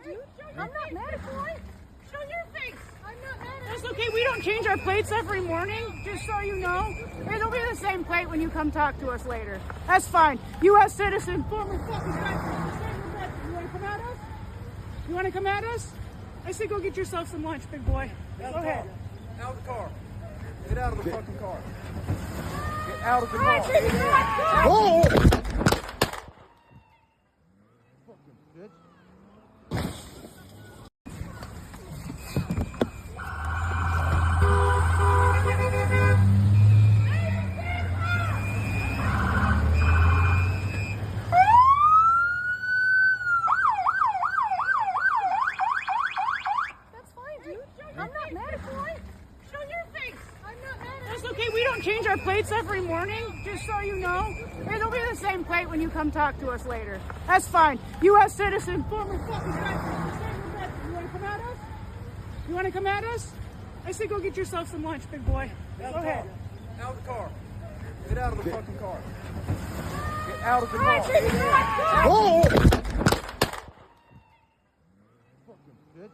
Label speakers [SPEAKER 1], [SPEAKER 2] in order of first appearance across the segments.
[SPEAKER 1] dude. I'm not mad at you. Show your face. I'm not mad at you.
[SPEAKER 2] That's okay. We don't change our plates every morning, just so you know. It'll be the same plate when you come talk to us later. That's fine. U.S. citizen, former fucking veteran. You want to come at us? You want to come at us? I say go get yourself some lunch, big boy. Go ahead.
[SPEAKER 3] Out of the car. Get out of the fucking car. Get out of the
[SPEAKER 2] All right,
[SPEAKER 3] car.
[SPEAKER 2] take it back.
[SPEAKER 3] Oh! Fucking bitch.
[SPEAKER 1] That's fine, dude. I'm not mad at you. Show your face. I'm not mad at you.
[SPEAKER 2] That's okay. We don't change our plates every morning, just so you know. It'll be the same plate when you come talk to us later. That's fine. U.S. citizen, former fucking veteran. You want to come at us? You want to come at us? I say go get yourself some lunch, big boy. Go ahead.
[SPEAKER 3] Out of the car. Get out of the fucking car. Get out of the
[SPEAKER 2] All right,
[SPEAKER 3] car.
[SPEAKER 2] take it back.
[SPEAKER 3] Oh! Fucking bitch.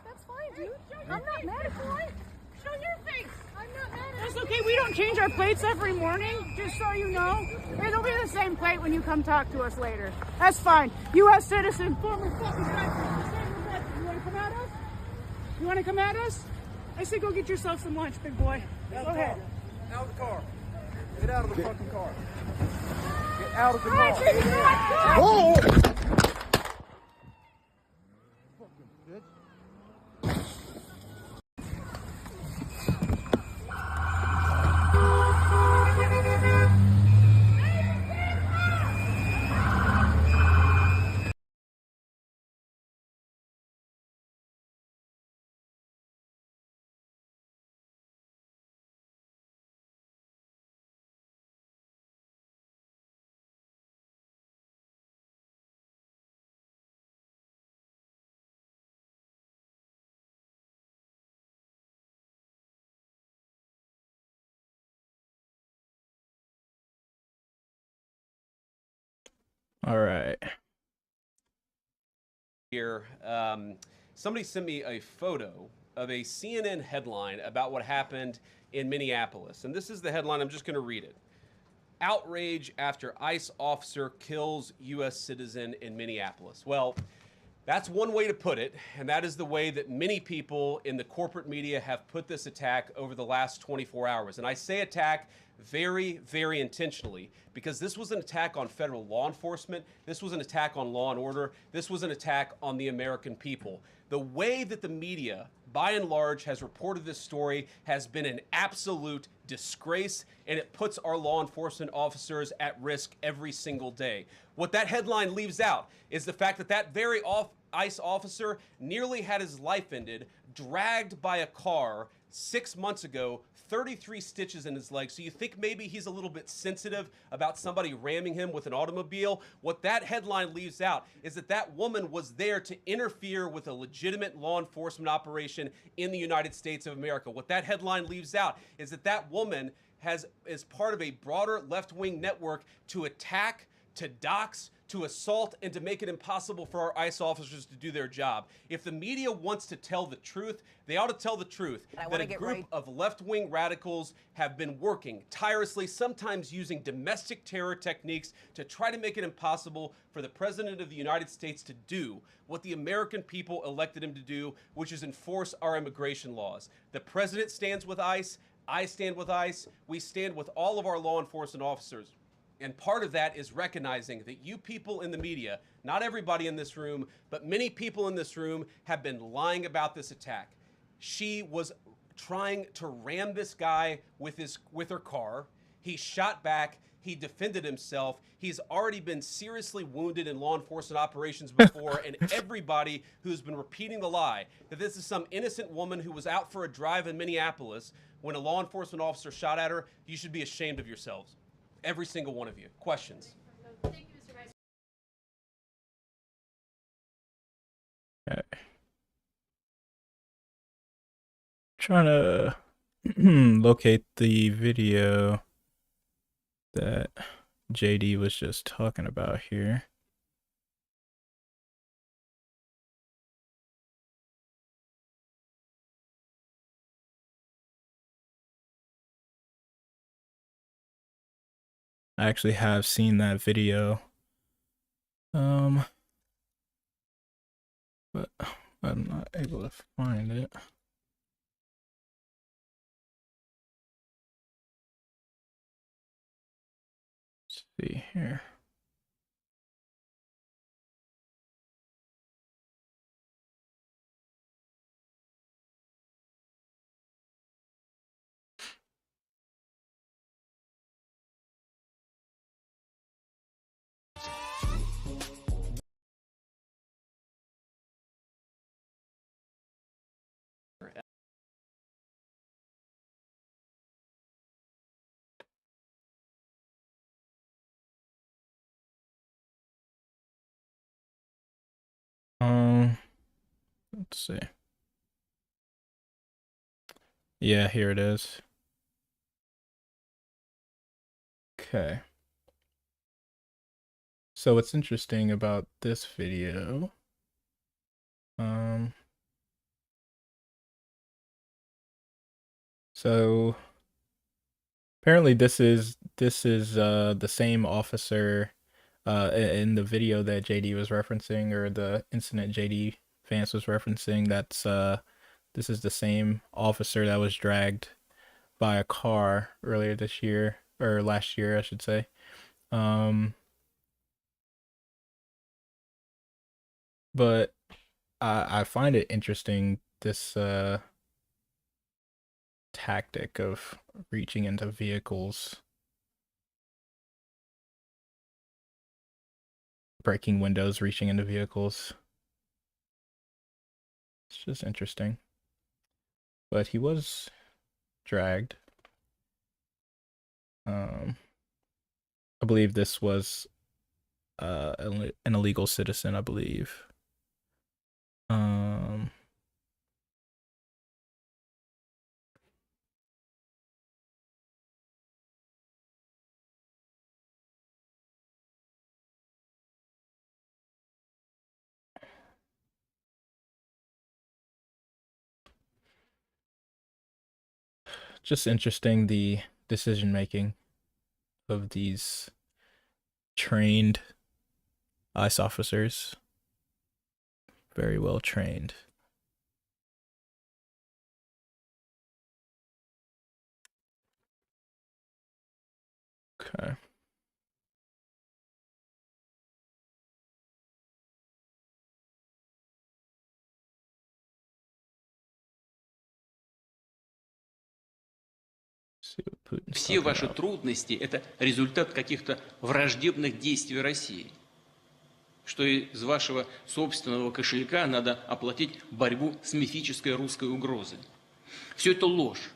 [SPEAKER 1] That's fine, dude. I'm not mad at you. Show your face. I'm not mad at you.
[SPEAKER 2] That's okay. We don't change our plates every morning, just so you know. It'll be the same plate when you come talk to us later. That's fine. U.S. citizen, former fucking veteran. You want to come at us? You want to come at us? I say go get yourself some lunch, big boy. Go ahead.
[SPEAKER 3] Out of the car. Get out of the fucking car. Get out of the
[SPEAKER 2] All right,
[SPEAKER 3] car.
[SPEAKER 2] take it back.
[SPEAKER 3] Oh! Fucking bitch.
[SPEAKER 4] All right.
[SPEAKER 5] Here, somebody sent me a photo of a CNN headline about what happened in Minneapolis. And this is the headline. I'm just going to read it. Outrage after ICE officer kills U.S. citizen in Minneapolis. Well, that's one way to put it, and that is the way that many people in the corporate media have put this attack over the last 24 hours. And I say attack very, very intentionally, because this was an attack on federal law enforcement. This was an attack on law and order. This was an attack on the American people. The way that the media, by and large, has reported this story has been an absolute disgrace, and it puts our law enforcement officers at risk every single day. What that headline leaves out is the fact that that very ICE officer nearly had his life ended, dragged by a car 6 months ago, 33 stitches in his leg. So you think maybe he's a little bit sensitive about somebody ramming him with an automobile? What that headline leaves out is that that woman was there to interfere with a legitimate law enforcement operation in the United States of America. What that headline leaves out is that that woman is part of a broader left-wing network to attack, to dox, to assault, and to make it impossible for our ICE officers to do their job. If the media wants to tell the truth, they ought to tell the truth that a group of left-wing radicals have been working tirelessly, sometimes using domestic terror techniques to try to make it impossible for the President of the United States to do what the American people elected him to do, which is enforce our immigration laws. The President stands with ICE. I stand with ICE. We stand with all of our law enforcement officers. And part of that is recognizing that you people in the media, not everybody in this room, but many people in this room have been lying about this attack. She was trying to ram this guy with her car. He shot back. He defended himself. He's already been seriously wounded in law enforcement operations before, and everybody who's been repeating the lie that this is some innocent woman who was out for a drive in Minneapolis when a law enforcement officer shot at her, you should be ashamed of yourselves. Every single one of you. Questions?
[SPEAKER 4] Okay. Trying to locate the video that JD was just talking about here. I actually have seen that video. But I'm not able to find it. Let's see here. Let's see. Yeah, here it is. Okay. So what's interesting about this video, so apparently this is the same officer in the video that JD was referencing, or the incident JD Vance was referencing. That's this is the same officer that was dragged by a car earlier this year, or last year, I should say. But I find it interesting, this tactic of reaching into vehicles, breaking windows, reaching into vehicles. It's just interesting. But he was dragged. I believe this was an illegal citizen, I believe. Just interesting, the decision making of these trained ICE officers. Very well trained. Okay.
[SPEAKER 6] Все ваши трудности – это результат каких-то враждебных действий России, что из вашего собственного кошелька надо оплатить борьбу с мифической русской угрозой. Все это ложь.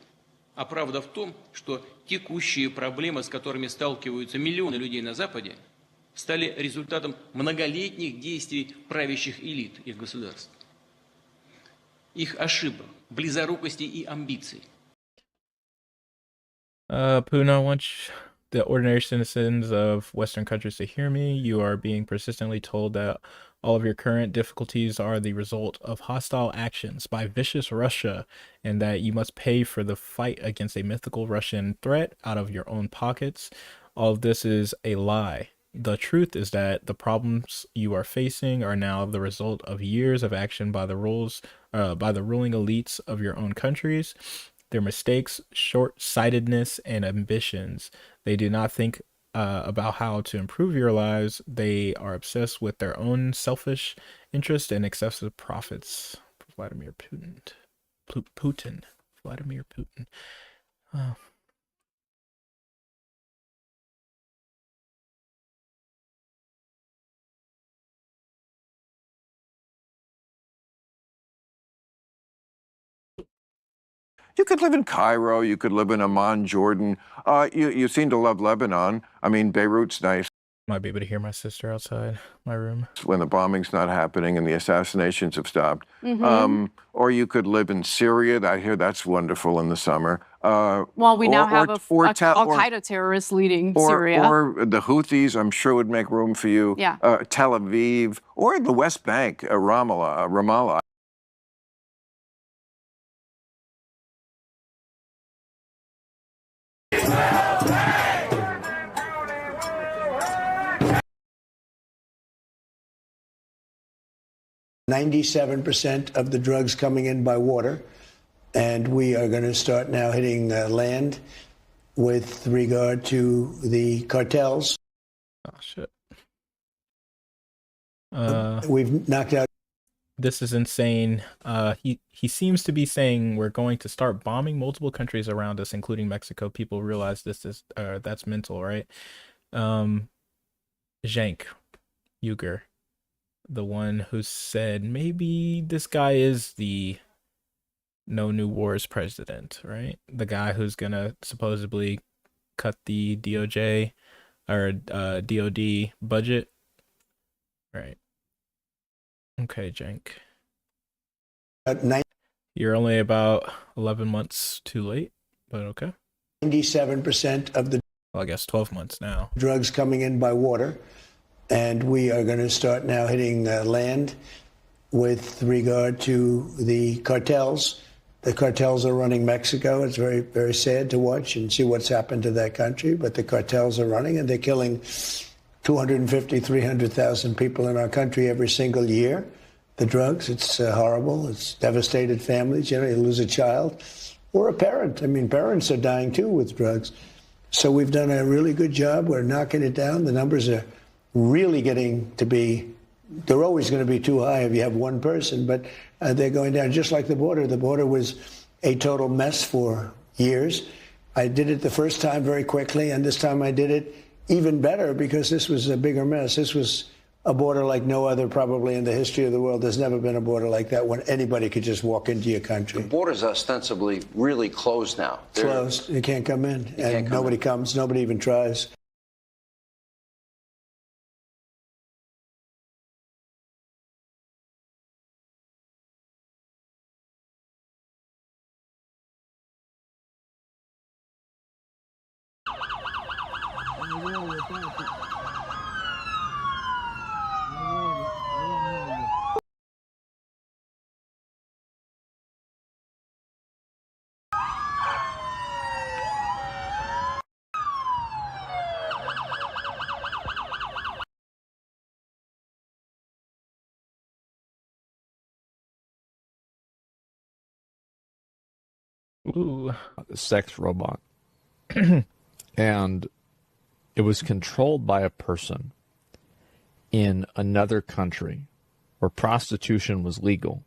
[SPEAKER 6] А правда в том, что текущие проблемы, с которыми сталкиваются миллионы людей на Западе, стали результатом многолетних действий правящих элит их государств, их ошибок, близорукости и амбиций.
[SPEAKER 4] Putin, I want the ordinary citizens of Western countries to hear me. You are being persistently told that all of your current difficulties are the result of hostile actions by vicious Russia, and that you must pay for the fight against a mythical Russian threat out of your own pockets. All of this is a lie. The truth is that the problems you are facing are now the result of years of action by the ruling elites of your own countries. Their mistakes, short-sightedness, and ambitions. They do not think about how to improve your lives. They are obsessed with their own selfish interest and excessive profits. Vladimir Putin. Vladimir Putin. Oh.
[SPEAKER 7] You could live in Cairo, you could live in Amman, Jordan. You seem to love Lebanon. I mean, Beirut's nice.
[SPEAKER 4] Might be able to hear my sister outside my room.
[SPEAKER 7] when the bombing's not happening and the assassinations have stopped.
[SPEAKER 1] Mm-hmm.
[SPEAKER 7] Or you could live in Syria. I hear that's wonderful in the summer.
[SPEAKER 1] Well, we now have Al
[SPEAKER 7] or
[SPEAKER 1] Qaeda terrorists leading Syria.
[SPEAKER 7] or the Houthis, I'm sure would make room for you.
[SPEAKER 1] Yeah.
[SPEAKER 7] Tel Aviv or the West Bank, Ramallah.
[SPEAKER 8] 97% of the drugs coming in by water, and we are going to start now hitting land with regard to the cartels.
[SPEAKER 4] Oh shit.
[SPEAKER 8] We've knocked out.
[SPEAKER 4] This is insane. He seems to be saying we're going to start bombing multiple countries around us, including Mexico. People realize this is that's mental, right? Cenk Uygur, the one who said maybe this guy is the No New Wars president, right? The guy who's gonna supposedly cut the DOJ or DOD budget, right? Okay, Cenk. You're only about 11 months too late, but okay.
[SPEAKER 8] 97% of the
[SPEAKER 4] Well, I guess 12 months now.
[SPEAKER 8] drugs coming in by water, and we are going to start now hitting land with regard to the cartels. The cartels are running Mexico. It's very, very sad to watch and see what's happened to that country, but the cartels are running, and they're killing 250, 300,000 people in our country every single year. The drugs, it's horrible. It's devastated families. You know, you lose a child or a parent. I mean, parents are dying too with drugs. So we've done a really good job. We're knocking it down. The numbers are really getting to be, they're always going to be too high if you have one person, but they're going down just like the border. The border was a total mess for years. I did it the first time very quickly, and this time I did it even better because this was a bigger mess. This was a border like no other probably in the history of the world. There's never been a border like that when anybody could just walk into your country.
[SPEAKER 9] The border's ostensibly really closed now.
[SPEAKER 8] Closed. You can't come in. And nobody comes. Nobody even tries.
[SPEAKER 4] Ooh.
[SPEAKER 10] Sex robot. And it was controlled by a person in another country where prostitution was legal.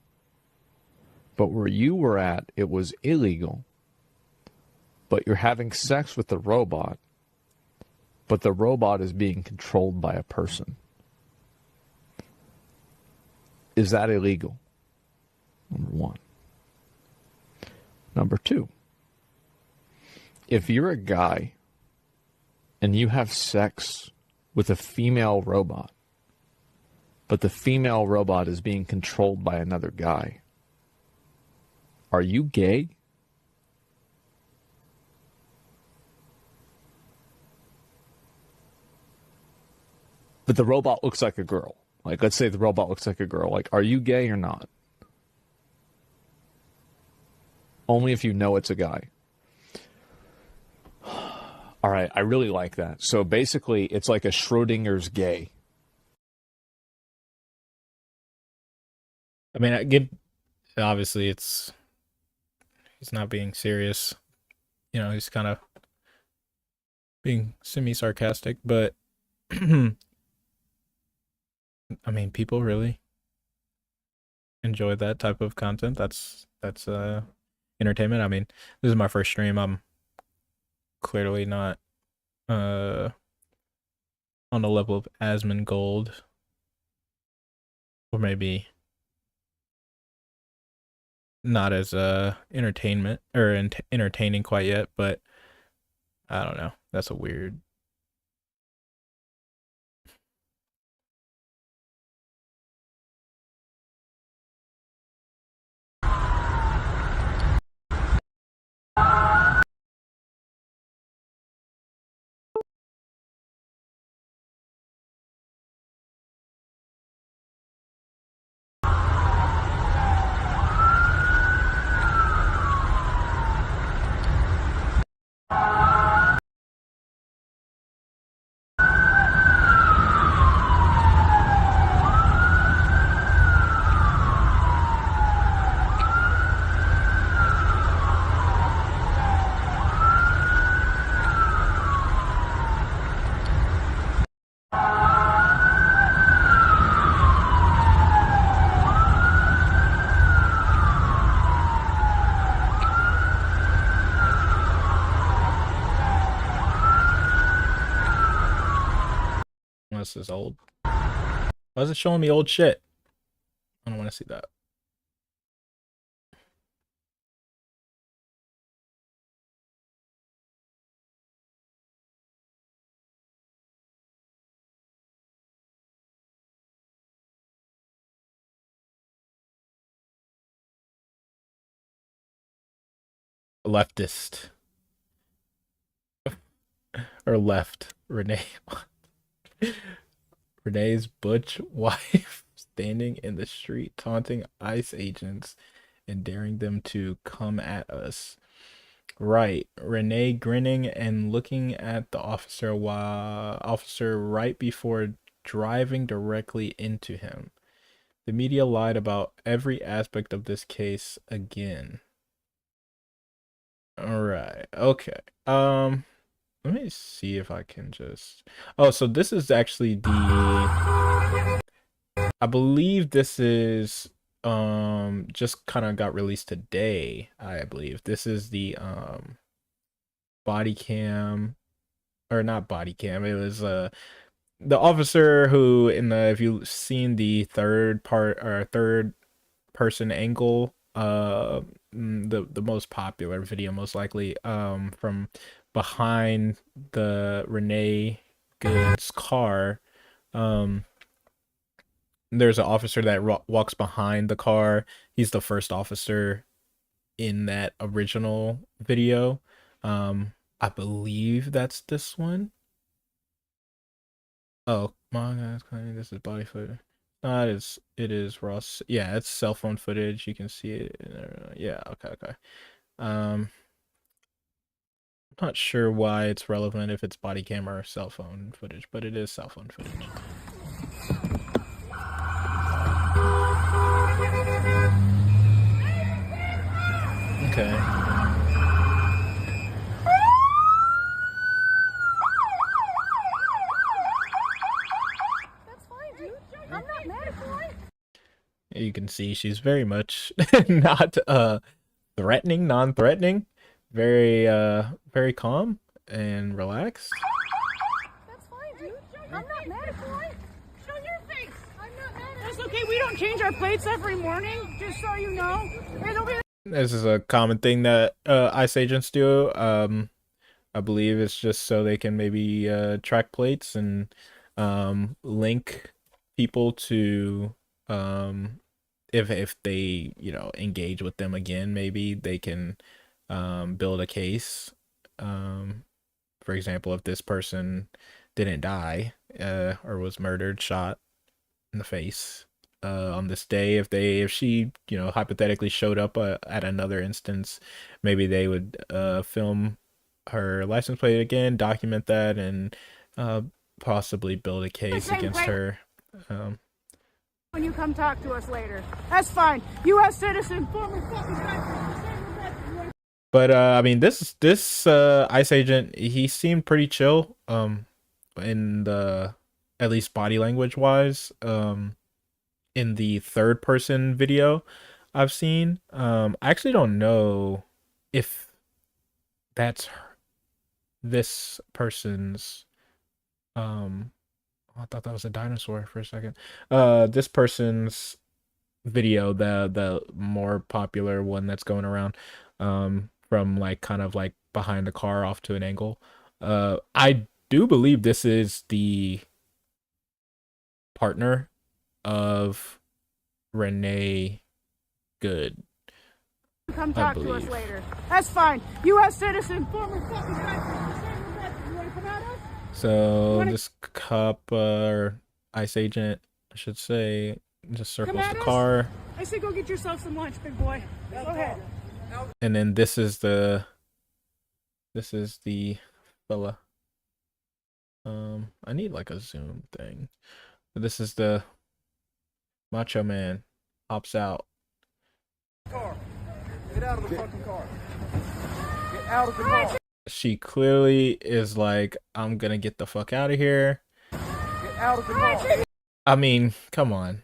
[SPEAKER 10] But where you were at, it was illegal. But you're having sex with the robot, but the robot is being controlled by a person. Is that illegal? Number one. Number two, if you're a guy and you have sex with a female robot, but the female robot is being controlled by another guy, are you gay? But the robot looks like a girl. Like, let's say the robot looks like a girl. Like, are you gay or not? Only if you know it's a guy. All right, I really like that. So basically, it's like a Schrodinger's gay.
[SPEAKER 4] I mean, I get, obviously he's not being serious. You know, he's kind of being semi-sarcastic, but I mean, people really enjoy that type of content. That's entertainment. I mean, this is my first stream. I'm clearly not on the level of Asmongold, or maybe not as entertainment or entertaining quite yet, but I don't know. That's a weird this is old. Why is it showing me old shit? I don't want to see that. Leftist. Or left. Renee. Renee's butch wife standing in the street taunting ICE agents and daring them to come at us. Right. Renee grinning and looking at the officer right before driving directly into him. The media lied about every aspect of this case again. All right. Okay. Let me see if I can just... Oh, so this is actually the... I believe this is just kind of got released today, I believe. This is the body cam, or not body cam. It was the officer who if you've seen the third person angle, the most popular video most likely from behind the Renee Good's car, there's an officer that walks behind the car. He's the first officer in that original video. I believe that's this one. Oh my God, this is body footage. It is raw. Yeah, it's cell phone footage. You can see it. Yeah, okay. I'm not sure why it's relevant if it's body camera or cell phone footage, but it is cell phone footage. Okay.
[SPEAKER 1] That's fine, dude. I'm not mad at you.
[SPEAKER 4] You can see she's very much not threatening, non-threatening, very very calm and relaxed.
[SPEAKER 1] That's fine, dude. I'm not mad at you. Show your face. I'm not mad at you.
[SPEAKER 2] That's okay. We don't change our plates every morning, just so you know. It'll be...
[SPEAKER 4] This is a common thing that ICE agents do. I believe it's just so they can maybe track plates and link people to if they, you know, engage with them again, maybe they can build a case. For example, if this person didn't die or was murdered, shot in the face on this day, if she, you know, hypothetically showed up at another instance, maybe they would film her license plate again, document that, and possibly build a case against her.
[SPEAKER 2] When you come talk to us later, that's fine. U.S. citizen, former fucking veteran.
[SPEAKER 4] But I mean, this ICE agent, he seemed pretty chill. In the, at least body language wise. In the third person video I've seen, I actually don't know if that's this person's I thought that was a dinosaur for a second. This person's video, the more popular one that's going around, from like kind of like behind the car off to an angle. I do believe this is the partner of Renee Good.
[SPEAKER 2] Come talk to us later. That's fine. U.S. citizen, former fucking veteran. You want to come at us?
[SPEAKER 4] So this cop or ICE agent, I should say, just circles the car.
[SPEAKER 2] I say go get yourself some lunch, big boy. Go ahead.
[SPEAKER 4] And then this is the fella. I need like a zoom thing. But this is the macho man hops out.
[SPEAKER 3] Car. Get out of the fucking car. Get out of the car.
[SPEAKER 4] She clearly is like, I'm gonna get the fuck out of here.
[SPEAKER 3] Get out of the car.
[SPEAKER 4] I mean, come on.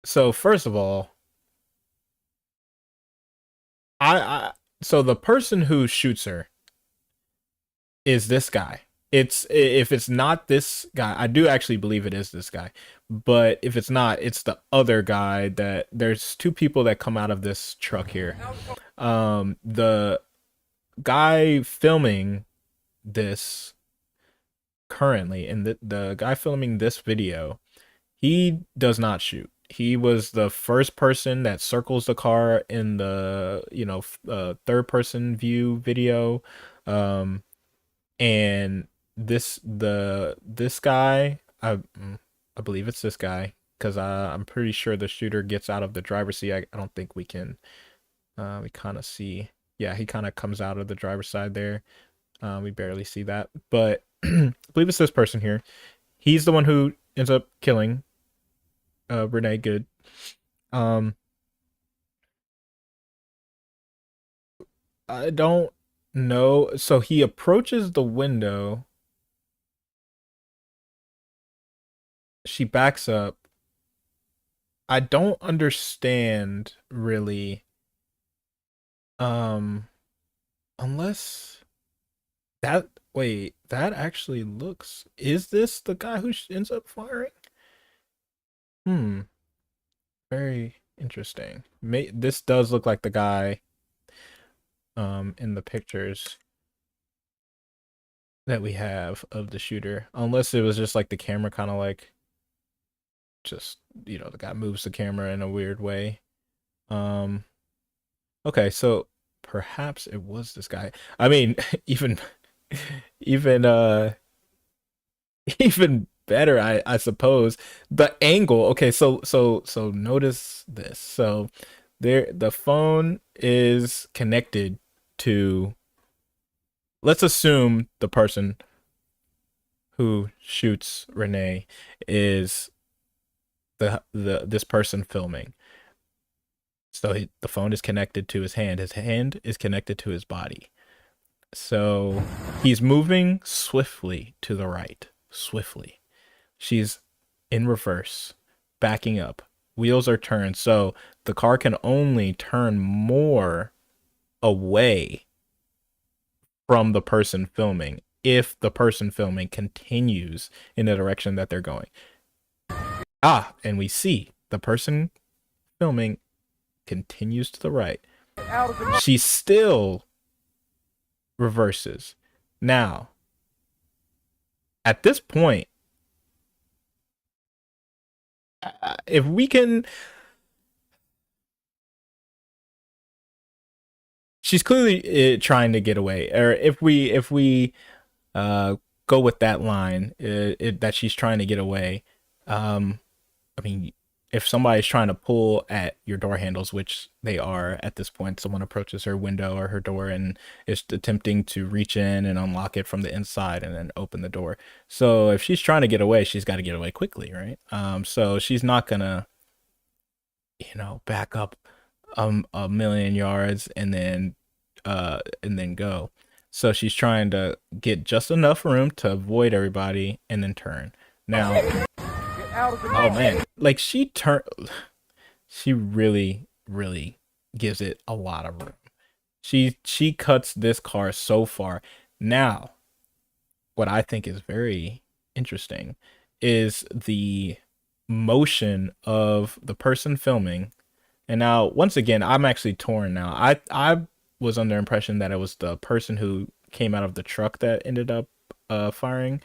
[SPEAKER 4] So first of all, so the person who shoots her is this guy. if it's not this guy, I do actually believe it is this guy. But if it's not, it's the other guy. That there's two people that come out of this truck here. The guy filming this currently, and the guy filming this video, he does not shoot. He was the first person that circles the car in the, third person view video. And this guy, I believe it's this guy, because I'm pretty sure the shooter gets out of the driver's seat. I don't think we can. We kind of see. Yeah, he kind of comes out of the driver's side there. We barely see that, but I believe it's this person here. He's the one who ends up killing Renee Good. I don't know. So he approaches the window. She backs up. I don't understand really. Unless that, wait, that actually looks, is this the guy who ends up firing? Very interesting. This does look like the guy in the pictures that we have of the shooter, unless it was just like the camera kind of like just, the guy moves the camera in a weird way. Okay, so perhaps it was this guy. I mean, even even even better, I suppose. The angle. Okay, so notice this. So the phone is connected to, let's assume the person who shoots Renee is this person filming. So the phone is connected to his hand. His hand is connected to his body. So he's moving swiftly to the right. Swiftly. She's in reverse, backing up. Wheels are turned. So the car can only turn more away from the person filming if the person filming continues in the direction that they're going. And we see the person filming continues to the right. She still reverses. Now, at this point, if we can, she's clearly trying to get away. Or if we go with that line, that she's trying to get away. I mean, if somebody's trying to pull at your door handles, which they are at this point, someone approaches her window or her door and is attempting to reach in and unlock it from the inside and then open the door. So if she's trying to get away, she's got to get away quickly, right? So she's not gonna, back up a million yards and then go. So she's trying to get just enough room to avoid everybody and then turn. Now, oh man, like she really gives it a lot of room. She cuts this car so far. Now, what I think is very interesting is the motion of the person filming. And now, once again, I'm actually torn now. I was under impression that it was the person who came out of the truck that ended up firing,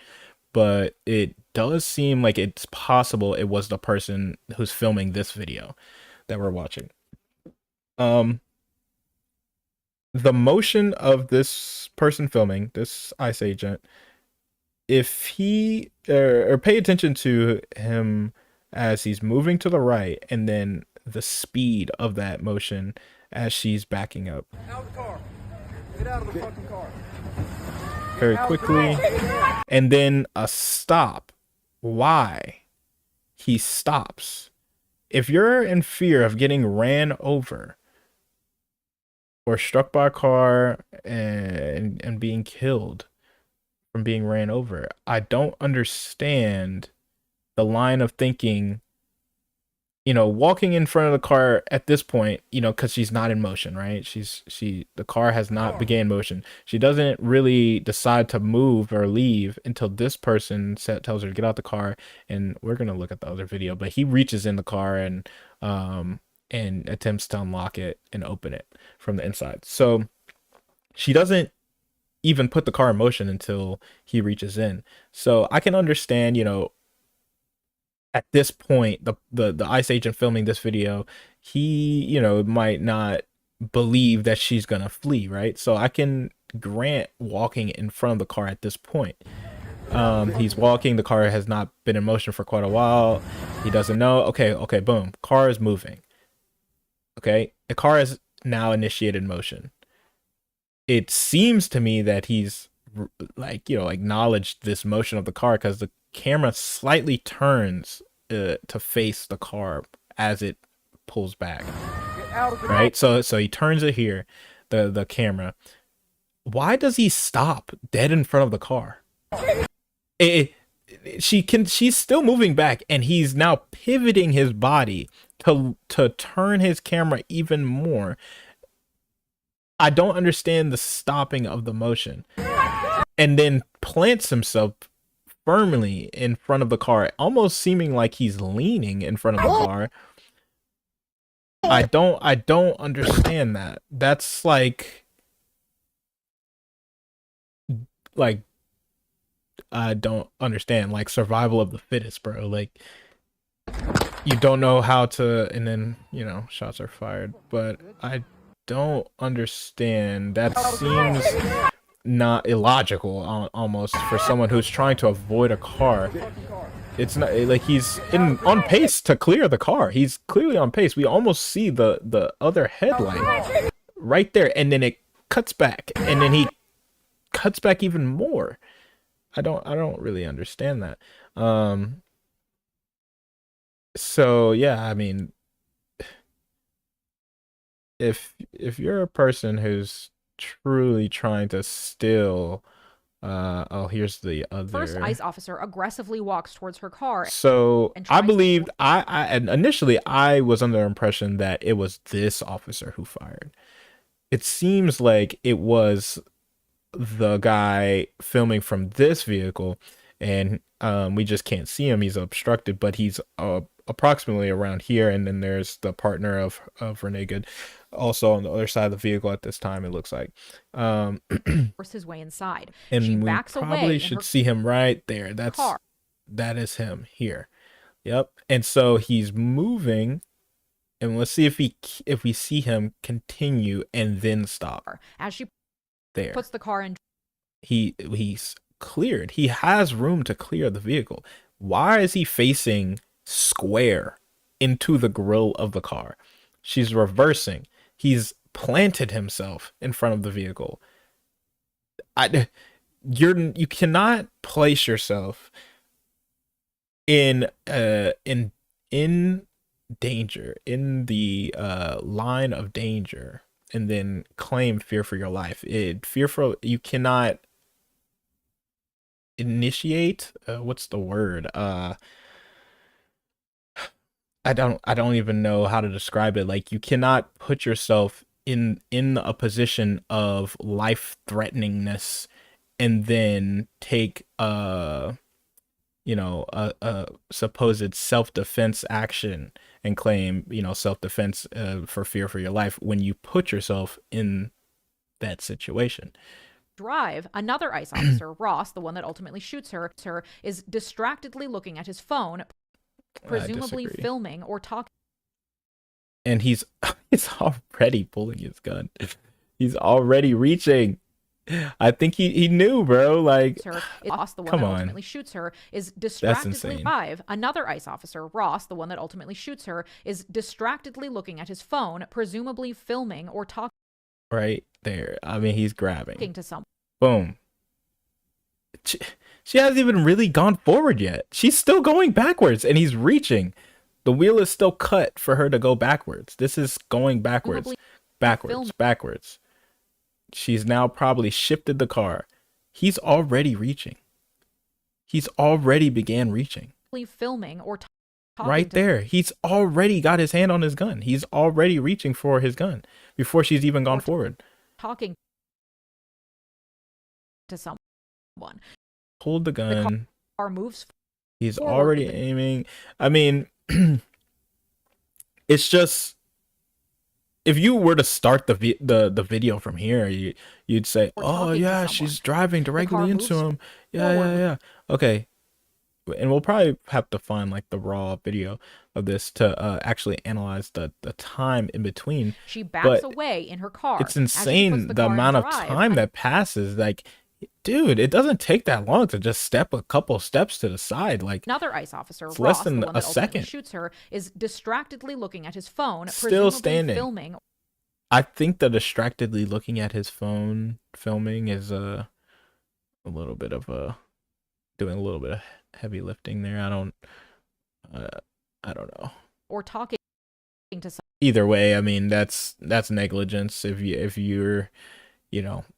[SPEAKER 4] but it does seem like it's possible it was the person who's filming this video that we're watching. The motion of this person filming, this ICE agent, if he or pay attention to him as he's moving to the right, and then the speed of that motion as she's backing up.
[SPEAKER 3] Out of the car. Get out of the fucking car.
[SPEAKER 4] Very quickly. And then a stop. Why he stops. If you're in fear of getting ran over or struck by a car and being killed from being ran over, I don't understand the line of thinking, you know, walking in front of the car at this point, you know, because she's not in motion, right? The car has not began motion. She doesn't really decide to move or leave until this person tells her to get out the car. And we're gonna look at the other video, but he reaches in the car and attempts to unlock it and open it from the inside. So she doesn't even put the car in motion until he reaches in. So I can understand, you know, at this point, the ICE agent filming this video, he, you know, might not believe that she's gonna flee, right? So I can grant walking in front of the car at this point. He's walking, the car has not been in motion for quite a while. He doesn't know. Okay, boom. Car is moving. Okay, the car is now initiated motion. It seems to me that he's like, you know, acknowledged this motion of the car because the camera slightly turns to face the car as it pulls back. Right? So he turns it here, the camera. Why does he stop dead in front of the car? She's still moving back, and he's now pivoting his body to turn his camera even more. I don't understand the stopping of the motion. And then plants himself firmly in front of the car, almost seeming like he's leaning in front of the car. I don't understand that. That's like I don't understand, like survival of the fittest, bro. Like you don't know how to, and then, you know, shots are fired, but I don't understand. That seems not illogical almost for someone who's trying to avoid a car. It's not like he's on pace to clear the car. He's clearly on pace. We almost see the other headlight right there, and then it cuts back, and then he cuts back even more. I don't really understand that. So yeah, I mean, if you're a person who's truly trying to steal, oh, here's the other.
[SPEAKER 11] First ICE officer aggressively walks towards her car.
[SPEAKER 4] So I believed and initially I was under the impression that it was this officer who fired. It seems like it was the guy filming from this vehicle, and we just can't see him. He's obstructed, but he's approximately around here, and then there's the partner of Renee Good also on the other side of the vehicle at this time, it looks like.
[SPEAKER 11] Force his way inside.
[SPEAKER 4] And
[SPEAKER 11] she
[SPEAKER 4] we
[SPEAKER 11] backs
[SPEAKER 4] probably
[SPEAKER 11] away
[SPEAKER 4] should see him right there. That is him here. Yep. And so he's moving, and let's see if we see him continue and then stop.
[SPEAKER 11] As she
[SPEAKER 4] there
[SPEAKER 11] puts the car in,
[SPEAKER 4] he's cleared. He has room to clear the vehicle. Why is he facing square into the grill of the car? She's reversing. He's planted himself in front of the vehicle. You cannot place yourself in danger, in the line of danger, and then claim fear for your life. You cannot initiate, what's the word? I don't even know how to describe it. Like, you cannot put yourself in a position of life threateningness and then take a supposed self-defense action and claim, self-defense for fear for your life when you put yourself in that situation.
[SPEAKER 11] Drive, another ICE officer, Ross, the one that ultimately shoots her, is distractedly looking at his phone, presumably filming or talking.
[SPEAKER 4] And he's already pulling his gun. He's already reaching. I think he knew, bro. Like,
[SPEAKER 11] Ross, the one that ultimately shoots her, is distractedly. Drive, another ICE officer, Ross, the one that ultimately shoots her, is distractedly looking at his phone, presumably filming or talking.
[SPEAKER 4] Right there. I mean, he's grabbing.
[SPEAKER 11] To someone.
[SPEAKER 4] Boom. She hasn't even really gone forward yet. She's still going backwards, and he's reaching. The wheel is still cut for her to go backwards. This is going backwards, backwards. She's now probably shifted the car. He's already reaching. He's already began reaching.
[SPEAKER 11] Filming or
[SPEAKER 4] right there. He's already got his hand on his gun. He's already reaching for his gun before she's even gone forward.
[SPEAKER 11] Talking to someone.
[SPEAKER 4] Hold the gun.
[SPEAKER 11] The car moves.
[SPEAKER 4] He's already aiming. I mean, it's just, if you were to start the video from here, you'd say, "Oh yeah, she's driving directly into him." Yeah. Okay. And we'll probably have to find like the raw video of this to actually analyze the time in between.
[SPEAKER 11] She backs away in her car.
[SPEAKER 4] It's insane the amount of time that passes. Like, dude, it doesn't take that long to just step a couple steps to the side. Like,
[SPEAKER 11] another ICE officer,
[SPEAKER 4] Ross,
[SPEAKER 11] less
[SPEAKER 4] less
[SPEAKER 11] than
[SPEAKER 4] than a second,
[SPEAKER 11] shoots her, is distractedly looking at his phone,
[SPEAKER 4] still standing,
[SPEAKER 11] filming.
[SPEAKER 4] I think the distractedly looking at his phone filming is a little bit of doing a little bit of heavy lifting there. I don't know.
[SPEAKER 11] Or talking to someone.
[SPEAKER 4] Either way, I mean, that's negligence. If you're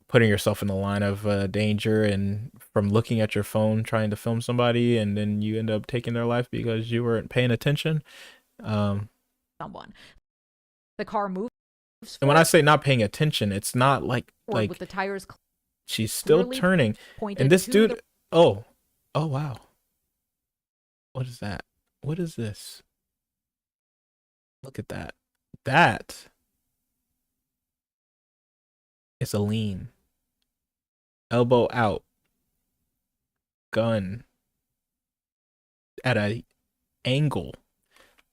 [SPEAKER 4] putting yourself in the line of danger and from looking at your phone trying to film somebody, and then you end up taking their life because you weren't paying attention.
[SPEAKER 11] Someone. The car moves.
[SPEAKER 4] And when I say not paying attention, it's not like
[SPEAKER 11] with the tires.
[SPEAKER 4] She's still turning, and this dude. Oh wow. What is that? What is this? Look at that. That is a lean. Elbow out. Gun. At a angle.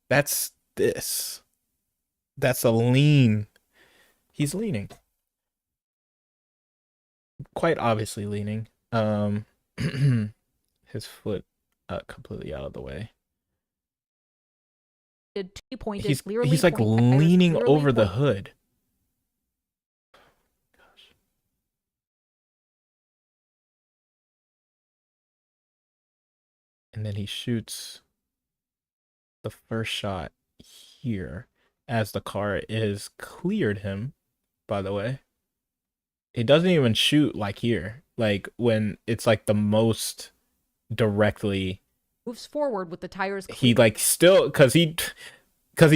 [SPEAKER 4] That's this. That's a lean. He's leaning. Quite obviously leaning. His foot completely out of the way. He's like leaning over the hood. Gosh. And then he shoots the first shot here as the car is cleared him, by the way. He doesn't even shoot like here, like when it's like the most directly.
[SPEAKER 11] Moves forward with the tires clear.
[SPEAKER 4] He like still, because he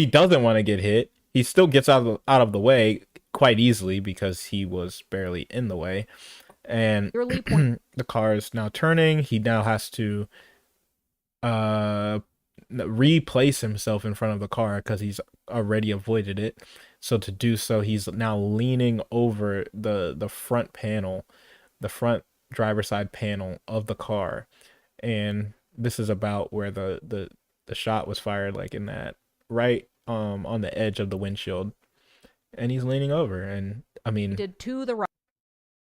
[SPEAKER 4] doesn't want to get hit, he still gets out of the way quite easily because he was barely in the way. And the car is now turning. He now has to replace himself in front of the car because he's already avoided it. So to do so, he's now leaning over the front panel, the front driver's side panel of the car. And this is about where the shot was fired, like in that right on the edge of the windshield. And he's leaning over, and I mean,
[SPEAKER 11] did to the right.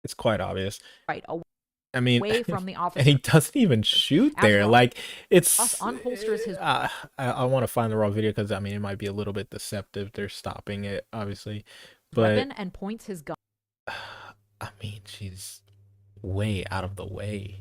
[SPEAKER 4] It's quite obvious.
[SPEAKER 11] Right.
[SPEAKER 4] I mean,
[SPEAKER 11] away from the officer.
[SPEAKER 4] And he doesn't even shoot there. Like, it's
[SPEAKER 11] unholsters his.
[SPEAKER 4] I want to find the raw video because I mean it might be a little bit deceptive. They're stopping it, obviously, but
[SPEAKER 11] weapon and points his gun.
[SPEAKER 4] I mean, she's way out of the way.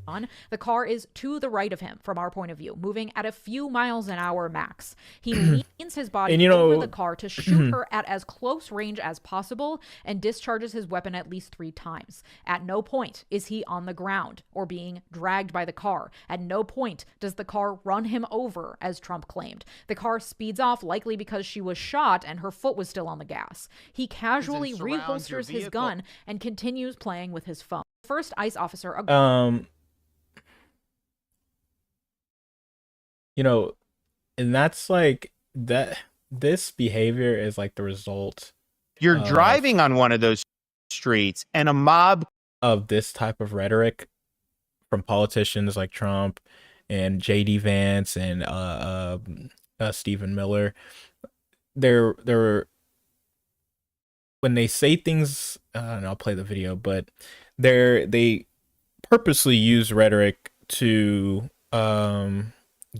[SPEAKER 11] The car is to the right of him from our point of view, moving at a few miles an hour max. He leans his body over the car to shoot her at as close range as possible and discharges his weapon at least 3 times. At no point is he on the ground or being dragged by the car. At no point does the car run him over, as Trump claimed. The car speeds off, likely because she was shot and her foot was still on the gas. He casually reholsters his gun and continues playing with his phone. First ICE officer.
[SPEAKER 4] And that's like that. This behavior is like the result.
[SPEAKER 12] You're driving on one of those streets, and a mob
[SPEAKER 4] of this type of rhetoric from politicians like Trump and J.D. Vance and Stephen Miller. They're when they say things. And I'll play the video, but they purposely use rhetoric to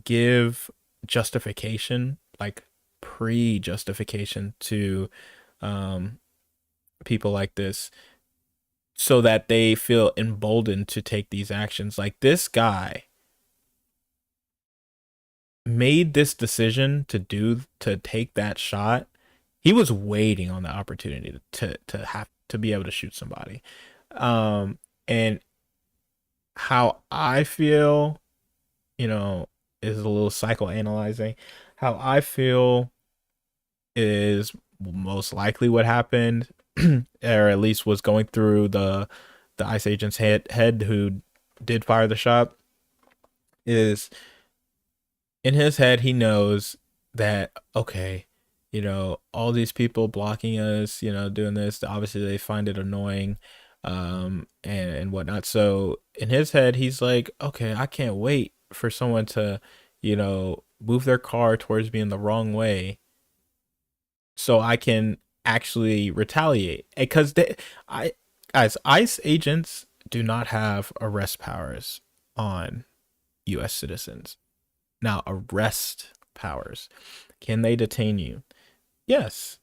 [SPEAKER 4] give justification, like pre-justification to people like this, so that they feel emboldened to take these actions. Like, this guy made this decision to take that shot. He was waiting on the opportunity to have to be able to shoot somebody. And how I feel, is a little psychoanalyzing. how I feel is most likely what happened, or at least was going through the ICE agent's head who did fire the shot, is in his head he knows that, okay, all these people blocking us, doing this, obviously they find it annoying, and whatnot. So in his head he's like, okay, I can't wait for someone to move their car towards me in the wrong way so I can actually retaliate. Because I guys, ICE agents do not have arrest powers on U.S. citizens. Now, arrest powers. Can they detain you? Yes.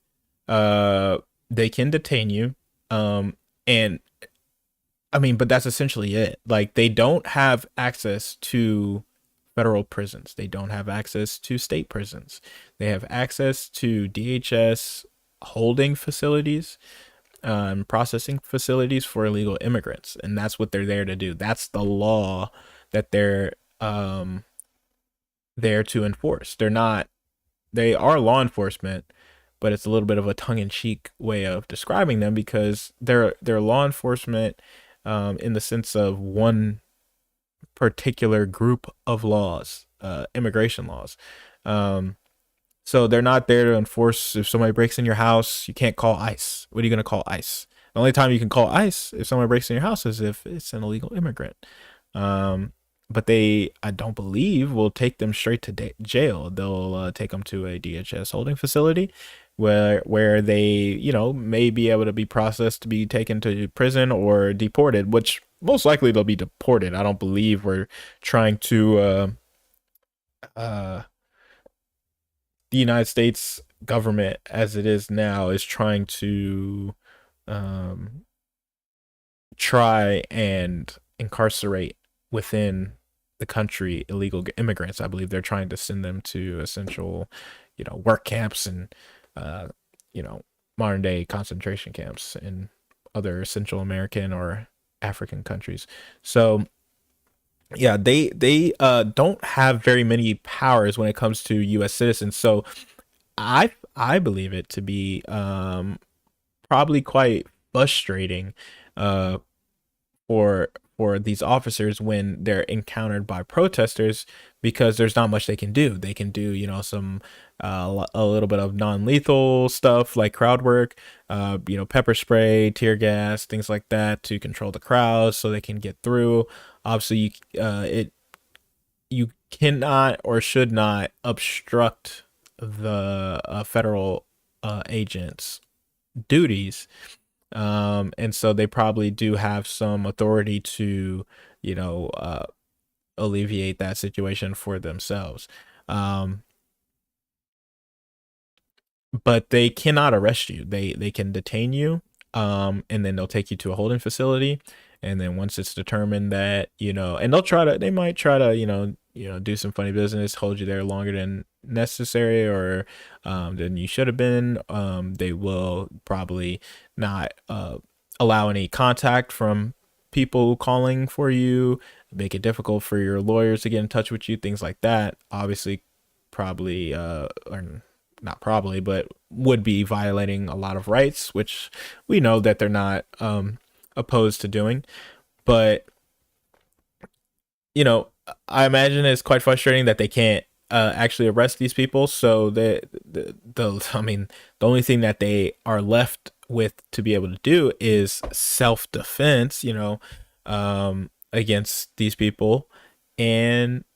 [SPEAKER 4] They can detain you. And I mean, but that's essentially it. Like, they don't have access to federal prisons. They don't have access to state prisons. They have access to DHS holding facilities, processing facilities for illegal immigrants, and that's what they're there to do. That's the law that they're there to enforce. They are law enforcement, but it's a little bit of a tongue-in-cheek way of describing them, because they're law enforcement in the sense of one particular group of laws, immigration laws. So they're not there to enforce. If somebody breaks in your house, you can't call ICE. What are you going to call ICE? The only time you can call ICE if somebody breaks in your house is if it's an illegal immigrant. But I don't believe, will take them straight to jail. They'll take them to a DHS holding facility where they, may be able to be processed to be taken to prison or deported, which most likely they'll be deported. I don't believe we're trying to the United States government as it is now is trying to try and incarcerate within the country illegal immigrants. I believe they're trying to send them to essential, work camps and, modern day concentration camps in other Central American or African countries. So yeah, they don't have very many powers when it comes to U.S. citizens. So I believe it to be probably quite frustrating for these officers when they're encountered by protesters, because there's not much they can do. They can do some a little bit of non-lethal stuff like crowd work, pepper spray, tear gas, things like that to control the crowds so they can get through. Obviously, you cannot or should not obstruct the federal agents' duties, and so they probably do have some authority to, alleviate that situation for themselves. But they cannot arrest you. They can detain you, and then they'll take you to a holding facility, and then once it's determined that and they might try to do some funny business, hold you there longer than necessary or than you should have been. They will probably not allow any contact from people calling for you, make it difficult for your lawyers to get in touch with you, things like that. Obviously, probably or not probably, but would be violating a lot of rights, which we know that they're not opposed to doing. But I imagine it's quite frustrating that they can't actually arrest these people. So the only thing that they are left with to be able to do is self-defense, against these people. And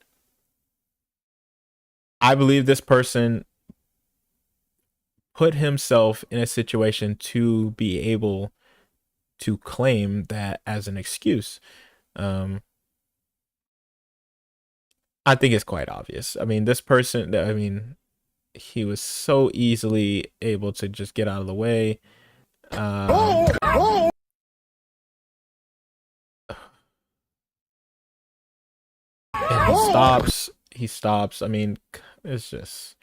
[SPEAKER 4] I believe this person put himself in a situation to be able to claim that as an excuse. I think it's quite obvious. I mean, this person, he was so easily able to just get out of the way. And he stops. I mean, it's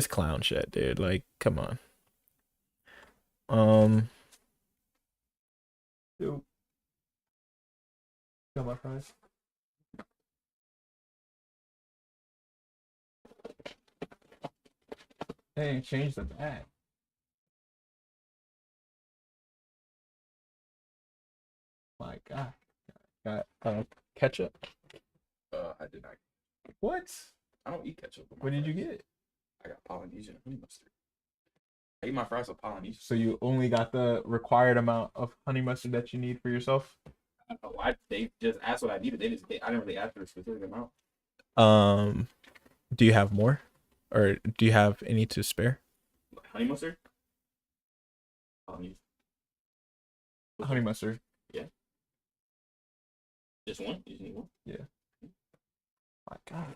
[SPEAKER 4] clown shit, dude. Like, come on. Got my fries. They didn't change the bag. My God. Got ketchup.
[SPEAKER 3] I did not.
[SPEAKER 4] What?
[SPEAKER 3] I don't eat ketchup.
[SPEAKER 4] What did you get?
[SPEAKER 3] I got Polynesian honey mustard. I eat my fries with Polynesian.
[SPEAKER 4] So you only got the required amount of honey mustard that you need for yourself?
[SPEAKER 3] I don't know why they just asked what I needed. I didn't really ask for a specific amount.
[SPEAKER 4] Do you have more, or do you have any to spare?
[SPEAKER 3] Honey mustard. Polynesian.
[SPEAKER 4] Honey mustard.
[SPEAKER 3] Yeah. Just one? You just need one?
[SPEAKER 4] Yeah. My God.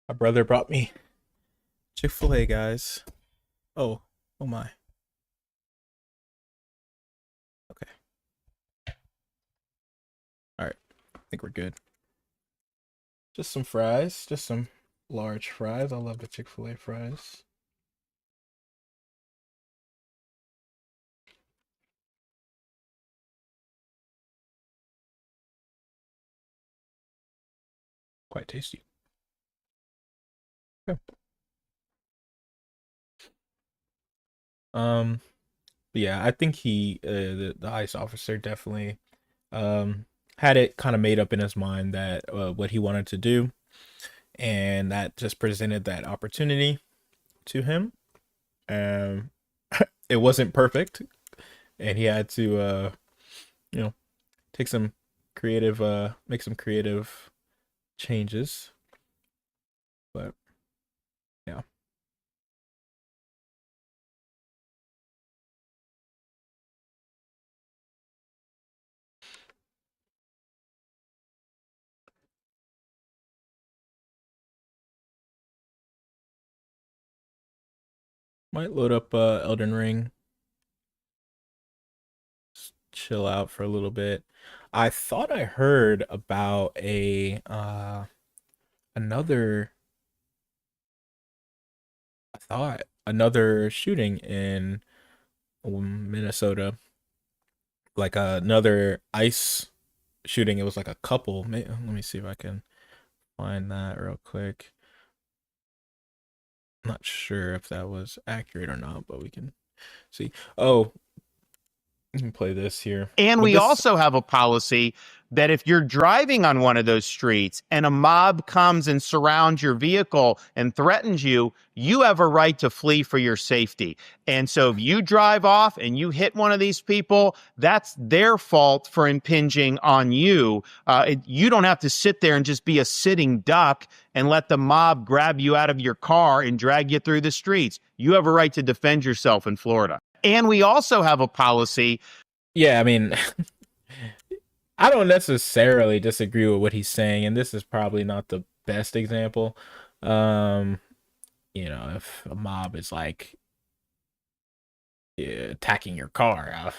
[SPEAKER 4] My brother brought me Chick-fil-A, guys. Oh my. Okay. All right. I think we're good. Just some fries. Just some large fries. I love the Chick-fil-A fries. Quite tasty. Okay. Yeah, I think the ICE officer definitely had it kind of made up in his mind that what he wanted to do, and that just presented that opportunity to him. It wasn't perfect, and he had to take some creative make some creative changes, but yeah. Might load up Elden Ring. Just chill out for a little bit. I thought I heard about another another shooting in Minnesota. Like another ICE shooting. It was like a couple. Let me see if I can find that real quick. I'm not sure if that was accurate or not, but we can see. Oh, you can play this here.
[SPEAKER 12] And we also have a policy that if you're driving on one of those streets and a mob comes and surrounds your vehicle and threatens you, you have a right to flee for your safety. And so if you drive off and you hit one of these people, that's their fault for impinging on you. You don't have to sit there and just be a sitting duck and let the mob grab you out of your car and drag you through the streets. You have a right to defend yourself in Florida. And we also have a policy.
[SPEAKER 4] Yeah, I mean, I don't necessarily disagree with what he's saying, and this is probably not the best example. If a mob is like attacking your car,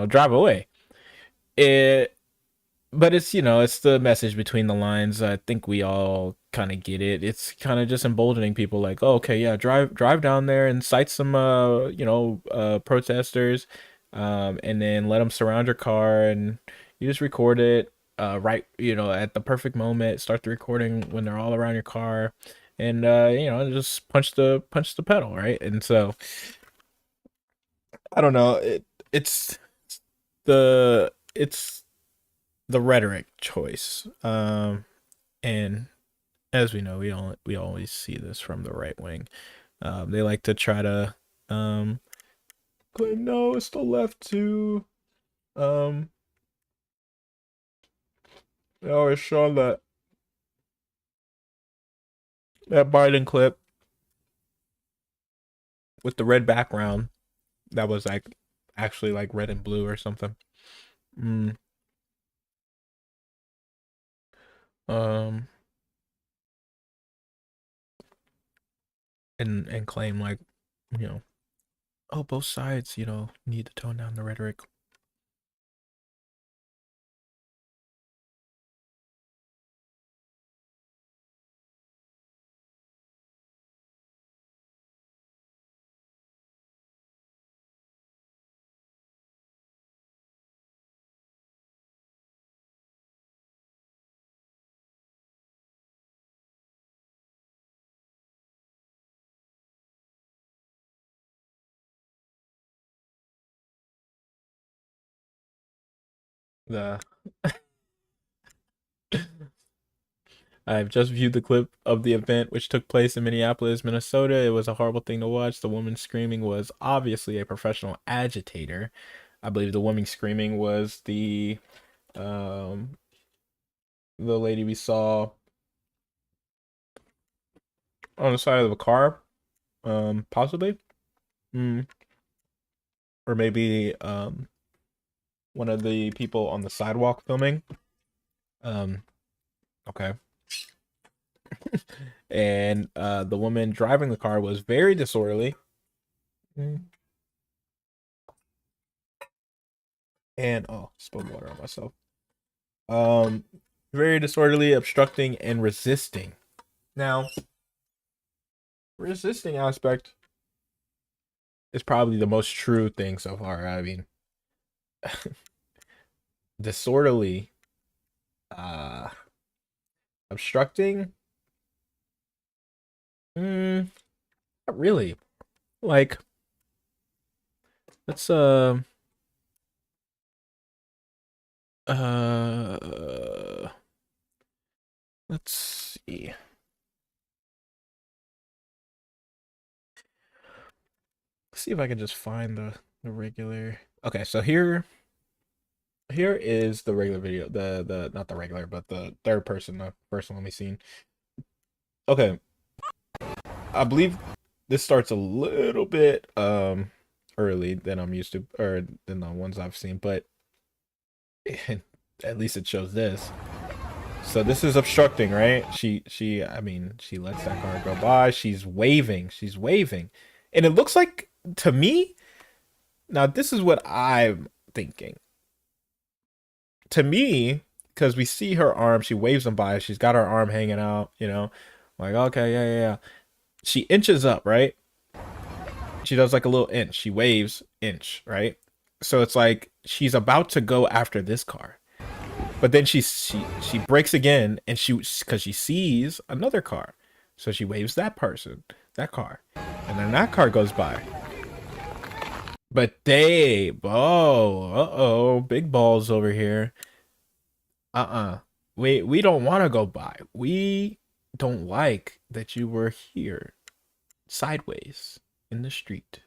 [SPEAKER 4] drive away. But it's it's the message between the lines. I think we all kind of get it. It's kind of just emboldening people, like, oh, okay, yeah, drive down there and cite some protesters, and then let them surround your car, and you just record it right at the perfect moment. Start the recording when they're all around your car, and just punch the pedal, right? And so I don't know, it's the rhetoric choice. And as we know, we always see this from the right wing. They like to try to claim no, it's the left too. They always show that Biden clip with the red background that was like actually like red and blue or something. And claim like, you know, oh, both sides, you know, need to tone down the rhetoric. I've just viewed the clip of the event which took place in Minneapolis, Minnesota. It was a horrible thing to watch. The woman screaming was obviously a professional agitator. I believe the woman screaming was the lady we saw on the side of a car, possibly. Or maybe one of the people on the sidewalk filming. Okay. And the woman driving the car was very disorderly. And oh, spilled water on myself. Very disorderly, obstructing, and resisting. Now, resisting aspect is probably the most true thing so far. I mean, disorderly, obstructing, not really. Like, let's let's see. Let's see if I can just find the regular. Okay, so here is the regular video. The not the regular, but the third person, the first one we seen. Okay. I believe this starts a little bit early than I'm used to, or than the ones I've seen, but at least it shows this. So this is obstructing, right? I mean, she lets that car go by. She's waving. And it looks like, to me, now this is what I'm thinking. To me, because we see her arm, she waves them by. She's got her arm hanging out, you know, like, okay, yeah. She inches up, right? She does like a little inch. She waves, inch, right? So it's like she's about to go after this car. But then she brakes again, and because she sees another car. So she waves that car. And then that car goes by. But big balls over here. We don't want to go by. We don't like that you were here sideways in the street,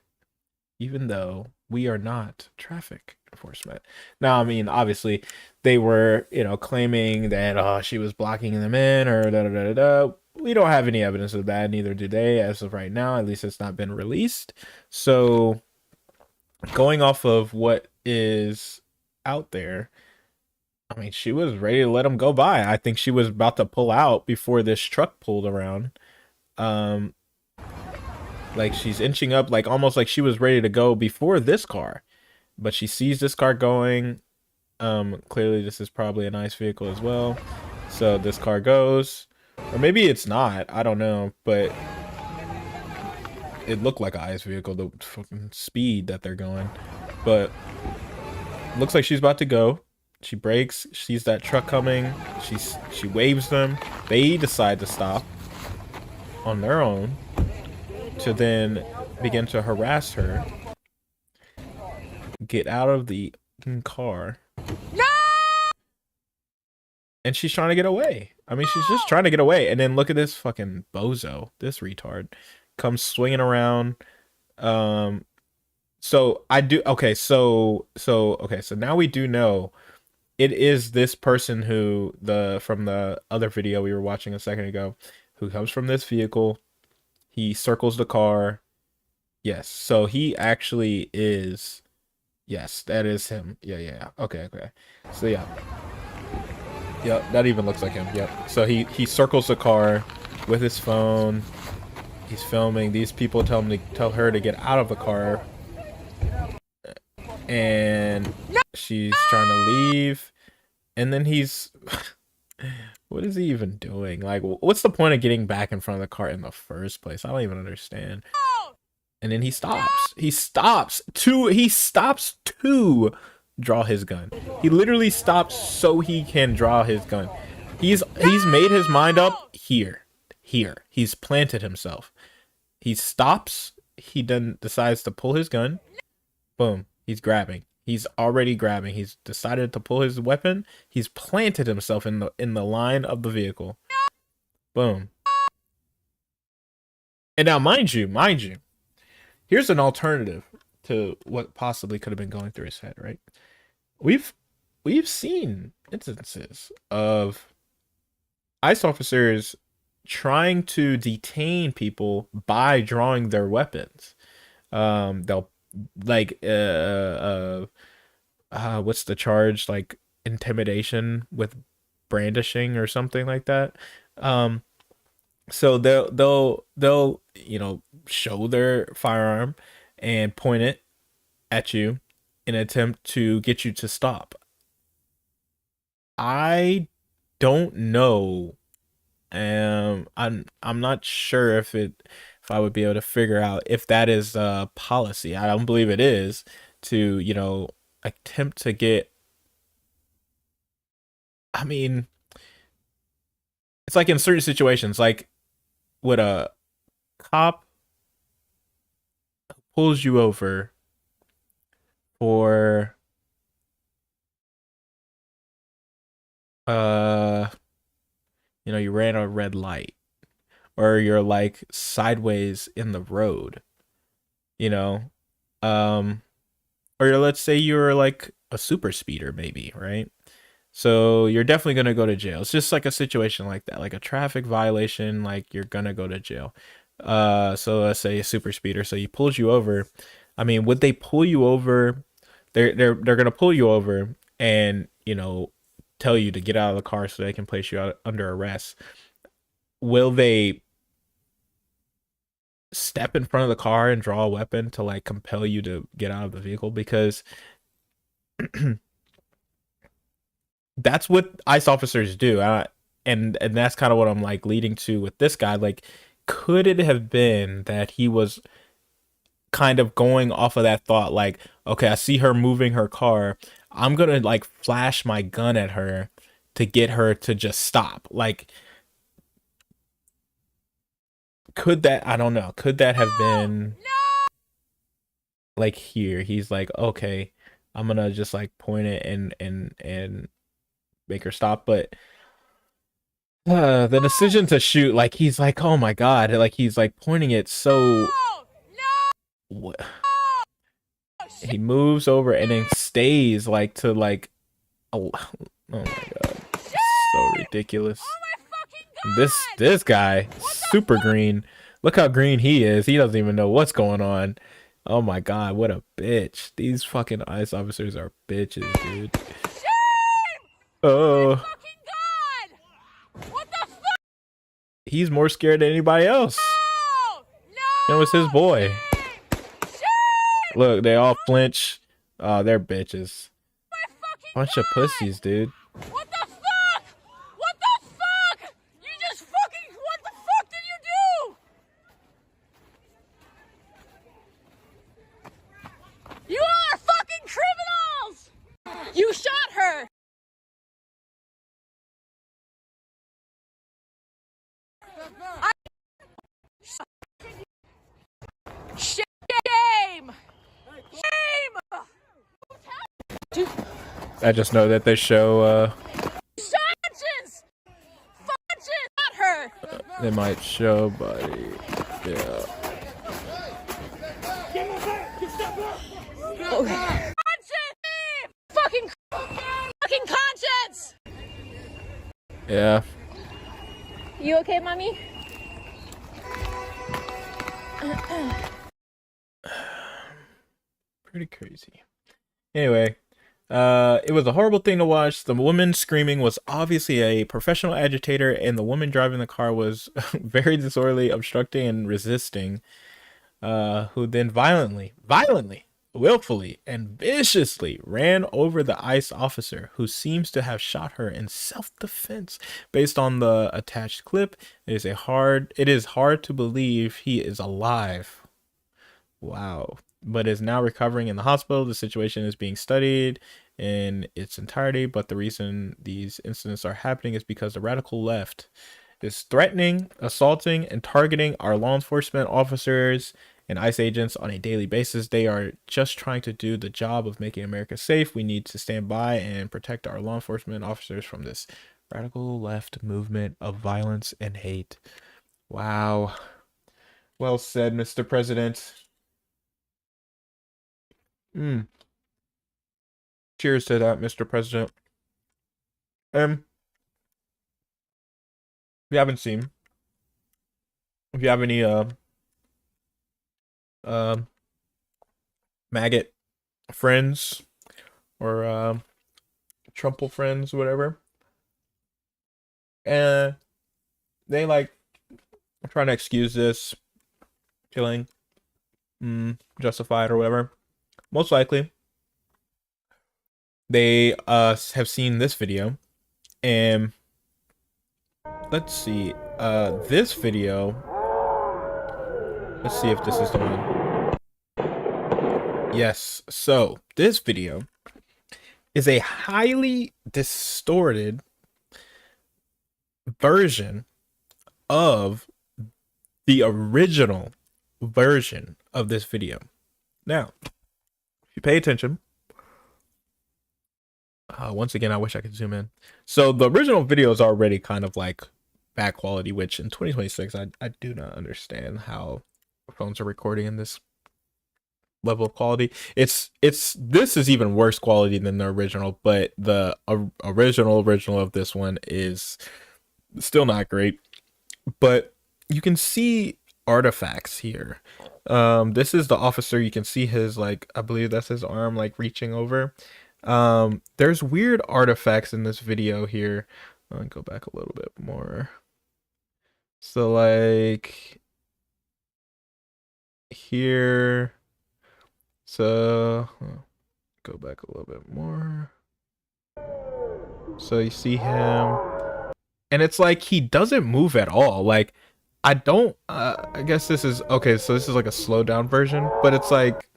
[SPEAKER 4] even though we are not traffic enforcement. Now, I mean, obviously they were, you know, claiming that she was blocking them in or da. We don't have any evidence of that, neither do they as of right now. At least it's not been released. So going off of what is out there, I mean, she was ready to let him go by. I think she was about to pull out before this truck pulled around. Like she's inching up, like almost like she was ready to go before this car, but she sees this car going. Clearly this is probably a nice vehicle as well. So this car goes, or maybe it's not. I don't know, but it looked like a ICE vehicle, the fucking speed that they're going. But looks like she's about to go. She brakes, sees that truck coming. She waves them. They decide to stop on their own to then begin to harass her. Get out of the car. No! and she's trying to get away. I mean, she's just trying to get away. And then look at this fucking bozo, this retard, comes swinging around. So I do okay. So now we do know it is this person who from the other video we were watching a second ago, who comes from this vehicle. He circles the car. Yes, so he actually is. Yes, that is him. Yeah. Okay. So yeah. Yep, that even looks like him. Yep. So he circles the car with his phone. He's filming. These people tell her to get out of the car. And she's trying to leave. And then he's what is he even doing? Like, what's the point of getting back in front of the car in the first place? I don't even understand. And then he stops. He stops to draw his gun. He literally stops so he can draw his gun. He's made his mind up here. He's planted himself. He stops. He then decides to pull his gun. Boom. He's grabbing. He's already grabbing. He's decided to pull his weapon. He's planted himself in the line of the vehicle. Boom. And now, mind you, here's an alternative to what possibly could have been going through his head, right? We've seen instances of ICE officers trying to detain people by drawing their weapons. They'll like what's the charge? Like intimidation with brandishing or something like that. So they'll show their firearm and point it at you in an attempt to get you to stop. I don't know. I'm not sure if I would be able to figure out if that is a policy. I don't believe it is to, attempt to get. I mean, it's like in certain situations, like would a cop pulls you over for you ran a red light, or you're like sideways in the road, or let's say you're like a super speeder maybe, right? So you're definitely going to go to jail. It's just like a situation like that, like a traffic violation, like you're going to go to jail. So let's say a super speeder. So he pulls you over. I mean, would they pull you over? They're going to pull you over and, tell you to get out of the car so they can place you out under arrest. Will they step in front of the car and draw a weapon to like compel you to get out of the vehicle? Because that's what ICE officers do. And that's kind of what I'm like leading to with this guy. Like, could it have been that he was kind of going off of that thought, like, okay, I see her moving her car, I'm gonna like flash my gun at her to get her to just stop? Like, could that, I don't know, could that have been like here? He's like, okay, I'm gonna just like point it and make her stop. But the decision to shoot, like, he's like, oh my god, like he's like pointing it so what. He moves over and then stays like to like, oh my god, so ridiculous. This guy, super green. Look how green he is. He doesn't even know what's going on. Oh my god, what a bitch. These fucking ICE officers are bitches, dude. Oh. What the fuck? He's more scared than anybody else. It was his boy. Look, they all flinch. Oh, they're bitches. Bunch of pussies, dude.
[SPEAKER 1] What the fuck? What the fuck? You just fucking, what the fuck did you do? You all are fucking criminals! You shot her! Shame! Shame!
[SPEAKER 4] I just know that they show They might show, but yeah.
[SPEAKER 1] Okay. Fucking conscience!
[SPEAKER 4] Yeah.
[SPEAKER 1] You okay, mommy?
[SPEAKER 4] Pretty crazy. Anyway, it was a horrible thing to watch. The woman screaming was obviously a professional agitator, and the woman driving the car was very disorderly, obstructing and resisting, who then violently, willfully, and viciously ran over the ICE officer, who seems to have shot her in self-defense. Based on the attached clip, it is hard to believe he is alive. Wow. But is now recovering in the hospital. The situation is being studied in its entirety, but the reason these incidents are happening is because the radical left is threatening, assaulting, and targeting our law enforcement officers and ICE agents on a daily basis. They are just trying to do the job of making America safe. We need to stand by and protect our law enforcement officers from this radical left movement of violence and hate. Wow. Well said, Mr. President. Cheers to that, Mr. President. If you haven't seen, if you have any maggot friends or Trumple friends, whatever, and they like trying to excuse this killing, justified or whatever, most likely they have seen this video. And let's see, this video, let's see if this is the one. Yes, so this video is a highly distorted version of the original version of this video. Now, if you pay attention, once again, I wish I could zoom in. So the original video is already kind of like bad quality, which in 2026, I do not understand how phones are recording in this level of quality. This is even worse quality than the original, but the original of this one is still not great. But you can see artifacts here. This is the officer. You can see his, like, I believe that's his arm, like, reaching over. There's weird artifacts in this video here. I'll go back a little bit more. So, like, here. So, go back a little bit more. So you see him, and it's like he doesn't move at all. Like, I guess this is okay. So this is like a slowed down version, but it's like,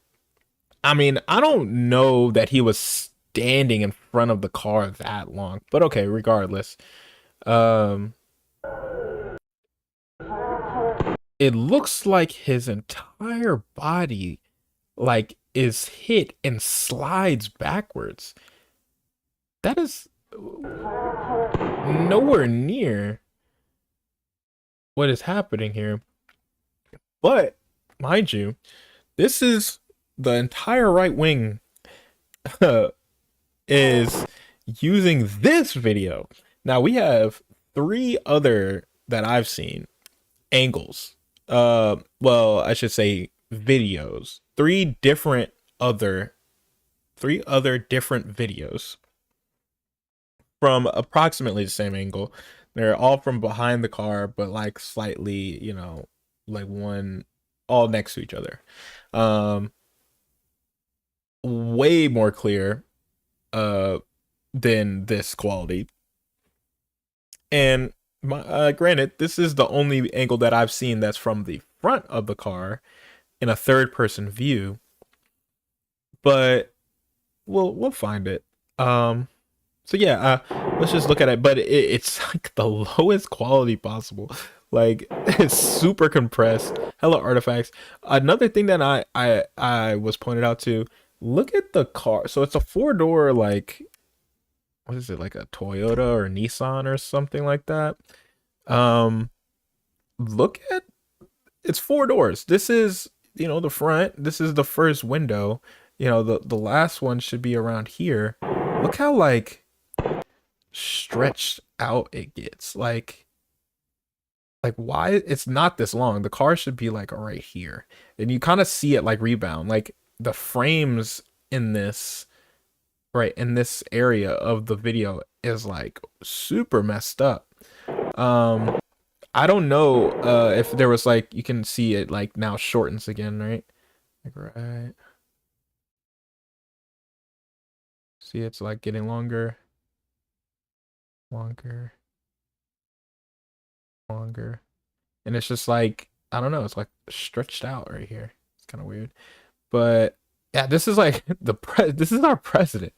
[SPEAKER 4] I mean, I don't know that he was standing in front of the car that long, but okay, regardless. It looks like his entire body, like, is hit and slides backwards. That is nowhere near what is happening here. But mind you, this is the entire right wing is using this video. Now we have 3 other that I've seen angles. Well, I should say videos. 3 other different videos from approximately the same angle. They're all from behind the car, but like slightly, you know, like one all next to each other. Way more clear than this quality. And granted, this is the only angle that I've seen that's from the front of the car in a third-person view, but we'll find it. So yeah, let's just look at it. But it's like the lowest quality possible. Like, it's super compressed, hella artifacts. Another thing that I was pointed out to, look at the car. So it's a 4-door, like, what is it, like a Toyota or Nissan or something like that. look at, it's 4 doors. This is, you know, the front. This is the first window. You know, the last one should be around here. Look how like stretched out it gets. Like why it's not this long. The car should be like right here. And you kind of see it like rebound. Like the frames in this, right, in this area of the video is like super messed up. I don't know if there was like, you can see it like now shortens again, right? Like right. See, it's like getting longer, longer, longer. And it's just like, I don't know, it's like stretched out right here. It's kind of weird. But yeah, this is like this is our president.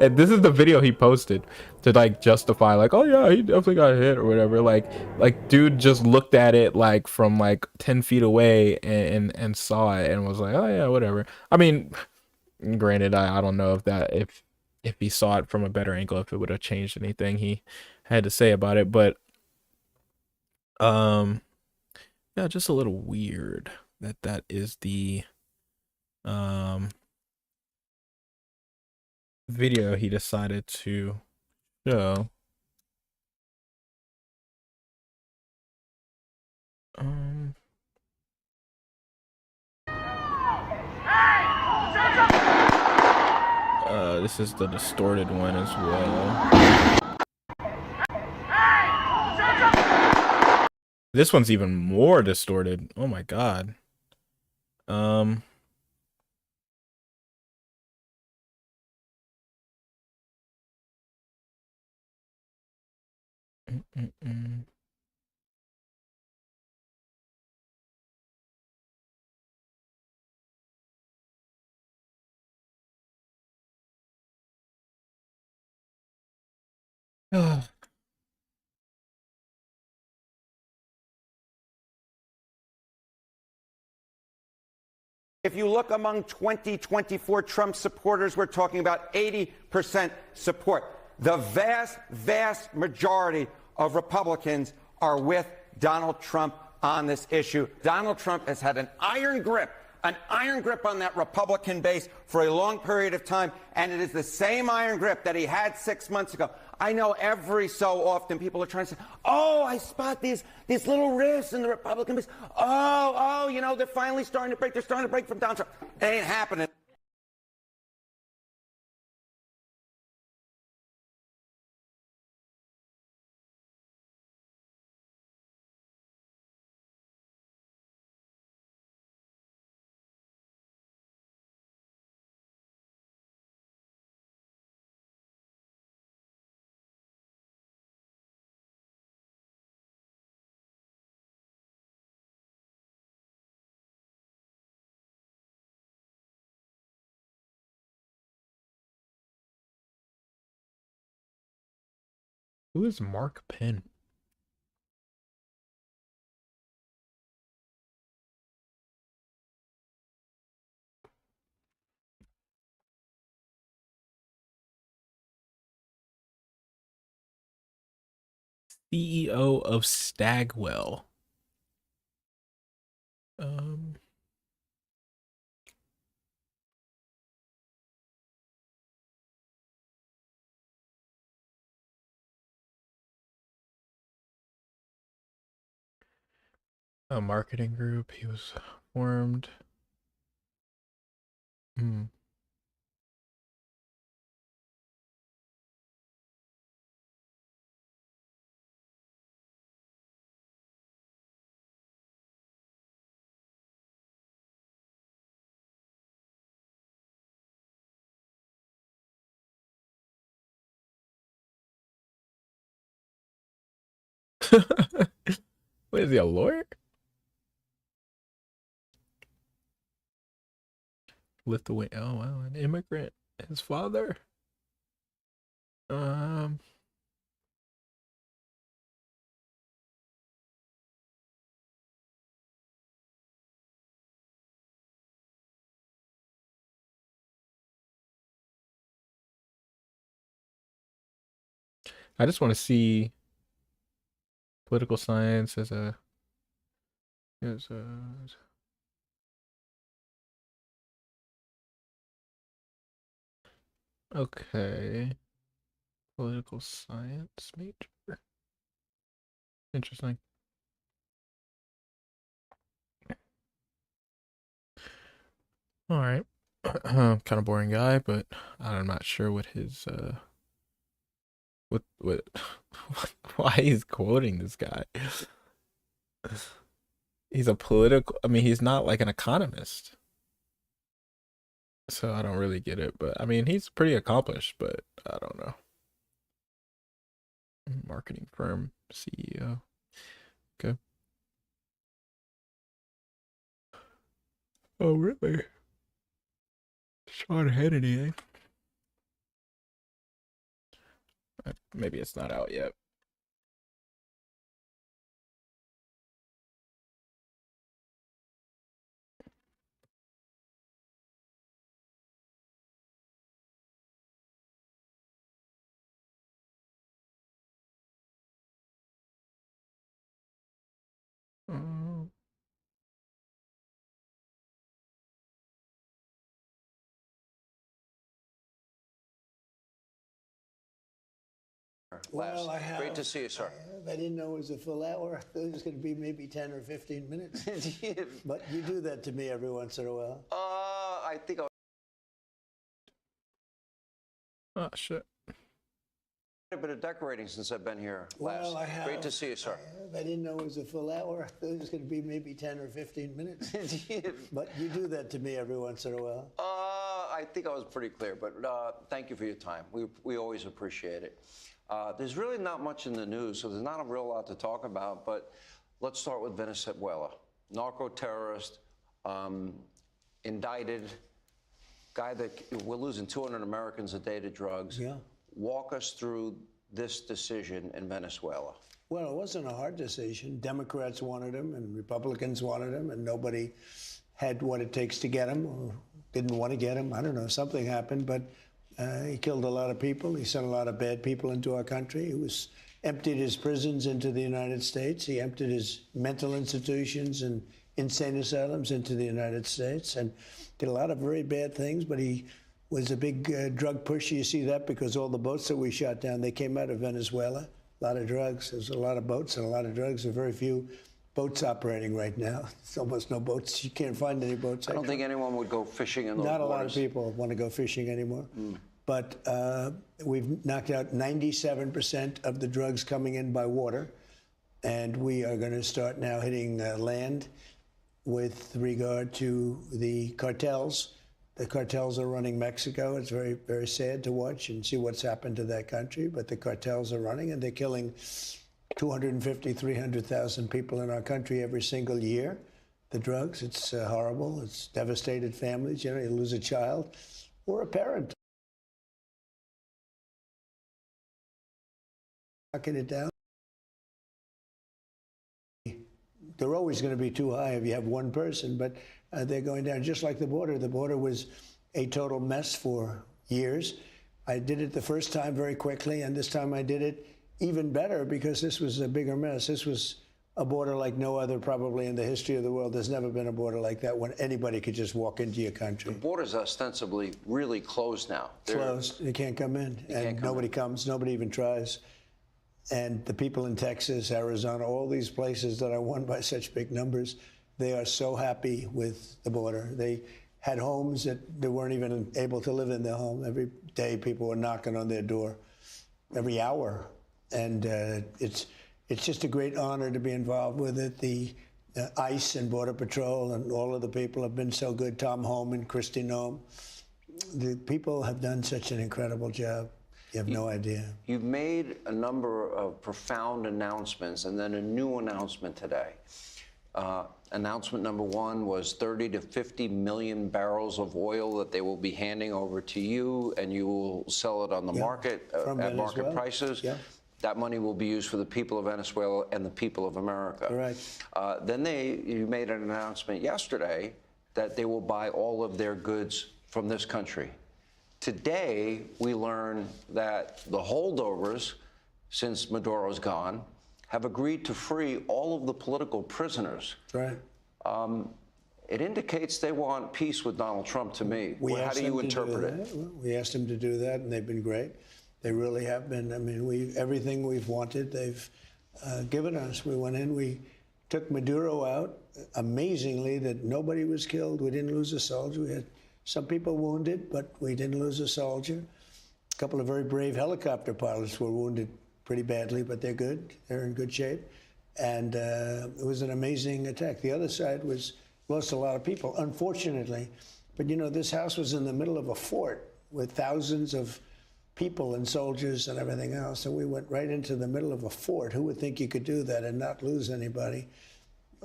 [SPEAKER 4] And this is the video he posted to like justify like, oh yeah, he definitely got hit or whatever. Like dude just looked at it like from like 10 feet away and saw it and was like, oh yeah, whatever. I mean, granted, I don't know if he saw it from a better angle, if it would have changed anything he had to say about it. But yeah, just a little weird that is the video he decided to show. This is the distorted one as well. This one's even more distorted. Oh my god.
[SPEAKER 13] If you look among 2024 Trump supporters, we're talking about 80% support. The vast, vast majority of Republicans are with Donald Trump on this issue. Donald Trump has had an iron grip on that Republican base for a long period of time, and it is the same iron grip that he had 6 months ago. I know every so often people are trying to say, oh, I spot these little rifts in the Republican base. Oh, you know, they're finally starting to break. They're starting to break from Donald Trump. It ain't happening.
[SPEAKER 4] Who is Mark Penn? CEO of Stagwell. A marketing group. He was formed. What is he, a lawyer? Lithuania. Oh wow, an immigrant. His father. I just want to see political science as a Is okay. Political science major. Interesting. All right. Kind of boring guy, but I'm not sure what his what why he's quoting this guy. He's a political, I mean, he's not like an economist. So I don't really get it, but I mean, he's pretty accomplished, but I don't know. Marketing firm CEO. Okay. Oh, really? Sean Hannity, eh? Maybe it's not out yet.
[SPEAKER 8] Well, I have.
[SPEAKER 9] Great to see you, sir.
[SPEAKER 8] I didn't know it was a full hour. I thought it was going to be maybe 10 or 15 minutes. But you do that to me every once in a while.
[SPEAKER 9] I think I'll...
[SPEAKER 4] Oh, shit.
[SPEAKER 9] A bit of decorating since I've been here last.
[SPEAKER 8] Well, I have.
[SPEAKER 9] Great to see you, sir.
[SPEAKER 8] I didn't know it was a full hour. I thought it was going to be maybe 10 or 15 minutes. But you do that to me every once in a while.
[SPEAKER 9] I think I was pretty clear, but thank you for your time. We always appreciate it. There's really not much in the news, so there's not a real lot to talk about, but let's start with Venezuela. Narco-terrorist, indicted, guy that we're losing 200 Americans a day to drugs.
[SPEAKER 8] Yeah.
[SPEAKER 9] Walk us through this decision in Venezuela.
[SPEAKER 8] Well, it wasn't a hard decision. Democrats wanted him and Republicans wanted him, and nobody had what it takes to get him or didn't want to get him. I don't know, something happened, but he killed a lot of people. He sent a lot of bad people into our country. He emptied his prisons into the United States. He emptied his mental institutions and insane asylums into the United States and did a lot of very bad things, but he was a big drug pusher. You see that because all the boats that we shot down, they came out of Venezuela. A lot of drugs. There's a lot of boats and a lot of drugs. There are very few boats operating right now. There's almost no boats. You can't find any boats.
[SPEAKER 9] I don't think anyone would go fishing in those
[SPEAKER 8] Not a
[SPEAKER 9] waters.
[SPEAKER 8] lot of people want to go fishing anymore. But we've knocked out 97% of the drugs coming in by water. And we are going to start now hitting land with regard to the cartels. The cartels are running Mexico. It's very, very sad to watch and see what's happened to that country. But the cartels are running, and they're killing 250, 300,000 people in our country every single year. The drugs, it's horrible. It's devastated families. You know, you lose a child or a parent. Knocking it down. They're always going to be too high if you have one person, but they're going down just like the border. The border was a total mess for years. I did it the first time very quickly, and this time I did it even better because this was a bigger mess. This was a border like no other probably in the history of the world. There's never been a border like that when anybody could just walk into your country.
[SPEAKER 9] The border's ostensibly really closed now.
[SPEAKER 8] Closed. You can't come in. And nobody comes. Nobody even tries. And the people in Texas, Arizona, all these places that are won by such big numbers, they are so happy with the border. They had homes that they weren't even able to live in their home. Every day people were knocking on their door, every hour. And it's just a great honor to be involved with it. The ICE and Border Patrol and all of the people have been so good. Tom Homan, Kristi Noem. The people have done such an incredible job. You have no idea.
[SPEAKER 9] You've made a number of profound announcements and then a new announcement today. Announcement number one was 30 to 50 million barrels of oil that they will be handing over to you, and you will sell it on the market at market prices.
[SPEAKER 8] Yeah.
[SPEAKER 9] That money will be used for the people of Venezuela and the people of America.
[SPEAKER 8] Correct.
[SPEAKER 9] Then you made an announcement yesterday that they will buy all of their goods from this country. Today, we learn that the holdovers, since Maduro's gone, have agreed to free all of the political prisoners.
[SPEAKER 8] Right.
[SPEAKER 9] It indicates they want peace with Donald Trump to me. How do you interpret it?
[SPEAKER 8] Well, we asked them to do that, and they've been great. They really have been. I mean, everything we've wanted, they've given us. We went in, we took Maduro out. Amazingly, that nobody was killed. We didn't lose a soldier. We had some people wounded, but we didn't lose a soldier. A couple of very brave helicopter pilots were wounded pretty badly, but they're good. They're in good shape. And it was an amazing attack. The other side lost a lot of people, unfortunately. But, you know, this house was in the middle of a fort with thousands of people and soldiers and everything else. And we went right into the middle of a fort. Who would think you could do that and not lose anybody?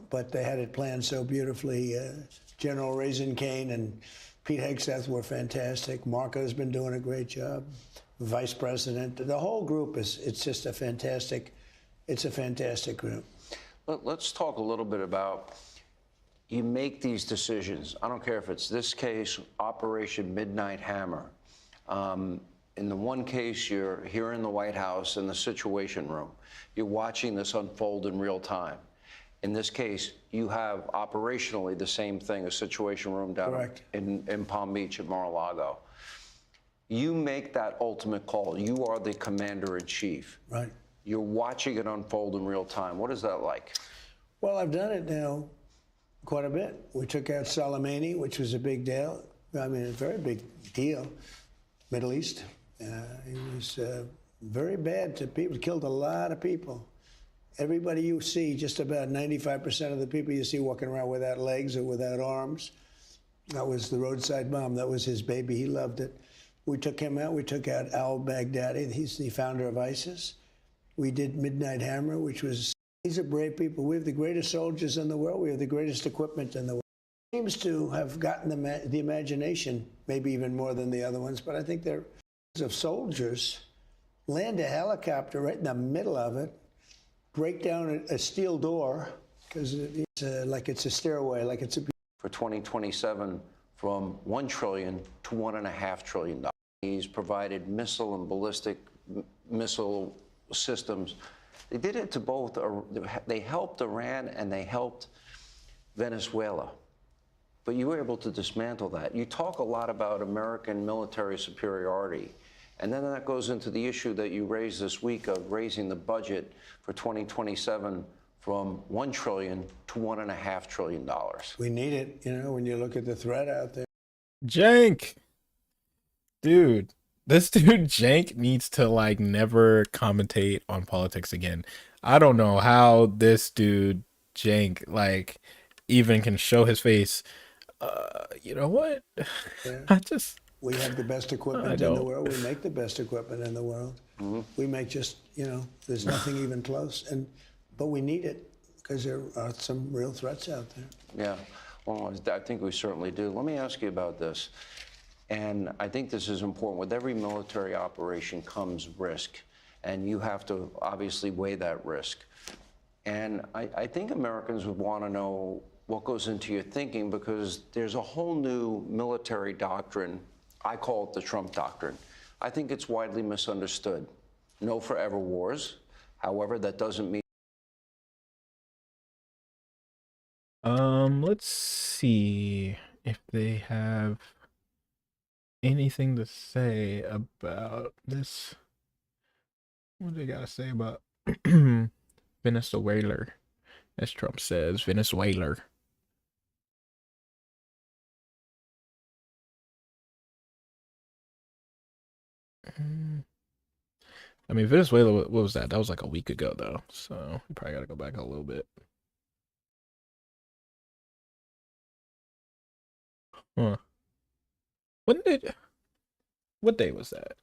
[SPEAKER 8] But they had it planned so beautifully. General Raisin Kane and Pete Hegseth were fantastic. Marco's been doing a great job. Vice President. The whole group it's just a fantastic group.
[SPEAKER 9] Let's talk a little bit about, you make these decisions. I don't care if it's this case, Operation Midnight Hammer. In the one case, you're here in the White House in the Situation Room. You're watching this unfold in real time. In this case, you have operationally the same thing, a Situation Room down in Palm Beach at Mar-a-Lago. You make that ultimate call. You are the commander-in-chief.
[SPEAKER 8] Right.
[SPEAKER 9] You're watching it unfold in real time. What is that like?
[SPEAKER 8] Well, I've done it now quite a bit. We took out Soleimani, which was a big deal. I mean, a very big deal. Middle East. He was very bad to people. Killed a lot of people. Everybody you see, just about 95% of the people you see walking around without legs or without arms, that was the roadside bomb. That was his baby. He loved it. We took him out. We took out al-Baghdadi. He's the founder of ISIS. We did Midnight Hammer, which was, these are brave people. We have the greatest soldiers in the world. We have the greatest equipment in the world. Seems to have gotten the imagination, maybe even more than the other ones, but I think they're of soldiers, land a helicopter right in the middle of it, break down a steel door, because it's like it's a stairway, like it's a...
[SPEAKER 9] For 2027, from $1 trillion to $1.5 trillion. He's provided missile and ballistic missile systems. They did it to both. They helped Iran and they helped Venezuela. But you were able to dismantle that. You talk a lot about American military superiority. And then that goes into the issue that you raised this week of raising the budget for 2027 from $1 trillion to $1.5 trillion.
[SPEAKER 8] We need it, you know, when you look at the threat out there.
[SPEAKER 4] Jank. Dude, this dude Jank needs to like never commentate on politics again. I don't know how this dude Jank like even can show his face. You know what?
[SPEAKER 8] Yeah. We have the best equipment in the world. We make the best equipment in the world.
[SPEAKER 9] Mm-hmm.
[SPEAKER 8] We make just, you know, there's nothing even close. But we need it because there are some real threats out there.
[SPEAKER 9] Yeah, well, I think we certainly do. Let me ask you about this. And I think this is important. With every military operation comes risk. And you have to obviously weigh that risk. And I think Americans would want to know what goes into your thinking, because there's a whole new military doctrine. I call it the Trump doctrine. I think it's widely misunderstood. No forever wars. However, that doesn't mean...
[SPEAKER 4] Let's see if they have anything to say about this. What do they gotta say about Venezuela? As Trump says, Venezuela. I mean, Venezuela, what was that? That was like a week ago, though. So we probably got to go back a little bit. Huh. What day was that?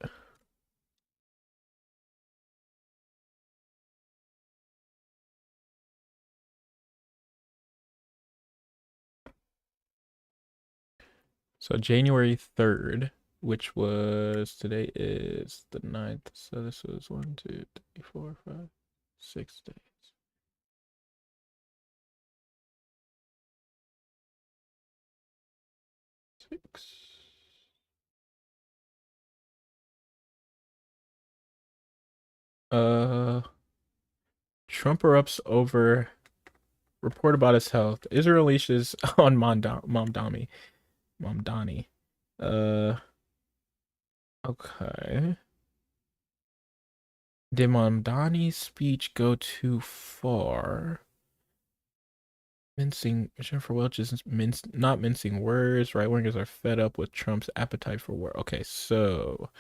[SPEAKER 4] So January 3rd, which was, today is the 9th. So this was 1, 2, 3, 4, 5, 6 days. Trump erupts over report about his health. Israel leashes on Mamdani. Okay. Did Mamdani's speech go too far? Jennifer Welch is not mincing words. Right wingers are fed up with Trump's appetite for war. Okay, so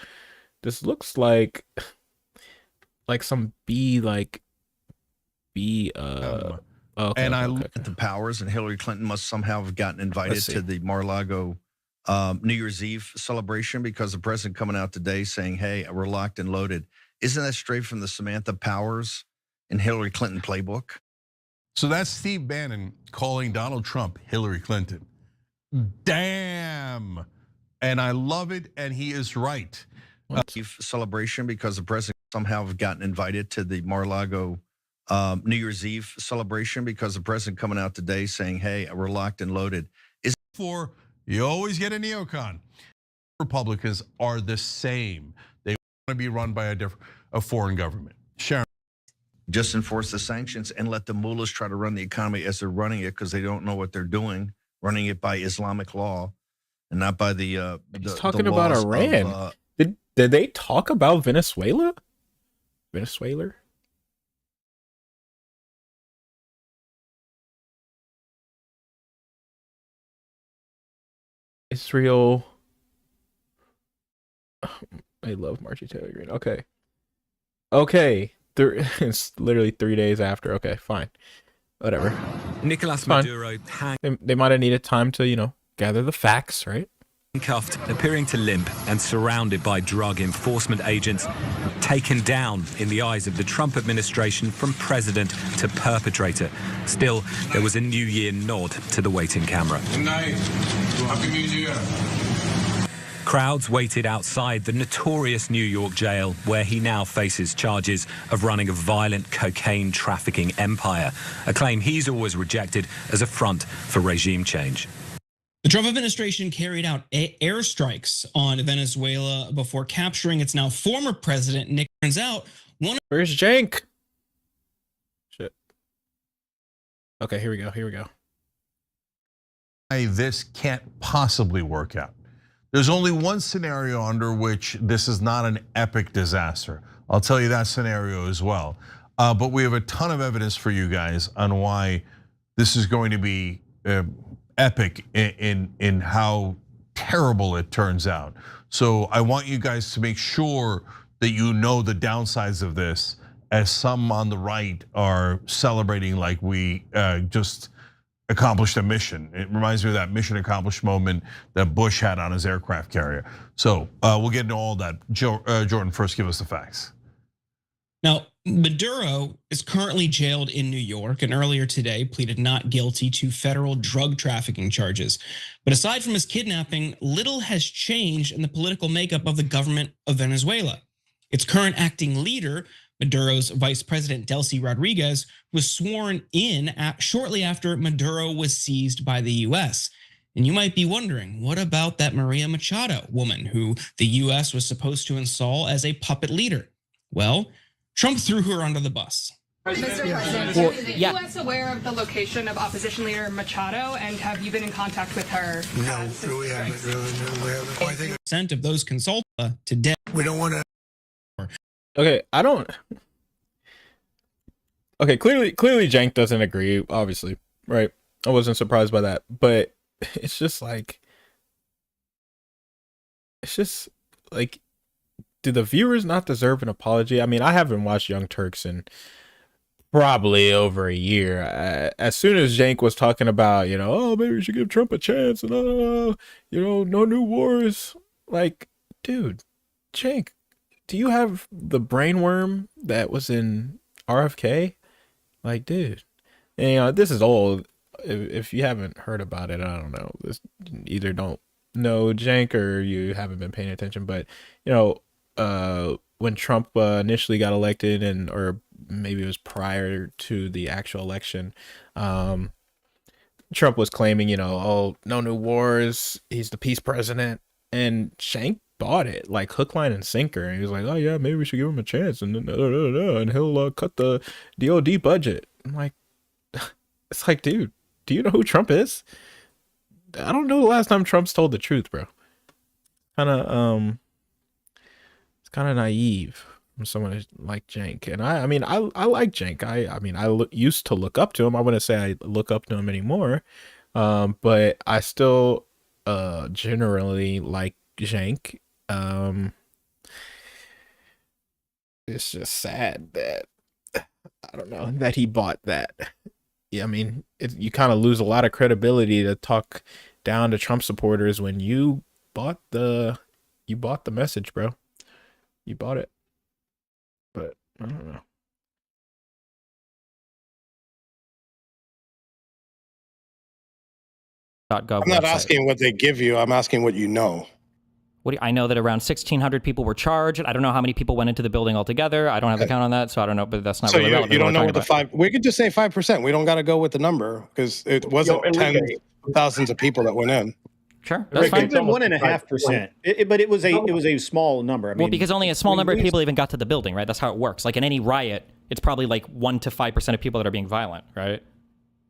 [SPEAKER 4] this looks like some okay,
[SPEAKER 14] and I
[SPEAKER 4] okay,
[SPEAKER 14] looked at the powers, and Hillary Clinton must somehow have gotten invited to the Mar-a-Lago New Year's Eve celebration, because the president coming out today saying, hey, we're locked and loaded. Isn't that straight from the Samantha Powers and Hillary Clinton playbook?
[SPEAKER 15] So that's Steve Bannon calling Donald Trump Hillary Clinton. Damn. And I love it, and he is right.
[SPEAKER 14] Celebration, because the president somehow have gotten invited to the Mar-a-Lago New Year's Eve celebration, because the president coming out today saying, hey, we're locked and loaded.
[SPEAKER 15] You always get a neocon. Republicans are the same. They want to be run by a foreign government. Sharon.
[SPEAKER 14] Just enforce the sanctions and let the mullahs try to run the economy as they're running it, because they don't know what they're doing, running it by Islamic law and not by the
[SPEAKER 4] He's talking about Iran. Did they talk about Venezuela? Venezuela? Israel. I love Marjorie Taylor Greene. Okay. It's literally 3 days after. Okay, fine. Whatever.
[SPEAKER 16] Nicolas Maduro
[SPEAKER 4] they might have needed time to, gather the facts, right?
[SPEAKER 16] handcuffed, appearing to limp, and surrounded by drug enforcement agents, taken down in the eyes of the Trump administration from president to perpetrator. Still, there was a New Year nod to the waiting camera.
[SPEAKER 17] Good night. Happy New Year.
[SPEAKER 16] Crowds waited outside the notorious New York jail, where he now faces charges of running a violent cocaine trafficking empire, a claim he's always rejected as a front for regime change.
[SPEAKER 18] The Trump administration carried out airstrikes on Venezuela before capturing its now former president. Nick, turns out
[SPEAKER 4] Where's Jank? Shit. Okay, here we go.
[SPEAKER 15] This can't possibly work out. There's only one scenario under which this is not an epic disaster. I'll tell you that scenario as well. But we have a ton of evidence for you guys on why this is going to be epic in how terrible it turns out. So I want you guys to make sure that you know the downsides of this, as some on the right are celebrating like we just accomplished a mission. It reminds me of that mission accomplished moment that Bush had on his aircraft carrier. So we'll get into all that. Jordan, first give us the facts.
[SPEAKER 18] Now, Maduro is currently jailed in New York, and earlier today pleaded not guilty to federal drug trafficking charges. But aside from his kidnapping, little has changed in the political makeup of the government of Venezuela. Its current acting leader, Maduro's vice president, Delcy Rodriguez, was sworn in shortly after Maduro was seized by the US. And you might be wondering, what about that Maria Machado woman who the US was supposed to install as a puppet leader? Well, Trump threw her under the bus.
[SPEAKER 19] Mr. President, is the U.S. aware of the location of opposition leader Machado, and have you been in contact with her?
[SPEAKER 18] No, we haven't really. Percent of those consulted to death. We don't want to.
[SPEAKER 4] Okay, I don't. Okay, clearly, Jank doesn't agree. Obviously, right? I wasn't surprised by that, but it's just like, do the viewers not deserve an apology? I mean, I haven't watched Young Turks in probably over a year. As soon as Jank was talking about, oh, maybe we should give Trump a chance, and no new wars. Like, dude, Jank, do you have the brainworm that was in RFK? Like, dude, and, this is old. If you haven't heard about it, I don't know. This either don't know Jank or you haven't been paying attention. But when Trump initially got elected, or maybe it was prior to the actual election, Trump was claiming, oh, no new wars. He's the peace president. And Jank bought it like hook, line, and sinker. And he was like, "Oh yeah, maybe we should give him a chance," and then and he'll cut the DoD budget. I'm like, it's like, dude, do you know who Trump is? I don't know the last time Trump's told the truth, bro. It's kind of naive from someone like Cenk. And I mean, I like Cenk. I mean, I used to look up to him. I wouldn't say I look up to him anymore. But I still generally like Cenk. It's just sad that, I don't know, that he bought that. Yeah, I mean, you kind of lose a lot of credibility to talk down to Trump supporters when you bought the message, bro. You bought it. But I don't know.
[SPEAKER 20] .gov
[SPEAKER 21] I'm not
[SPEAKER 20] website.
[SPEAKER 21] asking what they give you. I'm asking what you know.
[SPEAKER 20] I know that around 1,600 people were charged. I don't know how many people went into the building altogether. I don't have the count on that, so I don't know. But that's not really relevant.
[SPEAKER 21] You don't know what the 5. We could just say 5%. We don't got to go with the number because it wasn't tens of thousands of people that went in.
[SPEAKER 20] Sure, that's fine.
[SPEAKER 22] It's 1.5%. But it was a small number. I mean,
[SPEAKER 20] Well, because only a small number of people even got to the building, right? That's how it works. Like in any riot, it's probably like 1 to 5% of people that are being violent, right?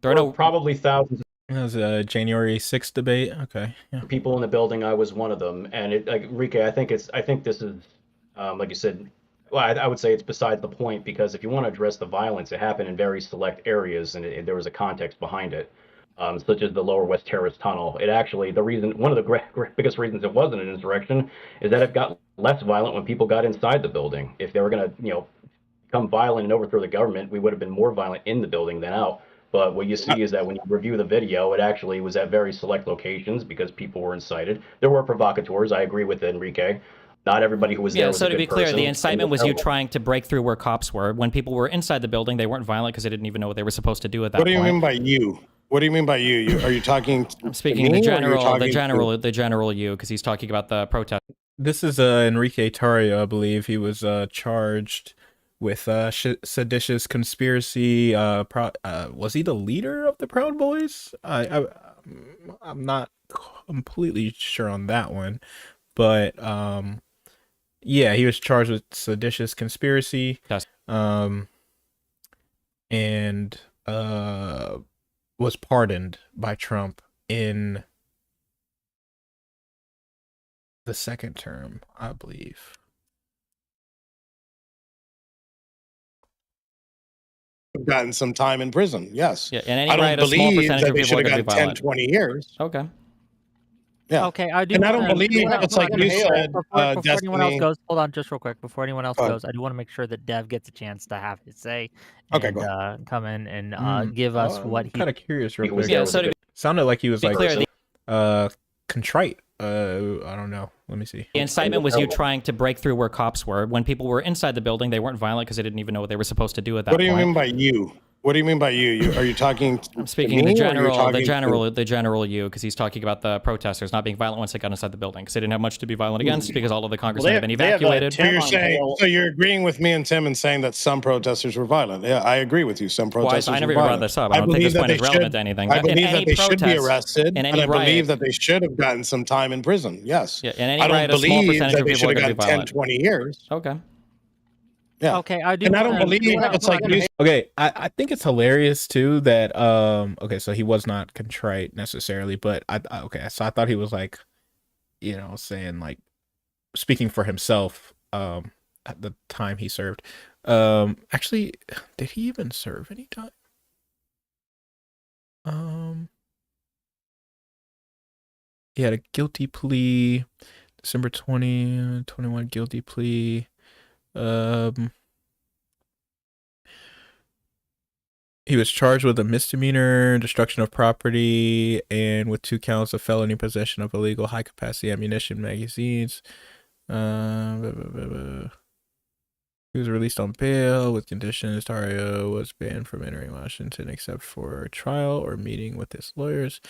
[SPEAKER 20] There are no
[SPEAKER 23] probably thousands.
[SPEAKER 4] That was a January 6th debate. Okay, yeah.
[SPEAKER 23] People in the building. I was one of them, and Enrique, I think this is, like you said. Well, I would say it's beside the point because if you want to address the violence, it happened in very select areas, and there was a context behind it, such as the Lower West Terrace Tunnel. It actually, one of the biggest reasons it wasn't an insurrection is that it got less violent when people got inside the building. If they were going to, become violent and overthrow the government, we would have been more violent in the building than out. But what you see is that when you review the video, it actually was at very select locations because people were incited. There were provocateurs. I agree with Enrique. Not everybody who was there was a
[SPEAKER 20] so to
[SPEAKER 23] good
[SPEAKER 20] be clear,
[SPEAKER 23] person.
[SPEAKER 20] the incitement was you trying to break through where cops were. When people were inside the building, they weren't violent because they didn't even know what they were supposed to do at that point.
[SPEAKER 21] What do you mean by you? What do you mean by you? Are you talking?
[SPEAKER 20] I'm speaking the general you, because he's talking about the protest.
[SPEAKER 4] This is Enrique Tarrio, I believe. He was charged with seditious conspiracy. Was he the leader of the Proud Boys? I'm not completely sure on that one, but yeah, he was charged with seditious conspiracy.
[SPEAKER 20] Yes.
[SPEAKER 4] And was pardoned by Trump in the second term, I believe.
[SPEAKER 21] Gotten some time in prison, yes.
[SPEAKER 20] Yeah, and
[SPEAKER 21] I don't believe that they should have gotten 10, 20 years.
[SPEAKER 20] Okay.
[SPEAKER 21] Yeah.
[SPEAKER 24] Okay, I do.
[SPEAKER 21] And I don't believe it's like you said,
[SPEAKER 24] before anyone else
[SPEAKER 21] Destiny.
[SPEAKER 24] goes, hold on, just real quick. Before anyone else
[SPEAKER 21] Go ahead.
[SPEAKER 24] goes, I do want to make sure that Dev gets a chance to have his say.
[SPEAKER 21] Okay,
[SPEAKER 24] and,
[SPEAKER 21] go
[SPEAKER 24] come in and give us what he.
[SPEAKER 4] Kind of curious, real quick.
[SPEAKER 20] Yeah, so to
[SPEAKER 4] sounded like he was
[SPEAKER 20] be
[SPEAKER 4] like
[SPEAKER 20] clear,
[SPEAKER 4] contrite. I don't know. Let me see.
[SPEAKER 20] The incitement was you trying to break through where cops were. When people were inside the building, they weren't violent because they didn't even know what they were supposed to do at that
[SPEAKER 21] What do
[SPEAKER 20] point.
[SPEAKER 21] you mean by you? What do you mean by you? Are you talking?
[SPEAKER 20] I'm speaking the general you, because he's talking about the protesters not being violent once they got inside the building, because they didn't have much to be violent against because all of the congressmen have been evacuated.
[SPEAKER 21] So you're agreeing with me and Tim and saying that some protesters were violent. Yeah, I agree with you. Some protesters
[SPEAKER 20] I never
[SPEAKER 21] were
[SPEAKER 20] even brought
[SPEAKER 21] violent.
[SPEAKER 20] this up. I don't think this point is relevant to anything.
[SPEAKER 21] I believe that they should be
[SPEAKER 20] protest,
[SPEAKER 21] arrested,
[SPEAKER 20] in
[SPEAKER 21] and
[SPEAKER 20] any
[SPEAKER 21] I believe
[SPEAKER 20] riot,
[SPEAKER 21] that they should have gotten some time in prison. Yes.
[SPEAKER 20] Yeah, in any
[SPEAKER 21] I don't
[SPEAKER 20] riot, a small
[SPEAKER 21] believe
[SPEAKER 20] percentage
[SPEAKER 21] that
[SPEAKER 20] of
[SPEAKER 21] they
[SPEAKER 20] people
[SPEAKER 21] should
[SPEAKER 20] are
[SPEAKER 21] have
[SPEAKER 20] going to be
[SPEAKER 21] gotten 10,
[SPEAKER 20] violent.
[SPEAKER 21] 20 years.
[SPEAKER 20] Okay.
[SPEAKER 21] Yeah.
[SPEAKER 24] Okay, I do.
[SPEAKER 21] And I don't believe it's like you.
[SPEAKER 4] Okay, I think it's hilarious too that okay, so he was not contrite necessarily, but okay, so I thought he was like, saying like speaking for himself at the time he served. Actually, did he even serve any time? He had a guilty plea, December 2021 guilty plea. He was charged with a misdemeanor, destruction of property, and with 2 counts of felony possession of illegal high-capacity ammunition magazines. He was released on bail with conditions. Tarrio was banned from entering Washington except for trial or meeting with his lawyers.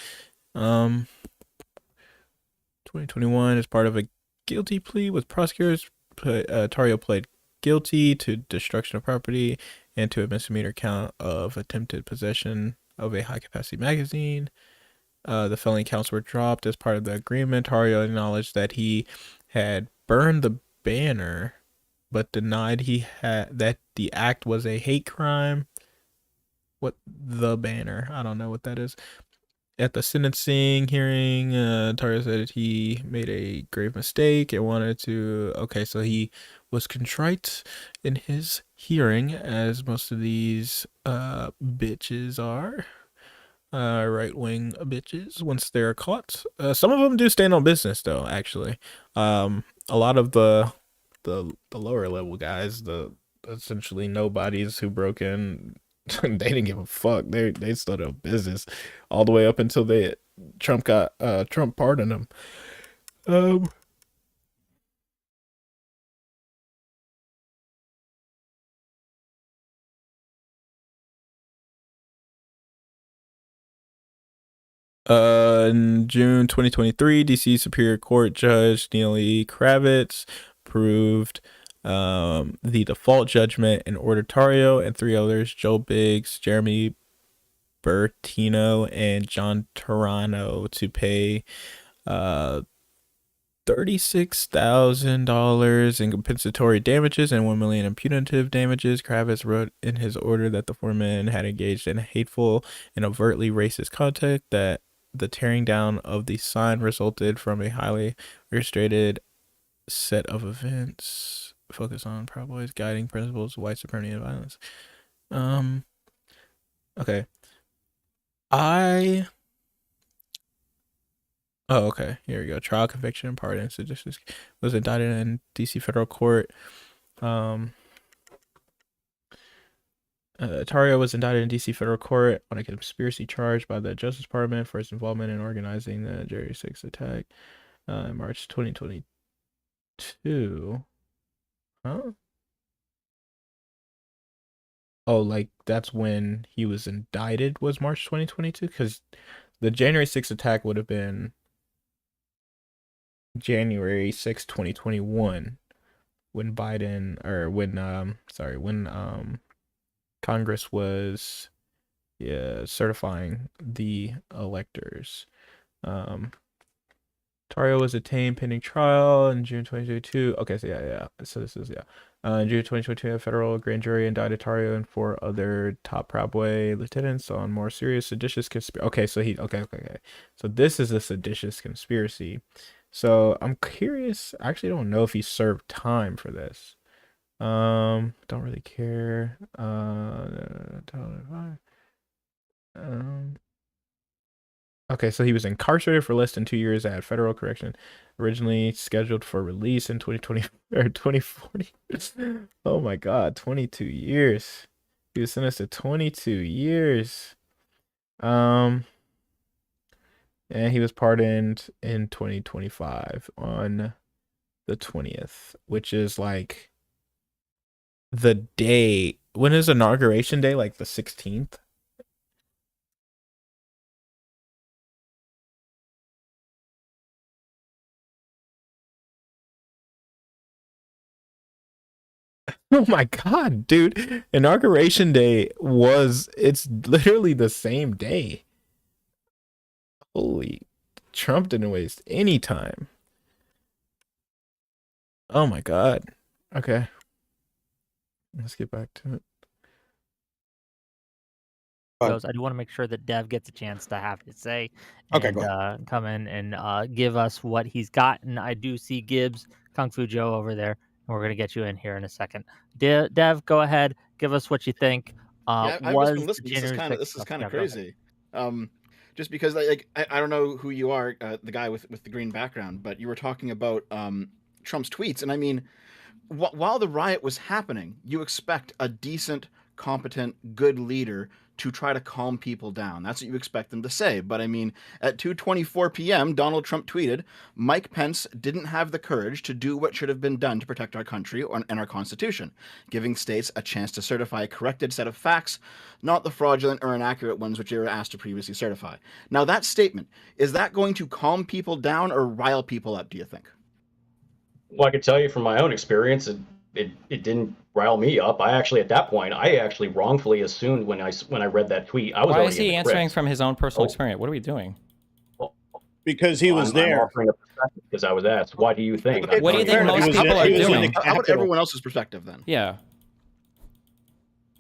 [SPEAKER 4] 2021, as part of a guilty plea with prosecutors, Tarrio pled guilty to destruction of property and to a misdemeanor count of attempted possession of a high-capacity magazine. The felony counts were dropped as part of the agreement. Tarrio acknowledged that he had burned the banner, but denied that the act was a hate crime. What the banner? I don't know what that is. At the sentencing hearing, Tarrio said he made a grave mistake and wanted to. Okay, so he was contrite in his hearing, as most of these bitches are. Right-wing bitches once they're caught. Some of them do stand on business, though. Actually, a lot of the lower level guys, the essentially nobodies who broke in, they didn't give a fuck. They stood on business all the way up until Trump pardoned them. In June 2023, DC Superior Court Judge Neil E. Kravitz approved the default judgment and ordered Tarrio and 3 others, Joe Biggs, Jeremy Bertino, and John Turano, to pay $36,000 in compensatory damages and $1 million in punitive damages. Kravitz wrote in his order that the 4 men had engaged in hateful and overtly racist conduct, that the tearing down of the sign resulted from a highly orchestrated set of events focused on Proud Boys' guiding principles of white supremacy and violence. Okay. Oh, okay. Here we go. Trial, conviction, pardon. So this was indicted in DC federal court. Tarrio was indicted in DC federal court on a conspiracy charge by the Justice Department for his involvement in organizing the January 6th attack in March 2022. Huh? Oh, like that's when he was indicted, was March 2022? Because the January 6th attack would have been January 6th, 2021, when Congress was certifying the electors. Tarrio was detained pending trial in June 2022. Okay, so so this is in June 2022, a federal grand jury indicted Tarrio and 4 other top Proud Boy lieutenants on more serious seditious conspiracy. Okay, so okay. So this is a seditious conspiracy. So I'm curious. I actually don't know if he served time for this. Don't really care. Okay, so he was incarcerated for less than 2 years at federal correction, originally scheduled for release in 2020 or 2040. Oh my God, 22 years. He was sentenced to 22 years. And he was pardoned in 2025 on the 20th, which is like the day. When is inauguration day? Like the 16th? Oh my God, dude. Inauguration day it's literally the same day. Holy, Trump didn't waste any time. Oh my God. Okay. Let's get back to it.
[SPEAKER 24] I do want to make sure that Dev gets a chance to have his say and come in and give us what he's gotten. I do see Gibbs, Kung Fu Joe over there, and we're going to get you in here in a second. Dev, go ahead. Give us what you think.
[SPEAKER 5] I've just been listening. This is kind of crazy. Just because I don't know who you are, the guy with the green background, but you were talking about Trump's tweets. And I mean, while the riot was happening, you expect a decent, competent, good leader to try to calm people down. That's what you expect them to say. But I mean, at 2:24 p.m., Donald Trump tweeted, Mike Pence didn't have the courage to do what should have been done to protect our country and our Constitution, giving states a chance to certify a corrected set of facts, not the fraudulent or inaccurate ones which they were asked to previously certify. Now, that statement, is that going to calm people down or rile people up, do you think?
[SPEAKER 23] Well, I could tell you from my own experience, it didn't rile me up. I actually, at that point, I actually wrongfully assumed when I read that tweet, I was
[SPEAKER 20] Why is he answering from his own personal experience? What are we doing?
[SPEAKER 21] Because he was there.
[SPEAKER 23] I'm offering a perspective because I was asked, why do you think?
[SPEAKER 5] Okay,
[SPEAKER 20] What do you think most people are doing?
[SPEAKER 5] How about everyone else's perspective then?
[SPEAKER 20] Yeah.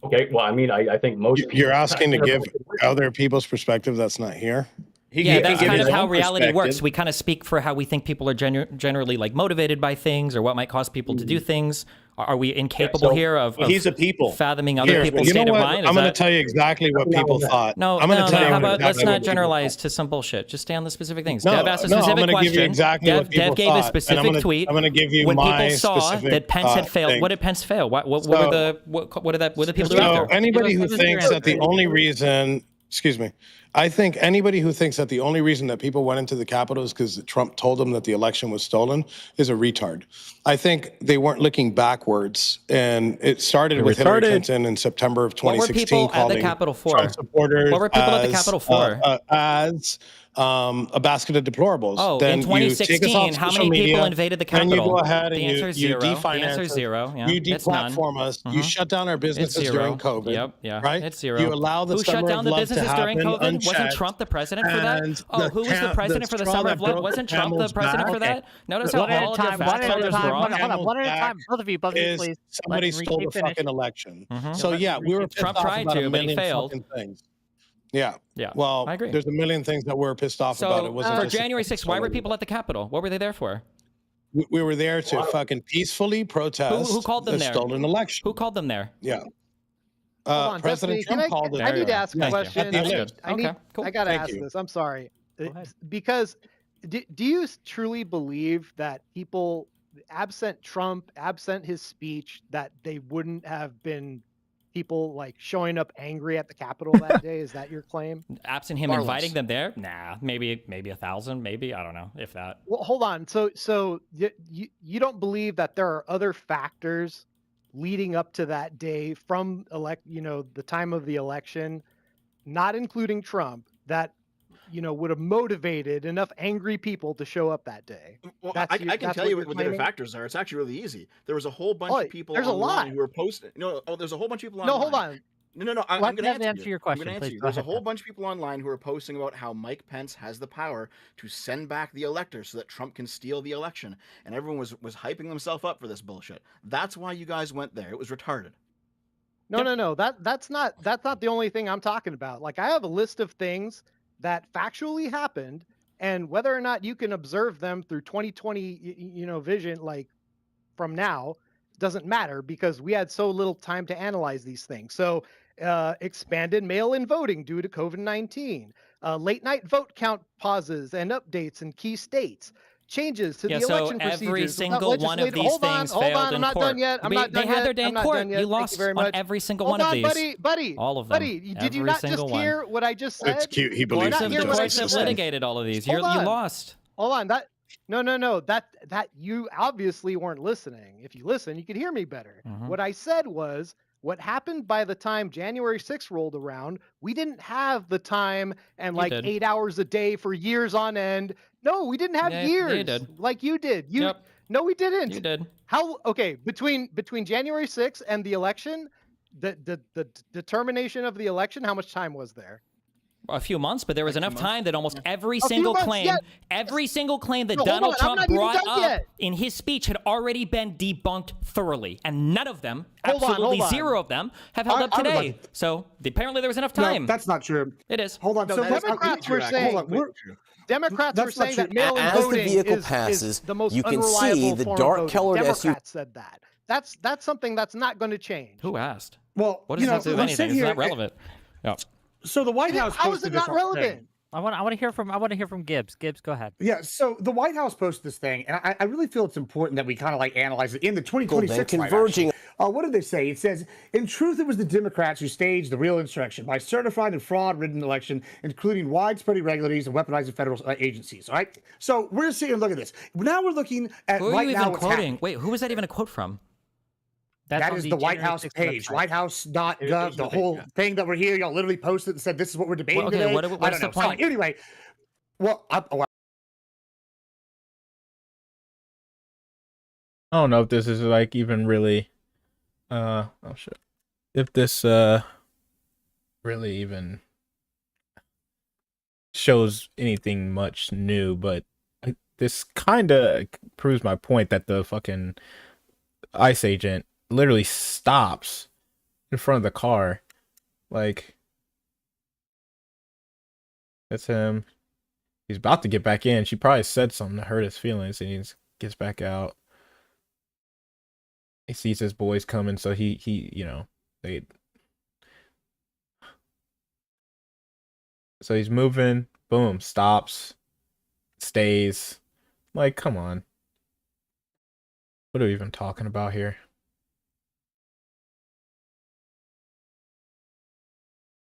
[SPEAKER 23] Okay, well, I mean, I think most people.
[SPEAKER 21] You're asking to give other people's perspective that's not here?
[SPEAKER 20] Yeah, that's kind of how reality works. We kind of speak for how we think people are generally like motivated by things or what might cause people to do things. Are we incapable here of
[SPEAKER 21] he's a people
[SPEAKER 20] fathoming other people's state of mind?
[SPEAKER 21] I'm going to tell you exactly what people thought.
[SPEAKER 20] No,
[SPEAKER 21] I'm going to tell you.
[SPEAKER 20] How about let's not generalize to some bullshit. Just stay on the specific things.
[SPEAKER 21] No,
[SPEAKER 20] Dev asked a specific
[SPEAKER 21] I'm going to
[SPEAKER 20] question.
[SPEAKER 21] give you exactly what people
[SPEAKER 20] Dev gave a
[SPEAKER 21] thought,
[SPEAKER 20] specific tweet.
[SPEAKER 21] I'm going to give you
[SPEAKER 20] when
[SPEAKER 21] my
[SPEAKER 20] people saw
[SPEAKER 21] specific,
[SPEAKER 20] that Pence had failed.
[SPEAKER 21] thing.
[SPEAKER 20] What did Pence fail? What did the people do after?
[SPEAKER 21] Anybody who thinks that the only reason, excuse me, I think anybody who thinks that the only reason that people went into the Capitol is because Trump told them that the election was stolen is a retard. I think they weren't looking backwards, and it started with Hillary Clinton in September of 2016.
[SPEAKER 20] What were people at the Capitol for?
[SPEAKER 21] Trump supporters.
[SPEAKER 20] What were people at the Capitol for?
[SPEAKER 21] As a basket of deplorables.
[SPEAKER 20] Oh,
[SPEAKER 21] then
[SPEAKER 20] in 2016, how many people invaded the Capitol?
[SPEAKER 21] Then you go ahead and
[SPEAKER 20] the answer is zero.
[SPEAKER 21] you definance
[SPEAKER 20] the answer is zero. Yeah,
[SPEAKER 21] you deplatform us. You shut down our businesses during COVID.
[SPEAKER 20] Yep, yeah,
[SPEAKER 21] right?
[SPEAKER 20] It's zero.
[SPEAKER 21] You allow the
[SPEAKER 20] who shut down the businesses during COVID?
[SPEAKER 21] Unchecked.
[SPEAKER 20] Wasn't Trump the president for that? Oh, who was the president for the summer of love? Wasn't Trump the president for that? Notice how all of your facts are wrong.
[SPEAKER 24] Hold on, one at a time. Both of you, please.
[SPEAKER 21] Somebody stole the fucking election. So yeah, we were pissed
[SPEAKER 20] Trump
[SPEAKER 21] off
[SPEAKER 20] tried
[SPEAKER 21] about
[SPEAKER 20] to,
[SPEAKER 21] a
[SPEAKER 20] but he
[SPEAKER 21] million
[SPEAKER 20] failed.
[SPEAKER 21] fucking things. Yeah.
[SPEAKER 20] Yeah.
[SPEAKER 21] Well,
[SPEAKER 20] I agree.
[SPEAKER 21] There's a million things that we're pissed off about. It wasn't
[SPEAKER 20] for
[SPEAKER 21] just
[SPEAKER 20] January 6th, why were people at the Capitol? What were they there for?
[SPEAKER 21] We were there to fucking peacefully protest.
[SPEAKER 20] Who called them
[SPEAKER 21] the
[SPEAKER 20] there?
[SPEAKER 21] Stolen election.
[SPEAKER 20] Who called them there?
[SPEAKER 21] Yeah.
[SPEAKER 2] President
[SPEAKER 21] Trump called them.
[SPEAKER 2] I need to ask a
[SPEAKER 21] Thank you.
[SPEAKER 2] question. I got to ask this. I'm sorry. Because do you truly believe that people, absent Trump, absent his speech, that they wouldn't have been people like showing up angry at the Capitol that day? Is that your claim?
[SPEAKER 20] Absent him inviting them there? Nah, maybe 1,000, maybe, I don't know, if that.
[SPEAKER 2] Well, hold on. So you don't believe that there are other factors leading up to that day from the time of the election, not including Trump, that would have motivated enough angry people to show up that day?
[SPEAKER 5] Well, I can tell you what the other factors are. It's actually really easy. There was a whole bunch of people online who were posting. There's a whole bunch of people online.
[SPEAKER 2] No, hold on.
[SPEAKER 5] No. I'm going to
[SPEAKER 24] answer your question. Please,
[SPEAKER 5] there's a whole bunch of people online who are posting about how Mike Pence has the power to send back the electors so that Trump can steal the election, and everyone was hyping themselves up for this bullshit. That's why you guys went there. It was retarded.
[SPEAKER 2] No. That's not the only thing I'm talking about. Like, I have a list of things that factually happened, and whether or not you can observe them through 2020 vision, like from now, doesn't matter, because we had so little time to analyze these things. So expanded mail-in voting due to COVID-19, late night vote count pauses and updates in key states, changes to the election procedures.
[SPEAKER 20] Every single one of these things failed in court.
[SPEAKER 2] Done yet. I'm not done
[SPEAKER 20] They had their day in court. You
[SPEAKER 2] Thank
[SPEAKER 20] lost
[SPEAKER 2] very
[SPEAKER 20] on
[SPEAKER 2] much.
[SPEAKER 20] every single one of these.
[SPEAKER 2] Buddy.
[SPEAKER 20] All of them.
[SPEAKER 2] Buddy, did you not just hear what I just said?
[SPEAKER 21] It's cute. He believes
[SPEAKER 20] Courts have litigated all of these. You lost.
[SPEAKER 2] Hold on. No. That you obviously weren't listening. If you listen, you could hear me better. What I said was, what happened by the time January 6th rolled around, we didn't have the time and 8 hours a day for years on end. No, we didn't have years.
[SPEAKER 20] You did.
[SPEAKER 2] Like you did. No, we didn't.
[SPEAKER 20] You did.
[SPEAKER 2] Between January 6th and the election, the determination of the election, how much time was there?
[SPEAKER 20] A few months, but there was enough time that almost every single claim that
[SPEAKER 2] No,
[SPEAKER 20] Donald
[SPEAKER 2] hold on,
[SPEAKER 20] Trump
[SPEAKER 2] I'm not even
[SPEAKER 20] brought
[SPEAKER 2] done
[SPEAKER 20] up
[SPEAKER 2] yet.
[SPEAKER 20] in his speech had already been debunked thoroughly, and none of them,
[SPEAKER 2] Hold on.
[SPEAKER 20] absolutely zero of them, have held up today. So apparently there was enough time.
[SPEAKER 6] No, that's not true.
[SPEAKER 20] It is.
[SPEAKER 6] Hold on.
[SPEAKER 2] No,
[SPEAKER 6] So
[SPEAKER 2] Democrats were saying that mail-in
[SPEAKER 7] As the
[SPEAKER 2] voting
[SPEAKER 7] vehicle
[SPEAKER 2] is
[SPEAKER 7] passes,
[SPEAKER 2] the most
[SPEAKER 7] you can see
[SPEAKER 2] unreliable
[SPEAKER 7] the
[SPEAKER 2] form
[SPEAKER 7] dark
[SPEAKER 2] of voting.
[SPEAKER 7] colored SUV.
[SPEAKER 2] Democrats said that. That's something that's not going to change.
[SPEAKER 20] Who asked?
[SPEAKER 6] Well,
[SPEAKER 20] what does that have to do with anything? It's not relevant. No.
[SPEAKER 6] So the White House
[SPEAKER 2] How is
[SPEAKER 6] posted
[SPEAKER 2] it not
[SPEAKER 6] this
[SPEAKER 2] relevant?
[SPEAKER 6] thing.
[SPEAKER 24] I want to hear from Gibbs. Gibbs, go ahead.
[SPEAKER 6] Yeah, so the White House posted this thing, and I really feel it's important that we kind of analyze it in the 2026
[SPEAKER 7] converging.
[SPEAKER 6] What did they say? It says, in truth, it was the Democrats who staged the real insurrection by certified and fraud-ridden election, including widespread irregularities and weaponizing federal agencies. All right, so we're sitting and look at this. Now we're looking at
[SPEAKER 20] Who are
[SPEAKER 6] right
[SPEAKER 20] you
[SPEAKER 6] now
[SPEAKER 20] even
[SPEAKER 6] what's
[SPEAKER 20] quoting?
[SPEAKER 6] happening.
[SPEAKER 20] Wait, who was that even a quote from?
[SPEAKER 6] That is the White House page, whitehouse.gov, the whole thing that we're here. Y'all literally posted and said this is what we're debating today.
[SPEAKER 20] What's the point?
[SPEAKER 6] So, anyway, well,
[SPEAKER 4] I don't know if this is even really oh shit. If this really even shows anything much new, but this kind of proves my point that the fucking ICE agent literally stops in front of the car. Like, that's him. He's about to get back in. She probably said something to hurt his feelings, and he just gets back out. He sees his boys coming, so he you know, so he's moving, boom, stops, stays. Like, come on. What are we even talking about here?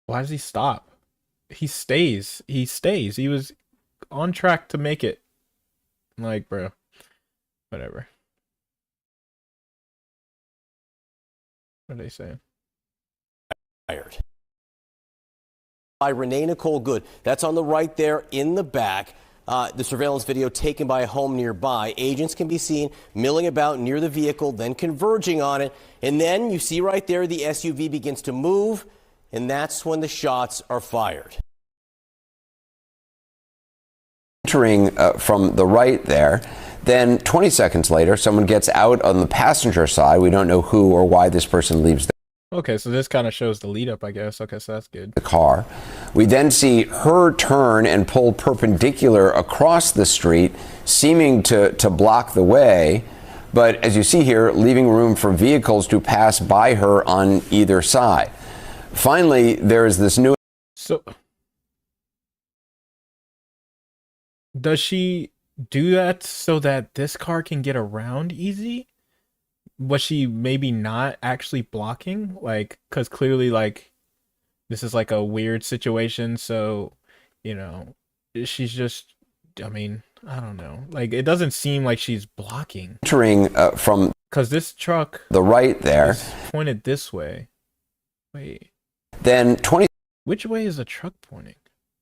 [SPEAKER 4] Why does he stop? He stays. He stays. He was on track to make it. Like, bro. Whatever. What are they saying?
[SPEAKER 3] Fired. By Renee Nicole Good. That's on the right there in the back. The surveillance video taken by a home nearby. Agents can be seen milling about near the vehicle, then converging on it. And then you see right there the SUV begins to move, and that's when the shots are fired.
[SPEAKER 7] Entering from the right there. Then 20 seconds later, someone gets out on the passenger side. We don't know who or why this person leaves
[SPEAKER 4] Okay, so this kind of shows the lead up, I guess. Okay, so that's good.
[SPEAKER 7] the car. We then see her turn and pull perpendicular across the street, seeming to block the way. But as you see here, leaving room for vehicles to pass by her on either side. Finally, there is this new...
[SPEAKER 4] So, does she do that so that this car can get around easy? Was she maybe not actually blocking? Like, because clearly, like, this is like a weird situation. So, you know, she's just, I mean, I don't know. Like, it doesn't seem like she's blocking.
[SPEAKER 7] Entering from...
[SPEAKER 4] Because this truck...
[SPEAKER 7] The right there.
[SPEAKER 4] Is pointed this way. Wait.
[SPEAKER 7] Then 20...
[SPEAKER 4] Which way is the truck pointing?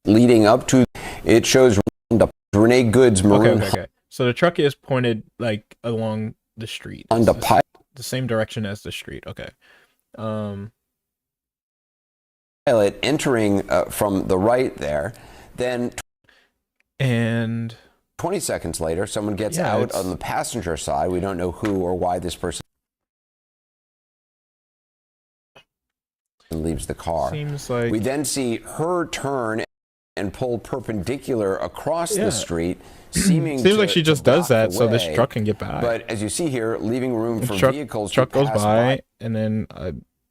[SPEAKER 7] Leading up to... It shows Renee Good's maroon...
[SPEAKER 4] Okay. So the truck is pointed, like, along the street.
[SPEAKER 7] On the pipe.
[SPEAKER 4] The same direction as the street. Okay.
[SPEAKER 7] Pilot entering from the right there. Then...
[SPEAKER 4] And
[SPEAKER 7] 20 seconds later, someone gets out on the passenger side. We don't know who or why this person leaves the car.
[SPEAKER 4] Seems like...
[SPEAKER 7] We then see her turn and pull perpendicular across the street, seeming
[SPEAKER 4] Seems like she just does that so this truck can get by.
[SPEAKER 7] But as you see here, leaving room for vehicles
[SPEAKER 4] truck
[SPEAKER 7] to
[SPEAKER 4] goes
[SPEAKER 7] pass
[SPEAKER 4] by, and then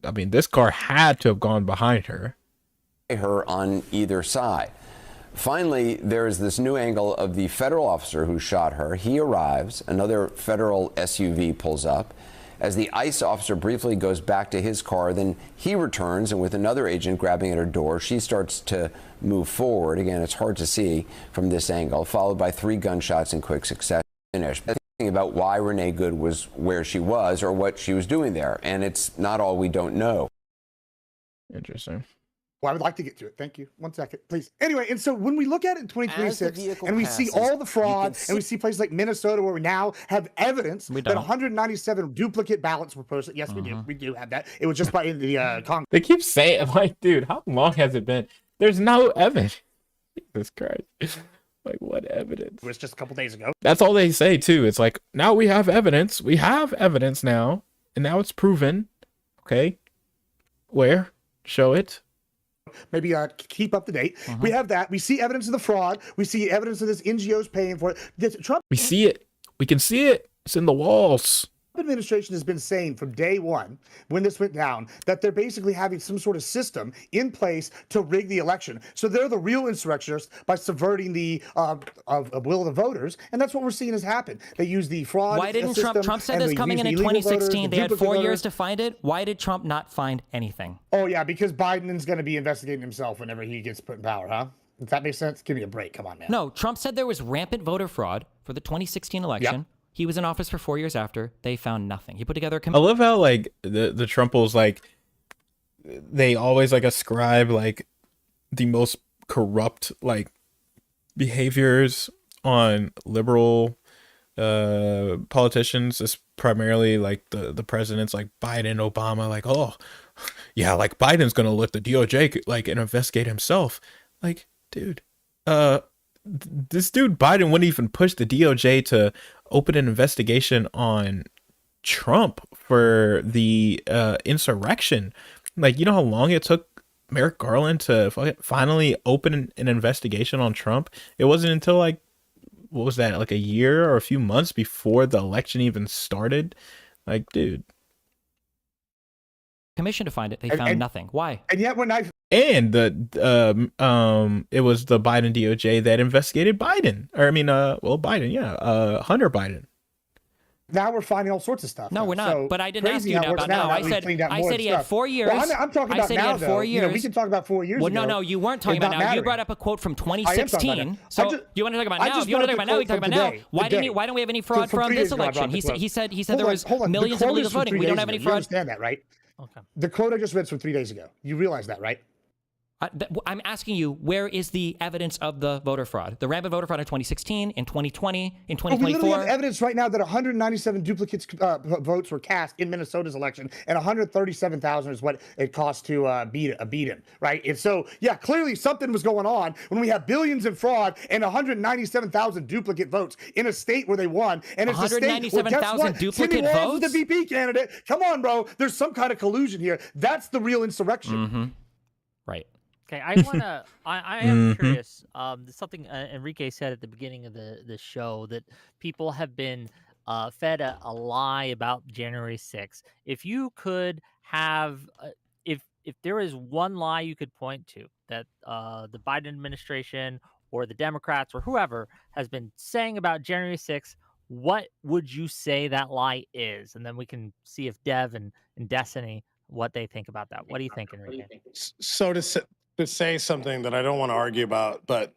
[SPEAKER 4] I mean, this car had to have gone behind her.
[SPEAKER 7] Her on either side. Finally, there is this new angle of the federal officer who shot her. He arrives. Another federal SUV pulls up. As the ICE officer briefly goes back to his car, then he returns, and with another agent grabbing at her door, she starts to move forward. Again, it's hard to see from this angle, followed by 3 gunshots in quick succession. Thinking about why Renee Good was where she was or what she was doing there, and it's not all we don't know.
[SPEAKER 4] Interesting.
[SPEAKER 6] Well, I would like to get to it. Thank you. 1 second, please. Anyway, and so when we look at it in 2026 and we see all the fraud and we see places like Minnesota where we now have evidence that 197 duplicate ballots were posted. Yes, we do. We do have that. It was just by the Congress.
[SPEAKER 4] They keep saying, like, dude, how long has it been? There's no evidence. Jesus Christ. Like, what evidence?
[SPEAKER 6] It was just a couple days ago.
[SPEAKER 4] That's all they say, too. It's like, now we have evidence. We have evidence now. And now it's proven. Okay. Where? Show it.
[SPEAKER 6] Maybe keep up to date. We have that. We see evidence of the fraud. We see evidence of this NGOs paying for it. This Trump.
[SPEAKER 4] We see it. We can see it. It's in the walls.
[SPEAKER 6] The administration has been saying from day one, when this went down, that they're basically having some sort of system in place to rig the election. So they're the real insurrectionists by subverting the of will of the voters, and that's what we're seeing has happened. They use the fraud.
[SPEAKER 20] Why didn't Trump said this coming in 2016? They had 4 years to find it. Why did Trump not find anything?
[SPEAKER 6] Oh yeah, because Biden's going to be investigating himself whenever he gets put in power, huh? Does that make sense? Give me a break. Come on, man.
[SPEAKER 20] No, Trump said there was rampant voter fraud for the 2016 election. Yep. He was in office for 4 years after. They found nothing. He put together a
[SPEAKER 4] I love how, like, the Trumples, like, they always, like, ascribe, like, the most corrupt, like, behaviors on liberal politicians. Is primarily, like, the presidents, like, Biden, Obama, like, oh, yeah, like, Biden's going to let the DOJ, like, investigate himself. Like, dude, this dude Biden wouldn't even push the DOJ to open an investigation on Trump for the insurrection. Like, you know how long it took Merrick Garland to finally open an investigation on Trump? It wasn't until like, what was that, like a year or a few months before the election even started? Like, dude.
[SPEAKER 20] Commission to find it. They found nothing. Why?
[SPEAKER 6] And yet when I
[SPEAKER 4] And it was the Biden DOJ that investigated Biden. Or I mean, Biden, yeah, Hunter Biden.
[SPEAKER 6] Now we're finding all sorts of stuff.
[SPEAKER 20] No, we're not.
[SPEAKER 6] So
[SPEAKER 20] but I didn't ask you
[SPEAKER 6] how it works
[SPEAKER 20] about now. I said he had 4 years.
[SPEAKER 6] Well, I'm talking about now, though.
[SPEAKER 20] 4 years.
[SPEAKER 6] You know, we can talk about 4 years ago.
[SPEAKER 20] No, you weren't talking about now.
[SPEAKER 6] Mattering.
[SPEAKER 20] You brought up a quote from 2016. So you want to talk about now? If you want to talk about now, we can talk about now. Why don't we have any fraud from this election? He said there was millions of illegals voting. We don't have any fraud.
[SPEAKER 6] You understand that, right?
[SPEAKER 20] Okay.
[SPEAKER 6] The quote I just read from 3 days ago. You realize that, right?
[SPEAKER 20] I'm asking you, where is the evidence of the voter fraud? The rampant voter fraud in 2016, in 2020, in 2024?
[SPEAKER 6] We literally have evidence right now that 197 duplicate votes were cast in Minnesota's election, and 137,000 is what it cost to beat him, right? And so, yeah, clearly something was going on when we have billions in fraud and 197,000 duplicate votes in a state where they won. And it's a state where, guess what?
[SPEAKER 20] Duplicate
[SPEAKER 6] Cindy Walls
[SPEAKER 20] votes?
[SPEAKER 6] is the VP candidate. Come on, bro. There's some kind of collusion here. That's the real insurrection.
[SPEAKER 20] Mm-hmm. Right.
[SPEAKER 24] Okay, I wanna. I am curious. Something Enrique said at the beginning of the show, that people have been fed a lie about January 6th. If you could have, if there is one lie you could point to that the Biden administration or the Democrats or whoever has been saying about January 6th, what would you say that lie is? And then we can see if Dev and Destiny, what they think about that. What do you think, Enrique?
[SPEAKER 21] So to say something that I don't want to argue about, but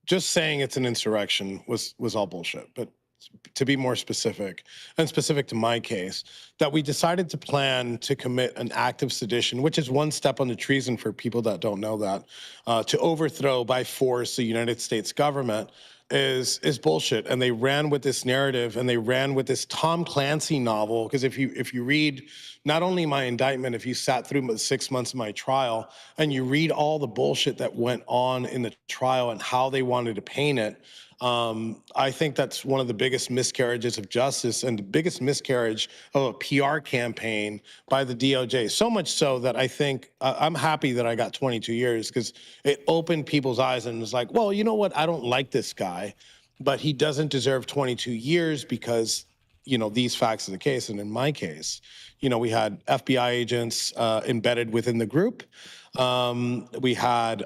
[SPEAKER 21] just saying it's an insurrection was all bullshit. But to be more specific, and specific to my case, that we decided to plan to commit an act of sedition, which is one step on the treason for people that don't know that, to overthrow by force the United States government is bullshit. And they ran with this narrative, and they ran with this Tom Clancy novel. Because if you read not only my indictment, if you sat through the 6 months of my trial and you read all the bullshit that went on in the trial and how they wanted to paint it, I think that's one of the biggest miscarriages of justice and the biggest miscarriage of a PR campaign by the DOJ. So much so that I think I'm happy that I got 22 years, because it opened people's eyes and was like, well, you know what? I don't like this guy, but he doesn't deserve 22 years because, you know, these facts are the case. And in my case, you know, we had FBI agents embedded within the group. We had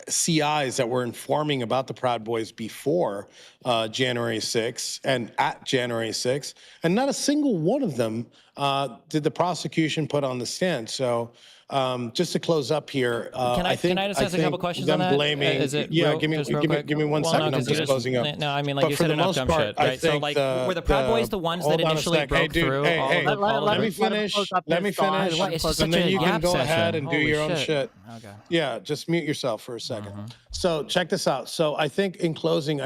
[SPEAKER 21] CIs that were informing about the Proud Boys before January 6th and at January 6th, and not a single one of them did the prosecution put on the stand. So just to close up here,
[SPEAKER 20] can I just ask a couple questions on that?
[SPEAKER 21] Blaming, give me 1 second. I'm just closing up.
[SPEAKER 20] No, I mean, like, you said enough dumb shit, right? So, like, were the Proud Boys the ones that initially broke through?
[SPEAKER 21] Let me finish.
[SPEAKER 20] It's just
[SPEAKER 21] and
[SPEAKER 20] such
[SPEAKER 21] then
[SPEAKER 20] a
[SPEAKER 21] you can go
[SPEAKER 20] session.
[SPEAKER 21] ahead and do
[SPEAKER 20] Holy
[SPEAKER 21] your own shit.
[SPEAKER 20] Okay.
[SPEAKER 21] Yeah, just mute yourself for a second. So check this out. So I think in closing,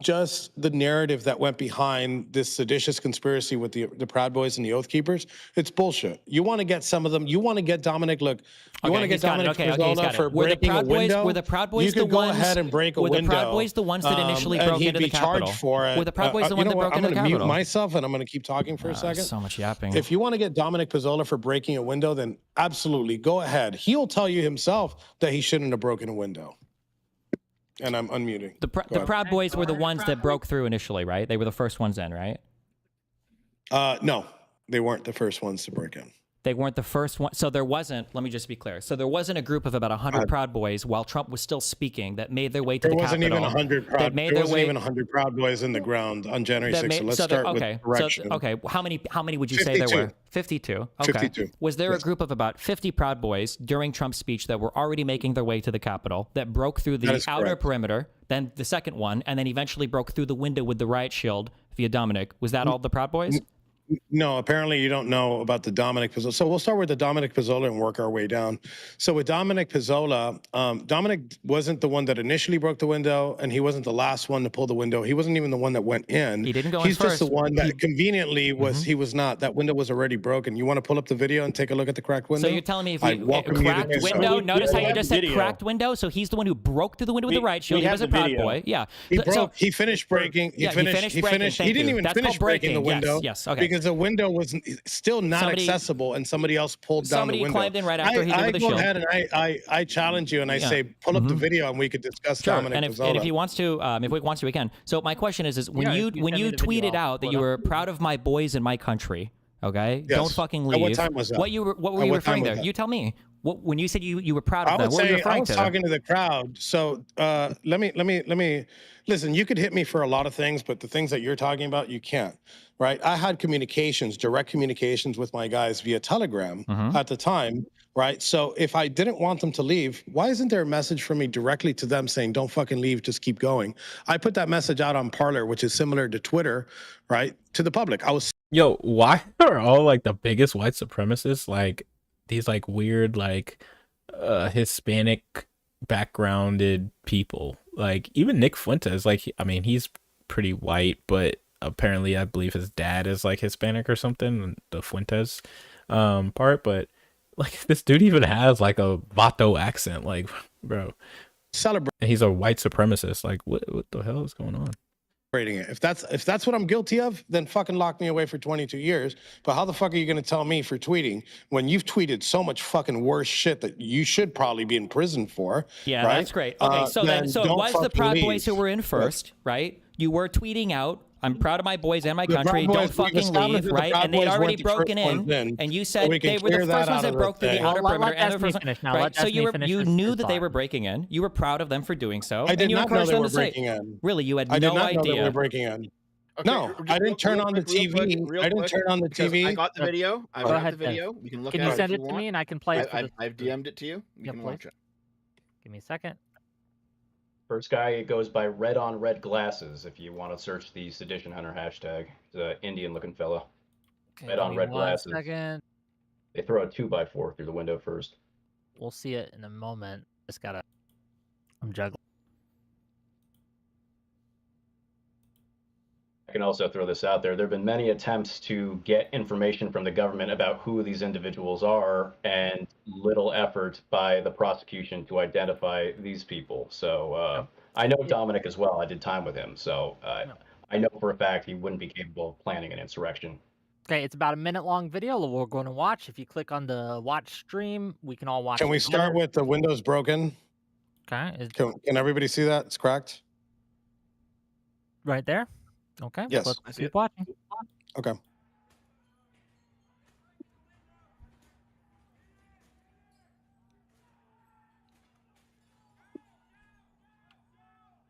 [SPEAKER 21] just the narrative that went behind this seditious conspiracy with the Proud Boys and the Oath Keepers, it's bullshit. You want to get some of them. You want to get Dominic. Look, you want to get Dominic Pizzola for breaking a window.
[SPEAKER 20] Were the Proud Boys
[SPEAKER 21] you
[SPEAKER 20] the
[SPEAKER 21] could go
[SPEAKER 20] ones?
[SPEAKER 21] ahead and break a
[SPEAKER 20] were
[SPEAKER 21] window.
[SPEAKER 20] the Proud Boys the ones that initially broke into the Capitol?
[SPEAKER 21] For it.
[SPEAKER 20] Were the Proud Boys the ones that broke into the Capitol?
[SPEAKER 21] I'm going to mute myself and I'm going to keep talking for a second.
[SPEAKER 20] So much yapping.
[SPEAKER 21] If you want to get Dominic Pizzola for breaking a window, then absolutely go ahead. He'll tell you himself that he shouldn't have broken a window. And I'm unmuting.
[SPEAKER 20] The Proud Boys were the ones that broke through initially, right? They were the first ones in, right?
[SPEAKER 21] No, they weren't the first ones to break in.
[SPEAKER 20] They weren't the first one. So there wasn't, let me just be clear. So there wasn't a group of about 100 Proud Boys while Trump was still speaking that made their way to the Capitol.
[SPEAKER 21] There wasn't even 100 Proud Boys in the ground on January 6th. So let's start with correction.
[SPEAKER 20] How many would you say there were? 52. Okay.
[SPEAKER 21] 52.
[SPEAKER 20] Was there a group of about 50 Proud Boys during Trump's speech that were already making their way to the Capitol that broke through the outer perimeter, then the second one, and then eventually broke through the window with the riot shield via Dominic? Was that all the Proud Boys?
[SPEAKER 21] No, apparently you don't know about the Dominic Pizzola. So we'll start with the Dominic Pizzola and work our way down. So with Dominic Pizzola, Dominic wasn't the one that initially broke the window, and he wasn't the last one to pull the window. He wasn't even the one that went in.
[SPEAKER 20] He didn't go in
[SPEAKER 21] He's just
[SPEAKER 20] first.
[SPEAKER 21] the one that conveniently was. He was not. That window was already broken. You want to pull up the video and take a look at the cracked window?
[SPEAKER 20] So you're telling me if you cracked window? Notice how you just said cracked window. So he's the one who broke through the window with the right shield. He was a Proud Boy. Yeah.
[SPEAKER 21] He broke. He finished breaking. He finished. He didn't even finish breaking the window.
[SPEAKER 20] Yes. Okay.
[SPEAKER 21] Because the window was still not accessible, and somebody else pulled down the window.
[SPEAKER 20] Somebody climbed in right after he did with the shield.
[SPEAKER 21] I go ahead and I challenge you, and I say, pull up the video, and we could discuss Dominic Pizzola.
[SPEAKER 20] And if he wants to, if Wick wants to, we can. So my question is when you tweeted out that you were proud of my boys in my country, okay?
[SPEAKER 21] Yes.
[SPEAKER 20] Don't fucking leave.
[SPEAKER 21] At what time was that?
[SPEAKER 20] What were you referring there? You tell me. When you said you were proud of them, what were you referring to?
[SPEAKER 21] I was talking to the crowd. So let me listen. You could hit me for a lot of things, but the things that you're talking about, you can't. Right? I had direct communications with my guys via Telegram at the time. Right? So if I didn't want them to leave, why isn't there a message from me directly to them saying, "Don't fucking leave, just keep going"? I put that message out on Parler, which is similar to Twitter, right? To the public.
[SPEAKER 4] Yo, why are all like the biggest white supremacists like these like weird like Hispanic backgrounded people? Like even Nick Fuentes, like I mean he's pretty white, but apparently I believe his dad is like Hispanic or something, the Fuentes part. But like this dude even has like a Vato accent, like bro.
[SPEAKER 21] Celebrate.
[SPEAKER 4] And he's a white supremacist. Like what the hell is going on?
[SPEAKER 21] It. If that's what I'm guilty of, then fucking lock me away for 22 years. But how the fuck are you going to tell me for tweeting when you've tweeted so much fucking worse shit that you should probably be in prison for?
[SPEAKER 20] Yeah,
[SPEAKER 21] right?
[SPEAKER 20] that's great. Okay, so it was the Proud Boys who were in first, right? You were tweeting out, "I'm proud of my boys and my country. Don't fucking leave," right? And they'd already broken in, and you said they were the first ones that broke through the outer perimeter. And the first right? So you knew that they were breaking in. You were proud of them for doing so.
[SPEAKER 21] I did
[SPEAKER 20] not
[SPEAKER 21] know they were breaking in.
[SPEAKER 20] Really, you had
[SPEAKER 21] no idea.
[SPEAKER 20] I did not know
[SPEAKER 21] they were breaking in. Okay, no, I didn't turn on the TV. I didn't turn on the TV.
[SPEAKER 5] I got the video. I got the video. You can look at it.
[SPEAKER 24] Can you send it to me and I can play it?
[SPEAKER 5] I've DM'd it to you. You can watch it.
[SPEAKER 24] Give me a second.
[SPEAKER 23] First guy goes by Red on Red Glasses. If you want to search the Sedition Hunter hashtag, he's an Indian-looking fella.
[SPEAKER 24] Okay,
[SPEAKER 23] Red on Red Glasses.
[SPEAKER 24] Second.
[SPEAKER 23] They throw a 2x4 through the window first.
[SPEAKER 24] We'll see it in a moment. I'm juggling.
[SPEAKER 23] I can also throw this out there. There have been many attempts to get information from the government about who these individuals are, and little effort by the prosecution to identify these people. So I know Dominic as well. I did time with him. So I know for a fact he wouldn't be capable of planning an insurrection.
[SPEAKER 24] Okay, it's about a minute-long video that we're going to watch. If you click on the watch stream, we can all watch it.
[SPEAKER 21] Can we start with the windows broken?
[SPEAKER 24] Okay.
[SPEAKER 21] Can everybody see that? It's cracked?
[SPEAKER 24] Right there? Okay.
[SPEAKER 21] Yes.
[SPEAKER 24] Let's keep watching.
[SPEAKER 21] Okay.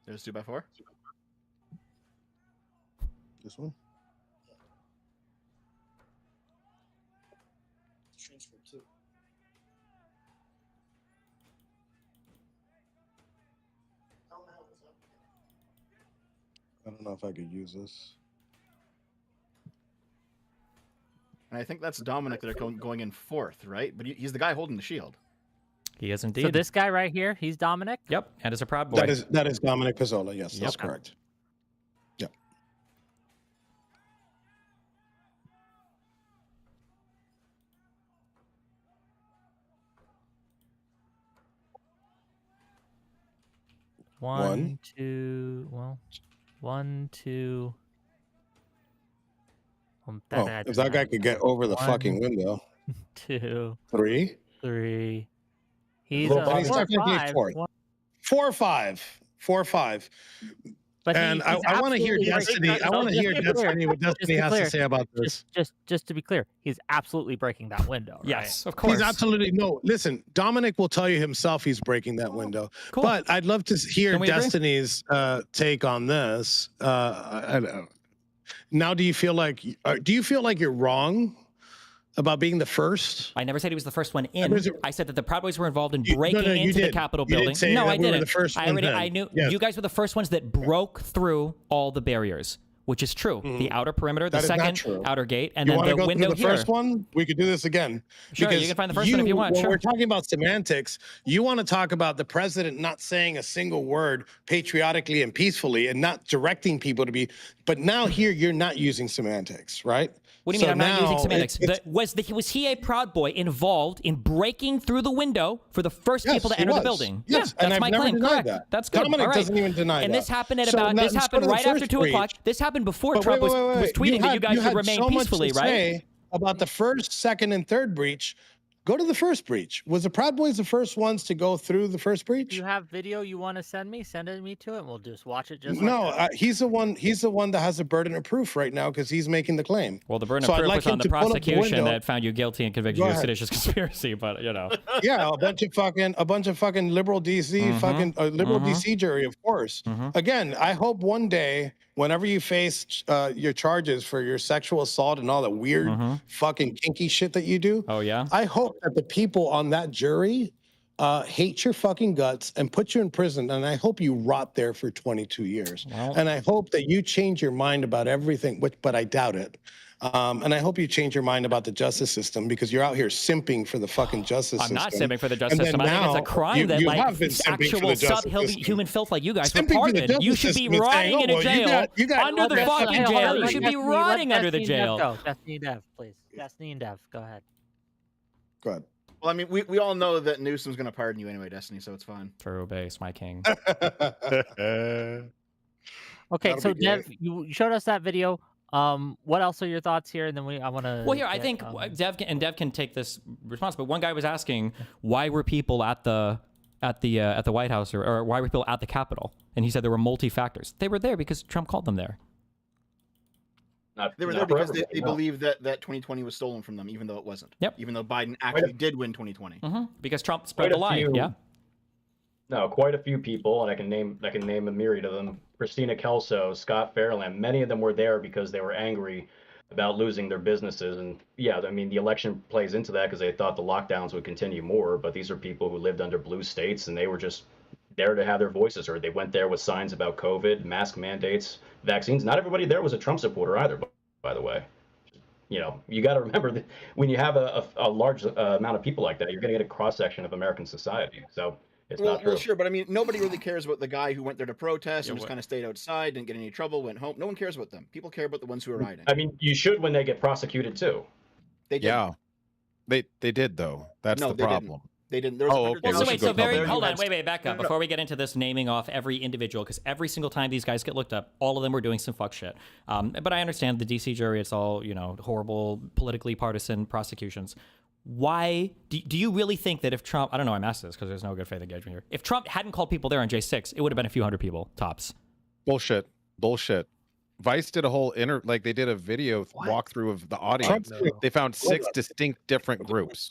[SPEAKER 5] There's 2x4.
[SPEAKER 21] This one.
[SPEAKER 8] Transfer too.
[SPEAKER 21] I don't know if I could use this.
[SPEAKER 5] And I think that's Dominic that are going in fourth, right? But he's the guy holding the shield.
[SPEAKER 20] He is indeed.
[SPEAKER 24] So this guy right here, he's Dominic?
[SPEAKER 20] Yep, and is a Proud Boy.
[SPEAKER 21] That is Dominic Pizzola. Yes, that's correct. Yep.
[SPEAKER 24] One, two.
[SPEAKER 21] If that guy could get over the fucking window.
[SPEAKER 24] 2,
[SPEAKER 21] 3.
[SPEAKER 24] He's
[SPEAKER 21] he's
[SPEAKER 24] 4 or
[SPEAKER 21] 5. 4 or 5.
[SPEAKER 24] But
[SPEAKER 21] and I want to hear Destiny. I want to hear Destiny what Destiny has to say about this.
[SPEAKER 24] Just to be clear, he's absolutely breaking that window. Right?
[SPEAKER 20] Yes, of course.
[SPEAKER 21] He's absolutely Listen, Dominic will tell you himself he's breaking that window.
[SPEAKER 20] Cool.
[SPEAKER 21] But I'd love to hear Destiny's take on this. Now, do you feel like you're wrong about being the first?
[SPEAKER 20] I never said he was the first one in. I said that the Proud Boys were involved in breaking into the Capitol building.
[SPEAKER 21] No,
[SPEAKER 20] I didn't.
[SPEAKER 21] The first
[SPEAKER 20] I knew you guys were the first ones that broke through all the barriers. which is true. The outer perimeter, the
[SPEAKER 21] That is not
[SPEAKER 20] second
[SPEAKER 21] true.
[SPEAKER 20] outer gate, and
[SPEAKER 21] You
[SPEAKER 20] then
[SPEAKER 21] want to
[SPEAKER 20] the
[SPEAKER 21] go
[SPEAKER 20] window
[SPEAKER 21] through the
[SPEAKER 20] here.
[SPEAKER 21] first one? We could do this again.
[SPEAKER 20] Sure, you
[SPEAKER 21] Because
[SPEAKER 20] can find the first one if you want.
[SPEAKER 21] When
[SPEAKER 20] Sure.
[SPEAKER 21] we're talking about semantics, you want to talk about the president not saying a single word patriotically and peacefully and not directing people to be. But now here, you're not using semantics, right?
[SPEAKER 20] What do you mean I'm not using semantics?
[SPEAKER 21] It's,
[SPEAKER 20] Was he a Proud Boy involved in breaking through the window for the first people to
[SPEAKER 21] he
[SPEAKER 20] enter the
[SPEAKER 21] was.
[SPEAKER 20] building?
[SPEAKER 21] Yes,
[SPEAKER 20] yeah,
[SPEAKER 21] and
[SPEAKER 20] that's
[SPEAKER 21] I've
[SPEAKER 20] my
[SPEAKER 21] never
[SPEAKER 20] claim.
[SPEAKER 21] denied
[SPEAKER 20] Correct.
[SPEAKER 21] that.
[SPEAKER 20] That's good.
[SPEAKER 21] Dominic
[SPEAKER 20] All right.
[SPEAKER 21] doesn't even deny
[SPEAKER 20] and
[SPEAKER 21] that.
[SPEAKER 20] this happened at
[SPEAKER 21] So
[SPEAKER 20] about
[SPEAKER 21] now
[SPEAKER 20] this
[SPEAKER 21] let's
[SPEAKER 20] happened
[SPEAKER 21] go to the
[SPEAKER 20] right after
[SPEAKER 21] first
[SPEAKER 20] 2 o'clock.
[SPEAKER 21] breach.
[SPEAKER 20] This happened before
[SPEAKER 21] But
[SPEAKER 20] Trump was
[SPEAKER 21] wait.
[SPEAKER 20] tweeting that you guys should
[SPEAKER 21] had
[SPEAKER 20] remain
[SPEAKER 21] so much
[SPEAKER 20] peacefully,
[SPEAKER 21] to
[SPEAKER 20] right?
[SPEAKER 21] say about the first, second, and third breach. Go to the first breach. Was the Proud Boys the first ones to go through the first breach?
[SPEAKER 24] Do you have video you want to send me? Send it me to it, and we'll just watch it. Just
[SPEAKER 21] No,
[SPEAKER 24] like that.
[SPEAKER 21] he's the one. He's the one that has the burden of proof right now because he's making the claim.
[SPEAKER 20] Well, the burden
[SPEAKER 21] So
[SPEAKER 20] of
[SPEAKER 21] I'd
[SPEAKER 20] proof
[SPEAKER 21] like
[SPEAKER 20] was on
[SPEAKER 21] him
[SPEAKER 20] the
[SPEAKER 21] to pull up the
[SPEAKER 20] prosecution
[SPEAKER 21] window.
[SPEAKER 20] that found you guilty and convicted
[SPEAKER 21] Go
[SPEAKER 20] you of
[SPEAKER 21] ahead.
[SPEAKER 20] seditious conspiracy, but you know.
[SPEAKER 21] Yeah, a bunch of fucking liberal DC, fucking liberal DC jury, of course. Again, I hope one day, whenever you face your charges for your sexual assault and all that weird fucking kinky shit that you do,
[SPEAKER 20] oh yeah,
[SPEAKER 21] I hope that the people on that jury hate your fucking guts and put you in prison, and I hope you rot there for 22 years.
[SPEAKER 20] Well,
[SPEAKER 21] and I hope that you change your mind about everything, but I doubt it. And I hope you change your mind about the justice system because you're out here simping for the fucking justice system.
[SPEAKER 20] I'm not simping for the justice
[SPEAKER 21] And then
[SPEAKER 20] system. I think it's a
[SPEAKER 21] now
[SPEAKER 20] crime that
[SPEAKER 21] you
[SPEAKER 20] like
[SPEAKER 21] have been simping for
[SPEAKER 20] actual
[SPEAKER 21] the justice system.
[SPEAKER 20] subhuman filth like you guys were
[SPEAKER 21] Simping for the
[SPEAKER 20] pardoned. You
[SPEAKER 21] justice
[SPEAKER 20] should be
[SPEAKER 21] system and saying,
[SPEAKER 20] rotting in
[SPEAKER 21] "Oh,
[SPEAKER 20] a
[SPEAKER 21] well,
[SPEAKER 20] jail
[SPEAKER 21] you got
[SPEAKER 20] under the fucking jail. You should be rotting under the jail.
[SPEAKER 24] Destiny and Dev, please. Destiny and Dev, go ahead.
[SPEAKER 21] Go ahead.
[SPEAKER 5] Well, I mean, we all know that Newsom's going to pardon you anyway, Destiny, so it's fine.
[SPEAKER 20] True base, my king.
[SPEAKER 24] Okay, so Dev, you showed us that video. What else are your thoughts here? And then I want to.
[SPEAKER 20] Well, here I think Dev can take this response. But one guy was asking why were people at the White House or why were people at the Capitol? And he said there were multi-factors. They were there because Trump called them there.
[SPEAKER 5] They were there because they believed that 2020 was stolen from them, even though it wasn't.
[SPEAKER 20] Yep.
[SPEAKER 5] Even though Biden actually did win 2020.
[SPEAKER 20] Because Trump spread the lie. Yeah.
[SPEAKER 23] No, quite a few people, and I can name a myriad of them. Christina Kelso, Scott Fairland, many of them were there because they were angry about losing their businesses. And yeah, I mean, the election plays into that because they thought the lockdowns would continue more. But these are people who lived under blue states, and they were just there to have their voices heard. They went there with signs about COVID, mask mandates, vaccines. Not everybody there was a Trump supporter either, by the way. You know, you got to remember that when you have a large amount of people like that, you're going to get a cross-section of American society. So it's not true.
[SPEAKER 5] Well, sure, but I mean, nobody really cares about the guy who went there to protest and just kind of stayed outside, didn't get any trouble, went home. No one cares about them. People care about the ones who are rioting.
[SPEAKER 23] I mean, you should when they get prosecuted too.
[SPEAKER 5] They did.
[SPEAKER 1] Yeah, they did though. That's the problem.
[SPEAKER 5] They didn't. There was
[SPEAKER 1] okay.
[SPEAKER 20] So hold on, wait, back up before we get into this naming off every individual, because every single time these guys get looked up, all of them were doing some fuck shit. But I understand the DC jury; it's all horrible, politically partisan prosecutions. Why do you really think that if Trump? I don't know. I'm asking this because there's no good faith engagement here. If Trump hadn't called people there on J6, it would have been a few hundred people tops.
[SPEAKER 1] Bullshit. Vice did a whole they did a video walkthrough of the audience. They found 6 distinct different groups.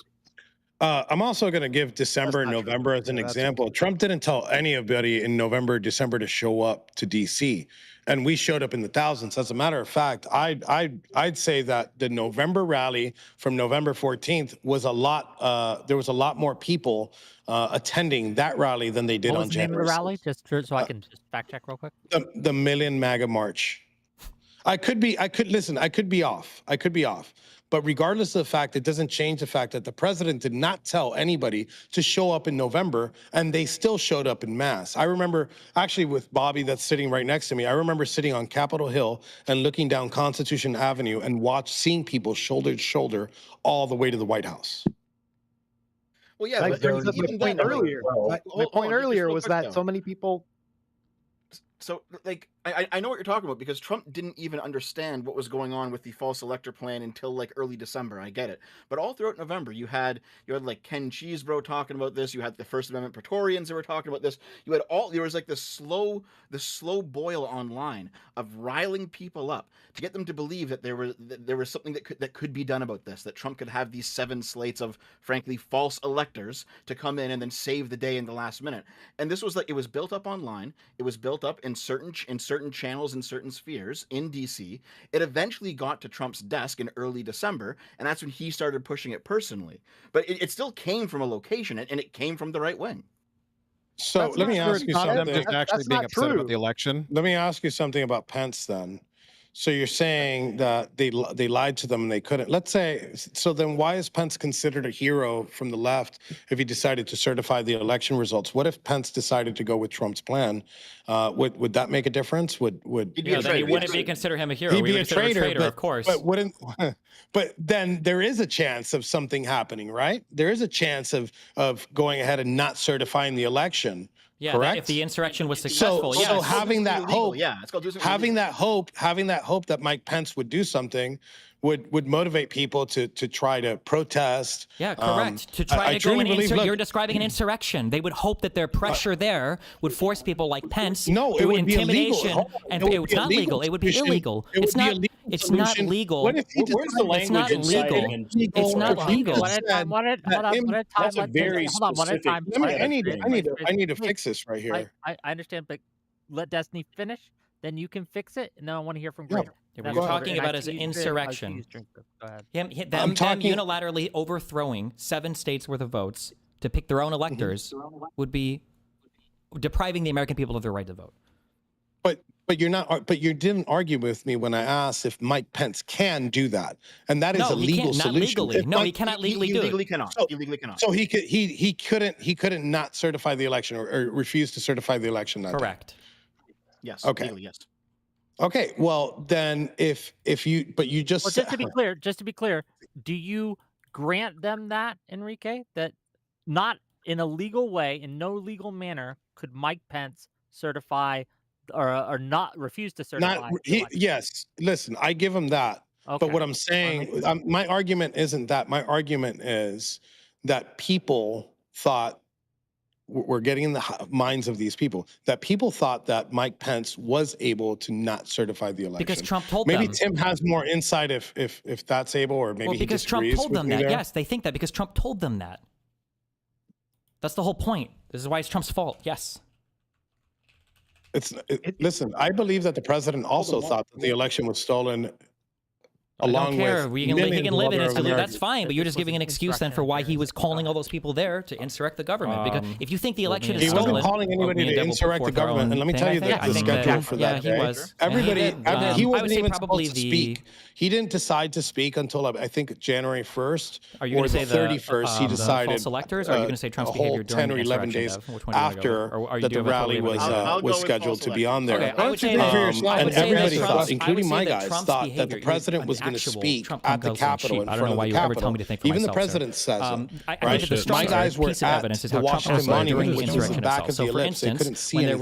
[SPEAKER 21] I'm also going to give December and November as an example. Trump didn't tell anybody in November, December to show up to DC, and we showed up in the thousands. As a matter of fact, I'd say that the November rally from November 14th was a lot. There was a lot more people attending that rally than they did on January.
[SPEAKER 24] What was the name of the rally? Just so I can just fact check real quick.
[SPEAKER 21] The Million MAGA March. I could be off. But regardless of the fact, it doesn't change the fact that the president did not tell anybody to show up in November, and they still showed up in mass. I remember, actually with Bobby that's sitting right next to me, I remember sitting on Capitol Hill and looking down Constitution Avenue and seeing people shoulder to shoulder all the way to the White House.
[SPEAKER 5] Well, yeah,
[SPEAKER 2] that brings up my point earlier. My point earlier was that so many people.
[SPEAKER 5] So, I know what you're talking about because Trump didn't even understand what was going on with the false elector plan until early December. I get it, but all throughout November, you had Ken Cheesebro talking about this. You had the First Amendment Praetorians that were talking about this. You had there was this slow boil online of riling people up to get them to believe that there was something that could be done about this. That Trump could have these 7 slates of frankly false electors to come in and then save the day in the last minute. And this was it was built up online. It was built up in certain channels in certain spheres in DC. It eventually got to Trump's desk in early December, and that's when he started pushing it personally. But it still came from a location, and it came from the right wing.
[SPEAKER 21] So let me ask you something.
[SPEAKER 1] Just actually being upset about the election.
[SPEAKER 21] Let me ask you something about Pence then. So you're saying that they lied to them and they couldn't. Let's say, so then why is Pence considered a hero from the left if he decided to certify the election results? What if Pence decided to go with Trump's plan? Would that make a difference? Would
[SPEAKER 20] then he wouldn't be consider him a hero.
[SPEAKER 21] He'd be a traitor,
[SPEAKER 20] of course.
[SPEAKER 21] But wouldn't? But then there is a chance of something happening, right? There is a chance of going ahead and not certifying the election.
[SPEAKER 20] Yeah,
[SPEAKER 21] correct?
[SPEAKER 20] If the insurrection was successful,
[SPEAKER 21] so
[SPEAKER 20] yes.
[SPEAKER 21] having that hope,
[SPEAKER 5] having
[SPEAKER 21] that hope that Mike Pence would do something would motivate people to try to protest.
[SPEAKER 20] Yeah, correct. To try to go and you're describing an insurrection. They would hope that their pressure there would force people like Pence through intimidation. And it's not legal. It would be illegal. It's not legal.
[SPEAKER 22] Where's the language inside?
[SPEAKER 20] It's not legal.
[SPEAKER 22] That's a very specific.
[SPEAKER 21] I need to fix this right here.
[SPEAKER 24] I understand, but let Destiny finish. Then you can fix it, and then I want to hear from Greg.
[SPEAKER 20] What you're talking about is an insurrection.
[SPEAKER 24] Go ahead.
[SPEAKER 20] Them unilaterally overthrowing 7 states worth of votes to pick their own electors would be depriving the American people of their right to vote.
[SPEAKER 21] But you're not. But you didn't argue with me when I asked if Mike Pence can do that, and that is a legal solution.
[SPEAKER 20] Legally. No, he cannot legally do it.
[SPEAKER 21] He legally cannot. So he couldn't not certify the election or refuse to certify the election.
[SPEAKER 20] Correct.
[SPEAKER 5] Yes.
[SPEAKER 21] Okay.
[SPEAKER 5] Legally, yes.
[SPEAKER 21] Okay. Well, then if you just
[SPEAKER 24] just to be clear, do you grant them that, Enrique, that not in a legal way, in no legal manner, could Mike Pence certify or not refuse to certify?
[SPEAKER 21] Yes. Listen, I give him that. Okay. But what I'm saying, my argument isn't that. My argument is that people thought, we're getting in the minds of these people, that people thought that Mike Pence was able to not certify the election.
[SPEAKER 20] Because Trump told them.
[SPEAKER 21] Maybe Tim has more insight if that's able, or maybe he
[SPEAKER 20] because Trump told them that. Yes, they think that because Trump told them that. That's the whole point. This is why it's Trump's fault. Yes.
[SPEAKER 21] Listen, I believe that the president also thought that the election was stolen.
[SPEAKER 20] I don't care. He can live in it. That's fine. But you're just giving an excuse then for why he was calling all those people there to insurrect the government. Because if you think the election is stolen,
[SPEAKER 21] he wasn't calling anybody to insurrect the government. And let me tell you the schedule for that day.
[SPEAKER 20] He was.
[SPEAKER 21] He wasn't even supposed to speak. He didn't decide to speak until I think January 1st
[SPEAKER 20] or the
[SPEAKER 21] 31st. He decided.
[SPEAKER 20] False electors? Or are you going to say Trump's behavior during
[SPEAKER 21] 10 or 11 days after that the rally was scheduled to be on there? And everybody thought, including my guys, thought that the president was going to speak at the Capitol in front of the Capitol. Even the president says it. My guys were at the Washington Monument, which was the back of the ellipse. They couldn't see anything.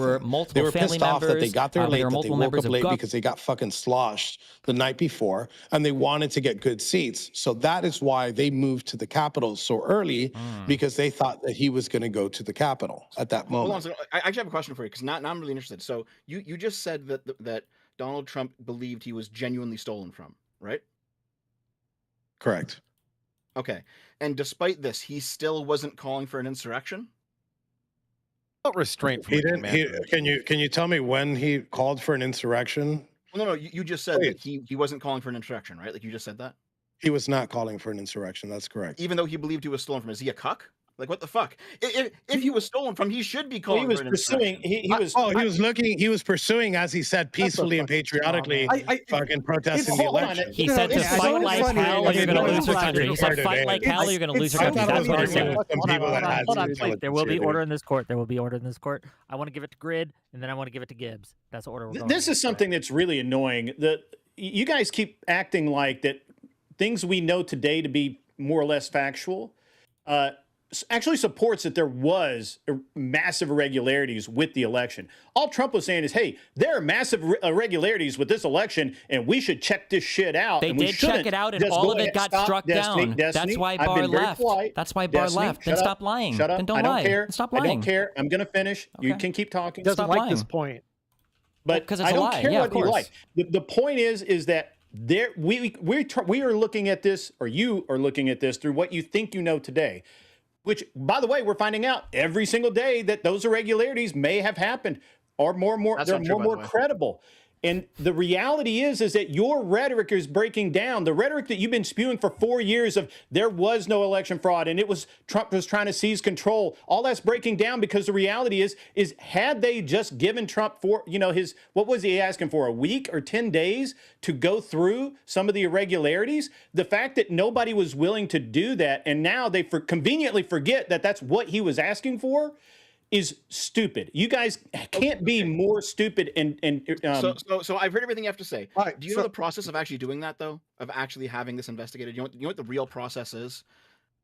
[SPEAKER 21] They were pissed off that they got there late, that they woke up late because they got fucking sloshed the night before, and they wanted to get good seats. So that is why they moved to the Capitol so early, because they thought that he was going to go to the Capitol at that moment.
[SPEAKER 5] Hold on, so I actually have a question for you, because now I'm really interested. So you just said that Donald Trump believed he was genuinely stolen from, right?
[SPEAKER 21] Correct.
[SPEAKER 5] Okay. And despite this, he still wasn't calling for an insurrection?
[SPEAKER 1] Not restraint from
[SPEAKER 21] Can you tell me when he called for an insurrection?
[SPEAKER 5] Well, no, you just said that he wasn't calling for an insurrection, right? Like you just said that?
[SPEAKER 21] He was not calling for an insurrection. That's correct.
[SPEAKER 5] Even though he believed he was stolen from, is he a cuck? Like what the fuck? If he was stolen from, he should be calling.
[SPEAKER 22] He was pursuing. He
[SPEAKER 21] was pursuing, as he said, peacefully and patriotically, fucking protesting the election.
[SPEAKER 20] He said to fight like hell, or you're going to lose your country. He said fight like hell, or you're going to lose your country. That's what he said.
[SPEAKER 24] Hold on, please. There will be order in this court. I want to give it to Grid, and then I want to give it to Gibbs. That's the order we're going.
[SPEAKER 22] This is something that's really annoying. That you guys keep acting like that things we know today to be more or less factual. Actually supports that there was massive irregularities with the election. All Trump was saying is, hey, there are massive irregularities with this election, and we should check this shit out.
[SPEAKER 20] They did check it out, and all of it got struck down. That's why Barr left. That's why Barr left. Then stop lying.
[SPEAKER 22] Shut up.
[SPEAKER 20] Then don't
[SPEAKER 22] I don't care.
[SPEAKER 20] Stop lying.
[SPEAKER 22] I don't care. I'm going to finish. Okay. You can keep talking.
[SPEAKER 2] Doesn't like this point.
[SPEAKER 22] But
[SPEAKER 20] because
[SPEAKER 22] I don't care what you like. The point is that we are looking at this, or you are looking at this through what you think you know today. Which, by the way, we're finding out every single day that those irregularities may have happened, or they're more credible. And the reality is that your rhetoric is breaking down. The rhetoric that you've been spewing for 4 years of there was no election fraud and it was Trump was trying to seize control. All that's breaking down because the reality is had they just given Trump what was he asking for, a week or 10 days to go through some of the irregularities? The fact that nobody was willing to do that and now they conveniently forget that that's what he was asking for is stupid. You guys can't be more stupid
[SPEAKER 5] So I've heard everything you have to say. Do you know the process of actually doing that, though? Of actually having this investigated? You know what the real process is?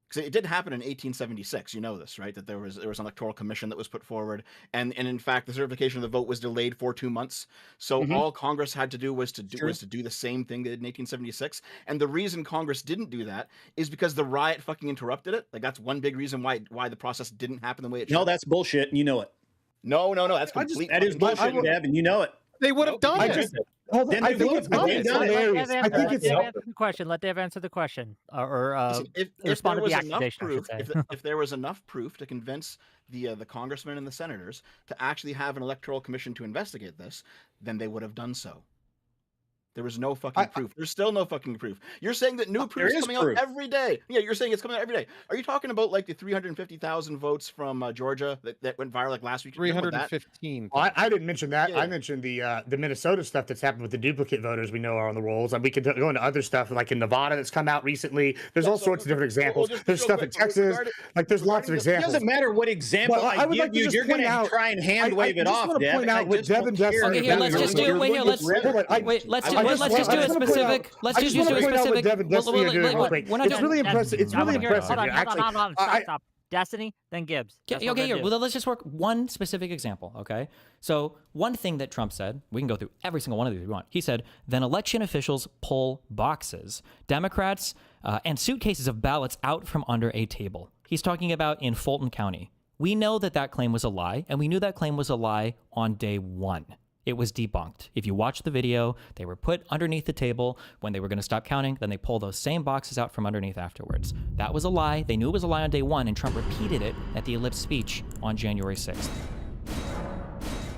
[SPEAKER 5] Because it did happen in 1876. You know this, right? That there was an electoral commission that was put forward, and in fact the certification of the vote was delayed for 2 months. So all Congress had to do was to do the same thing they did in 1876. And the reason Congress didn't do that is because the riot fucking interrupted it. Like that's one big reason why the process didn't happen the way it should.
[SPEAKER 22] No, that's bullshit, and you know it.
[SPEAKER 5] No, that's complete.
[SPEAKER 22] That is bullshit, Devin. You know it.
[SPEAKER 2] They would have done it.
[SPEAKER 6] I think it's
[SPEAKER 24] the question. Let Dev answer the question, or respond to the accusation.
[SPEAKER 5] If there was enough proof to convince the congressmen and the senators to actually have an electoral commission to investigate this, then they would have done so. There was no fucking proof. There's still no fucking proof. You're saying that new proof is coming out every day. Yeah, you're saying it's coming out every day. Are you talking about like the 350,000 votes from Georgia that went viral like last week?
[SPEAKER 1] 315.
[SPEAKER 6] I didn't mention that. Yeah. I mentioned the Minnesota stuff that's happened with the duplicate voters we know are on the rolls. And we could go into other stuff like in Nevada that's come out recently. There's all sorts of different examples. There's stuff in Texas. There's lots of examples.
[SPEAKER 22] It doesn't matter what example I give you. You're going to try and hand wave it off, Dev.
[SPEAKER 6] Point out what Devin just said.
[SPEAKER 20] Okay, here, let's just do it. Let's just do a specific. Let's just do a specific.
[SPEAKER 6] It's really impressive. It's really impressive.
[SPEAKER 24] Hold on. Stop. Destiny, then Gibbs.
[SPEAKER 20] Okay, here. Well, let's just work one specific example, okay? So one thing that Trump said, we can go through every single one of these if we want. He said, then election officials pull boxes, Democrats, and suitcases of ballots out from under a table. He's talking about in Fulton County. We know that claim was a lie, and we knew that claim was a lie on day one. It was debunked. If you watch the video, they were put underneath the table when they were going to stop counting. Then they pull those same boxes out from underneath afterwards. That was a lie. They knew it was a lie on day one, and Trump repeated it at the ellipse speech on January 6th.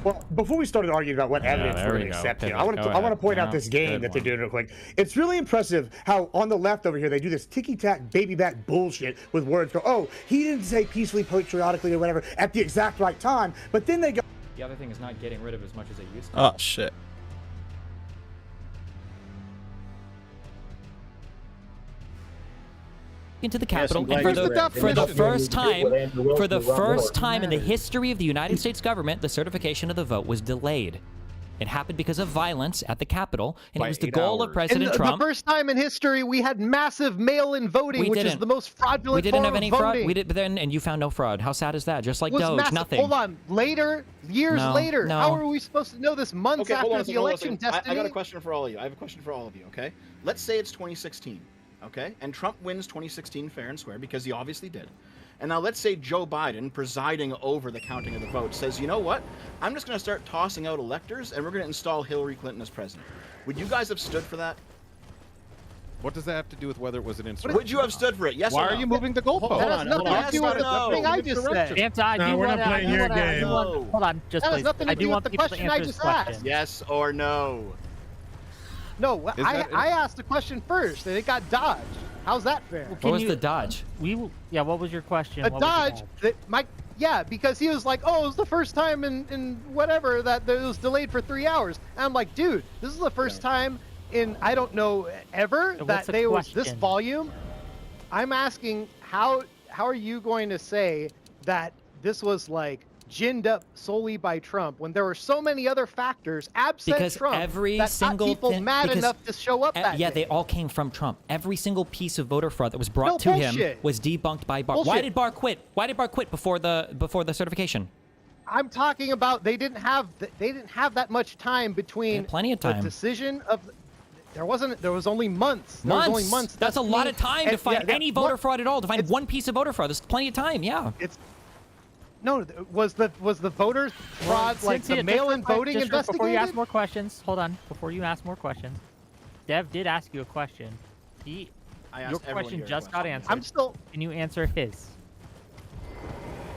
[SPEAKER 6] Well, before we started arguing about what evidence we're going to accept here, I want to point out this game that they're doing real quick. It's really impressive how on the left over here they do this ticky-tack, baby-back bullshit with words. Go, oh, he didn't say peacefully, patriotically, or whatever at the exact right time. But then they go.
[SPEAKER 20] The other thing is not getting rid of as much as they used to.
[SPEAKER 4] Oh, shit.
[SPEAKER 20] Into the Capitol, and for the first time in the history of the United States government, the certification of the vote was delayed. It happened because of violence at the Capitol, and it was the goal of President Trump.
[SPEAKER 2] The first time in history, we had massive mail-in voting, which is the most fraudulent
[SPEAKER 20] We didn't have any
[SPEAKER 2] form of
[SPEAKER 20] fraud.
[SPEAKER 2] voting.
[SPEAKER 20] We did, but then, and you found no fraud. How sad is that? Just like Doge,
[SPEAKER 2] massive.
[SPEAKER 20] nothing.
[SPEAKER 2] Hold on, years later.
[SPEAKER 20] No.
[SPEAKER 2] How are we supposed to know this months after the election? Destiny?
[SPEAKER 5] I got a question for all of you. I have a question for all of you. Okay, let's say it's 2016. Okay, and Trump wins 2016 fair and square because he obviously did. And now let's say Joe Biden, presiding over the counting of the votes, says, you know what? I'm just going to start tossing out electors, and we're going to install Hillary Clinton as president. Would you guys have stood for that?
[SPEAKER 1] What does that have to do with whether it was an insurrection?
[SPEAKER 5] Would you have stood for it? Yes or no?
[SPEAKER 1] Why are you moving the goalpost?
[SPEAKER 2] That has nothing to do with the thing I just said.
[SPEAKER 24] We're not playing your game. Hold on, just please. I do want people to answer this question.
[SPEAKER 5] Yes or no?
[SPEAKER 2] No, I asked the question first, and it got dodged. How's that fair?
[SPEAKER 20] What was the dodge?
[SPEAKER 24] What was your question?
[SPEAKER 2] A dodge because he was like, oh, it was the first time in whatever that it was delayed for 3 hours. And I'm like, dude, this is the first time in I don't know ever that they was this volume. I'm asking how are you going to say that this was like ginned up solely by Trump when there were so many other factors absent Trump that got people mad enough to show up that day.
[SPEAKER 20] They all came from Trump. Every single piece of voter fraud that was brought to him was debunked by Barr. Why did Barr quit? Why did Barr quit before the certification?
[SPEAKER 2] I'm talking about they didn't have that much time between
[SPEAKER 20] plenty of time.
[SPEAKER 2] The decision of there was only months. There was only months.
[SPEAKER 20] That's a lot of time to find any voter fraud at all. To find one piece of voter fraud. There's plenty of time. Yeah.
[SPEAKER 2] No, was the voter fraud like the mail-in voting investigated?
[SPEAKER 24] Before you ask more questions, hold on. Before you ask more questions, Dev did ask you a question. Your question just got answered. Can you answer his?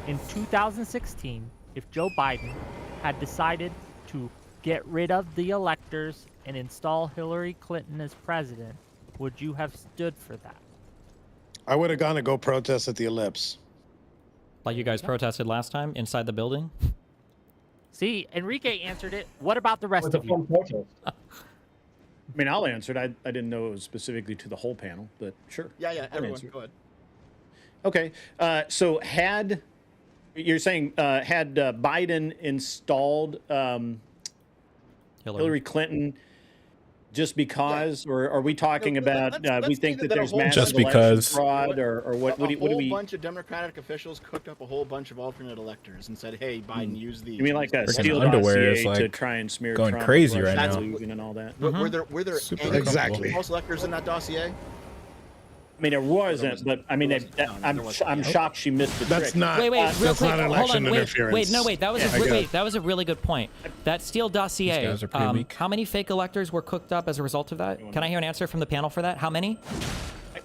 [SPEAKER 24] In 2016, if Joe Biden had decided to get rid of the electors and install Hillary Clinton as president, would you have stood for that?
[SPEAKER 21] I would have gone to go protest at the Ellipse.
[SPEAKER 20] Like you guys protested last time inside the building?
[SPEAKER 24] See, Enrique answered it. What about the rest of you?
[SPEAKER 22] I mean, I'll answer it. I didn't know it was specifically to the whole panel, but sure.
[SPEAKER 5] Yeah,
[SPEAKER 22] I'll
[SPEAKER 5] everyone,
[SPEAKER 22] answer it.
[SPEAKER 5] go ahead.
[SPEAKER 22] Okay, so you're saying had Biden installed Hillary Clinton just because, or are we talking about we think that there's massive election fraud, or what? What do we?
[SPEAKER 5] A bunch of Democratic officials cooked up a whole bunch of alternate electors and said, "Hey, Biden, use these."
[SPEAKER 22] You mean like a
[SPEAKER 4] Freaking
[SPEAKER 22] Steele
[SPEAKER 4] underwear
[SPEAKER 22] dossier
[SPEAKER 4] is,
[SPEAKER 22] to
[SPEAKER 4] like,
[SPEAKER 22] try and smear
[SPEAKER 4] going
[SPEAKER 22] Trump
[SPEAKER 4] crazy
[SPEAKER 22] with
[SPEAKER 4] right
[SPEAKER 22] Russian
[SPEAKER 4] now.
[SPEAKER 22] collusion and all that?
[SPEAKER 5] Were there
[SPEAKER 4] Super
[SPEAKER 5] any
[SPEAKER 21] exactly
[SPEAKER 5] false electors in that dossier?
[SPEAKER 22] I mean, there wasn't, but I mean, I'm shocked she missed the trick.
[SPEAKER 21] That's not.
[SPEAKER 20] Wait, real
[SPEAKER 21] that's
[SPEAKER 20] quick.
[SPEAKER 21] not
[SPEAKER 20] Hold
[SPEAKER 21] election
[SPEAKER 20] on.
[SPEAKER 21] interference.
[SPEAKER 20] Wait. That was that was a really good point. That Steele dossier.
[SPEAKER 4] guys are pretty weak.
[SPEAKER 20] How many fake electors were cooked up as a result of that? Can I hear an answer from the panel for that? How many?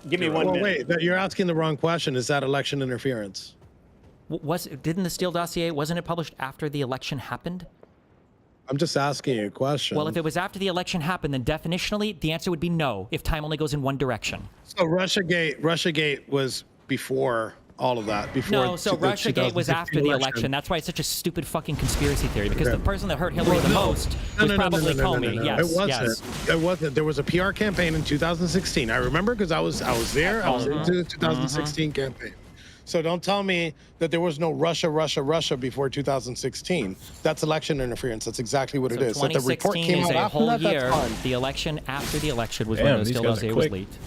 [SPEAKER 22] Give me 1 minute.
[SPEAKER 21] Wait, you're asking the wrong question. Is that election interference?
[SPEAKER 20] Didn't the Steele dossier, wasn't it published after the election happened?
[SPEAKER 21] I'm just asking you a question.
[SPEAKER 20] Well, if it was after the election happened, then definitionally the answer would be no. If time only goes in one direction.
[SPEAKER 21] So Russiagate was before all of that. Before
[SPEAKER 20] No, so Russiagate was after the election. That's why it's such a stupid fucking conspiracy theory. Because the person that hurt Hillary the most was probably Comey. Yes,
[SPEAKER 21] it wasn't.
[SPEAKER 20] yes.
[SPEAKER 21] It wasn't. There was a PR campaign in 2016. I remember because I was there. I was into the 2016 campaign. So don't tell me that there was no Russia before 2016. That's election interference. That's exactly what it is.
[SPEAKER 20] So
[SPEAKER 21] That the report
[SPEAKER 20] 2016
[SPEAKER 21] came
[SPEAKER 20] is
[SPEAKER 21] out
[SPEAKER 20] a
[SPEAKER 21] after
[SPEAKER 20] whole
[SPEAKER 21] that,
[SPEAKER 20] year.
[SPEAKER 21] that's fine.
[SPEAKER 20] The election after the election was
[SPEAKER 4] Damn,
[SPEAKER 20] when the
[SPEAKER 4] these
[SPEAKER 20] Steele
[SPEAKER 4] guys are
[SPEAKER 20] dossier was
[SPEAKER 4] quick.
[SPEAKER 20] leaked.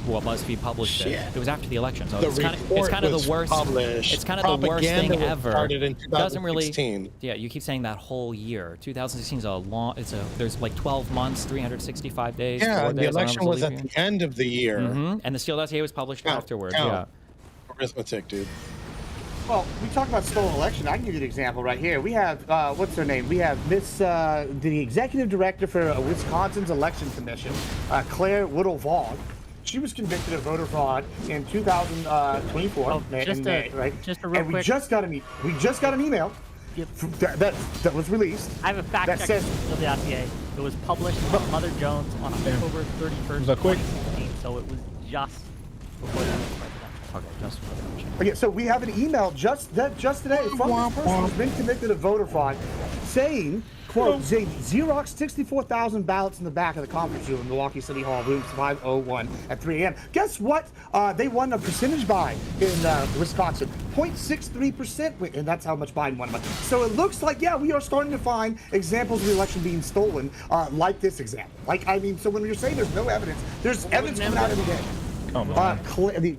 [SPEAKER 20] Well, BuzzFeed published it.
[SPEAKER 21] Shit.
[SPEAKER 20] It was after the election, so
[SPEAKER 21] The
[SPEAKER 20] it's kind
[SPEAKER 21] report
[SPEAKER 20] of
[SPEAKER 21] was
[SPEAKER 20] the worst.
[SPEAKER 21] published.
[SPEAKER 20] It's kind of the worst thing
[SPEAKER 21] Propaganda was
[SPEAKER 20] ever.
[SPEAKER 21] started in
[SPEAKER 20] Doesn't really.
[SPEAKER 21] 2016.
[SPEAKER 20] Yeah, you keep saying that whole year. 2016 is a long. There's like 12 months, 365 days.
[SPEAKER 21] Yeah,
[SPEAKER 20] 4
[SPEAKER 21] and the
[SPEAKER 20] days, I don't
[SPEAKER 21] election
[SPEAKER 20] know
[SPEAKER 21] was
[SPEAKER 20] if
[SPEAKER 21] at
[SPEAKER 20] it's a leap
[SPEAKER 21] the end of the year.
[SPEAKER 20] year. And the Steele dossier was published afterwards. Yeah.
[SPEAKER 21] Arithmetic, dude.
[SPEAKER 6] Well, we talk about stolen election. I can give you an example right here. We have, what's her name? We have the executive director for Wisconsin's election commission, Claire Woodall-Vaughn. She was convicted of voter fraud in 2024.
[SPEAKER 24] Just a real quick.
[SPEAKER 6] We just got an email that was released.
[SPEAKER 24] I have a fact check
[SPEAKER 6] says
[SPEAKER 24] of the dossier. It was published on Mother Jones on October 31st, 2016. So it was just before that was president.
[SPEAKER 20] Okay, just for the election.
[SPEAKER 6] Okay, so we have an email just today from this person who's been convicted of voter fraud, saying, quote, Xerox 64,000 ballots in the back of the conference room in Milwaukee City Hall, room 501 at 3 a.m. Guess what? They won a percentage buy in Wisconsin, 0.63%, and that's how much Biden won. So it looks like, yeah, we are starting to find examples of the election being stolen, like this example. Like, I mean, so when you're saying there's no evidence, there's evidence coming out every day. The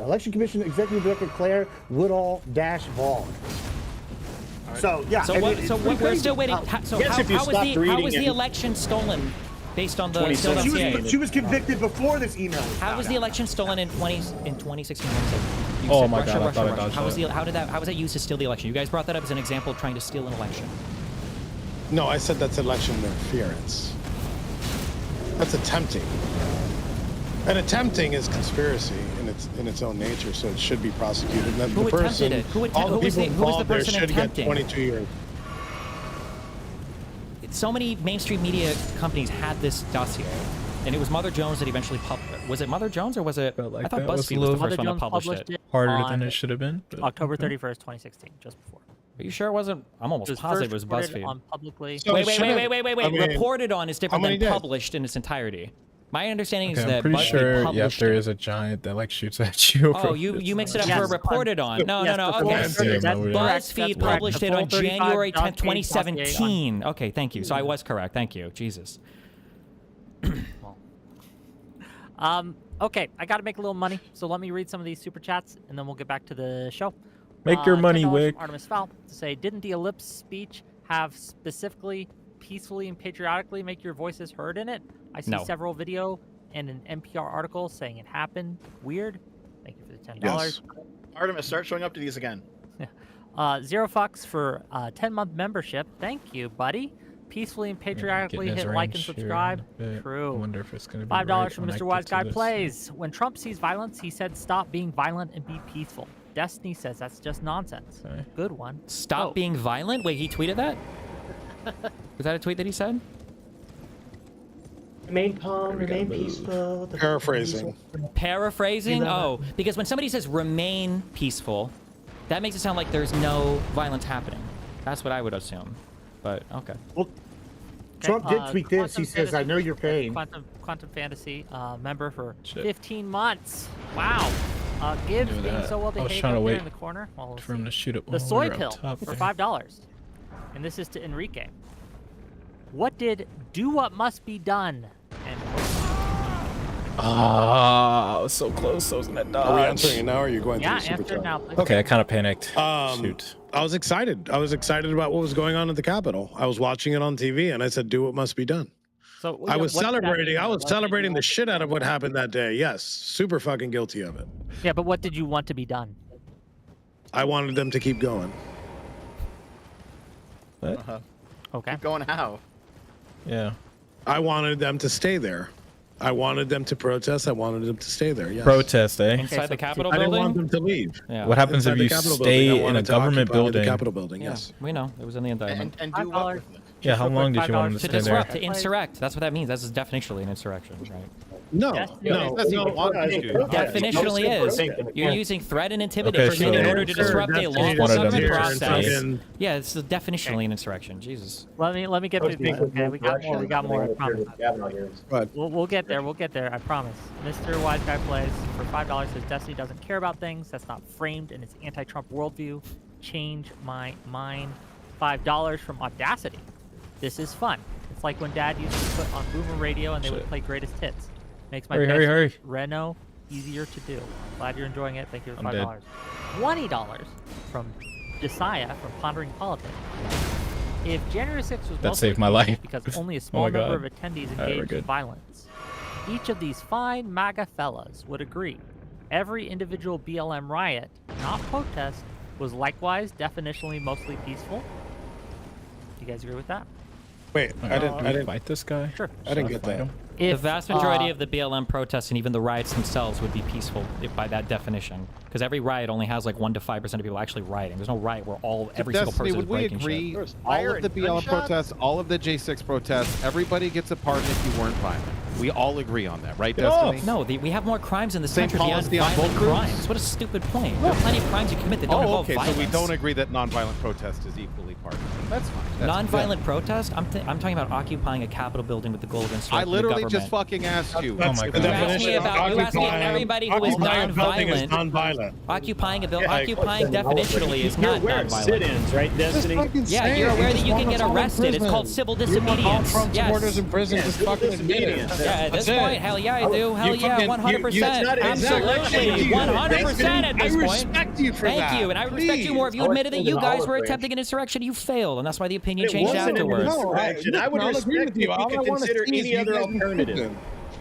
[SPEAKER 6] Election Commission Executive Director Claire Woodall-Vaughn. So yeah.
[SPEAKER 20] We're still waiting. So how was the election stolen based on the Steele dossier?
[SPEAKER 6] She was convicted before this email.
[SPEAKER 20] How was the election stolen in 2016?
[SPEAKER 4] Oh my God! I thought I dodged that.
[SPEAKER 20] How was that used to steal the election? You guys brought that up as an example of trying to steal an election.
[SPEAKER 21] No, I said that's election interference. That's attempting. And attempting is conspiracy in its own nature, so it should be prosecuted. And
[SPEAKER 20] Who attempted it? Who was the person
[SPEAKER 21] should
[SPEAKER 20] attempting?
[SPEAKER 21] get 22 years.
[SPEAKER 20] So many mainstream media companies had this dossier, and it was Mother Jones that eventually published. Was it Mother Jones or was it? I thought BuzzFeed was the first one that published it.
[SPEAKER 4] Harder than it should have been.
[SPEAKER 24] October 31st, 2016, just before.
[SPEAKER 20] Are you sure it wasn't? I'm almost positive it was BuzzFeed.
[SPEAKER 24] On publicly.
[SPEAKER 21] So
[SPEAKER 20] wait.
[SPEAKER 21] I mean,
[SPEAKER 20] reported on is different than
[SPEAKER 21] days?
[SPEAKER 20] published in its entirety. My understanding is
[SPEAKER 4] I'm
[SPEAKER 20] that
[SPEAKER 4] pretty
[SPEAKER 20] BuzzFeed
[SPEAKER 4] sure. Yeah,
[SPEAKER 20] published
[SPEAKER 4] there
[SPEAKER 20] it.
[SPEAKER 4] is a giant that like shoots at you.
[SPEAKER 20] Oh, you mix it up for reported on. No. Okay. BuzzFeed published it on January 10th, 2017. Okay, thank you. So I was correct. Thank you. Jesus.
[SPEAKER 24] Okay, I got to make a little money, so let me read some of these super chats, and then we'll get back to the show.
[SPEAKER 4] Make your money,
[SPEAKER 24] $10
[SPEAKER 4] Wick.
[SPEAKER 24] from Artemis Fowl to say, didn't the ellipse speech have specifically peacefully and patriotically make your voices heard in it? I see several video and an NPR article saying it happened. Weird. Thank you for the $10.
[SPEAKER 5] Yes. Artemis, start showing up to these again.
[SPEAKER 24] Zero fucks for 10-month membership. Thank you, buddy. Peacefully and patriotically hit like and subscribe. True.
[SPEAKER 4] I wonder if it's gonna be
[SPEAKER 24] $5
[SPEAKER 4] right
[SPEAKER 24] from
[SPEAKER 4] when I
[SPEAKER 24] Mr.
[SPEAKER 4] get
[SPEAKER 24] Wise
[SPEAKER 4] to
[SPEAKER 24] Guy
[SPEAKER 4] this.
[SPEAKER 24] Plays. When Trump sees violence, he said, "Stop being violent and be peaceful." Destiny says that's just nonsense.
[SPEAKER 4] Okay.
[SPEAKER 24] Good one.
[SPEAKER 20] Stop being violent? Wait, he tweeted that? Was that a tweet that he said?
[SPEAKER 23] Remain calm, remain peaceful.
[SPEAKER 21] Paraphrasing.
[SPEAKER 20] Paraphrasing? Oh, because when somebody says remain peaceful, that makes it sound like there's no violence happening. That's what I would assume. But, okay.
[SPEAKER 6] Well, Trump did tweet this. He says, I know your pain.
[SPEAKER 24] Quantum Fantasy member for 15 months. Wow. Gibbs being so well behaved up here in the corner. Well,
[SPEAKER 4] for him to shoot it.
[SPEAKER 24] The soy pill for $5. And this is to Enrique. What did do what must be done? And
[SPEAKER 4] I was so close. I was gonna dodge.
[SPEAKER 21] Are we answering it now, or are you going
[SPEAKER 24] yeah,
[SPEAKER 21] through the super
[SPEAKER 24] answer
[SPEAKER 21] chat?
[SPEAKER 24] now, please.
[SPEAKER 4] Okay, I kind of panicked.
[SPEAKER 21] Shoot. I was excited. I was excited about what was going on at the Capitol. I was watching it on TV, and I said, "Do what must be done."
[SPEAKER 24] So
[SPEAKER 21] I was celebrating. I was celebrating the shit out of what happened that day. Yes, super fucking guilty of it.
[SPEAKER 24] Yeah, but what did you want to be done?
[SPEAKER 21] I wanted them to keep going.
[SPEAKER 4] What?
[SPEAKER 24] Okay.
[SPEAKER 5] Keep going how?
[SPEAKER 4] Yeah.
[SPEAKER 21] I wanted them to stay there. I wanted them to protest. I wanted them to stay there. Yes.
[SPEAKER 4] Protest, eh?
[SPEAKER 20] Inside the Capitol
[SPEAKER 21] I
[SPEAKER 20] building?
[SPEAKER 21] didn't want them to leave.
[SPEAKER 20] Yeah.
[SPEAKER 4] What happens
[SPEAKER 21] Inside
[SPEAKER 4] if you
[SPEAKER 21] the Capitol
[SPEAKER 4] stay
[SPEAKER 21] building. I
[SPEAKER 4] in a
[SPEAKER 21] wanted to
[SPEAKER 4] government
[SPEAKER 21] occupy
[SPEAKER 4] building?
[SPEAKER 21] The Capitol building.
[SPEAKER 20] Yeah,
[SPEAKER 21] Yes.
[SPEAKER 20] we know. It was in the indictment.
[SPEAKER 5] And do what with it?
[SPEAKER 4] Yeah, how long did you want him to
[SPEAKER 20] To
[SPEAKER 4] stay there?
[SPEAKER 20] disrupt, to insurrect. That's what that means. That's definitionally an insurrection, right?
[SPEAKER 21] No,
[SPEAKER 20] Definitionally is. You're using threat and intimidation
[SPEAKER 4] Okay,
[SPEAKER 20] in
[SPEAKER 4] so-
[SPEAKER 20] order to disrupt a lawful
[SPEAKER 4] wanted them
[SPEAKER 20] government
[SPEAKER 4] to
[SPEAKER 20] process.
[SPEAKER 4] stay.
[SPEAKER 20] Yeah, it's definitionally an insurrection. Jesus.
[SPEAKER 24] Let me get through these. Okay, we got more. We got more. I promise. We'll get there. We'll get there. I promise. Mr. Wise Guy Plays for $5 says Destiny doesn't care about things. That's not framed in its anti-Trump worldview. Change my mind. $5 from Audacity. This is fun. It's like when Dad used to put on Boomer Radio and they would play Greatest Hits. Makes my
[SPEAKER 4] hurry.
[SPEAKER 24] Renault easier to do. Glad you're enjoying it. Thank you for
[SPEAKER 4] I'm
[SPEAKER 24] $5. $20 from Josiah from Pondering Politics. If January 6th was
[SPEAKER 4] That saved my
[SPEAKER 24] mostly
[SPEAKER 4] life.
[SPEAKER 24] because only a
[SPEAKER 4] Oh
[SPEAKER 24] small
[SPEAKER 4] my
[SPEAKER 24] number
[SPEAKER 4] God.
[SPEAKER 24] of attendees
[SPEAKER 4] Alright, we're
[SPEAKER 24] engaged in
[SPEAKER 4] good.
[SPEAKER 24] violence, each of these fine MAGA fellas would agree every individual BLM riot, not protest, was likewise definitionally mostly peaceful. Do you guys agree with that?
[SPEAKER 21] Wait, I didn't
[SPEAKER 4] fight this guy.
[SPEAKER 24] Sure.
[SPEAKER 21] I didn't get that.
[SPEAKER 20] The vast majority of the BLM protests and even the riots themselves would be peaceful by that definition. Because every riot only has like 1 to 5% of people actually rioting. There's no riot where every single person is
[SPEAKER 1] would we
[SPEAKER 20] breaking
[SPEAKER 1] agree
[SPEAKER 20] shit.
[SPEAKER 1] all of the BLM protests, all of the J6 protests, everybody gets a pardon if you weren't violent? We all agree on that, right, Destiny?
[SPEAKER 20] No, we have more crimes in this
[SPEAKER 1] Same
[SPEAKER 20] country beyond
[SPEAKER 1] policy on
[SPEAKER 20] violent
[SPEAKER 1] both groups?
[SPEAKER 20] crimes. What a stupid point. There are plenty of crimes you commit that don't involve
[SPEAKER 1] okay,
[SPEAKER 20] violence.
[SPEAKER 1] so we don't agree that nonviolent protest is equally pardoned. That's fine. That's
[SPEAKER 20] Non-violent protest? I'm talking about occupying a Capitol building with the goal of instructing
[SPEAKER 1] I literally
[SPEAKER 20] the
[SPEAKER 1] just
[SPEAKER 20] government.
[SPEAKER 1] fucking asked you.
[SPEAKER 21] That's
[SPEAKER 20] You asked me about everybody who is non-violent.
[SPEAKER 21] Non-violent.
[SPEAKER 20] Occupying a building, occupying definitionally is not
[SPEAKER 22] You're aware of
[SPEAKER 20] non-violent.
[SPEAKER 22] sit-ins, right, Destiny?
[SPEAKER 20] Yeah, you're aware that you can get arrested. It's called civil disobedience.
[SPEAKER 21] Trump supporters in prison. Just fucking admit it.
[SPEAKER 20] Yeah, at this point, hell yeah, I do. Hell yeah, 100%. Absolutely, 100% at this point.
[SPEAKER 21] I respect you for that.
[SPEAKER 20] Thank you, and I respect you more if you admitted that you guys were attempting an insurrection. You failed, and that's why the opinion changed afterwards.
[SPEAKER 22] I would respect you if you could consider any other alternative.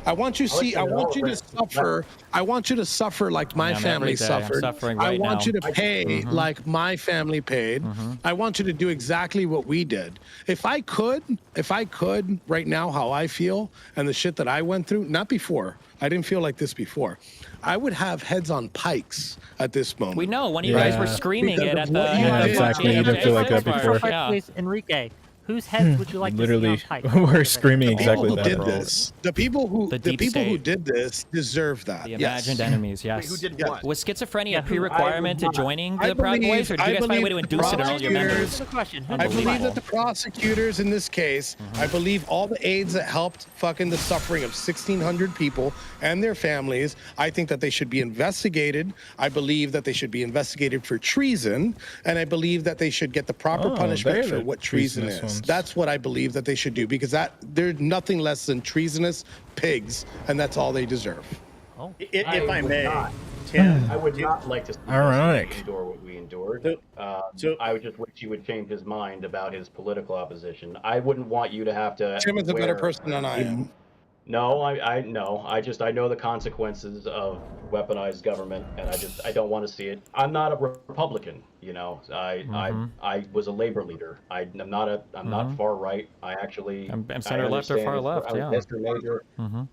[SPEAKER 21] I want you to suffer. I want you to suffer like my family suffered. I want you to pay like my family paid. I want you to do exactly what we did. If I could right now, how I feel and the shit that I went through, not before. I didn't feel like this before. I would have heads on pikes at this moment.
[SPEAKER 20] We know. One of you guys were screaming it at the.
[SPEAKER 4] Yeah, exactly. You didn't feel like that before.
[SPEAKER 24] Please, Enrique. Whose heads would you like
[SPEAKER 4] Literally,
[SPEAKER 24] to see on pikes?
[SPEAKER 4] we're screaming exactly
[SPEAKER 21] Who
[SPEAKER 4] that.
[SPEAKER 21] did
[SPEAKER 4] bro.
[SPEAKER 21] this? The people who did this deserve that.
[SPEAKER 20] The imagined enemies, yes.
[SPEAKER 5] Wait, who did what?
[SPEAKER 20] Was schizophrenia a prerequirement to joining the Proud Boys, or did you guys find a way to induce it in all your members?
[SPEAKER 21] I believe that the prosecutors in this case, I believe all the aides that helped fucking the suffering of 1,600 people and their families, I think that they should be investigated. I believe that they should be investigated for treason, and I believe that they should get the proper punishment for what treason is. That's what I believe that they should do, because they're nothing less than treasonous pigs, and that's all they deserve.
[SPEAKER 22] Oh. If I may,
[SPEAKER 23] Tim, I would not like to see
[SPEAKER 4] Ironic.
[SPEAKER 23] endure what we endured. I would just wish he would change his mind about his political opposition. I wouldn't want you to have to.
[SPEAKER 21] Tim is a better person than I am.
[SPEAKER 23] No, I know the consequences of weaponized government, and I don't want to see it. I'm not a Republican, you know. I was a labor leader. I'm not far right. I'm
[SPEAKER 20] center left or far left.
[SPEAKER 23] I'm
[SPEAKER 20] Yeah.
[SPEAKER 23] a history major. I'm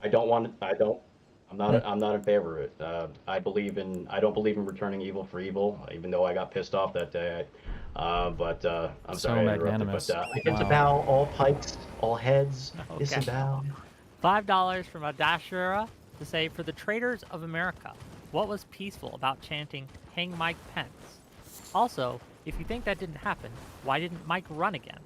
[SPEAKER 23] not in favor of it. I don't believe in returning evil for evil, even though I got pissed off that day. I'm
[SPEAKER 20] So
[SPEAKER 23] sorry I interrupted,
[SPEAKER 20] magnanimous.
[SPEAKER 23] but disavow all pikes, all heads, disavow.
[SPEAKER 24] $5 from Adashura to say, for the traitors of America, what was peaceful about chanting, hang Mike Pence? Also, if you think that didn't happen, why didn't Mike run again?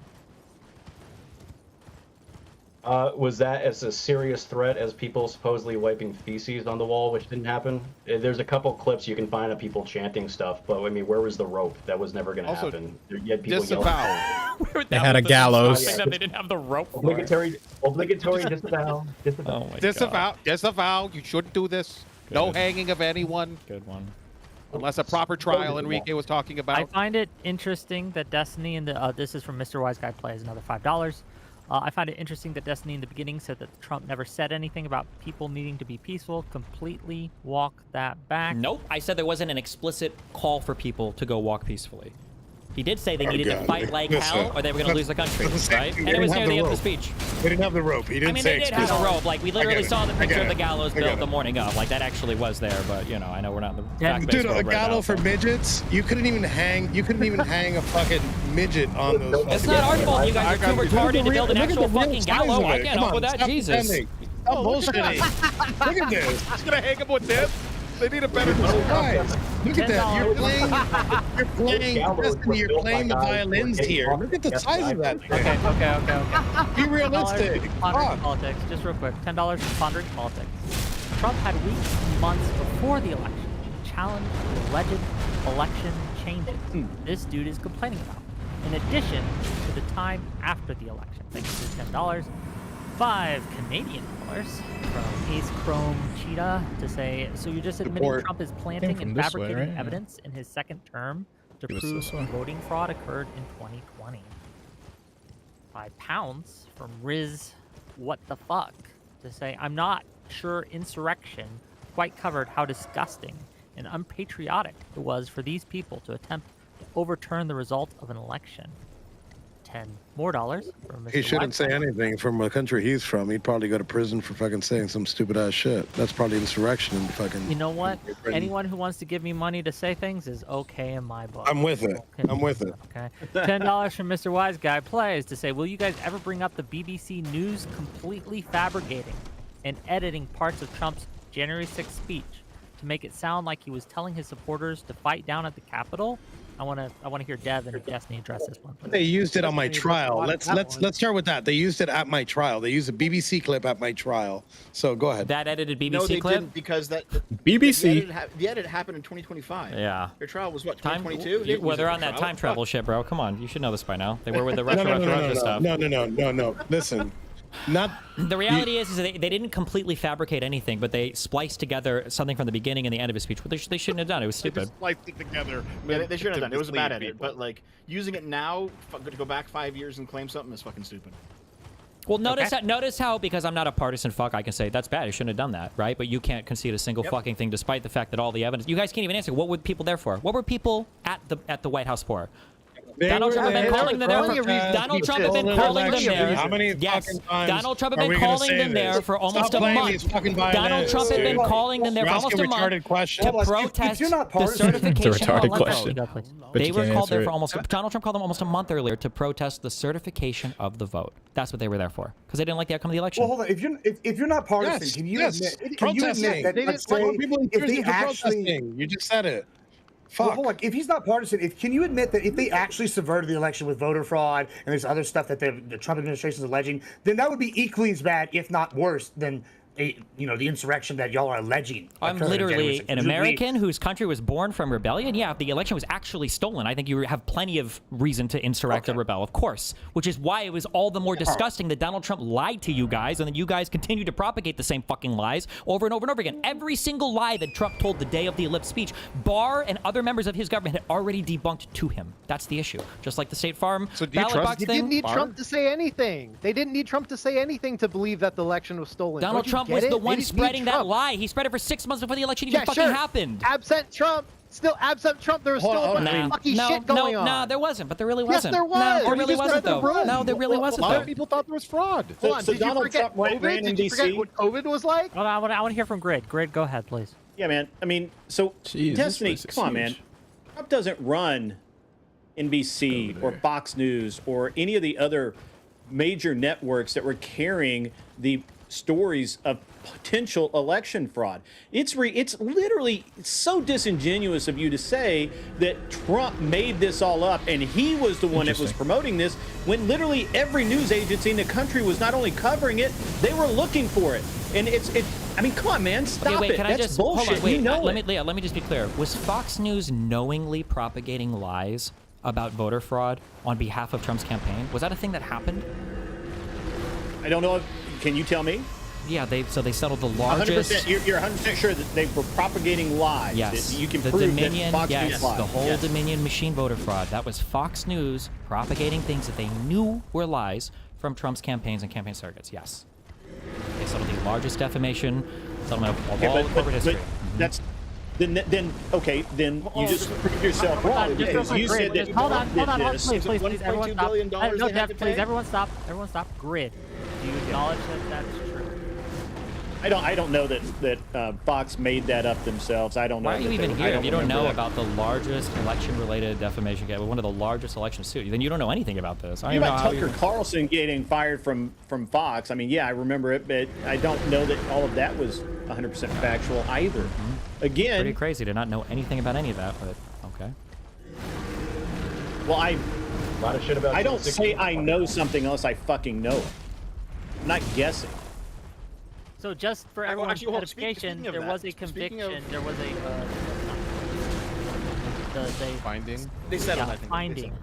[SPEAKER 23] Was that as a serious threat as people supposedly wiping feces on the wall, which didn't happen? There's a couple clips you can find of people chanting stuff, but I mean, where was the rope? That was never going to happen. You had people
[SPEAKER 1] disavow.
[SPEAKER 4] They had a gallows.
[SPEAKER 23] Yeah,
[SPEAKER 20] They didn't have the rope.
[SPEAKER 23] obligatory disavow.
[SPEAKER 20] Oh my
[SPEAKER 1] Disavow. You shouldn't do this. No hanging of anyone.
[SPEAKER 20] Good one.
[SPEAKER 1] Unless a proper trial, Enrique was talking about.
[SPEAKER 24] I find it interesting that Destiny and the this is from Mr. Wise Guy Plays, another $5. I find it interesting that Destiny in the beginning said that Trump never said anything about people needing to be peaceful. Completely walk that back.
[SPEAKER 20] Nope. I said there wasn't an explicit call for people to go walk peacefully. He did say they needed to fight like hell or they were going to lose the country, right? And it was near the end of the speech.
[SPEAKER 21] They didn't have the rope. He didn't say
[SPEAKER 20] they did have a rope. Like, we literally saw the picture of the gallows built the morning of. Like, that actually was there, but, you know, I know we're not in the fact-based
[SPEAKER 21] Dude,
[SPEAKER 20] world
[SPEAKER 21] a
[SPEAKER 20] right
[SPEAKER 21] gallows
[SPEAKER 20] now,
[SPEAKER 21] for midgets? You couldn't even hang a fucking midget on those.
[SPEAKER 20] It's not our fault you guys are too retarded to build an actual fucking gallows. I can't help with that, Jesus.
[SPEAKER 21] Stop bullshitting. Look at this.
[SPEAKER 1] Just gonna hang him with this. They need a better disguise. Look at that. You're playing the violins here. Look at the size of that thing.
[SPEAKER 24] Okay.
[SPEAKER 1] Be realistic.
[SPEAKER 24] Pondering politics, just real quick. $10 for pondering politics. Trump had weeks and months before the election to challenge the alleged election changes this dude is complaining about, in addition to the time after the election. Thank you for $10. $5 Canadian from Ace Chrome Cheetah to say, so you're just admitting Trump is planting and fabricating evidence in his second term to prove voting fraud occurred in 2020. £5 from Riz What the Fuck to say, I'm not sure insurrection quite covered how disgusting and unpatriotic it was for these people to attempt to overturn the result of an election. $10 more from Mr.
[SPEAKER 21] He shouldn't say anything from the country he's from. He'd probably go to prison for fucking saying some stupid ass shit. That's probably insurrection and fucking.
[SPEAKER 24] You know what? Anyone who wants to give me money to say things is okay in my book.
[SPEAKER 21] I'm with it. I'm with it.
[SPEAKER 24] Okay. $10 from Mr. Wise Guy Plays to say, will you guys ever bring up the BBC News completely fabricating and editing parts of Trump's January 6th speech to make it sound like he was telling his supporters to fight down at the Capitol? I want to hear Dev and Destiny address this one.
[SPEAKER 21] They used it on my trial. Let's start with that. They used it at my trial. They used a BBC clip at my trial. So go ahead.
[SPEAKER 20] That edited BBC
[SPEAKER 5] no, they
[SPEAKER 20] clip?
[SPEAKER 5] didn't, because that
[SPEAKER 4] BBC.
[SPEAKER 5] The edit happened in 2025.
[SPEAKER 20] Yeah.
[SPEAKER 5] Your trial was what, 2022?
[SPEAKER 20] Well, they're on that time travel shit, bro. Come on, you should know this by now. They were with the Russia stuff.
[SPEAKER 21] No. Listen.
[SPEAKER 20] The reality is that they didn't completely fabricate anything, but they spliced together something from the beginning and the end of his speech. They shouldn't have done. It was stupid.
[SPEAKER 21] They just spliced it together.
[SPEAKER 5] Yeah, they shouldn't have done. It was a bad edit. But like using it now to go back 5 years and claim something is fucking stupid.
[SPEAKER 20] Well, notice how, because I'm not a partisan fuck, I can say that's bad. You shouldn't have done that, right? But you can't concede a single fucking thing, despite the fact that all the evidence. You guys can't even answer. What were people there for? What were people at the White House for? Donald Trump had been calling them there. Donald Trump had been calling them there.
[SPEAKER 21] How many
[SPEAKER 20] Donald Trump had been calling them there for almost a month. Donald Trump had been calling them there for almost a month to protest the certification of the vote. They were called there for almost. Donald Trump called them almost a month earlier to protest the certification of the vote. That's what they were there for, because they didn't like the outcome of the election.
[SPEAKER 6] Well, hold on. If you're not partisan, can you admit that if they actually,
[SPEAKER 21] you just said it.
[SPEAKER 6] Well, hold on. If he's not partisan, can you admit that if they actually subverted the election with voter fraud and there's other stuff that the Trump administration is alleging, then that would be equally as bad, if not worse, than the insurrection that y'all are alleging.
[SPEAKER 20] I'm literally an American whose country was born from rebellion. Yeah, if the election was actually stolen, I think you have plenty of reason to insurrect or rebel, of course, which is why it was all the more disgusting that Donald Trump lied to you guys, and then you guys continue to propagate the same fucking lies over and over and over again. Every single lie that Trump told the day of the ellipse speech, Barr and other members of his government had already debunked to him. That's the issue. Just like the State Farm ballot box thing.
[SPEAKER 2] They didn't need Trump to say anything. They didn't need Trump to say anything to believe that the election was stolen.
[SPEAKER 20] Donald Trump was the one spreading that lie. He spread it for 6 months before the election even fucking happened.
[SPEAKER 2] Absent Trump, there was still a bunch of fucking shit going on.
[SPEAKER 20] No, there wasn't, but there really wasn't.
[SPEAKER 2] Yes, there was.
[SPEAKER 20] No, there really wasn't, though. No, there really wasn't, though.
[SPEAKER 1] A lot of people thought there was fraud.
[SPEAKER 2] Hold on, did
[SPEAKER 22] Donald
[SPEAKER 2] you forget
[SPEAKER 22] Trump
[SPEAKER 2] COVID?
[SPEAKER 22] ran in
[SPEAKER 2] Did you forget
[SPEAKER 22] DC?
[SPEAKER 2] what COVID was like?
[SPEAKER 24] Well, I want to hear from Grid. Grid, go ahead, please.
[SPEAKER 22] Yeah, man. I mean, so
[SPEAKER 4] Jeez,
[SPEAKER 22] Destiny, come on, man. Trump doesn't run NBC or Fox News or any of the other major networks that were carrying the stories of potential election fraud. It's literally so disingenuous of you to say that Trump made this all up and he was the one that was promoting this, when literally every news agency in the country was not only covering it, they were looking for it. And I mean, come on, man, stop
[SPEAKER 20] okay, wait,
[SPEAKER 22] it.
[SPEAKER 20] Can
[SPEAKER 22] That's
[SPEAKER 20] I just,
[SPEAKER 22] bullshit.
[SPEAKER 20] Hold on, wait,
[SPEAKER 22] Leah,
[SPEAKER 20] let me just be clear. Was Fox News knowingly propagating lies about voter fraud on behalf of Trump's campaign? Was that a thing that happened?
[SPEAKER 22] I don't know. Can you tell me?
[SPEAKER 20] Yeah, they settled the largest.
[SPEAKER 22] 100%, you're 100% sure that they were propagating lies.
[SPEAKER 20] Yes,
[SPEAKER 22] You can
[SPEAKER 20] the
[SPEAKER 22] prove
[SPEAKER 20] Dominion.
[SPEAKER 22] that Fox
[SPEAKER 20] Yes,
[SPEAKER 22] News lied.
[SPEAKER 20] the whole Dominion machine voter fraud. That was Fox News propagating things that they knew were lies from Trump's campaigns and campaign surrogates. Yes, they settled the largest defamation settlement of all corporate history.
[SPEAKER 22] That's then okay. Then you just proved yourself wrong because you said that.
[SPEAKER 24] Hold on, please,
[SPEAKER 5] $1.2
[SPEAKER 24] everyone stop.
[SPEAKER 5] billion
[SPEAKER 24] No,
[SPEAKER 5] they had to
[SPEAKER 24] please,
[SPEAKER 5] pay?
[SPEAKER 24] everyone stop. Everyone stop. Grid. Do you acknowledge that that's true?
[SPEAKER 22] I don't know that Fox made that up themselves. I don't know.
[SPEAKER 20] Why are you even here if you don't know about the largest election-related defamation case, one of the largest election suits? Then you don't know anything about this. I don't
[SPEAKER 22] You
[SPEAKER 20] even know
[SPEAKER 22] about
[SPEAKER 20] how
[SPEAKER 22] Tucker Carlson getting fired from Fox. I mean, yeah, I remember it, but I don't know that all of that was 100% factual either. Again,
[SPEAKER 20] pretty crazy to not know anything about any of that, but okay.
[SPEAKER 22] Well,
[SPEAKER 23] A lot of shit about
[SPEAKER 22] I don't say I know something unless I fucking know it. I'm not guessing.
[SPEAKER 24] So just for everyone's edification, there was a conviction. There was a
[SPEAKER 1] finding.
[SPEAKER 5] They settled.
[SPEAKER 24] Yeah,
[SPEAKER 5] I think.
[SPEAKER 24] finding.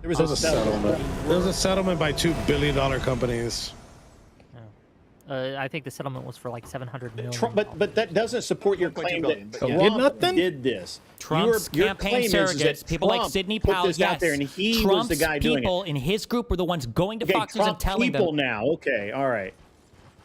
[SPEAKER 22] There was a settlement.
[SPEAKER 21] There was a settlement by $2 billion companies.
[SPEAKER 24] I think the settlement was for like $700 million.
[SPEAKER 22] But that doesn't support your claim that
[SPEAKER 24] Trump
[SPEAKER 22] did this.
[SPEAKER 20] Trump's campaign surrogates, people like Sidney Powell,
[SPEAKER 22] out there, and he
[SPEAKER 20] Trump's
[SPEAKER 22] was the guy doing
[SPEAKER 20] people
[SPEAKER 22] it.
[SPEAKER 20] in his group were the ones going to Fox News and telling
[SPEAKER 22] people
[SPEAKER 20] them.
[SPEAKER 22] now. Okay, all right.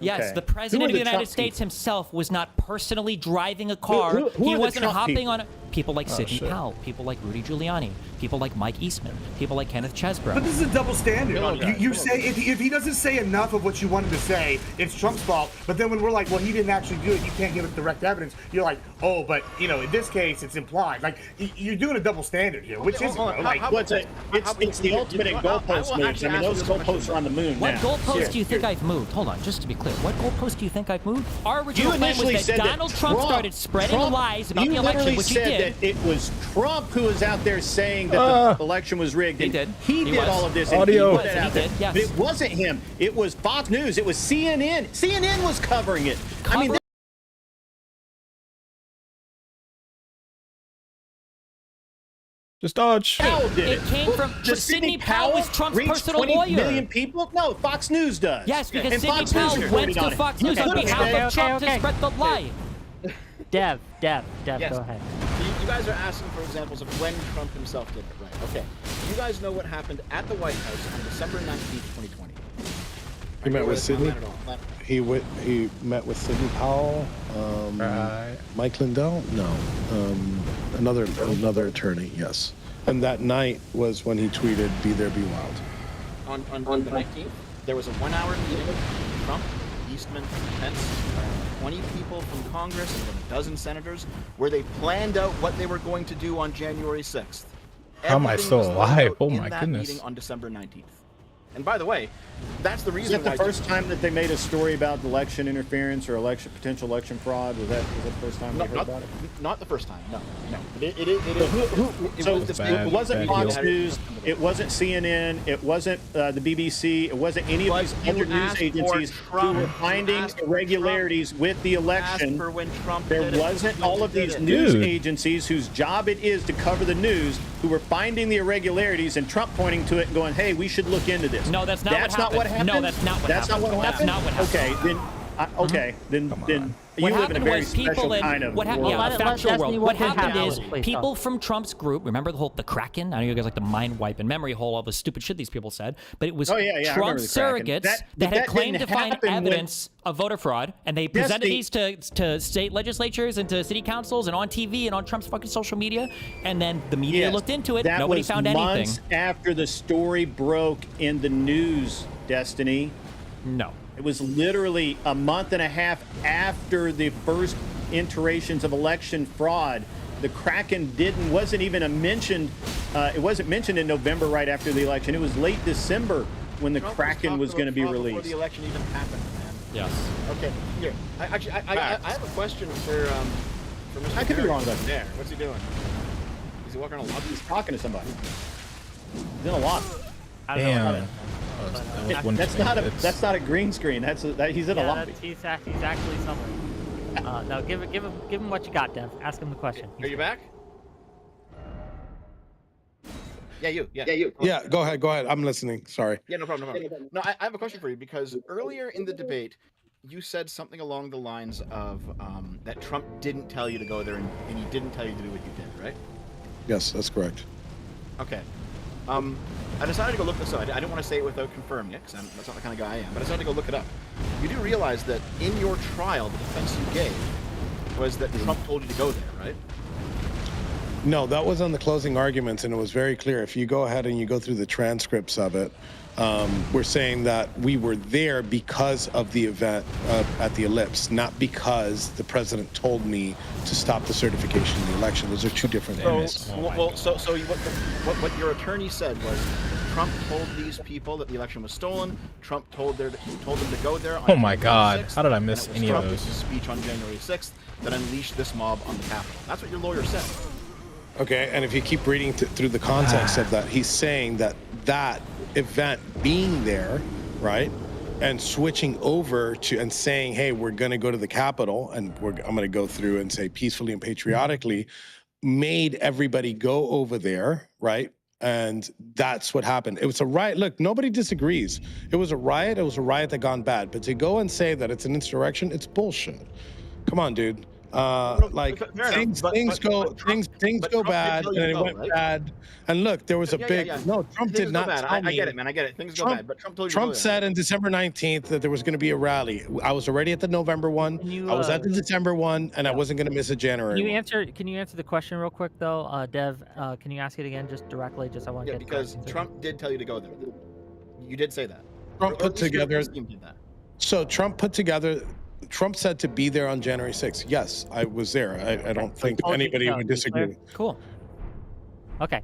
[SPEAKER 20] Yes,
[SPEAKER 22] Okay.
[SPEAKER 20] the president of
[SPEAKER 22] Who
[SPEAKER 20] the
[SPEAKER 22] are the
[SPEAKER 20] United
[SPEAKER 22] Trump
[SPEAKER 20] States himself was not personally driving a car.
[SPEAKER 22] Who
[SPEAKER 20] He
[SPEAKER 22] are the
[SPEAKER 20] wasn't
[SPEAKER 22] Trump
[SPEAKER 20] hopping
[SPEAKER 22] people?
[SPEAKER 20] on people like Sidney Powell, people like Rudy Giuliani, people like Mike Eastman, people like Kenneth Chesbrough.
[SPEAKER 6] But this is a double standard. You say if he doesn't say enough of what you want him to say, it's Trump's fault. But then when we're like, well, he didn't actually do it, you can't give it direct evidence. You're like, oh, but in this case, it's implied. Like you're doing a double standard here, which isn't.
[SPEAKER 22] It's the ultimate in goalpost moves. I mean, those goalposts are on the moon
[SPEAKER 20] What
[SPEAKER 22] now.
[SPEAKER 20] goalpost do you think I've moved? Hold on, just to be clear, what goalpost do you think I've moved? Our original
[SPEAKER 22] You
[SPEAKER 20] plan was
[SPEAKER 22] initially
[SPEAKER 20] that
[SPEAKER 22] said
[SPEAKER 20] Donald Trump started spreading lies about
[SPEAKER 22] you
[SPEAKER 20] the election,
[SPEAKER 22] literally
[SPEAKER 20] which he
[SPEAKER 22] said
[SPEAKER 20] did.
[SPEAKER 22] that it was Trump who was out there saying that the election was rigged.
[SPEAKER 20] He did.
[SPEAKER 22] He did
[SPEAKER 20] was.
[SPEAKER 22] all of this.
[SPEAKER 20] Audio.
[SPEAKER 22] And he put it out there.
[SPEAKER 20] Yes.
[SPEAKER 22] But it wasn't him. It was Fox News. It was CNN. CNN was covering it. I mean.
[SPEAKER 4] Just dodge.
[SPEAKER 22] Powell did
[SPEAKER 20] It came from
[SPEAKER 22] Does
[SPEAKER 20] Sidney Powell was Trump's
[SPEAKER 22] reach
[SPEAKER 20] personal
[SPEAKER 22] 20
[SPEAKER 20] lawyer.
[SPEAKER 22] million people? No, Fox News does.
[SPEAKER 20] Yes, because
[SPEAKER 22] And
[SPEAKER 20] Sidney
[SPEAKER 22] Fox News
[SPEAKER 20] Powell went
[SPEAKER 22] reported
[SPEAKER 20] to
[SPEAKER 22] on it.
[SPEAKER 20] Fox News on behalf of Trump to spread the lie.
[SPEAKER 24] Dev,
[SPEAKER 5] Yes.
[SPEAKER 24] go ahead.
[SPEAKER 5] You guys are asking for examples of when Trump himself did it, right? Okay. You guys know what happened at the White House on December 19th, 2020.
[SPEAKER 21] He met with Sidney.
[SPEAKER 5] Not-
[SPEAKER 21] He met with Sidney Powell. Mike Lindell? No. Another attorney. Yes. And that night was when he tweeted, "Be there, be wild."
[SPEAKER 5] On the 19th, there was a 1-hour meeting with Trump, Eastman, Pence, 20 people from Congress, and a dozen senators, where they planned out what they were going to do on January 6th.
[SPEAKER 4] How am I
[SPEAKER 5] Everything
[SPEAKER 4] still
[SPEAKER 5] was laid
[SPEAKER 4] alive?
[SPEAKER 5] out
[SPEAKER 4] Oh
[SPEAKER 5] in
[SPEAKER 4] my
[SPEAKER 5] that
[SPEAKER 4] goodness.
[SPEAKER 5] meeting on December 19th. And by the way, that's the
[SPEAKER 22] Is
[SPEAKER 5] reason
[SPEAKER 22] that the
[SPEAKER 5] why
[SPEAKER 22] first time that they made a story about election interference or potential election fraud? Was that the first time we heard about it?
[SPEAKER 5] Not the first time. No. But it
[SPEAKER 22] It wasn't Fox News. It wasn't CNN. It wasn't the BBC. It wasn't any of these other news agencies who were finding irregularities with the election. There wasn't all of these news agencies whose job it is to cover the news who were finding the irregularities and Trump pointing to it and going, hey, we should look into this.
[SPEAKER 20] No, that's not what happened.
[SPEAKER 22] No,
[SPEAKER 20] that's not what
[SPEAKER 22] That's
[SPEAKER 20] happened.
[SPEAKER 22] not what
[SPEAKER 20] That's
[SPEAKER 22] happened?
[SPEAKER 20] not what happened.
[SPEAKER 22] Okay, then you
[SPEAKER 20] What
[SPEAKER 22] live in a
[SPEAKER 20] happened
[SPEAKER 22] very
[SPEAKER 20] was people
[SPEAKER 22] special
[SPEAKER 20] in
[SPEAKER 22] kind of
[SPEAKER 20] what happened?
[SPEAKER 22] world.
[SPEAKER 20] Yeah, a factual world. What happened is
[SPEAKER 24] Please
[SPEAKER 20] people
[SPEAKER 24] stop.
[SPEAKER 20] from Trump's group. Remember the Kraken? I know you guys like the mind wipe and memory hole, all the stupid shit these people said. But it was
[SPEAKER 22] Oh, yeah, I remember
[SPEAKER 20] Trump's
[SPEAKER 22] the Kraken.
[SPEAKER 20] surrogates
[SPEAKER 22] That
[SPEAKER 20] that had claimed to
[SPEAKER 22] didn't
[SPEAKER 20] find
[SPEAKER 22] happen when-
[SPEAKER 20] evidence of voter fraud, and they presented these to state legislatures and to city councils and on TV and on Trump's fucking social media. And then the media
[SPEAKER 22] Yes,
[SPEAKER 20] looked into it.
[SPEAKER 22] that
[SPEAKER 20] Nobody
[SPEAKER 22] was
[SPEAKER 20] found anything.
[SPEAKER 22] months after the story broke in the news, Destiny.
[SPEAKER 20] No.
[SPEAKER 22] It was literally a month and a half after the first iterations of election fraud The Kraken wasn't even mentioned. It wasn't mentioned in November right after the election. It was late December when the Kraken was going to be released.
[SPEAKER 5] Before the election even happened, man.
[SPEAKER 20] Yes.
[SPEAKER 5] Okay. Here, I have a question for Mr.
[SPEAKER 22] I could be wrong about
[SPEAKER 5] there. What's he doing? Is he walking around a lobby?
[SPEAKER 22] He's talking to somebody. He's in a lobby.
[SPEAKER 4] Damn.
[SPEAKER 22] That's not a green screen. He's in a lobby.
[SPEAKER 24] He's actually somewhere. No, give him what you got, Dev. Ask him the question.
[SPEAKER 5] Are you back? Yeah, you.
[SPEAKER 21] Yeah, go ahead. I'm listening. Sorry.
[SPEAKER 5] Yeah, no problem. No, I have a question for you because earlier in the debate, you said something along the lines of that Trump didn't tell you to go there and he didn't tell you to do what you did, right?
[SPEAKER 21] Yes, that's correct.
[SPEAKER 5] Okay. I decided to go look this up. I didn't want to say it without confirming it, because that's not the kind of guy I am, but I decided to go look it up. You do realize that in your trial, the defense you gave was that Trump told you to go there, right?
[SPEAKER 21] No, that was on the closing arguments, and it was very clear. If you go ahead and you go through the transcripts of it, we're saying that we were there because of the event at the Ellipse, not because the president told me to stop the certification of the election. Those are two different things.
[SPEAKER 5] So what your attorney said was Trump told these people that the election was stolen. Trump told them to go there.
[SPEAKER 4] Oh my God! How did I miss any of those?
[SPEAKER 5] Speech on January 6th that unleashed this mob on the Capitol. That's what your lawyer said.
[SPEAKER 21] Okay, and if you keep reading through the context of that, he's saying that event being there, right, and switching over to and saying, hey, we're going to go to the Capitol, and I'm going to go through and say peacefully and patriotically, made everybody go over there, right? And that's what happened. It was a riot. Look, nobody disagrees. It was a riot. It was a riot that gone bad. But to go and say that it's an insurrection, it's bullshit. Come on, dude. Things go bad and it went bad. And look, there was a big no. Trump did not tell me.
[SPEAKER 5] I get it, man. I get it. Things go bad, but Trump told you.
[SPEAKER 21] Trump said on December 19th that there was going to be a rally. I was already at the November one. I was at the December one, and I wasn't going to miss a January.
[SPEAKER 24] Can you answer the question real quick though, Dev? Can you ask it again, just directly? Just I want to get
[SPEAKER 5] because Trump did tell you to go there. You did say that.
[SPEAKER 21] Trump put together. So Trump put together. Trump said to be there on January 6th. Yes, I was there. I don't think anybody would disagree.
[SPEAKER 24] Cool. Okay.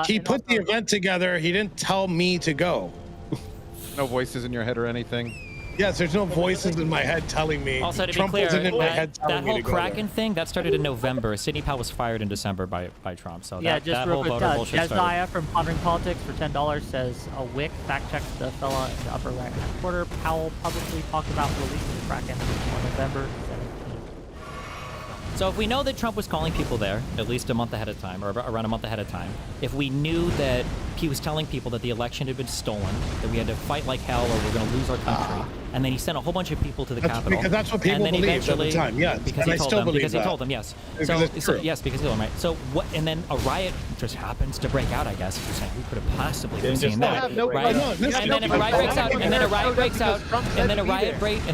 [SPEAKER 21] He put the event together. He didn't tell me to go.
[SPEAKER 1] No voices in your head or anything?
[SPEAKER 21] Yes, there's no voices in my head telling me.
[SPEAKER 20] Also, to
[SPEAKER 21] Trump
[SPEAKER 20] be clear,
[SPEAKER 21] wasn't in my head
[SPEAKER 20] that whole Kraken
[SPEAKER 21] there.
[SPEAKER 20] thing, that started in November. Sidney Powell was fired in December by Trump. So
[SPEAKER 24] yeah,
[SPEAKER 20] that whole voter bullshit started.
[SPEAKER 24] Jesiah from Pondering Politics for $10 says a Wick fact checks the fella in the upper right-hand corner. Powell publicly talked about releasing the Kraken on November 17th.
[SPEAKER 20] So if we know that Trump was calling people there at least a month ahead of time, or around a month ahead of time, if we knew that he was telling people that the election had been stolen, that we had to fight like hell or we're going to lose our country, and then he sent a whole bunch of people to the Capitol.
[SPEAKER 21] Because that's what people believed at the time, yes.
[SPEAKER 20] Because he told them, yes. Yes, because he told them, right. So what? And then a riot just happens to break out, I guess, if you're saying we could have possibly seen that, right? And then if a riot breaks out, and then a riot breaks out, and then a riot breaks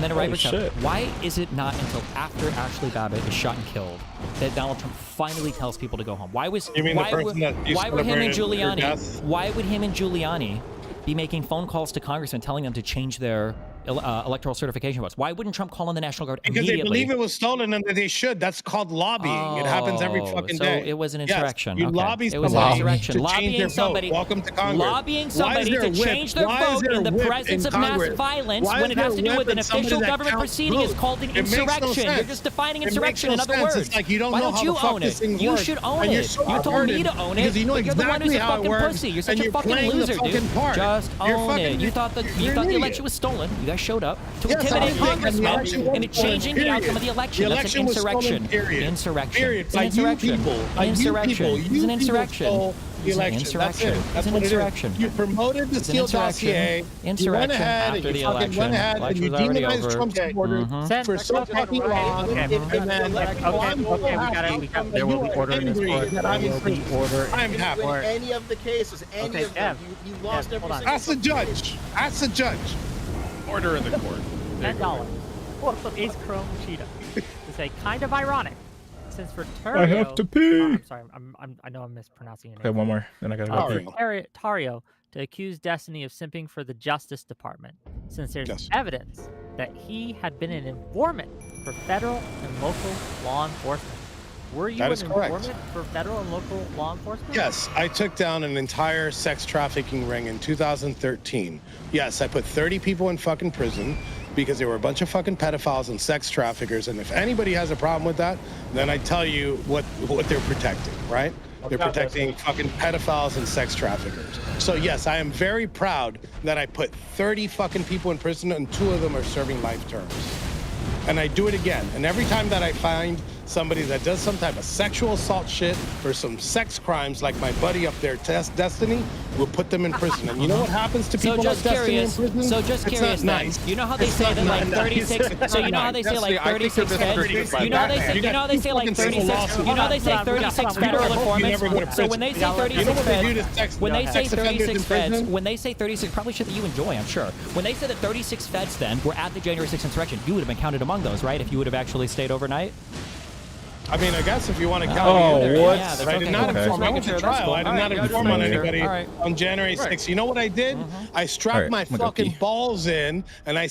[SPEAKER 20] out. Why is it not until after Ashley Babbitt is shot and killed that Donald Trump finally tells people to go home? Why would him and Giuliani be making phone calls to congressmen telling them to change their electoral certification votes? Why wouldn't Trump call in the National Guard immediately?
[SPEAKER 21] Because they believe it was stolen and they should. That's called lobbying. It happens every fucking day.
[SPEAKER 20] So it was an insurrection.
[SPEAKER 21] Yes, you lobby
[SPEAKER 20] it was an insurrection.
[SPEAKER 21] Lobbying somebody. Welcome to Congress.
[SPEAKER 20] Lobbying somebody to change their vote in the presence of mass violence when it has to do with an official government proceeding is called an insurrection. You're just defining insurrection in other words.
[SPEAKER 21] It's like you don't know how the fuck this thing works.
[SPEAKER 20] You should own it. You told me to own it. But you're the one who's a fucking pussy. You're such a fucking loser, dude. Just own it. You thought the election was stolen. You guys showed up to intimidate congressmen into changing the outcome of the election. That's an insurrection. Insurrection. It's an insurrection. Insurrection. It's an insurrection. It's an insurrection. It's an insurrection.
[SPEAKER 21] You promoted the Steele dossier. You went ahead and you fucking went ahead and you demonized Trump's supporters for so fucking long. And then
[SPEAKER 24] there will be order in this court. There will be order.
[SPEAKER 21] I'm happy.
[SPEAKER 5] Any of the cases, any of them, you lost every single.
[SPEAKER 21] Ask the judge. Ask the judge.
[SPEAKER 1] Order in the court.
[SPEAKER 24] $10. For Ace Chrome Cheetah. To say kind of ironic. Since for Tario,
[SPEAKER 4] I have to pee.
[SPEAKER 24] I'm sorry, I know I'm mispronouncing your name.
[SPEAKER 4] Okay, one more, then I gotta go pee.
[SPEAKER 24] Tario to accuse Destiny of simping for the Justice Department, since there's evidence that he had been an informant for federal and local law enforcement. Were you
[SPEAKER 21] That
[SPEAKER 24] an
[SPEAKER 21] is correct.
[SPEAKER 24] informant for federal and local law enforcement?
[SPEAKER 21] Yes, I took down an entire sex trafficking ring in 2013. Yes, I put 30 people in fucking prison because they were a bunch of fucking pedophiles and sex traffickers. And if anybody has a problem with that, then I tell you what they're protecting, right? They're protecting fucking pedophiles and sex traffickers. So yes, I am very proud that I put 30 fucking people in prison and 2 of them are serving life terms. And I do it again. And every time that I find somebody that does some type of sexual assault shit or some sex crimes like my buddy up there, Destiny, we'll put them in prison. And you know what happens to people like Destiny in prison?
[SPEAKER 20] So just curious,
[SPEAKER 21] nice.
[SPEAKER 20] You know how they say that like 36. So you know how they say like 36 feds. You know how they say. You know how they say like 36. You know how they say 36 federal informants. So when they say 36 feds, when they say 36 feds, when they say 36, probably shit that you enjoy, I'm sure. When they said that 36 feds then were at the January 6th insurrection, you would have been counted among those, right? If you would have actually stayed overnight.
[SPEAKER 21] I mean, I guess if you want to count
[SPEAKER 15] what?
[SPEAKER 21] Yeah, I did not inform. I went to trial. I did not inform on anybody on January 6th. You know what I did? I strapped my fucking balls in and I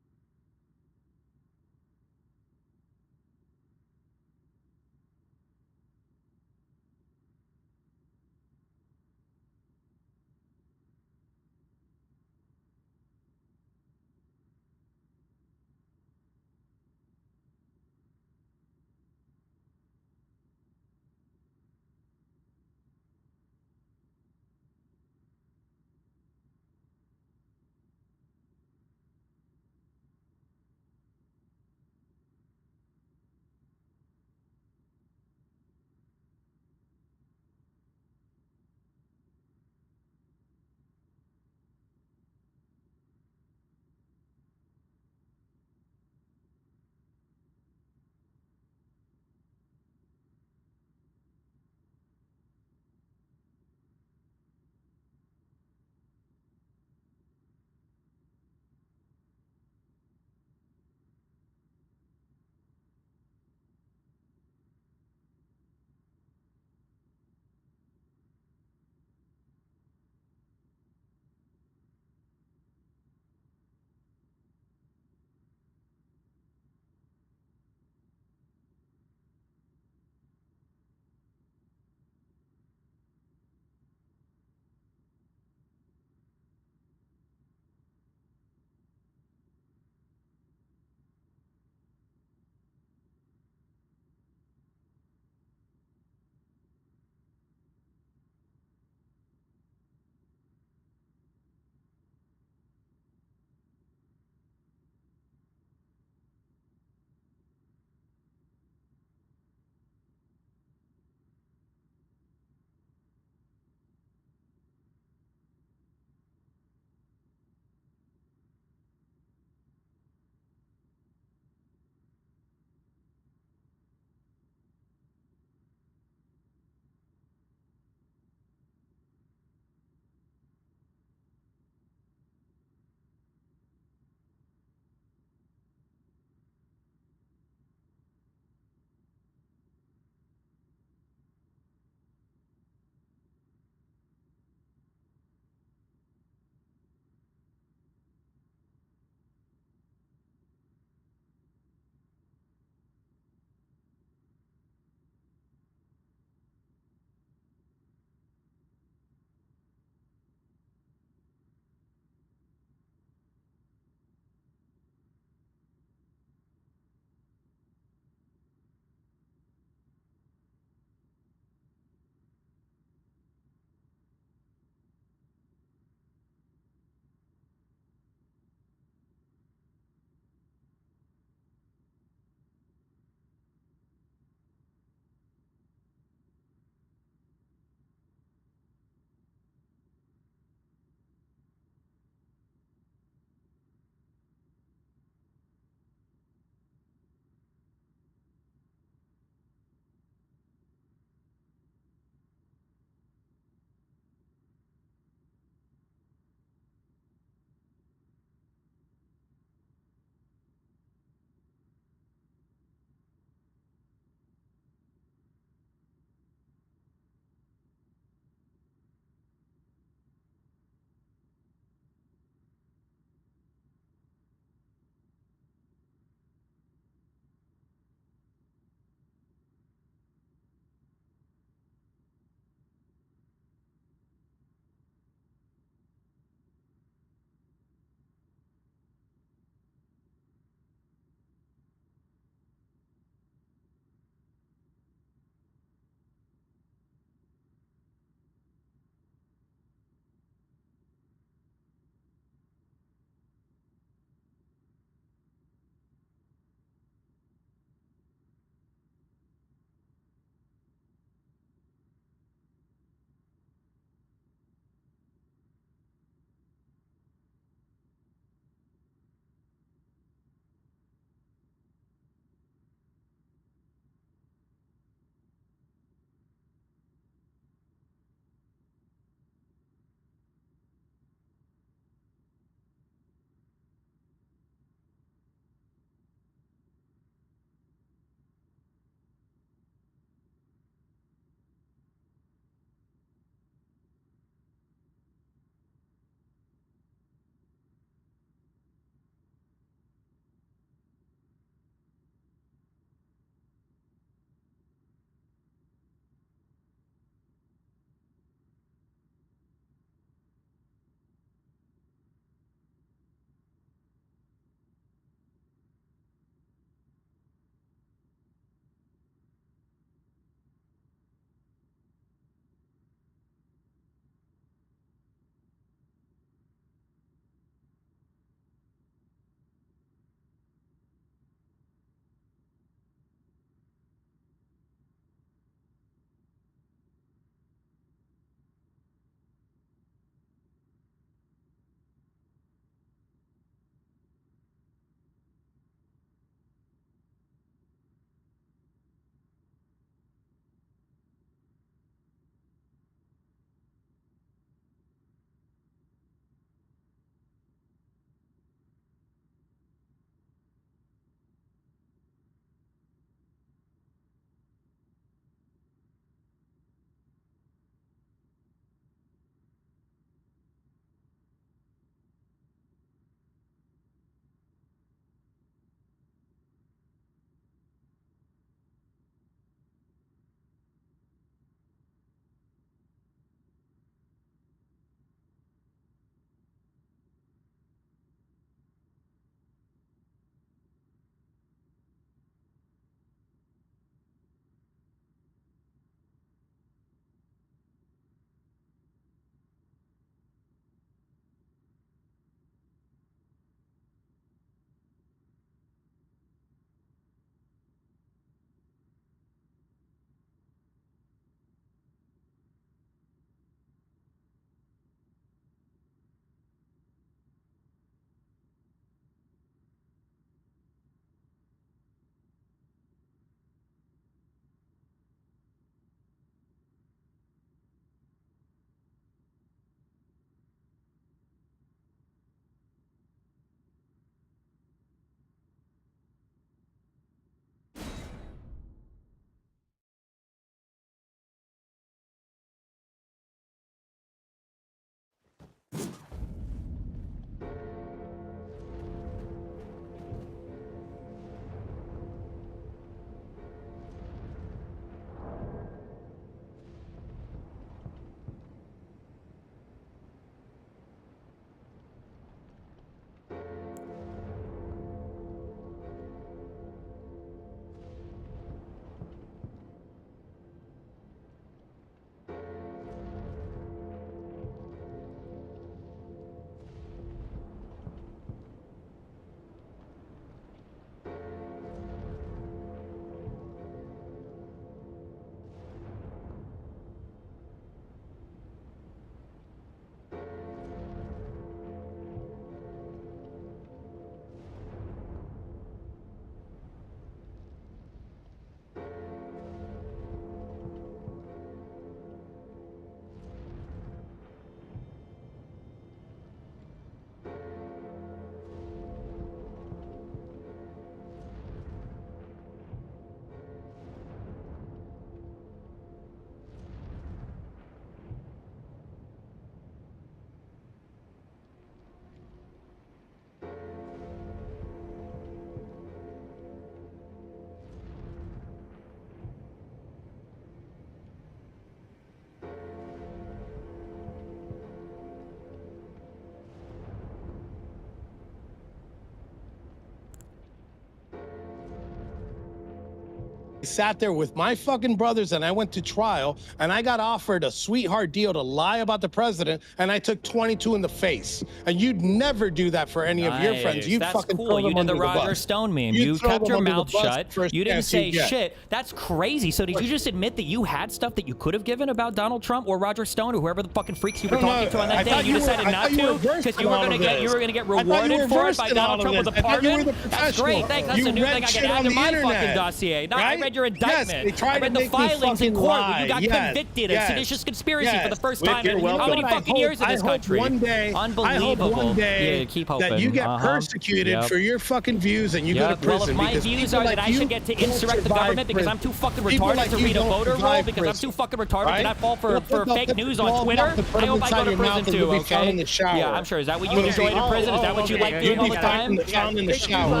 [SPEAKER 21] sat there with my fucking brothers and I went to trial and I got offered a sweetheart deal to lie about the president and I took 22 in the face. And you'd never do that for any of your friends. You'd
[SPEAKER 20] That's
[SPEAKER 21] fucking
[SPEAKER 20] cool.
[SPEAKER 21] throw
[SPEAKER 20] You
[SPEAKER 21] them
[SPEAKER 20] did
[SPEAKER 21] under
[SPEAKER 20] the
[SPEAKER 21] the
[SPEAKER 20] Roger
[SPEAKER 21] bus.
[SPEAKER 20] Stone meme.
[SPEAKER 21] You'd
[SPEAKER 20] You
[SPEAKER 21] throw
[SPEAKER 20] kept
[SPEAKER 21] them
[SPEAKER 20] your
[SPEAKER 21] under the
[SPEAKER 20] mouth
[SPEAKER 21] bus
[SPEAKER 20] shut.
[SPEAKER 21] first
[SPEAKER 20] You didn't
[SPEAKER 21] chance
[SPEAKER 20] say
[SPEAKER 21] you get.
[SPEAKER 20] shit. That's crazy. So did you just admit that you had stuff that you could have given about Donald Trump or Roger Stone or whoever the fucking freaks you were talking to on that day? And you decided not to because you were going to get rewarded for it by Donald Trump with a pardon. That's great. Thanks. That's a new thing I can add to my fucking dossier. Now I read your indictment. I read the filings in court where you got convicted of seditious conspiracy for the first time in how many fucking years in this country? Unbelievable.
[SPEAKER 21] I hope one day
[SPEAKER 20] keep hoping.
[SPEAKER 21] that you get persecuted for your fucking views and you go to prison.
[SPEAKER 20] Well, if my views are that I should get to insurrect the government because I'm too fucking retarded to read a voter roll, because I'm too fucking retarded to not fall for fake news on Twitter, I hope I go to prison too, okay? Yeah, I'm sure. Is that what you enjoyed in prison? Is that what you like doing all the time?
[SPEAKER 21] Found in the shower.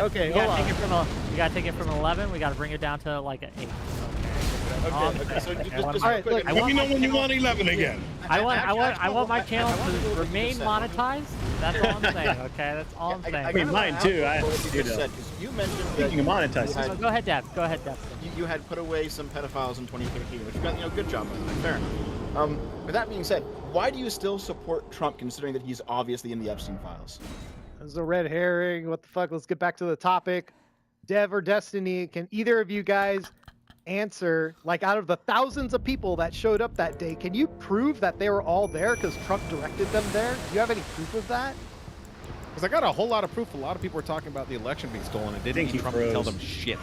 [SPEAKER 24] Okay, we gotta take it from 11. We gotta bring it down to like an 8.
[SPEAKER 5] Okay. So just
[SPEAKER 21] all right, look, let me know when you want 11 again.
[SPEAKER 24] I want my channel to remain monetized. That's all I'm saying. Okay, that's all I'm saying.
[SPEAKER 22] I mean, mine too.
[SPEAKER 5] You mentioned
[SPEAKER 22] speaking of monetized.
[SPEAKER 24] Go ahead, Deb. Go ahead, Deb.
[SPEAKER 5] You had put away some pedophiles in 2013, which you got, good job by the way. Fair enough. With that being said, why do you still support Trump, considering that he's obviously in the Epstein files?
[SPEAKER 2] There's a red herring. What the fuck? Let's get back to the topic. Dev or Destiny, can either of you guys answer, like, out of the thousands of people that showed up that day, can you prove that they were all there because Trump directed them there? Do you have any proof of that?
[SPEAKER 1] Because I got a whole lot of proof. A lot of people were talking about the election being stolen and didn't need Trump to tell them shit.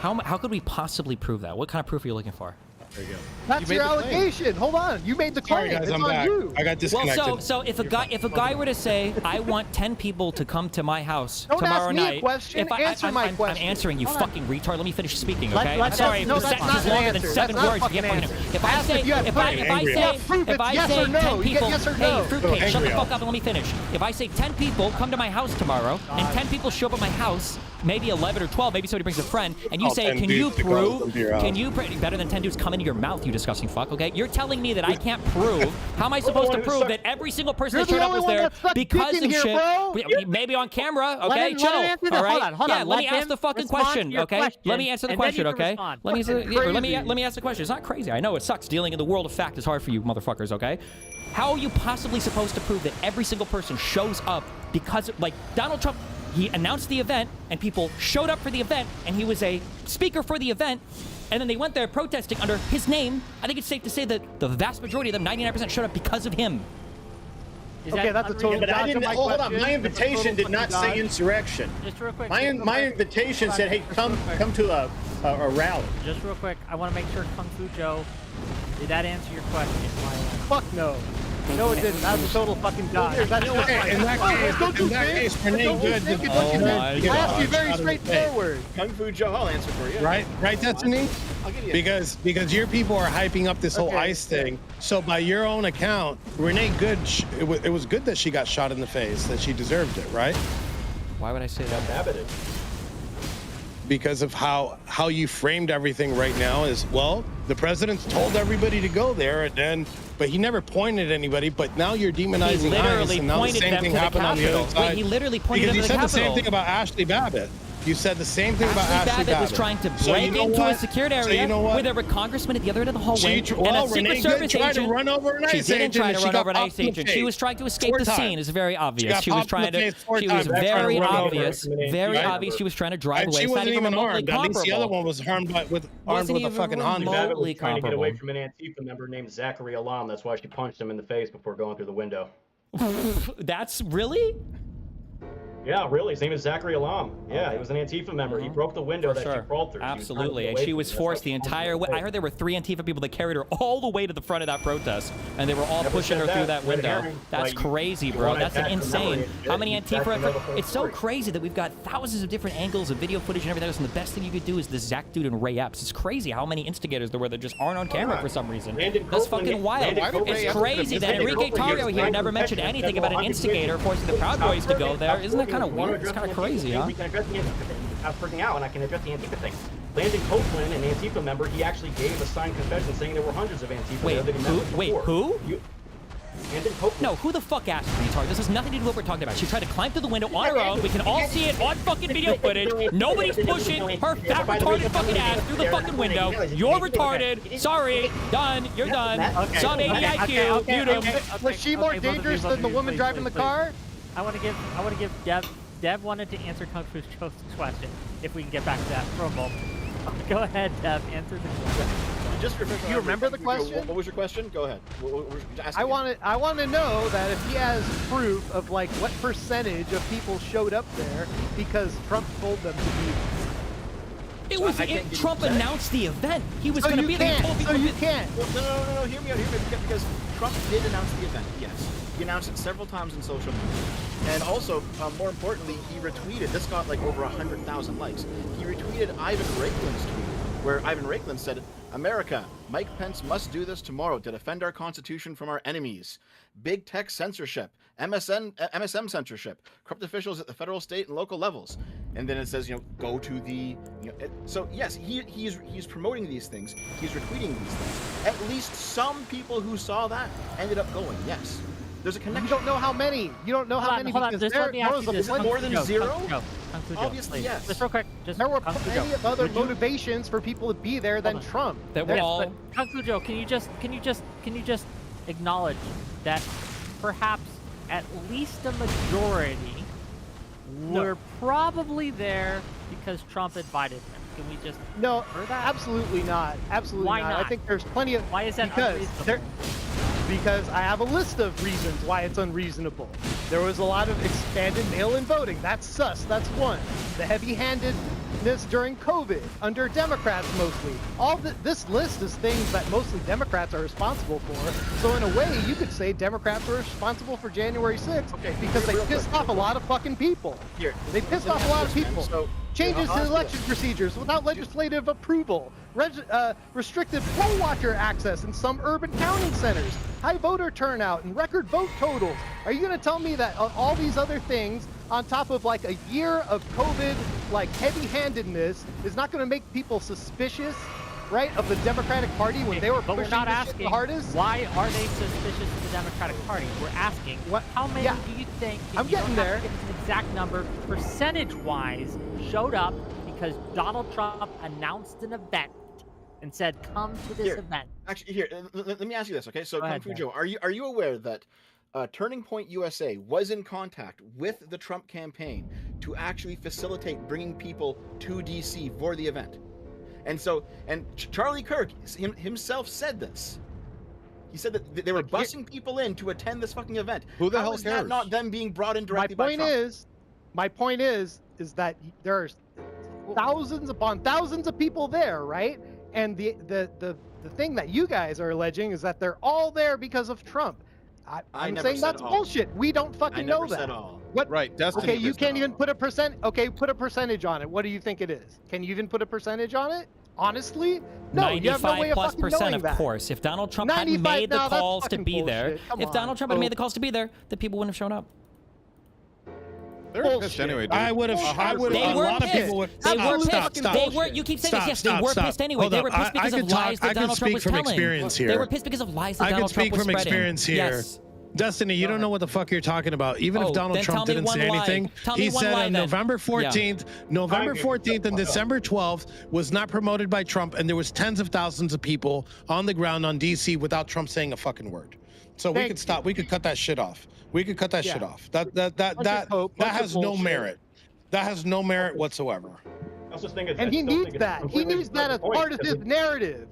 [SPEAKER 20] How could we possibly prove that? What kind of proof are you looking for?
[SPEAKER 1] There you go.
[SPEAKER 2] That's your allegation. Hold on. You made the claim.
[SPEAKER 21] Sorry, guys,
[SPEAKER 2] it's
[SPEAKER 21] I'm
[SPEAKER 2] on
[SPEAKER 21] back.
[SPEAKER 2] you.
[SPEAKER 21] I got disconnected.
[SPEAKER 20] Well, so if a guy were to say, I want 10 people to come to my house
[SPEAKER 2] Don't
[SPEAKER 20] tomorrow
[SPEAKER 2] ask me
[SPEAKER 20] night.
[SPEAKER 2] a question. Answer my question.
[SPEAKER 20] I'm answering you,
[SPEAKER 2] Hold
[SPEAKER 20] fucking retard. Let me finish speaking, okay?
[SPEAKER 24] Let's
[SPEAKER 20] Sorry,
[SPEAKER 24] no,
[SPEAKER 20] the
[SPEAKER 24] that's
[SPEAKER 20] sentence is
[SPEAKER 24] not
[SPEAKER 20] longer than 7 words. If I say 10 people, hey, shut the fuck up and let me finish. If I say 10 people come to my house tomorrow, and 10 people show up at my house, maybe 11 or 12, maybe somebody brings a friend, and you say, can you prove, better than 10 dudes come into your mouth, you disgusting fuck, okay? You're telling me that I can't prove. How am I supposed to prove that every single person that showed up was there because of shit? Maybe on camera, okay? Chill. All right? Yeah, let me ask the fucking question, okay? Let me answer the question, okay? Let me ask the question. It's not crazy. I know it sucks. Dealing in the world of fact is hard for you motherfuckers, okay? How are you possibly supposed to prove that every single person shows up because, like, Donald Trump, he announced the event and people showed up for the event and he was a speaker for the event, and then they went there protesting under his name? I think it's safe to say that the vast majority of them, 99%, showed up because of him.
[SPEAKER 2] Okay, that's a total.
[SPEAKER 22] But I didn't. Hold on. My invitation did not say insurrection.
[SPEAKER 24] Just real quick.
[SPEAKER 22] My invitation said, "Hey, come to a rally."
[SPEAKER 24] Just real quick. I want to make sure Kung Fu Joe, did that answer your question?
[SPEAKER 2] Fuck no. No, it didn't. That was a total fucking dodge.
[SPEAKER 21] In that case, Renee Good did
[SPEAKER 2] I asked you very straightforward.
[SPEAKER 5] Kung Fu Joe, I'll answer for you.
[SPEAKER 21] Right, Destiny?
[SPEAKER 5] I'll give you
[SPEAKER 21] because your people are hyping up this whole ICE thing. So by your own account, Renee Good, it was good that she got shot in the face, that she deserved it, right?
[SPEAKER 20] Why would I say that?
[SPEAKER 21] Because of how you framed everything right now is, well, the president's told everybody to go there, but he never pointed at anybody. But now you're demonizing ICE, and now the same thing happened on the other side.
[SPEAKER 20] Wait, he literally pointed
[SPEAKER 21] because
[SPEAKER 20] them to the
[SPEAKER 21] you said
[SPEAKER 20] Capitol.
[SPEAKER 21] the same thing about Ashley Babbitt. You said the same thing about Ashley Babbitt.
[SPEAKER 20] Was trying to break into a secured area where there were congressmen at the other end of the hallway and a Secret Service agent.
[SPEAKER 21] To run over an ICE
[SPEAKER 20] she didn't try to run over an ICE
[SPEAKER 21] agent.
[SPEAKER 20] agent. She was trying to escape the scene. It's very obvious. She was trying to. She was very obvious. Very obvious. She was trying to drive away.
[SPEAKER 21] She wasn't even armed. At least the other
[SPEAKER 20] comparable.
[SPEAKER 21] one was armed with a fucking Honda.
[SPEAKER 23] Babbitt was trying to get away from an Antifa member named Zachary Alam. That's why she punched him in the face before going through the window.
[SPEAKER 20] That's really.
[SPEAKER 23] Yeah, really. His name is Zachary Alam. Yeah, he was an Antifa member. He broke the window that she crawled through.
[SPEAKER 20] Absolutely, and she was forced the entire way. I heard there were 3 Antifa people that carried her all the way to the front of that protest, and they were all pushing her through that window. That's crazy, bro. That's insane. How many Antifa? It's so crazy that we've got thousands of different angles of video footage and everything else, and the best thing you could do is this Zach dude and Ray Epps. It's crazy how many instigators there were that just aren't on camera for some reason. That's fucking wild. It's crazy that Enrique Tarrio here never mentioned anything about an instigator forcing the Proud Boys to go there. Isn't that kind of weird? It's kind of crazy, huh?
[SPEAKER 23] We can address the Antifa thing. I was freaking out, and I can address the Antifa thing. Landon Copeland, an Antifa member, he actually gave a signed confession saying there were hundreds of Antifa there that he met with before.
[SPEAKER 20] Who? No, who the fuck asked retard? This has nothing to do with what we're talking about. She tried to climb through the window on her own. We can all see it on fucking video footage. Nobody's pushing her fat retarded fucking ass through the fucking window. You're retarded. Sorry. Done. You're done. Sub 80 IQ. Mute him.
[SPEAKER 2] Was she more dangerous than the woman driving the car?
[SPEAKER 24] I want to give Dev wanted to answer Kung Fu Joe's question. If we can get back to that for a moment. Go ahead, Dev. Answer the question.
[SPEAKER 5] Just
[SPEAKER 2] do you remember the question?
[SPEAKER 5] What was your question? Go ahead.
[SPEAKER 2] I want to know that if he has proof of like what percentage of people showed up there because Trump told them to be.
[SPEAKER 20] It was Trump announced the event. He was going to be there.
[SPEAKER 2] So you can't.
[SPEAKER 5] No. Hear me out. Because Trump did announce the event. Yes, he announced it several times in social media, and also more importantly, he retweeted. This got like over 100,000 likes. He retweeted Ivan Raiklin's tweet, where Ivan Raiklin said, "America, Mike Pence must do this tomorrow to defend our Constitution from our enemies. Big tech censorship, MSM censorship, corrupt officials at the federal, state, and local levels." And then it says, go to the, so yes, he's promoting these things. He's retweeting these things. At least some people who saw that ended up going. Yes, there's a connection.
[SPEAKER 2] You don't know how many. You don't know how many.
[SPEAKER 24] Hold on. Just let me ask you this.
[SPEAKER 5] More than zero?
[SPEAKER 24] Obviously, yes. Just real quick.
[SPEAKER 2] There were plenty of other motivations for people to be there than Trump.
[SPEAKER 20] That were all.
[SPEAKER 24] Kung Fu Joe, can you just acknowledge that perhaps at least a majority were probably there because Trump invited them? Can we just
[SPEAKER 2] that? Absolutely not. Absolutely
[SPEAKER 24] Why
[SPEAKER 2] not. I think there's plenty of.
[SPEAKER 24] Why is that unreasonable?
[SPEAKER 2] Because I have a list of reasons why it's unreasonable. There was a lot of expanded mail-in voting. That's sus. That's one. The heavy-handedness during COVID under Democrats mostly. This list is things that mostly Democrats are responsible for. So in a way, you could say Democrats are responsible for January 6th because they pissed off a lot of fucking people. They pissed off a lot of people. Changes to election procedures without legislative approval. Restricted poll watcher access in some urban county centers. High voter turnout and record vote totals. Are you going to tell me that all these other things on top of like a year of COVID, like heavy-handedness, is not going to make people suspicious, right, of the Democratic Party when they were pushing the hardest?
[SPEAKER 24] Why are they suspicious of the Democratic Party? We're asking, how many do you think,
[SPEAKER 2] I'm getting there,
[SPEAKER 24] an exact number, percentage-wise, showed up because Donald Trump announced an event and said, come to this event?
[SPEAKER 5] Actually, let me ask you this, okay? So, Kung Fu Joe, are you aware that Turning Point USA was in contact with the Trump campaign to actually facilitate bringing people to DC for the event? And Charlie Kirk himself said this. He said that they were busing people in to attend this fucking event.
[SPEAKER 1] Who the hell
[SPEAKER 5] cares? That not them being brought in directly
[SPEAKER 2] by Trump? My point is that there are thousands upon thousands of people there, right? And the thing that you guys are alleging is that they're all there because of Trump. I'm saying that's bullshit. We don't fucking know that.
[SPEAKER 1] What? Right. Destiny.
[SPEAKER 2] Okay, you can't even put a percent. Okay, put a percentage on it. What do you think it is? Can you even put a percentage on it? Honestly, no.
[SPEAKER 20] 95+%, of course. If Donald Trump hadn't made the calls to be there, then people wouldn't have shown up.
[SPEAKER 1] They're pissed anyway, dude.
[SPEAKER 2] I would have.
[SPEAKER 20] A lot of people would. They were pissed. They were. You keep saying this. Yes, they were pissed anyway. They were pissed because of lies that Donald Trump was telling. They were pissed because of lies that Donald Trump was spreading.
[SPEAKER 21] I can speak from experience here.
[SPEAKER 20] Yes.
[SPEAKER 21] Destiny, you don't know what the fuck you're talking about. Even if Donald Trump didn't say anything, he said on November 14th, and December 12th was not promoted by Trump, and there was tens of thousands of people on the ground on DC without Trump saying a fucking word. So we could stop. We could cut that shit off. We could cut that shit off. That has no merit. That has no merit whatsoever.
[SPEAKER 2] And he needs that. He needs that as part of his narrative.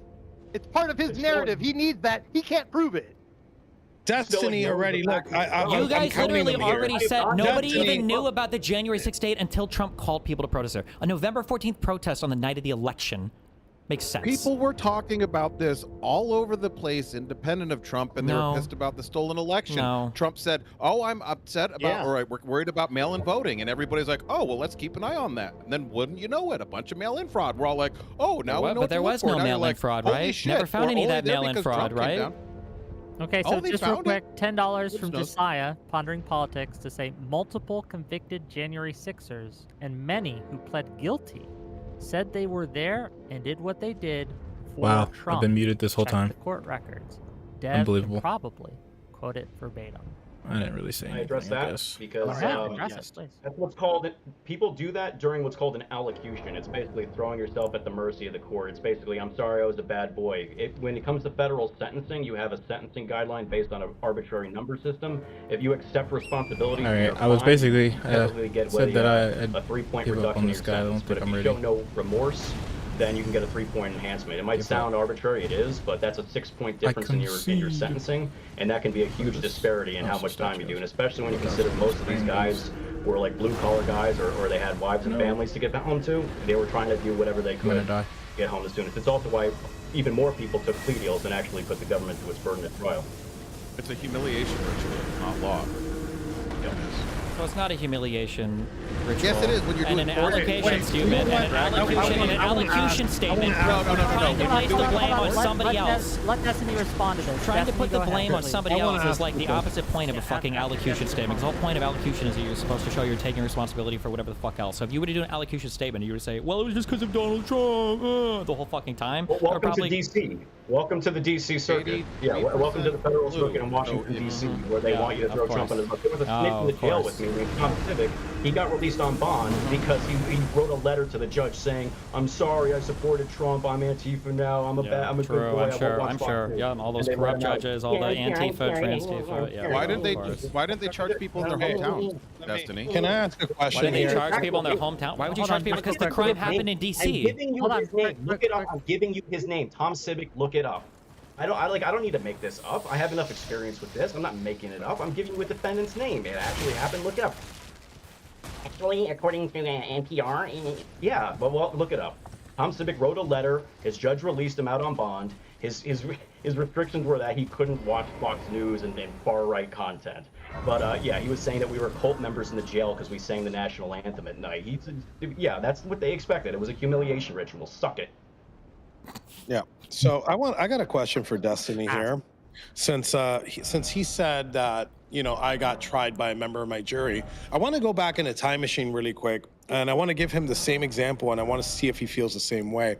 [SPEAKER 2] It's part of his narrative. He needs that. He can't prove it.
[SPEAKER 21] Destiny already. Look,
[SPEAKER 20] you guys literally already said nobody even knew about the January 6th date until Trump called people to protest there. A November 14th protest on the night of the election makes sense.
[SPEAKER 1] People were talking about this all over the place, independent of Trump, and they were pissed about the stolen election. Trump said, "Oh, I'm upset about, or we're worried about mail-in voting," and everybody's like, "Oh, well, let's keep an eye on that." And then, wouldn't you know it, a bunch of mail-in fraud. We're all like, "Oh, now we know."
[SPEAKER 20] But there was no mail-in fraud, right? Never found any of that mail-in fraud, right?
[SPEAKER 24] Okay, so just real quick, $10 from Josiah, Pondering Politics, to say multiple convicted January 6ers and many who pled guilty said they were there and did what they did for Trump.
[SPEAKER 4] I've been muted this whole time.
[SPEAKER 24] The court records.
[SPEAKER 4] Unbelievable.
[SPEAKER 24] Can probably quote it verbatim.
[SPEAKER 4] I didn't really say anything.
[SPEAKER 23] I address that because that's what's called. People do that during what's called an allocution. It's basically throwing yourself at the mercy of the court. It's basically, I'm sorry, I was a bad boy. When it comes to federal sentencing, you have a sentencing guideline based on an arbitrary number system. If you accept responsibility,
[SPEAKER 4] all right, I was basically said that I
[SPEAKER 23] a 3-point
[SPEAKER 4] give up
[SPEAKER 23] reduction
[SPEAKER 4] on
[SPEAKER 23] in
[SPEAKER 4] this
[SPEAKER 23] your
[SPEAKER 4] guy. I
[SPEAKER 23] sentence.
[SPEAKER 4] don't
[SPEAKER 23] But
[SPEAKER 4] think
[SPEAKER 23] if
[SPEAKER 4] I'm
[SPEAKER 23] you
[SPEAKER 4] ready.
[SPEAKER 23] show no remorse, then you can get a 3-point enhancement. It might sound arbitrary, it is, but that's a 6-point difference in your sentencing, and that can be a huge disparity in how much time you do. And especially when you consider most of these guys were like blue-collar guys, or they had wives and families to get home to. They were trying to do whatever they could to get home as soon as. It's also why even more people took plea deals and actually put the government to its burden at trial.
[SPEAKER 1] It's a humiliation ritual, not law.
[SPEAKER 23] Yep.
[SPEAKER 20] So it's not a humiliation ritual.
[SPEAKER 1] Yes, it is when you're doing
[SPEAKER 20] an allocation statement. An allocution statement.
[SPEAKER 1] No.
[SPEAKER 20] Trying to place the blame on somebody else.
[SPEAKER 24] Let Destiny respond to this.
[SPEAKER 20] Trying to put the blame on somebody else is like the opposite point of a fucking allocution statement. Because the whole point of allocution is that you're supposed to show you're taking responsibility for whatever the fuck else. So if you were to do an allocution statement, you would say, well, it was just because of Donald Trump the whole fucking time.
[SPEAKER 23] Well, welcome to DC. Welcome to the DC circuit. Yeah, welcome to the federal circuit in Washington, D.C., where they want you to throw Trump in the book. There was a snitch in the jail with me named Tom Civic. He got released on bond because he wrote a letter to the judge saying, I'm sorry, I supported Trump, I'm Antifa now, I'm a good boy.
[SPEAKER 20] I'm sure. Yeah, and all those corrupt judges, all the Antifa, Trans-Tifa. Yeah,
[SPEAKER 1] why didn't they charge people in their hometowns, Destiny?
[SPEAKER 21] Can I ask a question?
[SPEAKER 20] Why didn't they charge people in their hometown? Why would you charge people? Because the crime happened in D.C.
[SPEAKER 23] I'm giving you his name. Look it up. I'm giving you his name. Tom Civic, look it up. I don't need to make this up. I have enough experience with this. I'm not making it up. I'm giving you a defendant's name. It actually happened. Look it up. Actually, according to NPR, yeah, but well, look it up. Tom Civic wrote a letter. His judge released him out on bond. His restrictions were that he couldn't watch Fox News and far right content. But yeah, he was saying that we were cult members in the jail because we sang the national anthem at night. Yeah, that's what they expected. It was a humiliation ritual. Suck it.
[SPEAKER 21] Yeah. So I got a question for Destiny here, since he said that I got tried by a member of my jury. I want to go back in a time machine really quick, and I want to give him the same example, and I want to see if he feels the same way.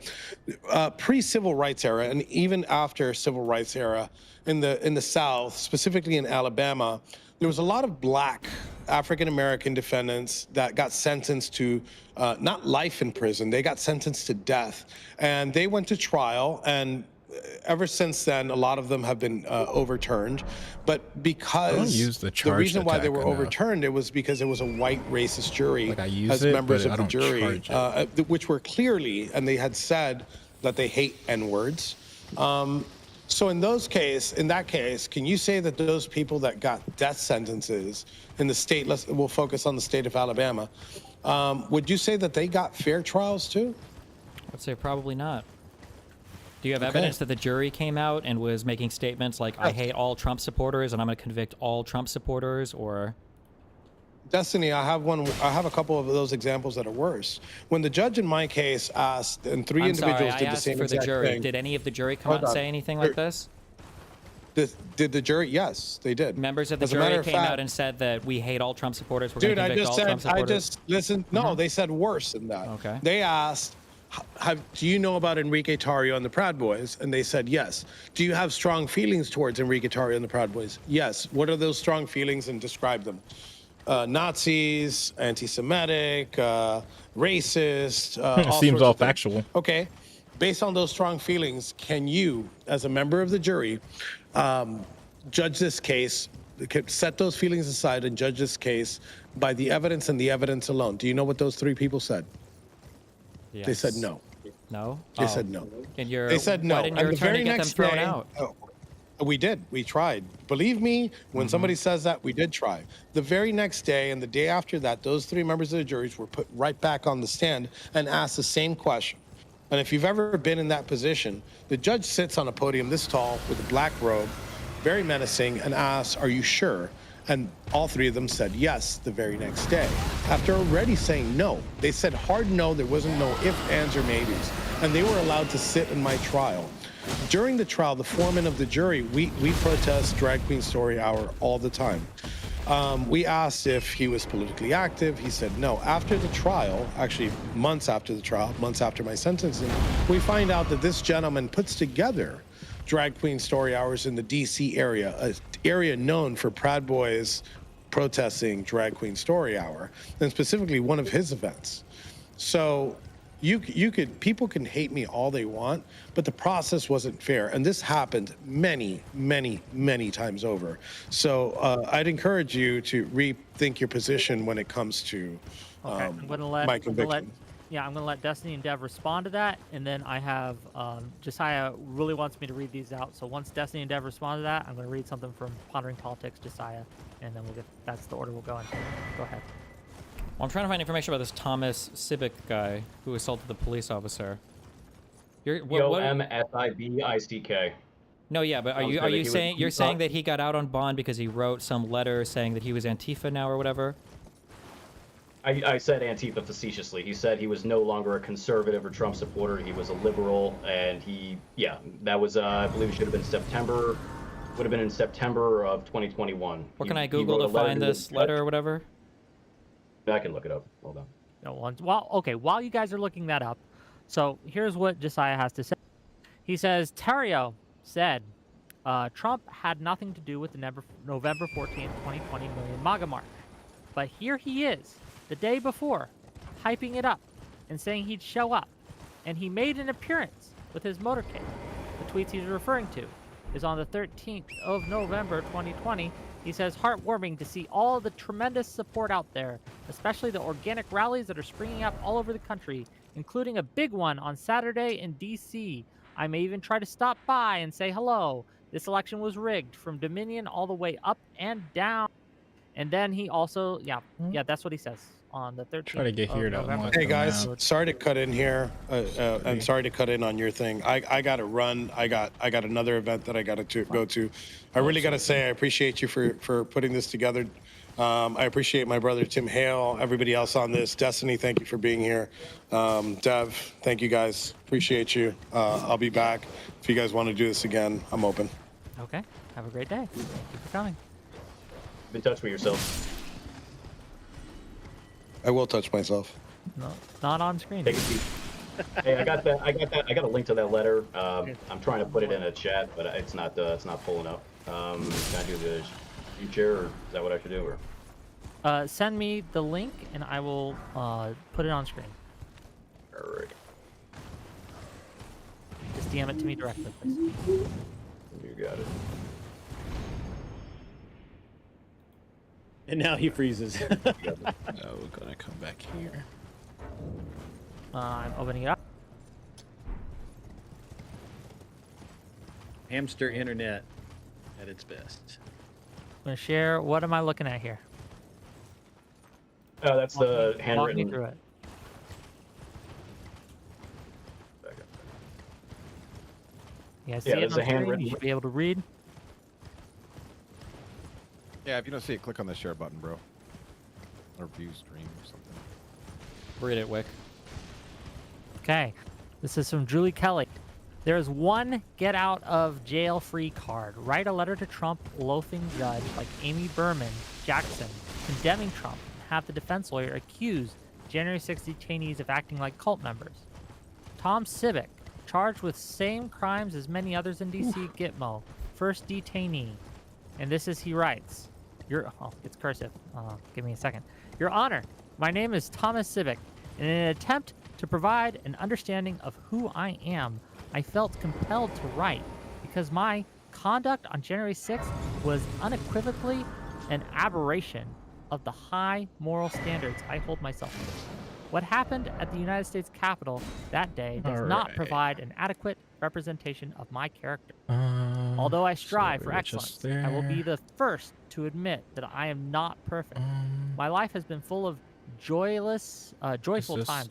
[SPEAKER 21] Pre-civil rights era, and even after civil rights era, in the South, specifically in Alabama, there was a lot of black African-American defendants that got sentenced to not life in prison, they got sentenced to death. And they went to trial, and ever since then, a lot of them have been overturned. But because the reason why they were overturned, it was because it was a white racist jury as members of the jury, which were clearly, and they had said that they hate N-words. So in that case, can you say that those people that got death sentences in the state, we'll focus on the state of Alabama, would you say that they got fair trials too?
[SPEAKER 20] I'd say probably not. Do you have evidence that the jury came out and was making statements like, I hate all Trump supporters and I'm going to convict all Trump supporters, or?
[SPEAKER 21] Destiny, I have a couple of those examples that are worse. When the judge in my case asked, and three individuals did the same exact thing.
[SPEAKER 20] Did any of the jury come out and say anything like this?
[SPEAKER 21] Did the jury? Yes, they did.
[SPEAKER 20] Members of the jury came out and said that we hate all Trump supporters. We're going to convict all Trump supporters.
[SPEAKER 21] No, they said worse than that.
[SPEAKER 20] Okay.
[SPEAKER 21] They asked, do you know about Enrique Tarrio and the Proud Boys? And they said yes. Do you have strong feelings towards Enrique Tarrio and the Proud Boys? Yes. What are those strong feelings, and describe them? Nazis, anti-Semitic, racist.
[SPEAKER 4] Seems all factual.
[SPEAKER 21] Okay. Based on those strong feelings, can you, as a member of the jury, judge this case, set those feelings aside and judge this case by the evidence and the evidence alone? Do you know what those three people said?
[SPEAKER 20] Yes.
[SPEAKER 21] They said no.
[SPEAKER 20] No?
[SPEAKER 21] They said no.
[SPEAKER 20] They
[SPEAKER 21] said no.
[SPEAKER 20] Why didn't your attorney get them thrown out?
[SPEAKER 21] We did. We tried. Believe me, when somebody says that, we did try. The very next day and the day after that, those three members of the jury were put right back on the stand and asked the same question. And if you've ever been in that position, the judge sits on a podium this tall with a black robe, very menacing, and asks, are you sure? And all three of them said yes the very next day. After already saying no, they said hard no, there wasn't no ifs, ands, or maybes. And they were allowed to sit in my trial. During the trial, the foreman of the jury, we protest Drag Queen Story Hour all the time. We asked if he was politically active. He said no. After the trial, actually months after the trial, months after my sentencing, we find out that this gentleman puts together Drag Queen Story Hours in the DC area, area known for Proud Boys protesting Drag Queen Story Hour, and specifically one of his events. So people can hate me all they want, but the process wasn't fair. And this happened many, many, many times over. So I'd encourage you to rethink your position when it comes to my conviction.
[SPEAKER 24] I'm going to let Destiny and Dev respond to that, and then I have Josiah really wants me to read these out. So once Destiny and Dev respond to that, I'm going to read something from Pondering Politics, Josiah, and then that's the order we'll go in. Go ahead.
[SPEAKER 20] Well, I'm trying to find information about this Thomas Civic guy who assaulted the police officer.
[SPEAKER 23] Msibick.
[SPEAKER 20] No, yeah, but are you saying that he got out on bond because he wrote some letter saying that he was Antifa now or whatever?
[SPEAKER 23] I said Antifa facetiously. He said he was no longer a conservative or Trump supporter. He was a liberal, and that was, I believe it should have been September. Would have been in September of 2021.
[SPEAKER 20] What can I Google to find this letter or whatever?
[SPEAKER 23] I can look it up. Hold on.
[SPEAKER 24] No, while you guys are looking that up, so here's what Josiah has to say. He says, Terrio said, Trump had nothing to do with the November 14th, 2020 million MAGA march. But here he is, the day before, hyping it up and saying he'd show up. And he made an appearance with his motorcade. The tweets he's referring to is on the 13th of November, 2020. He says, heartwarming to see all the tremendous support out there, especially the organic rallies that are springing up all over the country, including a big one on Saturday in D.C. I may even try to stop by and say hello. This election was rigged from Dominion all the way up and down. And then he also, that's what he says on the 13th.
[SPEAKER 4] Try to get here to
[SPEAKER 21] Hey guys, sorry to cut in here, and sorry to cut in on your thing. I got to run. I got another event that I got to go to. I really got to say I appreciate you for putting this together. I appreciate my brother Tim Hale, everybody else on this. Destiny, thank you for being here. Dev, thank you guys. Appreciate you. I'll be back. If you guys want to do this again, I'm open.
[SPEAKER 24] Okay. Have a great day. Thank you for coming.
[SPEAKER 23] Be in touch with yourself.
[SPEAKER 21] I will touch myself.
[SPEAKER 24] No, not on screen.
[SPEAKER 23] Take a seat. Hey, I got a link to that letter. I'm trying to put it in a chat, but it's not pulling up. Can I do the future, or is that what I should do? Or
[SPEAKER 24] send me the link, and I will put it on screen.
[SPEAKER 23] All right.
[SPEAKER 24] Just DM it to me directly, please.
[SPEAKER 23] You got it.
[SPEAKER 22] And now he freezes.
[SPEAKER 4] Oh, we're gonna come back here.
[SPEAKER 24] I'm opening it up.
[SPEAKER 22] Hamster internet at its best.
[SPEAKER 24] I'm gonna share. What am I looking at here?
[SPEAKER 23] Oh, that's the handwritten.
[SPEAKER 24] Walk me through it. Yeah,
[SPEAKER 23] there's a handwritten.
[SPEAKER 24] You should be able to read.
[SPEAKER 1] Yeah, if you don't see it, click on the share button, bro. Or view stream or something.
[SPEAKER 20] Read it, Wick.
[SPEAKER 24] Okay. This is from Julie Kelly. There is one get out of jail free card. Write a letter to Trump loathing judge like Amy Berman Jackson condemning Trump and have the defense lawyer accuse January 6 detainees of acting like cult members. Tom Civic, charged with same crimes as many others in D.C. Gitmo, first detainee. And this is, he writes, it's cursive. Give me a second. Your Honor, my name is Thomas Civic. In an attempt to provide an understanding of who I am, I felt compelled to write because my conduct on January 6th was unequivocally an aberration of the high moral standards I hold myself to. What happened at the United States Capitol that day does not provide an adequate representation of my character. Although I strive for excellence, I will be the first to admit that I am not perfect. My life has been full of joyful times.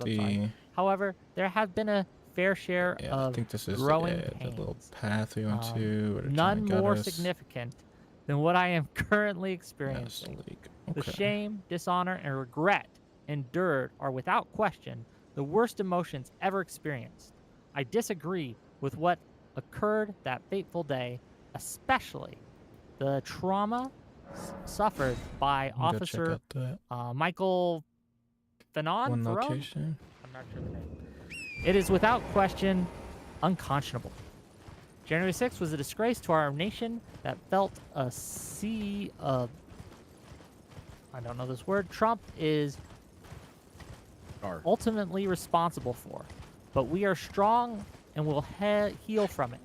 [SPEAKER 24] However, there have been a fair share of growing pains.
[SPEAKER 4] The little path we went to.
[SPEAKER 24] None more significant than what I am currently experiencing. The shame, dishonor, and regret endured are without question the worst emotions ever experienced. I disagree with what occurred that fateful day, especially the trauma suffered by Officer Michael Fanon. I'm not sure the name. It is without question unconscionable. January 6th was a disgrace to our nation that felt a sea of, I don't know this word, Trump is ultimately responsible for. But we are strong and will heal from it.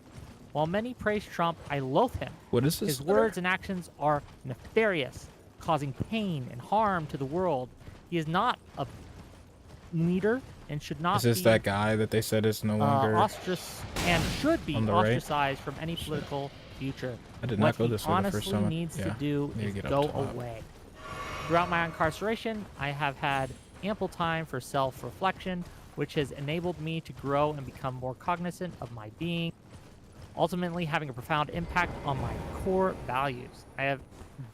[SPEAKER 24] While many praise Trump, I loathe him.
[SPEAKER 4] What is this?
[SPEAKER 24] His words and actions are nefarious, causing pain and harm to the world. He is not a leader and should not be.
[SPEAKER 4] Is this that guy that they said is no longer
[SPEAKER 24] and should be
[SPEAKER 4] on the right?
[SPEAKER 24] Ostracized from any political future.
[SPEAKER 4] I did not go this way the first time.
[SPEAKER 24] What he honestly needs to do is go away. Throughout my incarceration, I have had ample time for self-reflection, which has enabled me to grow and become more cognizant of my being, ultimately having a profound impact on my core values. I have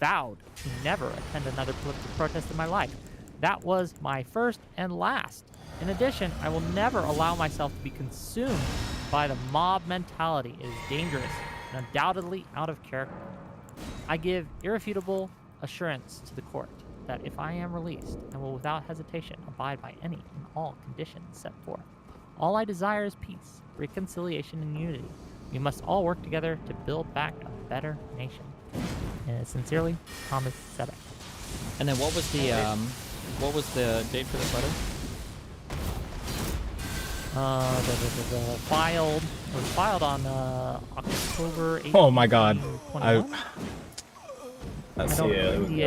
[SPEAKER 24] vowed to never attend another political protest in my life. That was my first and last. In addition, I will never allow myself to be consumed by the mob mentality. It is dangerous and undoubtedly out of character. I give irrefutable assurance to the court that if I am released, I will without hesitation abide by any and all conditions set forth. All I desire is peace, reconciliation, and unity. We must all work together to build back a better nation. And sincerely, Thomas Sedek.
[SPEAKER 20] And then what was the date for this letter?
[SPEAKER 24] It was filed on October 18th.
[SPEAKER 4] Oh my God! I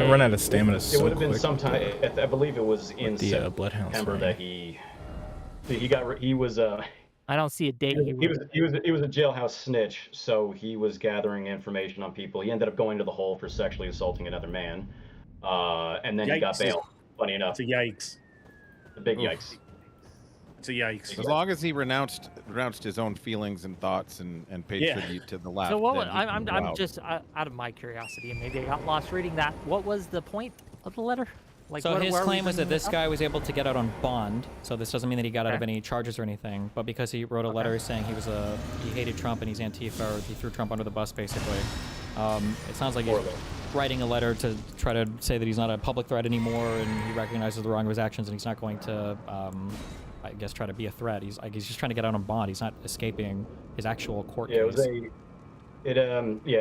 [SPEAKER 4] run out of stamina so
[SPEAKER 23] It would have been
[SPEAKER 4] quick.
[SPEAKER 23] sometime. I believe it was in
[SPEAKER 4] Bloodhounds
[SPEAKER 23] September that he was.
[SPEAKER 24] I don't see a date.
[SPEAKER 23] He was a jailhouse snitch, so he was gathering information on people. He ended up going to the hole for sexually assaulting another man, and then he got bailed. Funny enough,
[SPEAKER 22] it's a yikes.
[SPEAKER 23] A big yikes.
[SPEAKER 22] It's a yikes.
[SPEAKER 1] As long as he renounced his own feelings and thoughts and paid tribute to the left.
[SPEAKER 24] So what? I'm just out of my curiosity, and maybe I got lost reading that. What was the point of the letter? Like,
[SPEAKER 20] so his claim was that this guy was able to get out on bond. So this doesn't mean that he got out of any charges or anything, but because he wrote a letter saying he hated Trump and he's Antifa, or he threw Trump under the bus, basically. It sounds like he's writing a letter to try to say that he's not a public threat anymore, and he recognizes the wrong of his actions, and he's not going to, I guess, try to be a threat. He's just trying to get out on bond. He's not escaping his actual court case.
[SPEAKER 23] It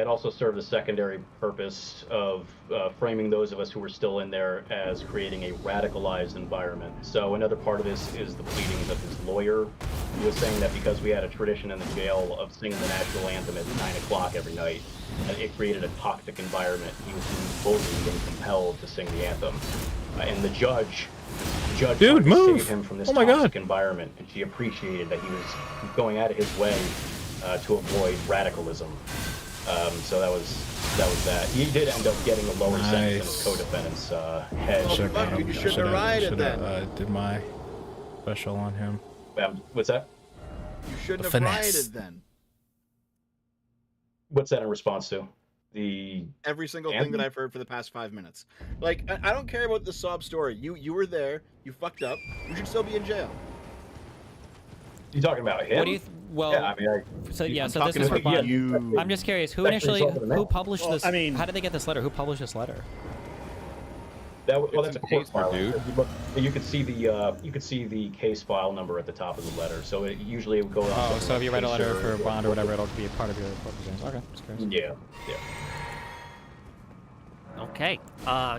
[SPEAKER 23] also served a secondary purpose of framing those of us who were still in there as creating a radicalized environment. So another part of this is the pleadings of his lawyer. He was saying that because we had a tradition in the jail of singing the national anthem at 9 o'clock every night, it created a toxic environment. He was being bullied and compelled to sing the anthem. And the judge tried to save him from this toxic environment, and she appreciated that he was going out of his way to avoid radicalism. So that was that. He did end up getting a lower sentence than his co-defendant's head.
[SPEAKER 5] You shouldn't have rioted then.
[SPEAKER 4] Did my special on him.
[SPEAKER 23] What's that?
[SPEAKER 5] You shouldn't have rioted then.
[SPEAKER 23] What's that in response to?
[SPEAKER 5] Every single thing that I've heard for the past 5 minutes. Like, I don't care about the sob story. You were there. You fucked up. You should still be in jail.
[SPEAKER 23] You talking about him?
[SPEAKER 20] What do you? So this is for fun. I'm just curious. Who published this? I mean, how did they get this letter? Who published this letter?
[SPEAKER 23] That's a court file, dude. You could see the case file number at the top of the letter. So it usually would go.
[SPEAKER 20] Oh, so if you write a letter for a bond or whatever, it'll be a part of your court proceedings. Okay, just curious.
[SPEAKER 23] Yeah.
[SPEAKER 24] Okay,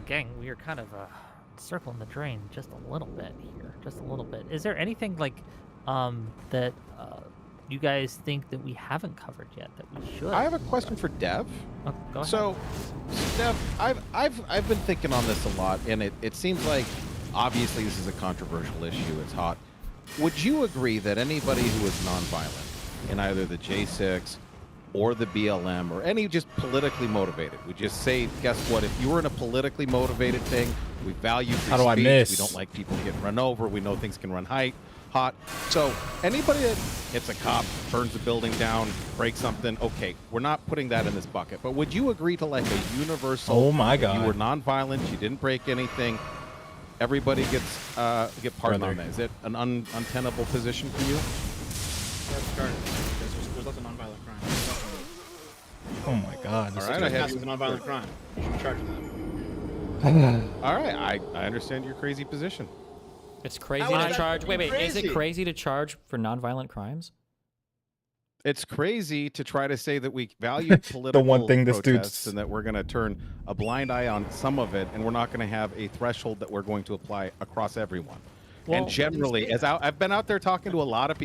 [SPEAKER 24] gang, we are kind of circling the drain just a little bit here, just a little bit. Is there anything like that you guys think that we haven't covered yet that we should?
[SPEAKER 1] I have a question for Dev.
[SPEAKER 24] Oh, go ahead.
[SPEAKER 1] So, Dev, I've been thinking on this a lot, and it seems like obviously this is a controversial issue. It's hot. Would you agree that anybody who is nonviolent in either the J6 or the BLM or any just politically motivated, we just say, guess what? If you were in a politically motivated thing, we value free speech.
[SPEAKER 4] I miss?
[SPEAKER 1] We don't like people getting run over. We know things can run hot. So anybody that hits a cop, burns a building down, breaks something, okay, we're not putting that in this bucket. But would you agree to like a universal?
[SPEAKER 4] Oh my God!
[SPEAKER 1] You were nonviolent. You didn't break anything. Everybody get pardoned on that. Is it an untenable position for you?
[SPEAKER 5] There's lots of nonviolent crime.
[SPEAKER 4] Oh my God!
[SPEAKER 5] All right, I have a nonviolent crime. You should be charged with that.
[SPEAKER 1] All right, I understand your crazy position.
[SPEAKER 20] It's crazy to charge. Wait, is it crazy to charge for nonviolent crimes?
[SPEAKER 1] It's crazy to try to say that we value political
[SPEAKER 4] the one thing this
[SPEAKER 1] protests
[SPEAKER 4] dude's
[SPEAKER 1] and that we're going to turn a blind eye on some of it, and we're not going to have a threshold that we're going to apply across everyone.
[SPEAKER 20] Well,
[SPEAKER 1] and generally, I've been out there talking to a lot of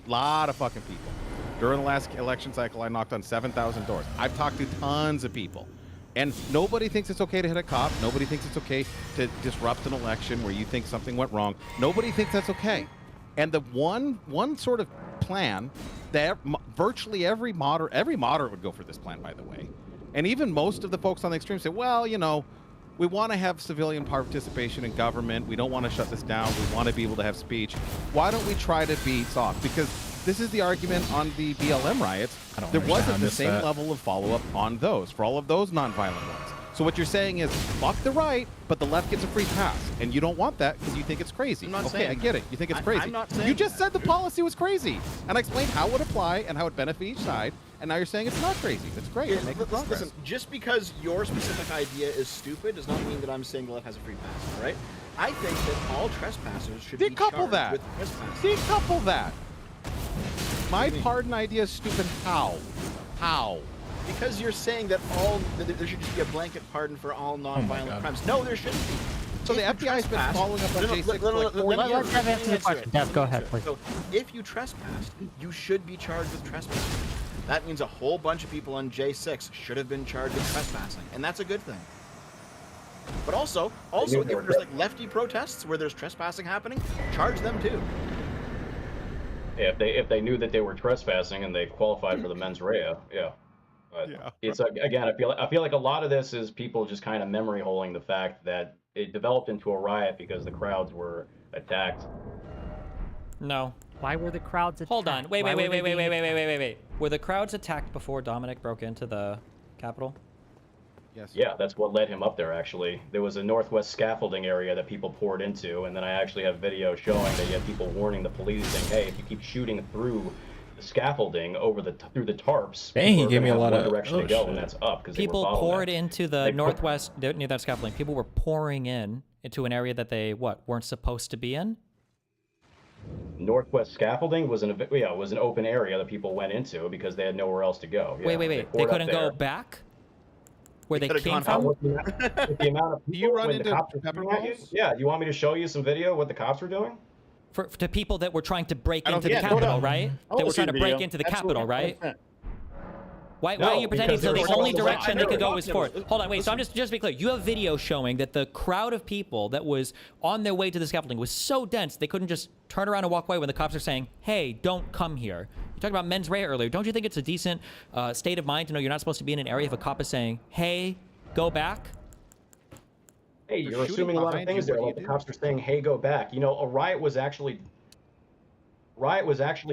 [SPEAKER 1] fucking people. During the last election cycle, I knocked on 7,000 doors. I've talked to tons of people. And nobody thinks it's okay to hit a cop. Nobody thinks it's okay to disrupt an election where you think something went wrong. Nobody thinks that's okay. And the one sort of plan that virtually every moderate would go for this plan, by the way. And even most of the folks on the extreme say, well, you know, we want to have civilian participation in government. We don't want to shut this down. We want to be able to have speech. Why don't we try to be soft? Because this is the argument on the BLM riots. There wasn't the same level of follow-up on those, for all of those nonviolent ones. So what you're saying is, fuck the right, but the left gets a free pass. And you don't want that because you think it's crazy.
[SPEAKER 5] I'm not
[SPEAKER 1] okay,
[SPEAKER 5] saying
[SPEAKER 1] I get it. You think it's crazy.
[SPEAKER 5] I'm not saying
[SPEAKER 1] you just said the policy was crazy. And I explained how it would apply and how it benefit each side. And now you're saying it's not crazy. It's great.
[SPEAKER 5] Yeah, listen, just because your specific idea is stupid does not mean that I'm saying the left has a free pass, all right? I think that all trespassers should be charged with trespassing.
[SPEAKER 1] Decouple that. My pardon idea is stupid. How? How?
[SPEAKER 5] Because you're saying that there should just be a blanket pardon for all non-violent crimes. No, there shouldn't be.
[SPEAKER 1] So the FBI's been following up on J6 for like 4 years.
[SPEAKER 24] Let's answer the question. Dev, go ahead, please.
[SPEAKER 5] So if you trespassed, you should be charged with trespassing. That means a whole bunch of people on J6 should have been charged with trespassing, and that's a good thing. But also, if there's like lefty protests where there's trespassing happening, charge them too.
[SPEAKER 23] Yeah, if they knew that they were trespassing and they qualified for the mens rea, yeah. But it's again, I feel like a lot of this is people just kind of memory holding the fact that it developed into a riot because the crowds were attacked.
[SPEAKER 20] No.
[SPEAKER 24] Why were the crowds attacked?
[SPEAKER 20] Hold on. Wait. Were the crowds attacked before Dominic broke into the Capitol?
[SPEAKER 1] Yes.
[SPEAKER 23] Yeah, that's what led him up there, actually. There was a northwest scaffolding area that people poured into, and then I actually have video showing that you had people warning the police saying, hey, if you keep shooting through the scaffolding through the tarps,
[SPEAKER 4] dang, he gave me a lot of
[SPEAKER 23] direction to go, and that's up because
[SPEAKER 20] people poured into the northwest near that scaffolding. People were pouring into an area that they weren't supposed to be in.
[SPEAKER 23] Northwest scaffolding was an open area that people went into because they had nowhere else to go.
[SPEAKER 20] Yeah, wait. They couldn't go back where they came from?
[SPEAKER 23] With the amount of people,
[SPEAKER 1] do you run into
[SPEAKER 23] pepper balls? Yeah, you want me to show you some video of what the cops were doing?
[SPEAKER 20] To people that were trying to break into the Capitol, right? They were trying to break into the Capitol, right? Why are you pretending so the only direction they could go was forward? Hold on, wait. So I'm just to be clear, you have video showing that the crowd of people that was on their way to the scaffolding was so dense they couldn't just turn around and walk away when the cops are saying, "Hey, don't come here." You talked about mens rea earlier. Don't you think it's a decent state of mind to know you're not supposed to be in an area if a cop is saying, "Hey, go back"?
[SPEAKER 23] Hey, you're assuming a lot of things there. Like the cops are saying, "Hey, go back." You know, a riot was actually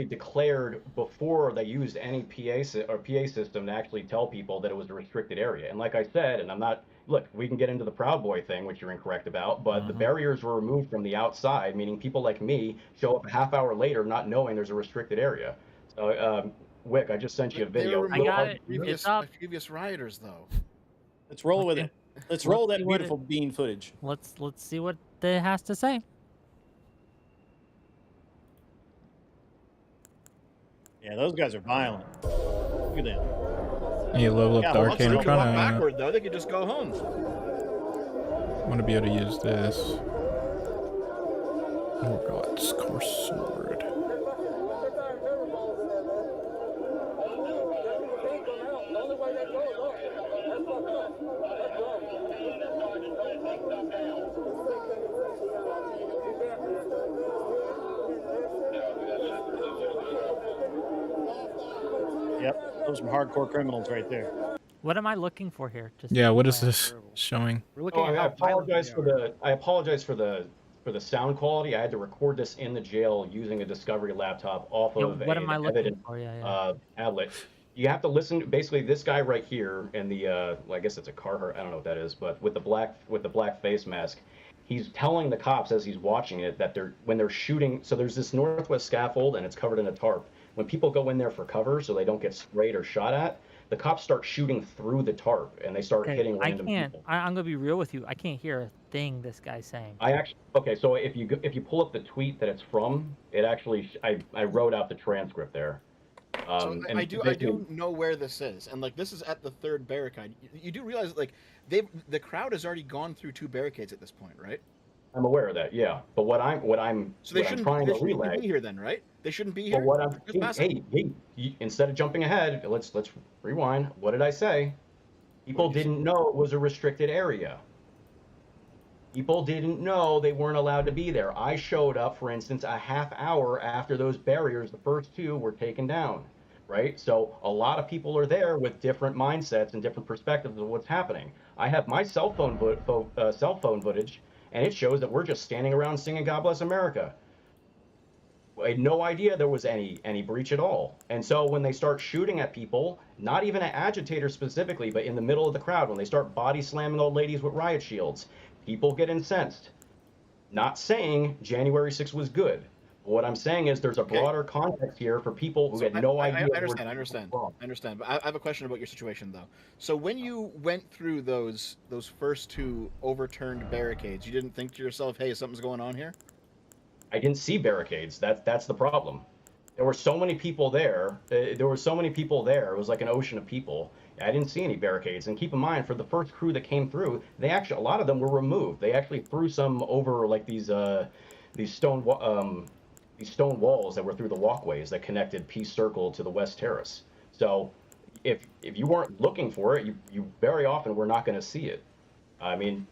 [SPEAKER 23] declared before they used any PA system to actually tell people that it was a restricted area. And like I said, and look, we can get into the Proud Boy thing, which you're incorrect about, but the barriers were removed from the outside, meaning people like me show up a half hour later not knowing there's a restricted area. So, Wick, I just sent you a video.
[SPEAKER 24] I got it.
[SPEAKER 5] Previous rioters, though.
[SPEAKER 22] Let's roll with it. Let's roll that beautiful bean footage.
[SPEAKER 24] Let's see what it has to say.
[SPEAKER 22] Yeah, those guys are violent. Look at them.
[SPEAKER 4] You level up the arcane. I'm trying to
[SPEAKER 5] backward though. They could just go home.
[SPEAKER 4] I want to be able to use this. Oh god, coarse sword.
[SPEAKER 22] Yep, those are some hardcore criminals right there.
[SPEAKER 24] What am I looking for here?
[SPEAKER 4] Yeah, what is this showing?
[SPEAKER 23] We're looking at I apologize for the sound quality. I had to record this in the jail using a Discovery laptop off of
[SPEAKER 24] what am I looking for?
[SPEAKER 23] tablet. You have to listen to basically this guy right here in the I guess it's a Carhartt, I don't know what that is, but with the black face mask. He's telling the cops as he's watching it that when they're shooting, so there's this northwest scaffold and it's covered in a tarp. When people go in there for cover so they don't get sprayed or shot at, the cops start shooting through the tarp and they start hitting random people.
[SPEAKER 24] I'm gonna be real with you. I can't hear a thing this guy's saying.
[SPEAKER 23] So if you pull up the tweet that it's from, it actually I wrote out the transcript there.
[SPEAKER 5] So I do know where this is, and like this is at the third barricade. You do realize that, like the crowd has already gone through 2 barricades at this point, right?
[SPEAKER 23] I'm aware of that, yeah. But what I'm
[SPEAKER 5] So they
[SPEAKER 23] what I'm
[SPEAKER 5] shouldn't
[SPEAKER 23] trying
[SPEAKER 5] they
[SPEAKER 23] to
[SPEAKER 5] shouldn't
[SPEAKER 23] relay.
[SPEAKER 5] be here then, right? They shouldn't be here.
[SPEAKER 23] But what I'm
[SPEAKER 5] Just pass it.
[SPEAKER 23] hey, instead of jumping ahead, let's rewind. What did I say? People didn't know it was a restricted area. People didn't know they weren't allowed to be there. I showed up, for instance, a half hour after those barriers, the first 2 were taken down, right? So a lot of people are there with different mindsets and different perspectives of what's happening. I have my cell phone footage, and it shows that we're just standing around singing "God Bless America." I had no idea there was any breach at all. And so when they start shooting at people, not even at agitators specifically, but in the middle of the crowd, when they start body slamming old ladies with riot shields, people get incensed. Not saying January 6th was good. But what I'm saying is there's a broader context here for people who had no idea.
[SPEAKER 5] I understand. But I have a question about your situation though. So when you went through those first 2 overturned barricades, you didn't think to yourself, "Hey, something's going on here"?
[SPEAKER 23] I didn't see barricades. That's the problem. There were so many people there. It was like an ocean of people. I didn't see any barricades. And keep in mind, for the first crew that came through, a lot of them were removed. They actually threw some over like these stone walls that were through the walkways that connected Peace Circle to the West Terrace. So if you weren't looking for it, you very often were not going to see it. I mean,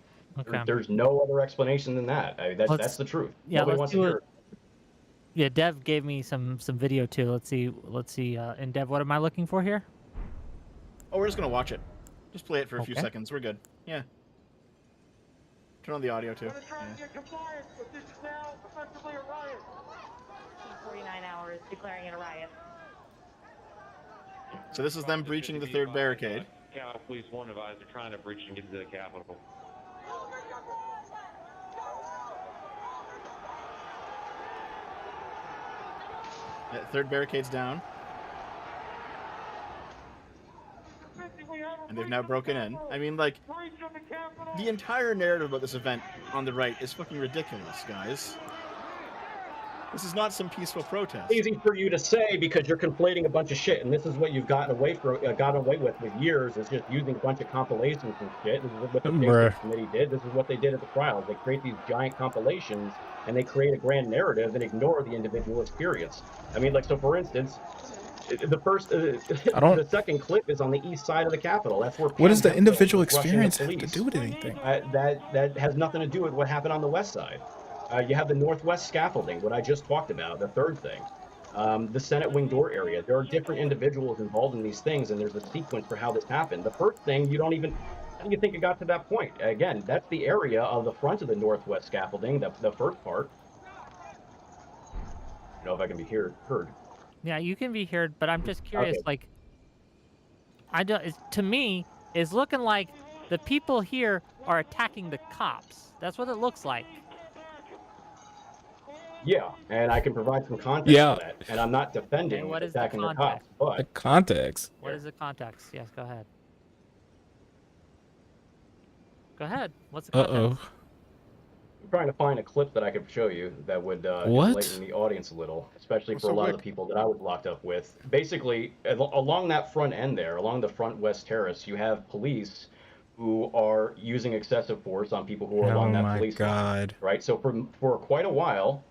[SPEAKER 23] there's no other explanation than that. I mean, that's the truth.
[SPEAKER 24] Yeah,
[SPEAKER 23] Nobody wants to hear it.
[SPEAKER 24] Yeah, Dev gave me some video too. Let's see. And Dev, what am I looking for here?
[SPEAKER 5] Oh, we're just gonna watch it. Just play it for a few seconds. We're good. Yeah. Turn on the audio too. Yeah.
[SPEAKER 10] 49 hours declaring it a riot.
[SPEAKER 5] So this is them breaching the 3rd barricade.
[SPEAKER 11] Cal Police 1 advised they're trying to breach and get into the Capitol.
[SPEAKER 5] That 3rd barricade's down. And they've now broken in. I mean, like, the entire narrative about this event on the right is fucking ridiculous, guys. This is not some peaceful protest.
[SPEAKER 23] Easy for you to say because you're conflating a bunch of shit, and this is what you've gotten away with years, is just using a bunch of compilations and shit. This is what the State Committee did. This is what they did at the trials. They create these giant compilations, and they create a grand narrative and ignore the individual experience. I mean, like, so for instance, the second clip is on the east side of the Capitol. That's where.
[SPEAKER 4] What does the individual experience have to do with anything?
[SPEAKER 23] That has nothing to do with what happened on the west side. You have the northwest scaffolding, what I just talked about, the third thing. The Senate wing door area. There are different individuals involved in these things, and there's a sequence for how this happened. The first thing, how do you think it got to that point? Again, that's the area of the front of the northwest scaffolding, the first part. I don't know if I can be heard.
[SPEAKER 24] Yeah, you can be heard, but I'm just curious, like, to me, it's looking like the people here are attacking the cops. That's what it looks like.
[SPEAKER 23] Yeah, and I can provide some context for that. And I'm not defending attacking the cops, but
[SPEAKER 4] the context.
[SPEAKER 24] What is the context? Yes, go ahead. Go ahead. What's the context?
[SPEAKER 23] I'm trying to find a clip that I could show you that would enlighten the audience a little, especially for a lot of the people that I was locked up with. Basically, along that front end there, along the front west terrace, you have police who are using excessive force on people who are along that police line, right? So for quite a while,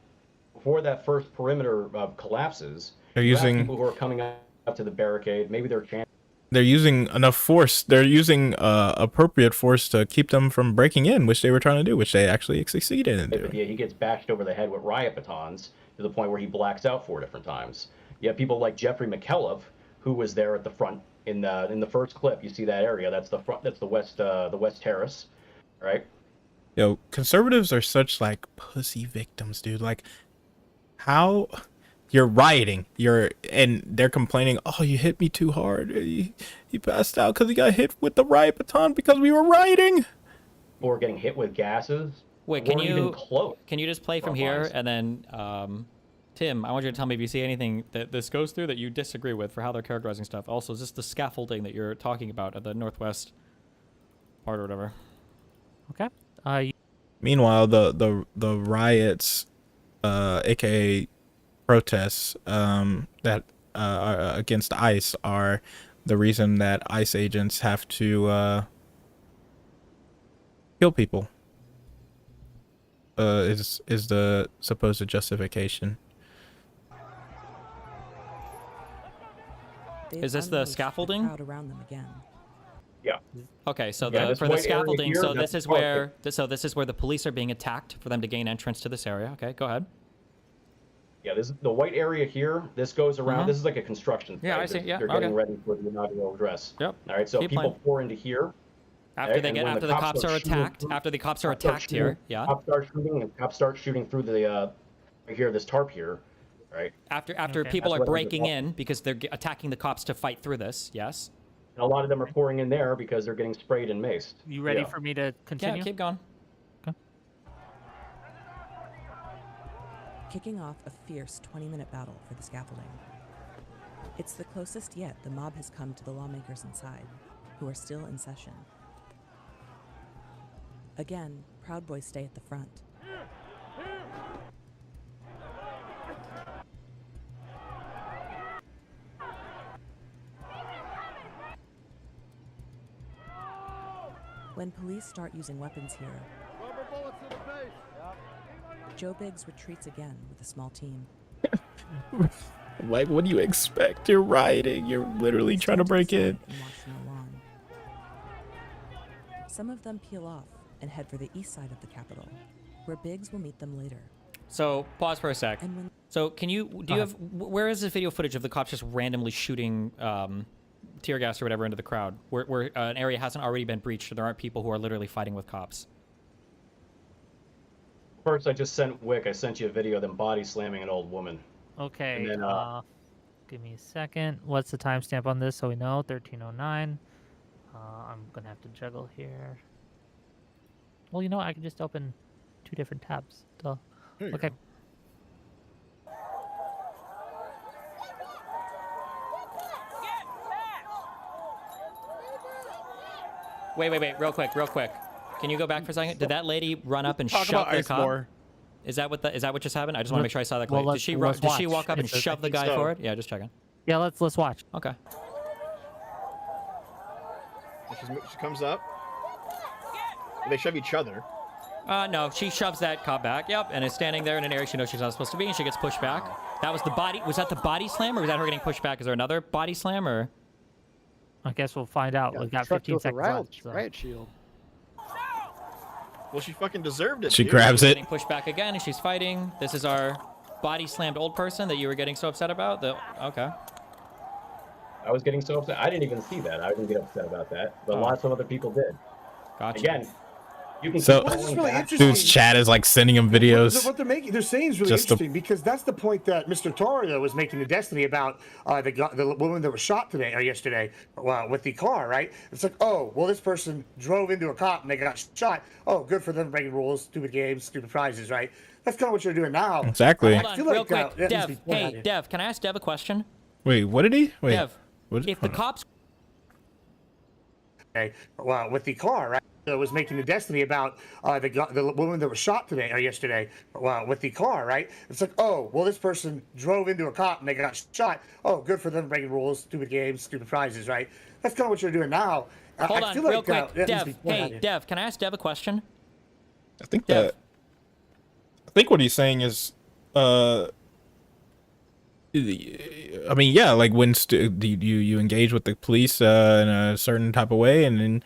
[SPEAKER 23] before that first perimeter collapses,
[SPEAKER 4] they're using
[SPEAKER 23] people who are coming up to the barricade. Maybe
[SPEAKER 4] they're using enough force. They're using appropriate force to keep them from breaking in, which they were trying to do, which they actually succeeded in doing.
[SPEAKER 23] Yeah, he gets bashed over the head with riot batons to the point where he blacks out 4 different times. You have people like Jeffrey McKelliff, who was there at the front in the first clip. You see that area? That's the front. That's the west terrace, right?
[SPEAKER 4] Yo, conservatives are such like pussy victims, dude. Like, how you're rioting, and they're complaining, oh, you hit me too hard. He passed out because he got hit with the riot baton because we were rioting.
[SPEAKER 23] Or getting hit with gases.
[SPEAKER 20] Wait, can you just play from here and then Tim, I want you to tell me if you see anything that this goes through that you disagree with for how they're characterizing stuff. Also, is this the scaffolding that you're talking about at the northwest part or whatever?
[SPEAKER 24] Okay.
[SPEAKER 4] Meanwhile, the riots, aka protests, that against ICE are the reason that ICE agents have to kill people. Is the supposed justification.
[SPEAKER 20] Is this the scaffolding?
[SPEAKER 9] Around them again.
[SPEAKER 23] Yeah.
[SPEAKER 20] Okay, so
[SPEAKER 23] Yeah,
[SPEAKER 20] for the
[SPEAKER 23] white area
[SPEAKER 20] scaffolding,
[SPEAKER 23] here,
[SPEAKER 20] so
[SPEAKER 23] that's
[SPEAKER 20] this is where the police are being attacked for them to gain entrance to this area. Okay, go ahead.
[SPEAKER 23] Yeah, this is the white area here. This goes around. This is like a construction site.
[SPEAKER 20] Yeah, I see. Yeah,
[SPEAKER 23] They're getting ready for the inaugural address.
[SPEAKER 20] Yep.
[SPEAKER 23] All right, so
[SPEAKER 20] Keep
[SPEAKER 23] people
[SPEAKER 20] playing.
[SPEAKER 23] pour into here.
[SPEAKER 20] After they get after the cops are attacked. After the cops are attacked here. Yeah.
[SPEAKER 23] Cops start shooting, and cops start shooting through the right here, this tarp here. Right.
[SPEAKER 20] After people are breaking in because they're attacking the cops to fight through this. Yes.
[SPEAKER 23] And a lot of them are pouring in there because they're getting sprayed and maced.
[SPEAKER 24] You ready for me to continue?
[SPEAKER 20] Yeah, keep going.
[SPEAKER 9] Kicking off a fierce 20-minute battle for the scaffolding. It's the closest yet the mob has come to the lawmakers inside, who are still in session. Again, Proud Boys stay at the front. When police start using weapons here, Joe Biggs retreats again with a small team.
[SPEAKER 4] Like, what do you expect? You're rioting. You're literally trying to break in.
[SPEAKER 9] Some of them peel off and head for the east side of the Capitol, where Biggs will meet them later.
[SPEAKER 20] So pause for a sec. So do you have, where is this video footage of the cops just randomly shooting tear gas or whatever into the crowd, where an area hasn't already been breached, or there aren't people who are literally fighting with cops?
[SPEAKER 23] First, I just sent Wick. I sent you a video of them body slamming an old woman.
[SPEAKER 24] Okay.
[SPEAKER 23] And then,
[SPEAKER 24] give me a second. What's the timestamp on this so we know? 1309. I'm gonna have to juggle here. Well, you know, I can just open 2 different tabs. Duh. Okay.
[SPEAKER 20] Wait, real quick. Can you go back for a second? Did that lady run up and shove the cop?
[SPEAKER 1] More.
[SPEAKER 20] Is that what just happened? I just want to make sure I saw that clearly. Did she walk up and shove the guy forward? Yeah, just checking.
[SPEAKER 24] Yeah, let's watch.
[SPEAKER 20] Okay.
[SPEAKER 5] She comes up. They shove each other.
[SPEAKER 20] No, she shoves that cop back. Yep, and is standing there in an area she knows she's not supposed to be, and she gets pushed back. That was the body. Was that the body slam, or was that her getting pushed back? Is there another body slam, or?
[SPEAKER 24] I guess we'll find out. We've got 15 seconds left. So.
[SPEAKER 2] Riot shield.
[SPEAKER 5] Well, she fucking deserved it.
[SPEAKER 4] She grabs it.
[SPEAKER 20] Getting pushed back again, and she's fighting. This is our body slammed old person that you were getting so upset about. Okay.
[SPEAKER 23] I was getting so upset. I didn't even see that. I didn't get upset about that, but lots of other people did.
[SPEAKER 20] Gotcha.
[SPEAKER 23] Again, you can.
[SPEAKER 4] So, dude's chat is like sending him videos.
[SPEAKER 6] What they're saying is really interesting because that's the point that Mr. Torrio was making to Destiny about the woman that was shot today or yesterday with the car, right? It's like, oh, well, this person drove into a cop and they got shot. Oh, good for them breaking rules, stupid games, stupid prizes, right? That's kind of what you're doing now.
[SPEAKER 4] Exactly.
[SPEAKER 20] Hold on, real quick, Dev. Hey, Dev, can I ask Dev a question?
[SPEAKER 4] Wait, what did he? Wait,
[SPEAKER 20] Dev, if the cops.
[SPEAKER 6] Okay, well, with the car, right? I was making the Destiny about the woman that was shot today or yesterday with the car, right? It's like, oh, well, this person drove into a cop and they got shot. Oh, good for them breaking rules, stupid games, stupid prizes, right? That's kind of what you're doing now.
[SPEAKER 20] Hold on, real quick, Dev. Hey, Dev, can I ask Dev a question?
[SPEAKER 4] I think what he's saying is, I mean, yeah, like when you engage with the police in a certain type of way, and then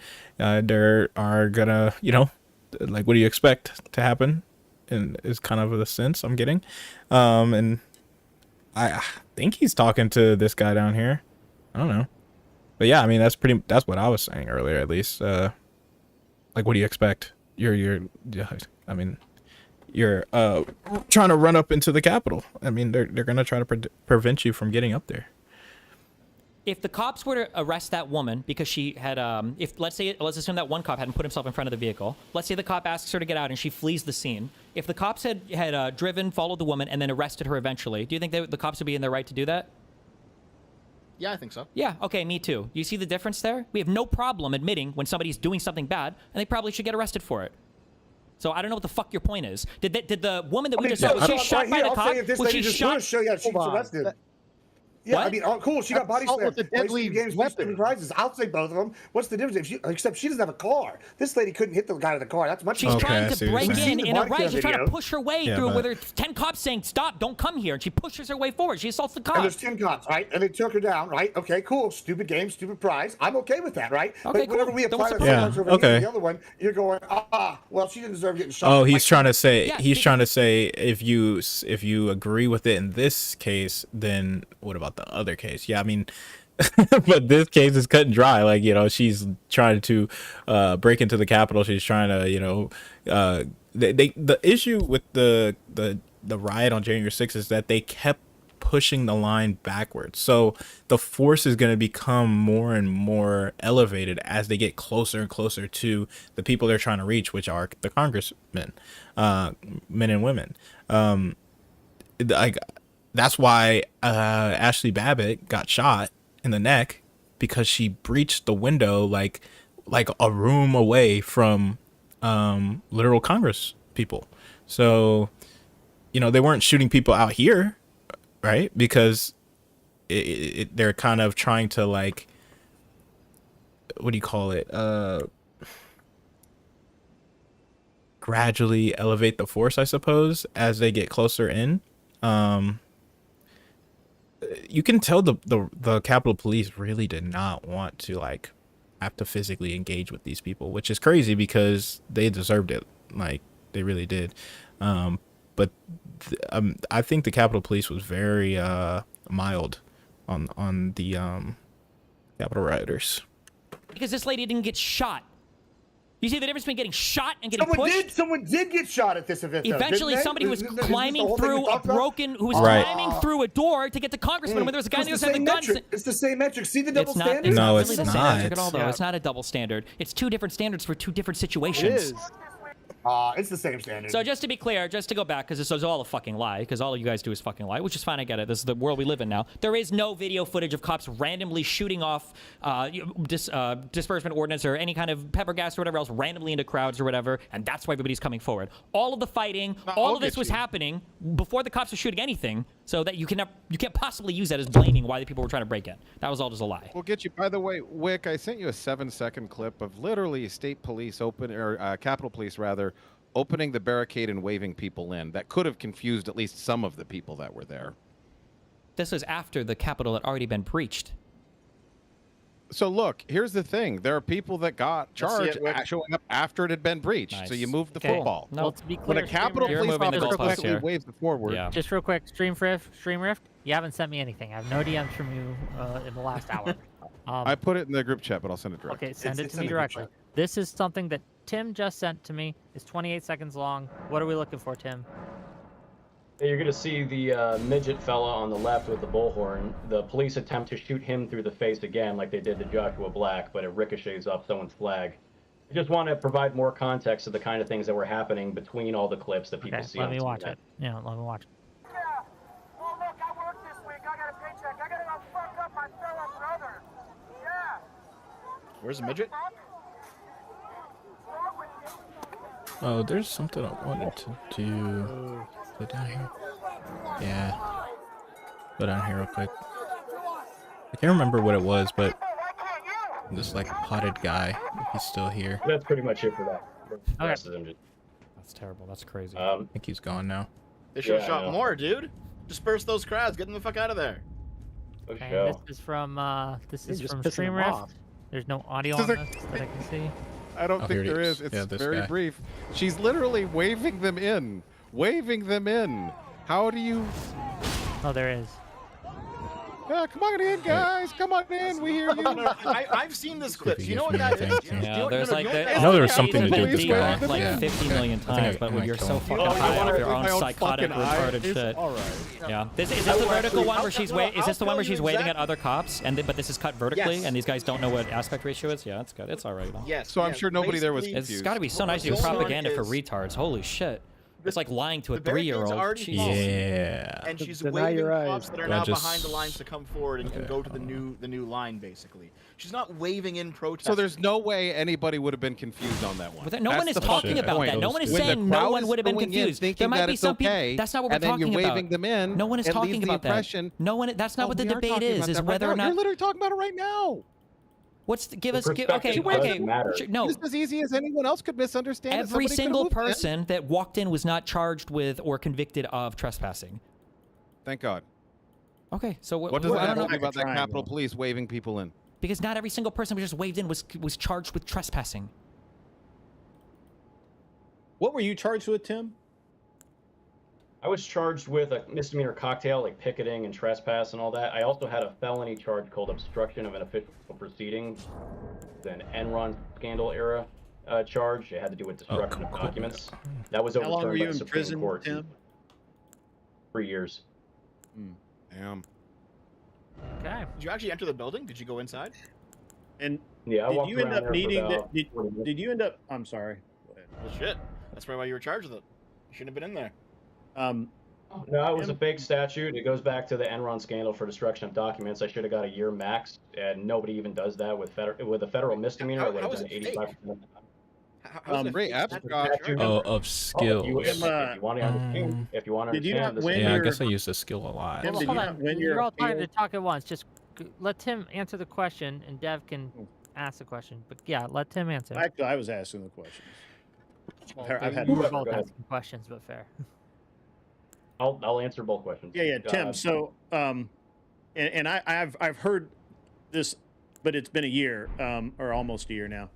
[SPEAKER 4] there are gonna, like, what do you expect to happen? And is kind of the sense I'm getting, and I think he's talking to this guy down here. I don't know, but yeah, I mean that's what I was saying earlier, at least. Like, what do you expect? You're trying to run up into the Capitol. I mean, they're gonna try to prevent you from getting up there.
[SPEAKER 20] If the cops were to arrest that woman because she had, let's assume that one cop hadn't put himself in front of the vehicle. Let's say the cop asks her to get out and she flees the scene. If the cops had driven, followed the woman, and then arrested her eventually, do you think the cops would be in their right to do that?
[SPEAKER 5] Yeah, I think so.
[SPEAKER 20] Yeah, okay, me too. You see the difference there? We have no problem admitting when somebody's doing something bad, and they probably should get arrested for it. So I don't know what the fuck your point is. Did the woman that we just saw, was she shot by the cop? Was she shot?
[SPEAKER 6] Yeah,
[SPEAKER 20] What?
[SPEAKER 6] I mean, oh, cool. She got body
[SPEAKER 2] Assault
[SPEAKER 6] slammed.
[SPEAKER 2] with a deadly
[SPEAKER 6] games,
[SPEAKER 2] weapon.
[SPEAKER 6] prizes. I'll say both of them. What's the difference? Except she doesn't have a car. This lady couldn't hit the guy with the car. That's much.
[SPEAKER 20] She's trying to break
[SPEAKER 6] We've seen
[SPEAKER 20] in
[SPEAKER 6] the
[SPEAKER 20] a
[SPEAKER 6] body
[SPEAKER 20] right.
[SPEAKER 6] cam
[SPEAKER 20] She's trying to
[SPEAKER 6] video.
[SPEAKER 20] push her way through with her 10 cops saying, "Stop! Don't come here!" And she pushes her way forward. She assaults the
[SPEAKER 6] And there's
[SPEAKER 20] cops.
[SPEAKER 6] 10 cops, right? And they took her down, right? Okay, cool. Stupid game, stupid prize. I'm okay with that, right?
[SPEAKER 20] Okay,
[SPEAKER 6] But whenever
[SPEAKER 20] cool.
[SPEAKER 6] we
[SPEAKER 20] Don't
[SPEAKER 6] apply
[SPEAKER 20] support
[SPEAKER 6] that
[SPEAKER 4] Yeah, okay.
[SPEAKER 6] the other one, you're going, well, she didn't deserve getting shot.
[SPEAKER 4] Oh, he's trying to say
[SPEAKER 20] Yeah,
[SPEAKER 4] trying to say if you agree with it in this case, then what about the other case? Yeah, I mean, but this case is cut and dry. Like, you know, she's trying to break into the Capitol. She's trying to, you know, the issue with the riot on January 6th is that they kept pushing the line backwards. So the force is going to become more and more elevated as they get closer and closer to the people they're trying to reach, which are the congressmen, men and women. That's why Ashley Babbitt got shot in the neck, because she breached the window like a room away from literal Congress people. So, you know, they weren't shooting people out here, right? Because they're kind of trying to, like, what do you call it? Gradually elevate the force, I suppose, as they get closer in. You can tell the Capitol Police really did not want to, like, have to physically engage with these people, which is crazy because they deserved it. Like, they really did. But I think the Capitol Police was very mild on the Capitol rioters.
[SPEAKER 20] Because this lady didn't get shot. You see the difference between getting shot and getting pushed?
[SPEAKER 6] Someone did get shot at this event.
[SPEAKER 20] Eventually, somebody was climbing through a broken, who was
[SPEAKER 4] Right.
[SPEAKER 20] climbing through a door to get to Congressman when there was a guy there having guns.
[SPEAKER 6] It's the same metric. See the double standard?
[SPEAKER 20] It's
[SPEAKER 4] No,
[SPEAKER 20] not
[SPEAKER 4] it's
[SPEAKER 20] really the
[SPEAKER 4] not.
[SPEAKER 20] same metric at all, though. It's not a double standard. It's two different standards for two different situations.
[SPEAKER 6] It is. It's the same standard.
[SPEAKER 20] So just to be clear, just to go back, because this is all a fucking lie, because all you guys do is fucking lie, which is fine, I get it. This is the world we live in now. There is no video footage of cops randomly shooting off disbursement ordinance or any kind of pepper gas or whatever else randomly into crowds or whatever, and that's why everybody's coming forward. All of the fighting, all of this was happening before the cops were shooting anything, so that you can't possibly use that as blaming why the people were trying to break in. That was all just a lie.
[SPEAKER 1] We'll get you. By the way, Wick, I sent you a 7-second clip of literally state police Capitol Police rather, opening the barricade and waving people in. That could have confused at least some of the people that were there.
[SPEAKER 20] This was after the Capitol had already been breached.
[SPEAKER 1] So look, here's the thing. There are people that got charged showing up after it had been breached.
[SPEAKER 20] Nice.
[SPEAKER 1] So you moved the football.
[SPEAKER 24] No, to be clear,
[SPEAKER 1] When a Capitol
[SPEAKER 20] You're
[SPEAKER 1] Police
[SPEAKER 20] moving the
[SPEAKER 1] officer
[SPEAKER 20] goalposts
[SPEAKER 1] quickly
[SPEAKER 20] here.
[SPEAKER 1] waves it forward.
[SPEAKER 20] Yeah.
[SPEAKER 24] Just real quick, Stream Rift, you haven't sent me anything. I have no DMs from you in the last hour.
[SPEAKER 1] I put it in the group chat, but I'll send it directly.
[SPEAKER 24] Okay, send it to me directly. This is something that Tim just sent to me. It's 28 seconds long. What are we looking for, Tim?
[SPEAKER 23] You're going to see the midget fella on the left with the bullhorn. The police attempt to shoot him through the face again like they did to Joshua Black, but it ricochets off someone's flag. I just want to provide more context to the kind of things that were happening between all the clips that people see.
[SPEAKER 24] Let me watch it. Yeah, let me watch it.
[SPEAKER 10] Yeah. Oh, look, I worked this week. I got a paycheck. I got to go fuck up my fellow brother. Yeah.
[SPEAKER 5] Where's the midget?
[SPEAKER 4] Oh, there's something I wanted to do. Go down here. Yeah. Go down here real quick. I can't remember what it was, but this, like, potted guy, if he's still here.
[SPEAKER 23] That's pretty much it for that.
[SPEAKER 20] That's terrible. That's crazy.
[SPEAKER 4] I think he's gone now.
[SPEAKER 5] They should have shot more, dude. Disperse those crowds. Get them the fuck out of there.
[SPEAKER 24] Okay, this is from Stream Rift. There's no audio on this that I can see.
[SPEAKER 1] I don't think there is. It's very brief. She's literally waving them in. Waving them in. How do you...
[SPEAKER 24] Oh, there is.
[SPEAKER 1] Yeah, come on in, guys. Come on in. We hear you.
[SPEAKER 5] I've seen this clip. You know what that is?
[SPEAKER 20] Yeah, there's like...
[SPEAKER 4] I know there was something to do with this guy.
[SPEAKER 20] Like 50 million times, but when you're so fucking high off your own psychotic, retarded shit.
[SPEAKER 1] All right.
[SPEAKER 20] Yeah. Is this the vertical one where she's is this the one where she's waving at other cops? But this is cut vertically, and these guys don't know what aspect ratio is? Yeah, it's good. It's all right.
[SPEAKER 5] Yes.
[SPEAKER 1] So I'm sure nobody there was
[SPEAKER 20] It's
[SPEAKER 1] confused.
[SPEAKER 20] got to be so nice to do propaganda for retards. Holy shit. It's like lying to a 3-year-old.
[SPEAKER 4] Yeah.
[SPEAKER 5] And she's
[SPEAKER 2] Deny
[SPEAKER 5] waving
[SPEAKER 2] your
[SPEAKER 5] cops
[SPEAKER 2] eyes.
[SPEAKER 5] that are
[SPEAKER 4] Well,
[SPEAKER 5] now
[SPEAKER 4] just-
[SPEAKER 5] behind the lines to come forward and go to the new line, basically. She's not waving in protest.
[SPEAKER 1] So there's no way anybody would have been confused on that one.
[SPEAKER 20] No one is talking about that. No one is saying no one would have been confused. There might be some people. That's not what we're talking about.
[SPEAKER 1] And then you're waving them in.
[SPEAKER 20] No one is talking about that. No one. That's not what the debate is. Is whether or not
[SPEAKER 1] you're literally talking about it right now.
[SPEAKER 20] Okay. No.
[SPEAKER 1] Just as easy as anyone else could misunderstand.
[SPEAKER 20] Every single person that walked in was not charged with or convicted of trespassing.
[SPEAKER 1] Thank God.
[SPEAKER 20] Okay, so
[SPEAKER 1] what does that have to do about that Capitol Police waving people in?
[SPEAKER 20] Because not every single person who just waved in was charged with trespassing.
[SPEAKER 22] What were you charged with, Tim?
[SPEAKER 23] I was charged with a misdemeanor cocktail, like picketing and trespass and all that. I also had a felony charge called obstruction of an official proceeding, an Enron scandal era charge. It had to do with destruction of documents. That was overturned
[SPEAKER 22] How long were you
[SPEAKER 23] by the
[SPEAKER 22] in
[SPEAKER 23] Supreme
[SPEAKER 22] prison,
[SPEAKER 23] Court.
[SPEAKER 22] Tim?
[SPEAKER 23] 3 years.
[SPEAKER 1] Damn.
[SPEAKER 24] Okay.
[SPEAKER 5] Did you actually enter the building? Did you go inside?
[SPEAKER 22] And
[SPEAKER 23] yeah,
[SPEAKER 22] did you end up needing that? Did you end up? I'm sorry.
[SPEAKER 5] Well, shit. That's probably why you were charged with it. You shouldn't have been in there.
[SPEAKER 23] No, it was a fake statute. It goes back to the Enron scandal for destruction of documents. I should have got a year max, and nobody even does that with a federal misdemeanor. I would have done 85%.
[SPEAKER 1] Great
[SPEAKER 4] of skill.
[SPEAKER 23] If you want to understand,
[SPEAKER 22] did you not win
[SPEAKER 4] I guess I use the skill a lot.
[SPEAKER 22] Tim,
[SPEAKER 24] Hold on. You're all trying to talk at once. Just let Tim answer the question, and Dev can ask the question. But yeah, let Tim answer.
[SPEAKER 22] Actually, I was asking the questions.
[SPEAKER 24] I've had both asking questions, but fair.
[SPEAKER 23] I'll answer both questions.
[SPEAKER 22] Yeah, Tim. So, and I've heard this, but it's been a year, or almost a year now.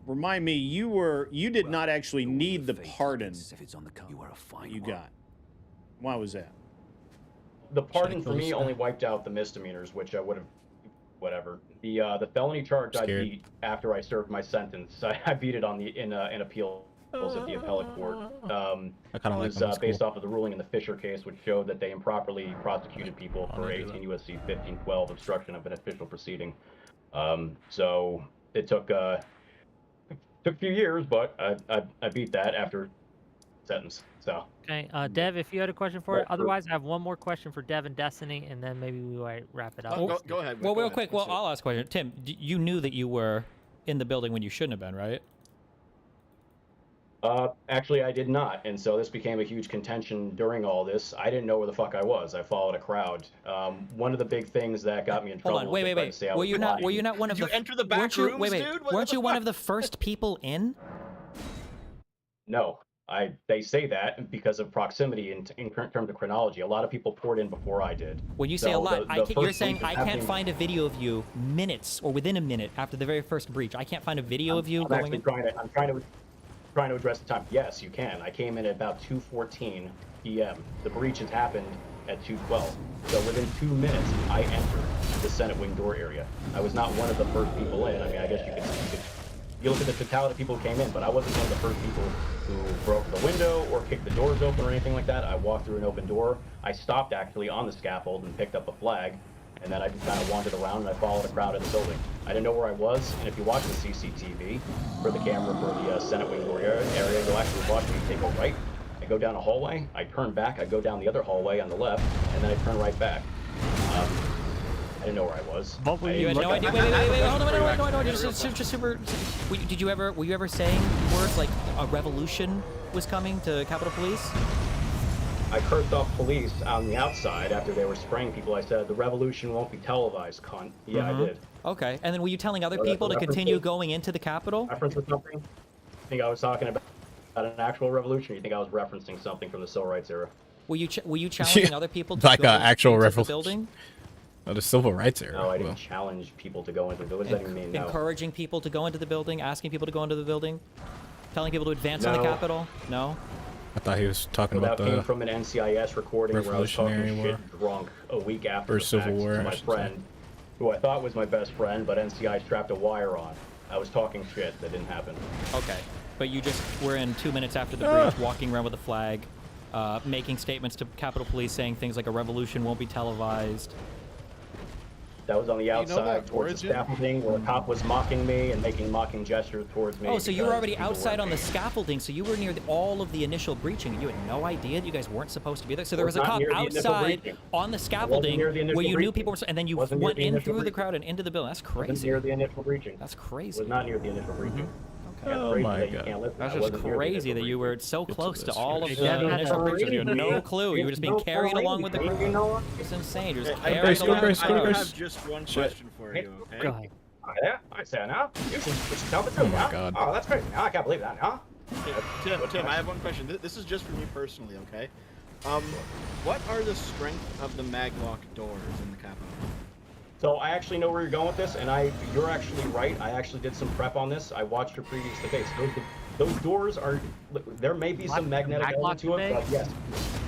[SPEAKER 22] Remind me, you did not actually need the pardon you got. Why was that?
[SPEAKER 23] The pardon for me only wiped out the misdemeanors, which I would have, whatever. The felony charge I beat after I served my sentence. I beat it in appeal. At the appellate court. It was based off of the ruling in the Fisher case, which showed that they improperly prosecuted people for 18 U.S.C. 1512 obstruction of an official proceeding. So it took a few years, but I beat that after sentence. So
[SPEAKER 24] okay, Dev, if you had a question for it. Otherwise, I have one more question for Dev and Destiny, and then maybe we might wrap it up.
[SPEAKER 5] Go ahead.
[SPEAKER 20] Well, real quick. Well, I'll ask a question. Tim, you knew that you were in the building when you shouldn't have been, right?
[SPEAKER 23] Actually, I did not, and so this became a huge contention during all this. I didn't know where the fuck I was. I followed a crowd. One of the big things that got me in trouble.
[SPEAKER 20] Hold on, wait. Were you not one of the?
[SPEAKER 5] Did you enter the back rooms, dude?
[SPEAKER 20] Weren't you one of the first people in?
[SPEAKER 23] No, they say that because of proximity in terms of chronology. A lot of people poured in before I did.
[SPEAKER 20] When you say a lot, you're saying I can't find a video of you minutes or within a minute after the very first breach. I can't find a video of you going in.
[SPEAKER 23] I'm trying to address the time. Yes, you can. I came in at about 2:14 p.m. The breach has happened at 2:12. So within 2 minutes, I entered the Senate wing door area. I was not one of the first people in. I mean, I guess you look at the totality of people who came in, but I wasn't one of the first people who broke the window or kicked the doors open or anything like that. I walked through an open door. I stopped actually on the scaffold and picked up a flag. And then I just kind of wandered around and I followed a crowd in the building. I didn't know where I was, and if you watch the CCTV for the camera for the Senate wing door area, you'll actually watch me take a right. I go down a hallway, I turn back, I go down the other hallway on the left, and then I turn right back. I didn't know where I was.
[SPEAKER 20] You had no idea. Wait, hold on. Just super. Were you ever saying words like a revolution was coming to Capitol Police?
[SPEAKER 23] I cursed off police on the outside after they were spraying people. I said, the revolution won't be televised, cunt. Yeah, I did.
[SPEAKER 20] Okay, and then were you telling other people to continue going into the Capitol?
[SPEAKER 23] Reference or something? I think I was talking about an actual revolution, or you think I was referencing something from the civil rights era?
[SPEAKER 20] Were you challenging other people to
[SPEAKER 4] like
[SPEAKER 20] go
[SPEAKER 4] actual
[SPEAKER 20] into the building?
[SPEAKER 4] Oh, the civil rights era.
[SPEAKER 23] No, I didn't challenge people to go into the building. What does that even mean?
[SPEAKER 20] Encouraging people to go into the building, asking people to go into the building, telling people to advance on the Capitol? No?
[SPEAKER 4] I thought he was talking about the
[SPEAKER 23] came from an NCIS recording where I was talking shit drunk a week after the fact to my friend, who I thought was my best friend, but NCI strapped a wire on. I was talking shit. That didn't happen.
[SPEAKER 20] Okay, but you just were in 2 minutes after the breach, walking around with a flag, making statements to Capitol Police saying things like a revolution won't be televised.
[SPEAKER 23] That was on the outside towards
[SPEAKER 1] origin?
[SPEAKER 23] the scaffolding where a cop was mocking me and making mocking gestures towards me.
[SPEAKER 20] Oh, so you were already outside on the scaffolding, so you were near all of the initial breaching. You had no idea that you guys weren't supposed to be there. So there was a cop outside on the scaffolding where you knew people were, and then you went in through the crowd and into the building. That's crazy.
[SPEAKER 23] Wasn't near the initial breaching.
[SPEAKER 20] That's crazy.
[SPEAKER 23] Was not near the initial breaching.
[SPEAKER 20] Oh my God. That's just crazy that you were so close to all of the initial breaches. You had no clue. You were just being carried along with the crowd. It's insane. You're just carried along.
[SPEAKER 5] I have just one question for you, okay?
[SPEAKER 23] Go ahead. Yeah, I say now. You should tell the truth. Oh my God. Oh, that's crazy. Now I can't believe that. Now.
[SPEAKER 5] Tim, I have one question. This is just for me personally, okay? What are the strength of the maglock doors in the Capitol?
[SPEAKER 23] So I actually know where you're going with this, and you're actually right. I actually did some prep on this. I watched your previous debates. Those doors are, there may be some magnetic element to it, but yes,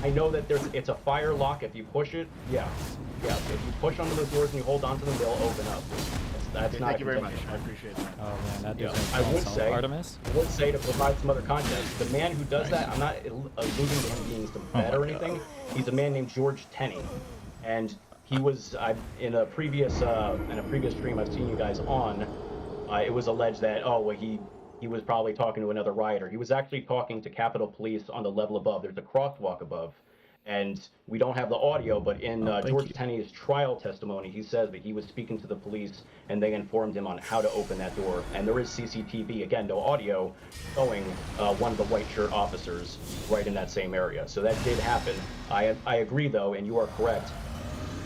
[SPEAKER 23] I know that it's a fire lock. If you push it, yeah. If you push onto those doors and you hold onto them, they'll open up. That's not.
[SPEAKER 5] Thank you very much. I appreciate that.
[SPEAKER 20] Oh man, that dude's
[SPEAKER 23] I would say,
[SPEAKER 20] Artemis.
[SPEAKER 23] I would say to provide some other context, the man who does that, I'm not alluding to him being some fed or anything. He's a man named George Tenney, and he was in a previous stream I've seen you guys on. It was alleged that he was probably talking to another rioter. He was actually talking to Capitol Police on the level above. There's a crosswalk above, and we don't have the audio. But in George Tenney's trial testimony, he says that he was speaking to the police, and they informed him on how to open that door. And there is CCTV, again, no audio, showing one of the white shirt officers right in that same area. So that did happen. I agree though, and you are correct.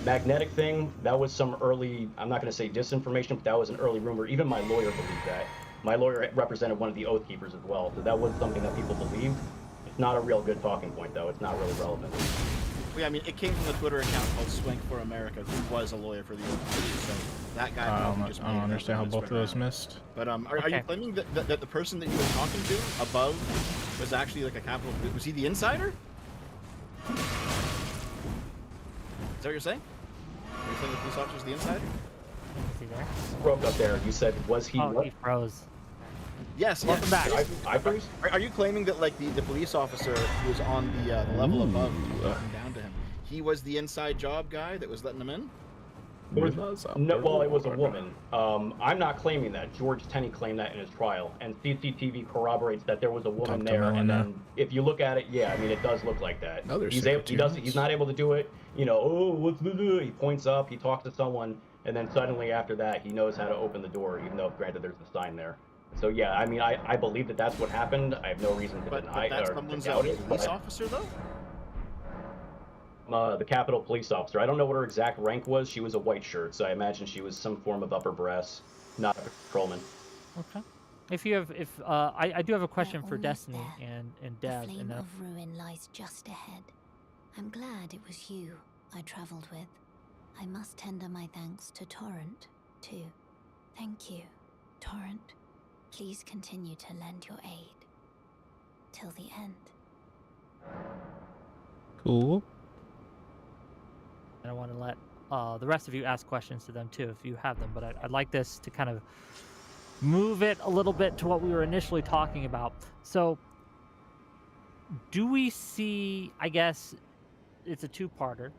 [SPEAKER 23] Magnetic thing, that was some early, I'm not going to say disinformation, but that was an early rumor. Even my lawyer believed that. My lawyer represented one of the Oath Keepers as well, so that was something that people believed. It's not a real good talking point, though. It's not really relevant.
[SPEAKER 5] Well, yeah, I mean, it came from the Twitter account called Swank for America, who was a lawyer for the Oath Keepers, so that guy probably just
[SPEAKER 4] I don't understand how both of those missed.
[SPEAKER 5] But are you claiming that the person that you were talking to above was actually like a Capitol? Was he the insider? Is that what you're saying? Are you saying the police officer's the insider?
[SPEAKER 23] Is he there? Broke up there. You said, was he?
[SPEAKER 24] Oh, he froze.
[SPEAKER 5] Yes.
[SPEAKER 24] Welcome back.
[SPEAKER 23] I froze?
[SPEAKER 5] Are you claiming that like the police officer who was on the level above, down to him, he was the inside job guy that was letting him in?
[SPEAKER 23] No, well, it was a woman. I'm not claiming that. George Tenney claimed that in his trial, and CCTV corroborates that there was a woman there. And then, if you look at it, yeah, I mean, it does look like that. He's not able to do it. You know, oh, what's the? He points up, he talks to someone, and then suddenly after that, he knows how to open the door, even though, granted, there's a sign there. So yeah, I mean, I believe that that's what happened. I have no reason to deny
[SPEAKER 5] that's
[SPEAKER 23] or
[SPEAKER 5] someone's
[SPEAKER 23] doubt it.
[SPEAKER 5] Police officer though.
[SPEAKER 23] The Capitol Police officer. I don't know what her exact rank was. She was a white shirt, so I imagine she was some form of upper brass, not a patrolman.
[SPEAKER 24] Okay. I do have a question for Destiny and Dev.
[SPEAKER 12] The flame of ruin lies just ahead. I'm glad it was you I traveled with. I must tender my thanks to Torrent, too. Thank you, Torrent. Please continue to lend your aid. Till the end.
[SPEAKER 4] Cool.
[SPEAKER 24] And I want to let the rest of you ask questions to them too, if you have them. But I'd like this to kind of move it a little bit to what we were initially talking about. So, do we see, I guess it's a two-parter,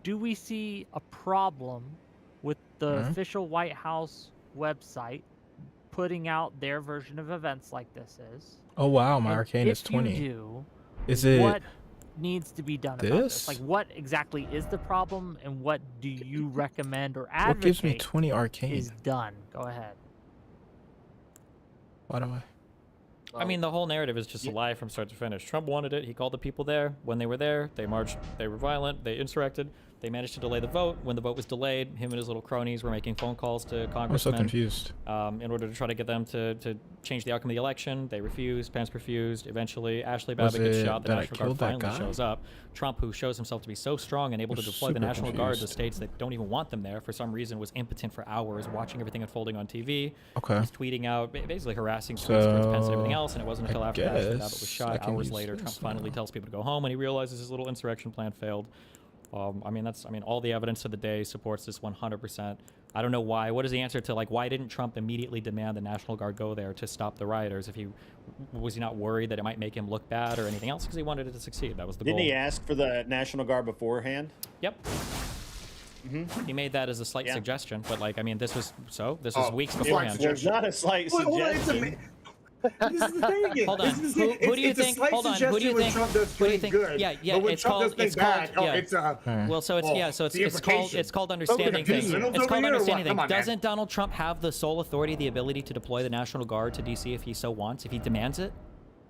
[SPEAKER 24] do we see a problem with the official White House website putting out their version of events like this is?
[SPEAKER 4] Oh wow, my arcane is 20.
[SPEAKER 24] If you do,
[SPEAKER 4] is it
[SPEAKER 24] what needs to be done about this? Like, what exactly is the problem, and what do you recommend or advocate?
[SPEAKER 4] What gives me 20 arcane?
[SPEAKER 24] Is done. Go ahead.
[SPEAKER 4] Why do I?
[SPEAKER 20] I mean, the whole narrative is just a lie from start to finish. Trump wanted it. He called the people there. When they were there, they marched. They were violent. They insurrected. They managed to delay the vote. When the vote was delayed, him and his little cronies were making phone calls to congressmen.
[SPEAKER 4] I'm so confused.
[SPEAKER 20] In order to try to get them to change the outcome of the election. They refused. Pence refused. Eventually, Ashley Babbitt gets shot. The National Guard finally shows up. Trump, who shows himself to be so strong and able to deploy the National Guard to states that don't even want them there, for some reason was impotent for hours, watching everything unfolding on TV.
[SPEAKER 4] Okay.
[SPEAKER 20] He's tweeting out, basically harassing tweets towards Pence and everything else, and it wasn't until after Ashley Babbitt was shot hours later, Trump finally tells people to go home, and he realizes his little insurrection plan failed. I mean, all the evidence of the day supports this 100%. I don't know why. What is the answer to, like, why didn't Trump immediately demand the National Guard go there to stop the rioters? Was he not worried that it might make him look bad or anything else? Because he wanted it to succeed. That was the goal.
[SPEAKER 22] Didn't he ask for the National Guard beforehand?
[SPEAKER 20] Yep. He made that as a slight suggestion, but like, I mean, this was weeks beforehand.
[SPEAKER 22] It was not a slight suggestion.
[SPEAKER 6] This is the thing.
[SPEAKER 20] Hold on. Who do you think? Hold on. Who do you think?
[SPEAKER 6] Trump does things good,
[SPEAKER 20] Yeah,
[SPEAKER 6] but when
[SPEAKER 20] it's
[SPEAKER 6] Trump
[SPEAKER 20] called.
[SPEAKER 6] does things bad,
[SPEAKER 20] Well, so it's called understanding things. It's called understanding things. Doesn't Donald Trump have the sole authority, the ability to deploy the National Guard to DC if he so wants, if he demands it?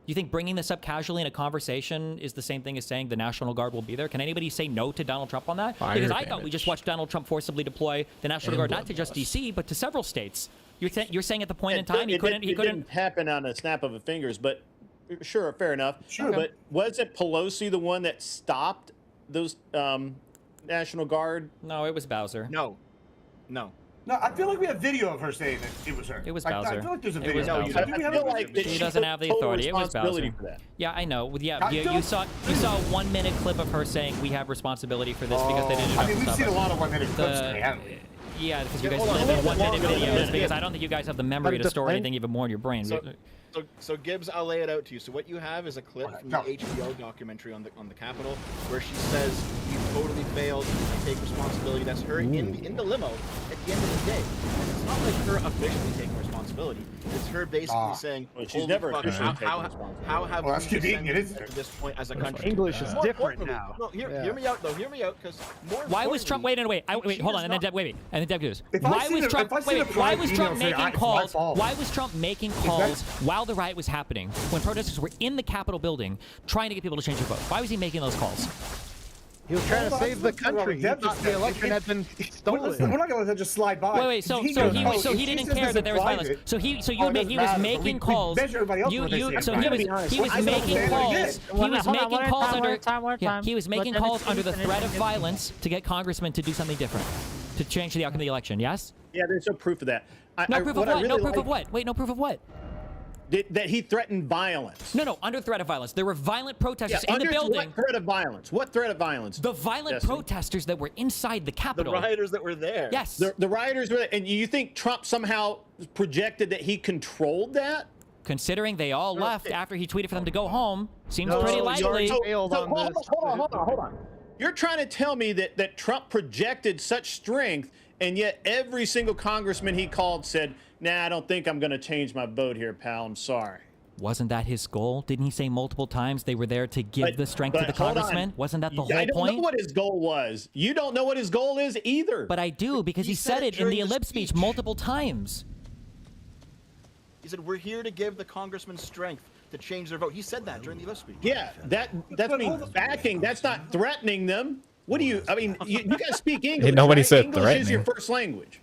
[SPEAKER 20] You think bringing this up casually in a conversation is the same thing as saying the National Guard will be there? Can anybody say no to Donald Trump on that? Because I thought we just watched Donald Trump forcibly deploy the National Guard, not to just DC, but to several states. You're saying at the point in time he couldn't.
[SPEAKER 22] It didn't happen on a snap of a fingers, but sure, fair enough.
[SPEAKER 20] Sure.
[SPEAKER 22] But wasn't Pelosi the one that stopped those National Guard?
[SPEAKER 20] No, it was Bowser.
[SPEAKER 5] No.
[SPEAKER 6] No, I feel like we have video of her saying that it was her.
[SPEAKER 20] It was
[SPEAKER 6] Bowser.
[SPEAKER 20] Bowser.
[SPEAKER 6] I feel like there's a
[SPEAKER 20] It
[SPEAKER 6] video.
[SPEAKER 20] was Bowser.
[SPEAKER 22] I feel like that
[SPEAKER 20] she doesn't have the authority. It was Bowser.
[SPEAKER 22] For that.
[SPEAKER 20] Yeah, I know. Yeah, you saw a 1 minute clip of her saying we have responsibility for this because they didn't.
[SPEAKER 6] I mean, we've seen a lot of 1 minute clips today, haven't we?
[SPEAKER 20] Yeah, because you guys live in 1 minute videos. Because I don't think you guys have the memory to store anything even more in your brain.
[SPEAKER 5] So Gibbs, I'll lay it out to you. So what you have is a clip from the HBO documentary on the Capitol where she says you totally failed. I take responsibility. That's her in the limo at the end of the day. And it's not like her officially taking responsibility. It's her basically saying,
[SPEAKER 22] she's never officially
[SPEAKER 5] how have we descended to this point as a country?
[SPEAKER 2] English is different now.
[SPEAKER 5] No, hear me out though. Hear me out, because
[SPEAKER 20] why was Trump? Wait, hold on, and then Deb, wait, and then Deb goes. Why was Trump? Why was Trump making calls? Why was Trump making calls while the riot was happening, when protesters were in the Capitol building trying to get people to change their vote? Why was he making those calls?
[SPEAKER 2] He was trying to save the country. He thought the election had been stolen.
[SPEAKER 6] We're not going to let that just slide by.
[SPEAKER 20] Wait. So he didn't care that there was violence. So he was making calls. He was making calls under the threat of violence to get congressmen to do something different, to change the outcome of the election. Yes.
[SPEAKER 22] Yeah, there's no proof of that.
[SPEAKER 20] No proof of what? No proof of what? Wait, no proof of what?
[SPEAKER 22] That he threatened violence.
[SPEAKER 20] No, under threat of violence. There were violent protesters in the building.
[SPEAKER 22] What threat of violence? What threat of violence?
[SPEAKER 20] The violent protesters that were inside the Capitol.
[SPEAKER 5] The rioters that were there.
[SPEAKER 20] Yes.
[SPEAKER 22] The rioters were there. And you think Trump somehow projected that he controlled that?
[SPEAKER 20] Considering they all left after he tweeted for them to go home, seems pretty likely.
[SPEAKER 22] Hold on. You're trying to tell me that Trump projected such strength, and yet every single congressman he called said, nah, I don't think I'm going to change my vote here, pal. I'm sorry.
[SPEAKER 20] Wasn't that his goal? Didn't he say multiple times they were there to give the strength to the congressman? Wasn't that the whole point?
[SPEAKER 22] I don't know what his goal was. You don't know what his goal is either.
[SPEAKER 20] But I do, because he said it in the ellipse speech multiple times.
[SPEAKER 5] He said, we're here to give the congressman strength to change their vote. He said that during the ellipse speech.
[SPEAKER 22] Yeah, that's me backing. That's not threatening them. What do you, I mean, you guys speak English,
[SPEAKER 4] Nobody said
[SPEAKER 22] English
[SPEAKER 4] threatening.
[SPEAKER 22] is your first language.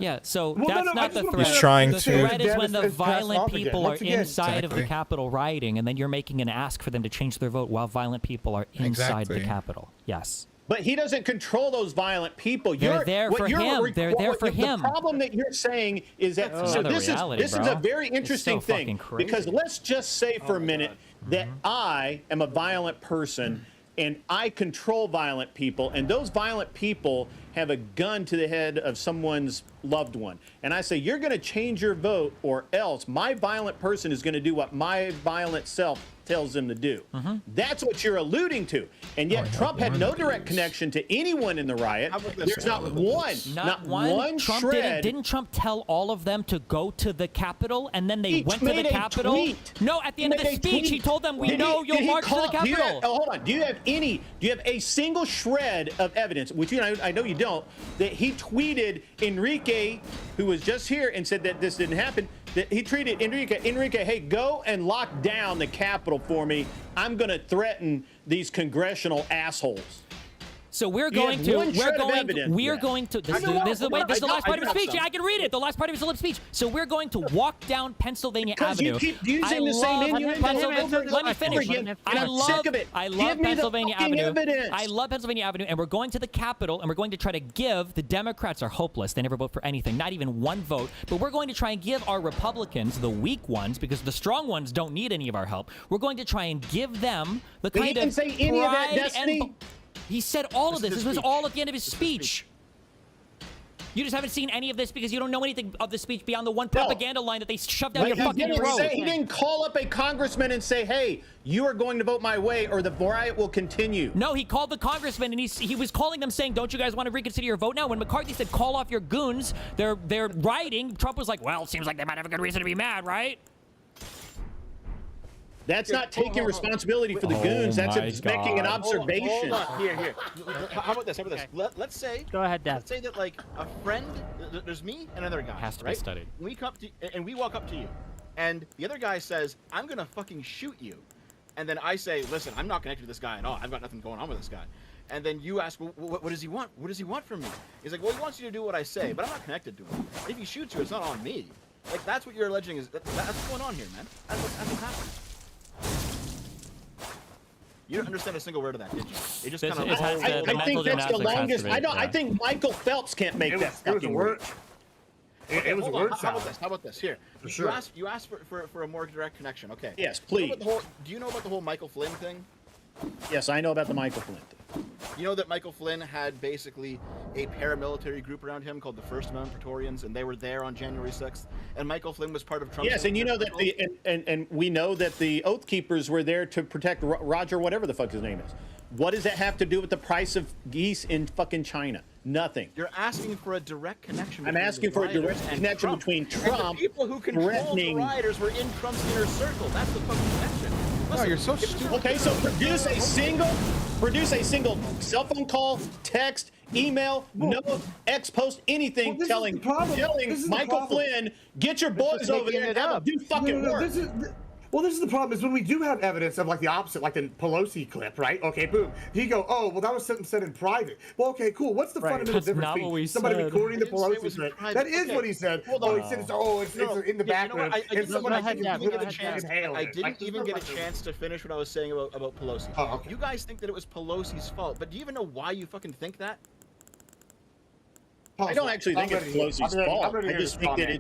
[SPEAKER 20] Yeah, so that's not the threat.
[SPEAKER 4] He's trying
[SPEAKER 20] the
[SPEAKER 4] to.
[SPEAKER 20] threat is when the violent people are inside of the Capitol rioting, and then you're making an ask for them to change their vote while violent people are inside the Capitol. Yes.
[SPEAKER 22] But he doesn't control those violent people.
[SPEAKER 20] They're there for him. They're there for him.
[SPEAKER 22] The problem that you're saying is that this is a very interesting thing, because let's just say for a minute that I am a violent person and I control violent people, and those violent people have a gun to the head of someone's loved one. And I say, you're going to change your vote, or else my violent person is going to do what my violent self tells them to do. That's what you're alluding to. And yet Trump had no direct connection to anyone in the riot. There's not one
[SPEAKER 20] Trump
[SPEAKER 22] shred.
[SPEAKER 20] Didn't Trump tell all of them to go to the Capitol, and then they went to the Capitol? No, at the end of the speech, he told them, we know you'll march to the Capitol.
[SPEAKER 22] Hold on. Do you have a single shred of evidence, which I know you don't, that he tweeted Enrique, who was just here and said that this didn't happen, that he tweeted Enrique, hey, go and lock down the Capitol for me. I'm going to threaten these congressional assholes.
[SPEAKER 20] So we're going to, this is the last part of his speech. Yeah, I can read it. The last part of his lip speech. So we're going to walk down Pennsylvania Avenue.
[SPEAKER 22] You keep using the same innuendo.
[SPEAKER 20] Let me finish.
[SPEAKER 22] I'm sick of it.
[SPEAKER 20] I love Pennsylvania Avenue. I love Pennsylvania Avenue, and we're going to the Capitol, and we're going to try to give, the Democrats are hopeless. They never vote for anything, not even one vote. But we're going to try and give our Republicans, the weak ones, because the strong ones don't need any of our help. We're going to try and give them the kind of
[SPEAKER 22] didn't say any of that, Destiny.
[SPEAKER 20] He said all of this. This was all at the end of his speech. You just haven't seen any of this because you don't know anything of the speech beyond the one propaganda line that they shoved down your fucking throat.
[SPEAKER 22] He didn't call up a congressman and say, hey, you are going to vote my way or the riot will continue.
[SPEAKER 20] No, he called the congressman and he was calling them saying, don't you guys want to reconsider your vote now? When McCarthy said, call off your goons, they're rioting, Trump was like, well, it seems like they might have a good reason to be mad, right?
[SPEAKER 22] That's not taking responsibility for the goons. That's making an observation.
[SPEAKER 5] Hold on. Here. How about this? Let's say.
[SPEAKER 24] Go ahead, Dev.
[SPEAKER 5] Let's say that like a friend. There's me and another guy.
[SPEAKER 20] Has to
[SPEAKER 5] right?
[SPEAKER 20] be studied.
[SPEAKER 5] We come to and we walk up to you, and the other guy says, "I'm gonna fucking shoot you," and then I say, "Listen, I'm not connected to this guy at all. I've got nothing going on with this guy." And then you ask, well, what does he want? What does he want from me? He's like, well, he wants you to do what I say, but I'm not connected to him. If he shoots you, it's not on me. Like that's what you're alleging is that's what's going on here, man. That's what's happening. You don't understand a single word of that, did you? It just kind of.
[SPEAKER 22] I think that's the longest. I think Michael Phelps can't make that fucking word.
[SPEAKER 6] It was a word
[SPEAKER 5] salad. How about this? Here.
[SPEAKER 6] For sure.
[SPEAKER 5] You asked for a more direct connection. Okay.
[SPEAKER 22] Yes, please.
[SPEAKER 5] Do you know about the whole Michael Flynn thing?
[SPEAKER 22] Yes, I know about the Michael Flynn thing.
[SPEAKER 5] You know that Michael Flynn had basically a paramilitary group around him called the First Amendment Praetorians, and they were there on January 6th. And Michael Flynn was part of Trump's.
[SPEAKER 22] Yes, and you know that and we know that the Oath Keepers were there to protect Roger, whatever the fuck his name is. What does that have to do with the price of geese in fucking China? Nothing.
[SPEAKER 5] You're asking for a direct connection.
[SPEAKER 22] I'm asking for a direct connection between Trump.
[SPEAKER 5] And the people who controlled the rioters were in Trump's inner circle. That's the fucking connection.
[SPEAKER 1] Listen, no, you're so stupid.
[SPEAKER 22] Okay, so produce a single cell phone call, text, email, note, X post, anything telling Michael Flynn, get your boys over there and do fucking work.
[SPEAKER 6] Well, this is the problem, is when we do have evidence of like the opposite, like the Pelosi clip, right? Okay, boom. You go, oh, well, that was something said in private. Well, okay, cool. What's the fundamental difference between somebody recording the Pelosi clip? That is what he said. Oh, he said it's in the background.
[SPEAKER 5] I didn't even get a chance to finish what I was saying about Pelosi.
[SPEAKER 6] Oh, okay.
[SPEAKER 5] You guys think that it was Pelosi's fault, but do you even know why you fucking think that?
[SPEAKER 22] I don't actually think it's Pelosi's fault. I just think that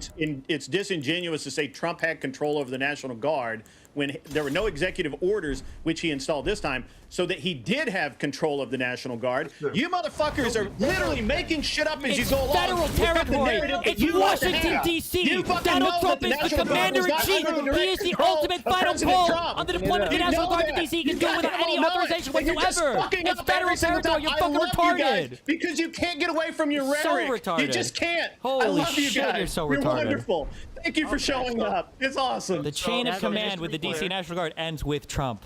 [SPEAKER 22] it's disingenuous to say Trump had control over the National Guard when there were no executive orders, which he installed this time, so that he did have control of the National Guard. You motherfuckers are literally making shit up as you go along.
[SPEAKER 20] Federal territory. It's Washington, D.C. Donald Trump is the commander-in-chief. He is the ultimate final call on the deployment of the National Guard to D.C. He can do it without any authorization whatsoever. It's federal territory. You're fucking retarded.
[SPEAKER 22] Because you can't get away from your rhetoric.
[SPEAKER 20] So retarded.
[SPEAKER 22] You just can't.
[SPEAKER 20] Holy
[SPEAKER 22] I love you
[SPEAKER 20] shit,
[SPEAKER 22] guys.
[SPEAKER 20] you're so
[SPEAKER 22] You're
[SPEAKER 20] retarded.
[SPEAKER 22] wonderful. Thank you for showing up. It's awesome.
[SPEAKER 20] The chain of command with the D.C. National Guard ends with Trump.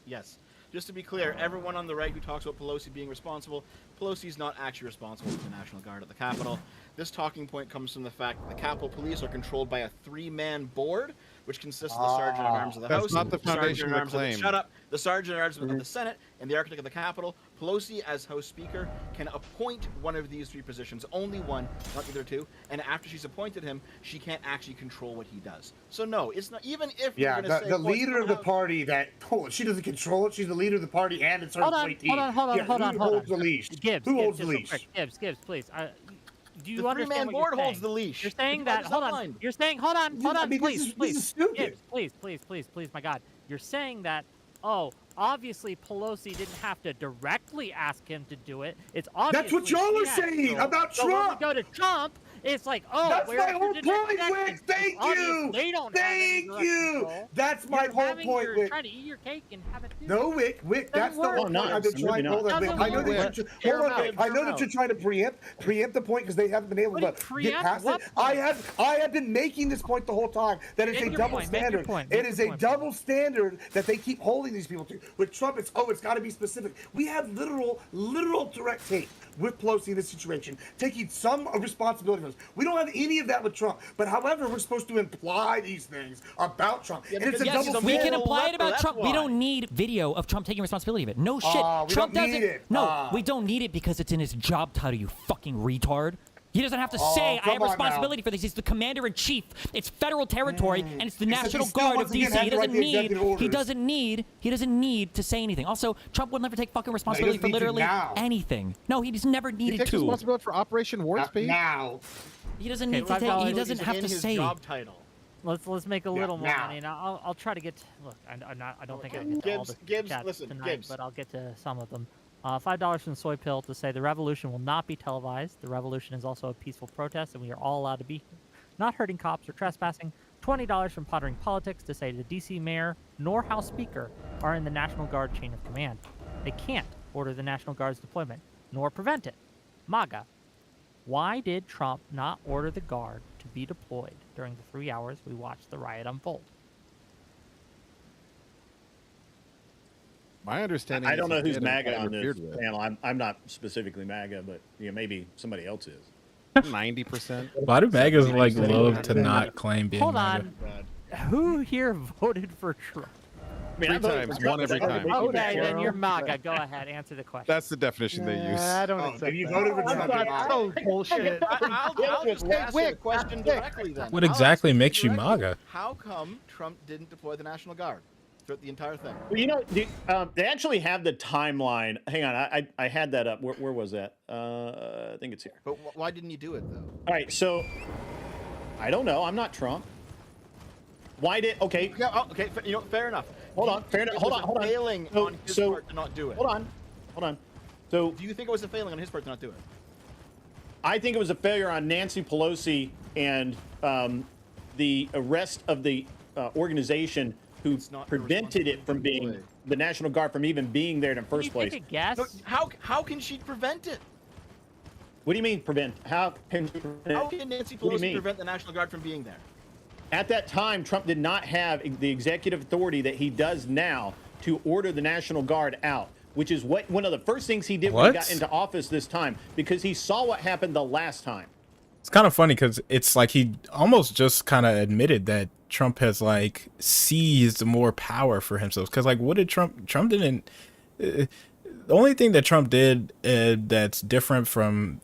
[SPEAKER 5] Yes. Just to be clear, everyone on the right who talks about Pelosi being responsible, Pelosi's not actually responsible for the National Guard at the Capitol. This talking point comes from the fact that the Capitol Police are controlled by a 3-man board, which consists of the Sergeant at Arms of the House,
[SPEAKER 1] That's not the foundation of the claim.
[SPEAKER 5] Shut up. The Sergeant at Arms of the Senate, and the Architect of the Capitol. Pelosi, as House Speaker, can appoint one of these 3 positions, only one, not either 2. And after she's appointed him, she can't actually control what he does. So no, it's not even if you're going to say
[SPEAKER 6] the leader of the party that she doesn't control it. She's the leader of the party, and it's her
[SPEAKER 24] Hold on.
[SPEAKER 6] Who holds the leash?
[SPEAKER 24] Gibbs,
[SPEAKER 6] who holds the leash?
[SPEAKER 24] Gibbs, please. Do you
[SPEAKER 5] the
[SPEAKER 24] understand
[SPEAKER 5] 3-man
[SPEAKER 24] what
[SPEAKER 5] board holds the leash.
[SPEAKER 24] You're saying that. Hold on. You're saying. Hold on. Please.
[SPEAKER 6] This is stupid.
[SPEAKER 24] Gibbs, please. My God. You're saying that. Oh, obviously Pelosi didn't have to directly ask him to do it. It's obvious.
[SPEAKER 6] That's what y'all are saying about Trump.
[SPEAKER 24] When we go to Trump, it's like, oh,
[SPEAKER 6] that's my whole point, Wick. Thank you.
[SPEAKER 24] They don't
[SPEAKER 6] Thank you. That's my whole point,
[SPEAKER 24] Wick.
[SPEAKER 6] Wick.
[SPEAKER 24] Trying to eat your cake and have it too.
[SPEAKER 6] No, Wick. That's the whole point. I've been trying. Hold on, Wick. I know that you're trying to preempt the point because they haven't been able to get past it. I have been making this point the whole time that it's a double standard. It is a double standard that they keep holding these people to. With Trump, it's got to be specific. We have literal direct tape with Pelosi in this situation, taking some responsibility for this. We don't have any of that with Trump. But however, we're supposed to imply these things about Trump.
[SPEAKER 20] Yeah, and it's a double standard. We can imply it about Trump. We don't need video of Trump taking responsibility of it. No shit. Trump doesn't. No, we don't need it because it's in his job title, you fucking retard. He doesn't have to say, I have responsibility for this. He's the commander-in-chief. It's federal territory, and it's the National Guard of D.C. He doesn't need to say anything. Also, Trump would never take fucking responsibility for literally anything. No, he's never needed to.
[SPEAKER 1] He takes responsibility for Operation Warp Speed?
[SPEAKER 6] Now.
[SPEAKER 20] He doesn't need to take, he doesn't have to say.
[SPEAKER 5] Job title.
[SPEAKER 24] Let's make a little more money. And I'll try to get. Look, I don't think I can get to all the chat tonight, but I'll get to some of them. $5 from Soy Pill to say the revolution will not be televised. The revolution is also a peaceful protest, and we are all allowed to be here, not hurting cops or trespassing. $20 from Pottering Politics to say the DC mayor nor House Speaker are in the National Guard chain of command. They can't order the National Guard's deployment, nor prevent it. MAGA. Why did Trump not order the Guard to be deployed during the 3 hours we watched the riot unfold?
[SPEAKER 1] My understanding.
[SPEAKER 22] I don't know who's MAGA on this panel. I'm not specifically MAGA, but maybe somebody else is.
[SPEAKER 1] 90%.
[SPEAKER 4] Why do MAGAs like love to not claim being MAGA?
[SPEAKER 24] Who here voted for Trump?
[SPEAKER 22] I mean,
[SPEAKER 1] 3 times, one every time.
[SPEAKER 24] Okay, then you're MAGA. Go ahead, answer the question.
[SPEAKER 1] That's the definition they use.
[SPEAKER 2] I don't accept
[SPEAKER 6] you
[SPEAKER 2] that.
[SPEAKER 6] voted for Trump.
[SPEAKER 2] So bullshit.
[SPEAKER 5] I'll just ask you a question directly then.
[SPEAKER 4] What exactly makes you MAGA?
[SPEAKER 5] How come Trump didn't deploy the National Guard throughout the entire thing?
[SPEAKER 22] Well, they actually have the timeline. Hang on, I had that up. Where was that? I think it's here.
[SPEAKER 5] But why didn't he do it though?
[SPEAKER 22] All right, so I don't know. I'm not Trump. Why did? Okay.
[SPEAKER 5] Okay. Fair enough.
[SPEAKER 22] Hold on. Fair enough. Hold on.
[SPEAKER 5] Failing on his part to not do it.
[SPEAKER 22] Hold on. So,
[SPEAKER 5] do you think it was a failing on his part to not do it?
[SPEAKER 22] I think it was a failure on Nancy Pelosi and the arrest of the organization who prevented it from being the National Guard from even being there in the first place.
[SPEAKER 24] Take a guess?
[SPEAKER 5] No, how can she prevent it?
[SPEAKER 22] What do you mean prevent? How can
[SPEAKER 5] Nancy Pelosi prevent the National Guard from being there?
[SPEAKER 22] At that time, Trump did not have the executive authority that he does now to order the National Guard out, which is one of the first things he did when he got into office this time, because he saw what happened the last time.
[SPEAKER 4] It's kind of funny because it's like he almost just kind of admitted that Trump has like seized more power for himself. Because like, what did Trump didn't. The only thing that Trump did that's different from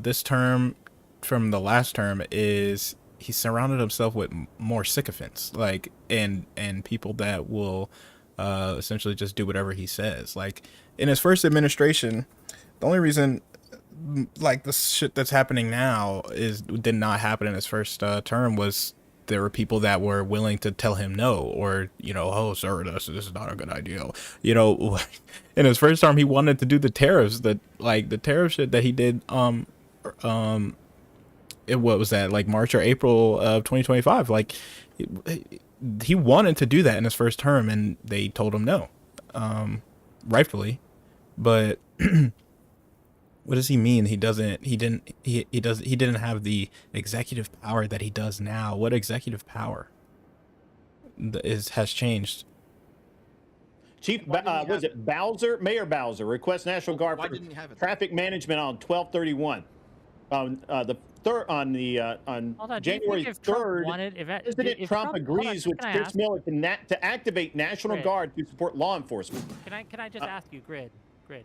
[SPEAKER 4] this term from the last term is he surrounded himself with more sycophants, like and people that will essentially just do whatever he says. Like in his first administration, the only reason like the shit that's happening now did not happen in his first term was there were people that were willing to tell him no, or oh sir, this is not a good idea. In his first term, he wanted to do the tariffs, the tariff shit that he did. What was that, like March or April of 2025? Like he wanted to do that in his first term, and they told him no, rightfully. But what does he mean? He didn't have the executive power that he does now. What executive power has changed?
[SPEAKER 22] Chief, was it Bowser? Mayor Bowser requests National Guard for traffic management on 12/31. On January 3rd, President Trump agrees with Chris Miller to activate National Guard to support law enforcement.
[SPEAKER 24] Can I just ask you, Grid?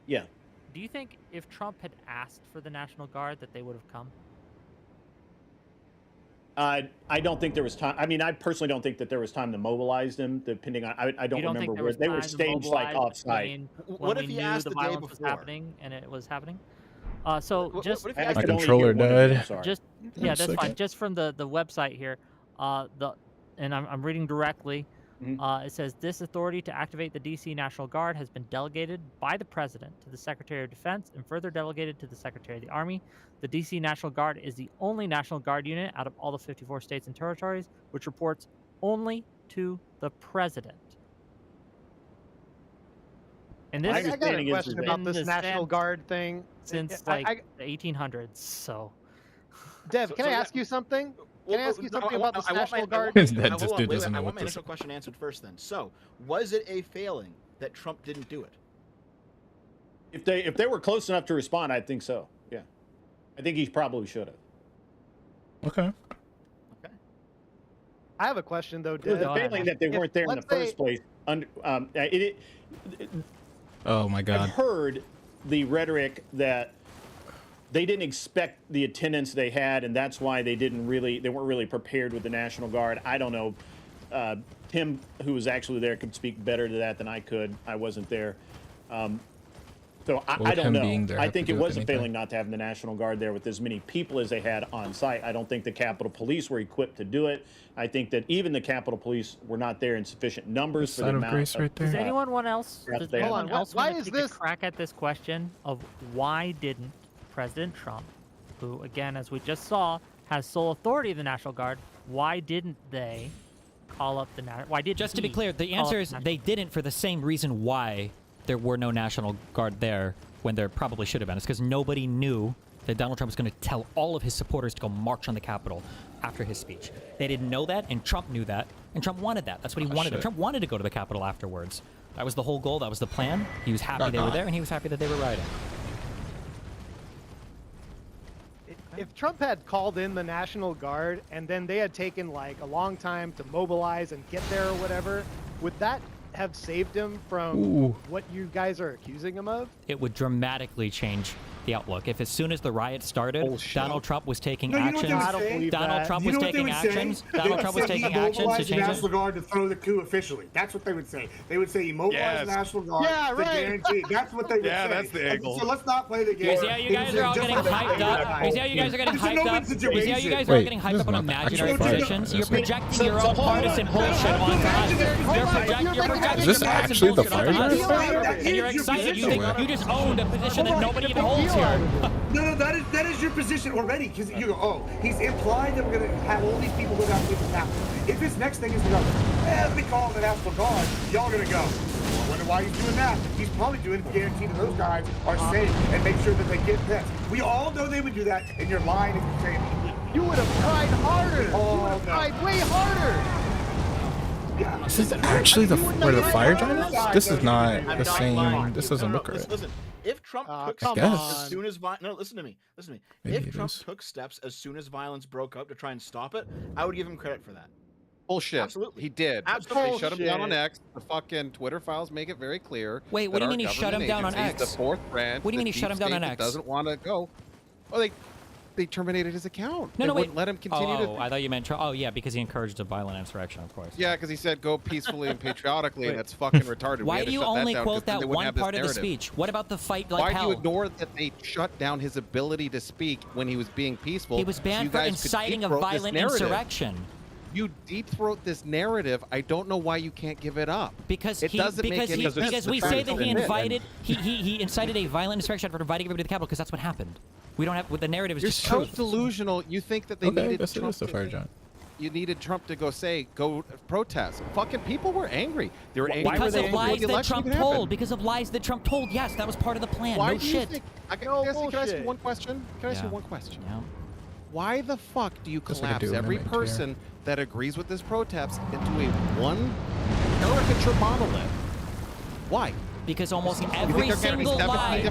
[SPEAKER 22] Yeah.
[SPEAKER 24] Do you think if Trump had asked for the National Guard that they would have come?
[SPEAKER 22] I don't think there was time. I mean, I personally don't think that there was time to mobilize them, depending on, I don't remember where they were staged, like off-site.
[SPEAKER 5] What if he asked the violence
[SPEAKER 24] was happening and it was happening? So just
[SPEAKER 4] my controller died.
[SPEAKER 24] That's fine. Just from the website here, and I'm reading directly. It says this authority to activate the DC National Guard has been delegated by the President to the Secretary of Defense and further delegated to the Secretary of the Army. The DC National Guard is the only National Guard unit out of all the 54 states and territories which reports only to the President. And this,
[SPEAKER 2] I got a question about this National Guard thing
[SPEAKER 24] since the 1800s. So,
[SPEAKER 2] Dev, can I ask you something? Can I ask you something about this National Guard?
[SPEAKER 5] I want my initial question answered first then. So, was it a failing that Trump didn't do it?
[SPEAKER 22] If they were close enough to respond, I think so. Yeah. I think he probably should have.
[SPEAKER 4] Okay.
[SPEAKER 2] I have a question though,
[SPEAKER 22] Dev. It was a failing that they weren't there in the first place.
[SPEAKER 4] Oh my God.
[SPEAKER 22] I've heard the rhetoric that they didn't expect the attendance they had, and that's why they weren't really prepared with the National Guard. I don't know. Tim, who was actually there, could speak better to that than I could. I wasn't there. So I don't know. I think it was a failing not to have the National Guard there with as many people as they had on site. I don't think the Capitol Police were equipped to do it. I think that even the Capitol Police were not there in sufficient numbers for the amount of
[SPEAKER 24] Does anyone else want to take a crack at this question of why didn't President Trump, who, again, as we just saw, has sole authority of the National Guard, why didn't they call up the National Guard? Why did
[SPEAKER 20] Just to be clear, the answer is they didn't for the same reason why there were no National Guard there when there probably should have been. It's because nobody knew that Donald Trump was going to tell all of his supporters to go march on the Capitol after his speech. They didn't know that, and Trump knew that, and Trump wanted that. That's what he wanted. Trump wanted to go to the Capitol afterwards. That was the whole goal. That was the plan. He was happy they were there, and he was happy that they were riding.
[SPEAKER 2] If Trump had called in the National Guard and then they had taken like a long time to mobilize and get there or whatever, would that have saved him from what you guys are accusing him of?
[SPEAKER 20] It would dramatically change the outlook. If as soon as the riot started, Donald Trump was taking actions. Donald Trump was taking actions. Donald Trump was taking actions to change
[SPEAKER 6] the National Guard to throw the coup officially. That's what they would say. They would say immobilize the National Guard to guarantee. That's what they would say.
[SPEAKER 1] Yeah, that's the angle.
[SPEAKER 6] So let's not play the game.
[SPEAKER 20] You see how you guys are all getting hyped up? You see how you guys are getting hyped up? You see how you guys are all getting hyped up on imaginary positions? You're projecting your own partisan bullshit onto us. You're projecting
[SPEAKER 4] Is this actually the fire
[SPEAKER 20] drive? And you're excited. You think you just owned a position that nobody even holds here.
[SPEAKER 6] No, that is your position already, because you go, oh, he's implied that we're going to have all these people go down to the Capitol. If his next thing is to go, let me call the National Guard, y'all going to go. I wonder why he's doing that. He's probably doing it to guarantee that those guys are safe and make sure that they get this. We all know they would do that, and you're lying if you say it.
[SPEAKER 2] You would have tried harder. You would have tried way harder.
[SPEAKER 6] Yeah.
[SPEAKER 4] Is this actually where the fire drive is? This is not the same. This doesn't look right.
[SPEAKER 5] Listen, if Trump took steps as soon as listen to me. If Trump took steps as soon as violence broke up to try and stop it, I would give him credit for that.
[SPEAKER 1] Bullshit.
[SPEAKER 5] Absolutely.
[SPEAKER 1] He did.
[SPEAKER 5] Absolutely.
[SPEAKER 1] They shut him down on X. The fucking Twitter files make it very clear.
[SPEAKER 20] Wait, what do you mean he shut him down on X?
[SPEAKER 1] The fourth branch.
[SPEAKER 20] What do you mean he shut him down on X?
[SPEAKER 1] Doesn't want to go. Well, they terminated his account.
[SPEAKER 20] No,
[SPEAKER 1] wouldn't let him continue to.
[SPEAKER 20] I thought you meant. Oh, yeah, because he encouraged a violent insurrection, of course.
[SPEAKER 1] Yeah, because he said go peacefully and patriotically, and that's fucking retarded.
[SPEAKER 20] Why do you only quote that one part of the speech? What about the fight like hell?
[SPEAKER 1] Why do you ignore that they shut down his ability to speak when he was being peaceful?
[SPEAKER 20] He was banned for inciting a violent insurrection.
[SPEAKER 1] You deep throat this narrative. I don't know why you can't give it up.
[SPEAKER 20] Because
[SPEAKER 1] it doesn't make any sense.
[SPEAKER 20] Because we say that he incited a violent insurrection for inviting everybody to the Capitol because that's what happened. We don't have the narrative is just
[SPEAKER 1] truth.
[SPEAKER 20] truth.
[SPEAKER 1] You're so delusional. You think that they needed Trump you needed Trump to go protest. Fucking people were angry. They were angry
[SPEAKER 20] because of lies that Trump told. Because of lies that Trump told. Yes, that was part of the plan.
[SPEAKER 1] Why
[SPEAKER 20] no shit.
[SPEAKER 1] Can I ask you one question? Can I ask you one question?
[SPEAKER 20] Yeah.
[SPEAKER 1] Why the fuck do you collapse every person that agrees with this protest into a one caricature monolith? Why?
[SPEAKER 20] Because almost every single lie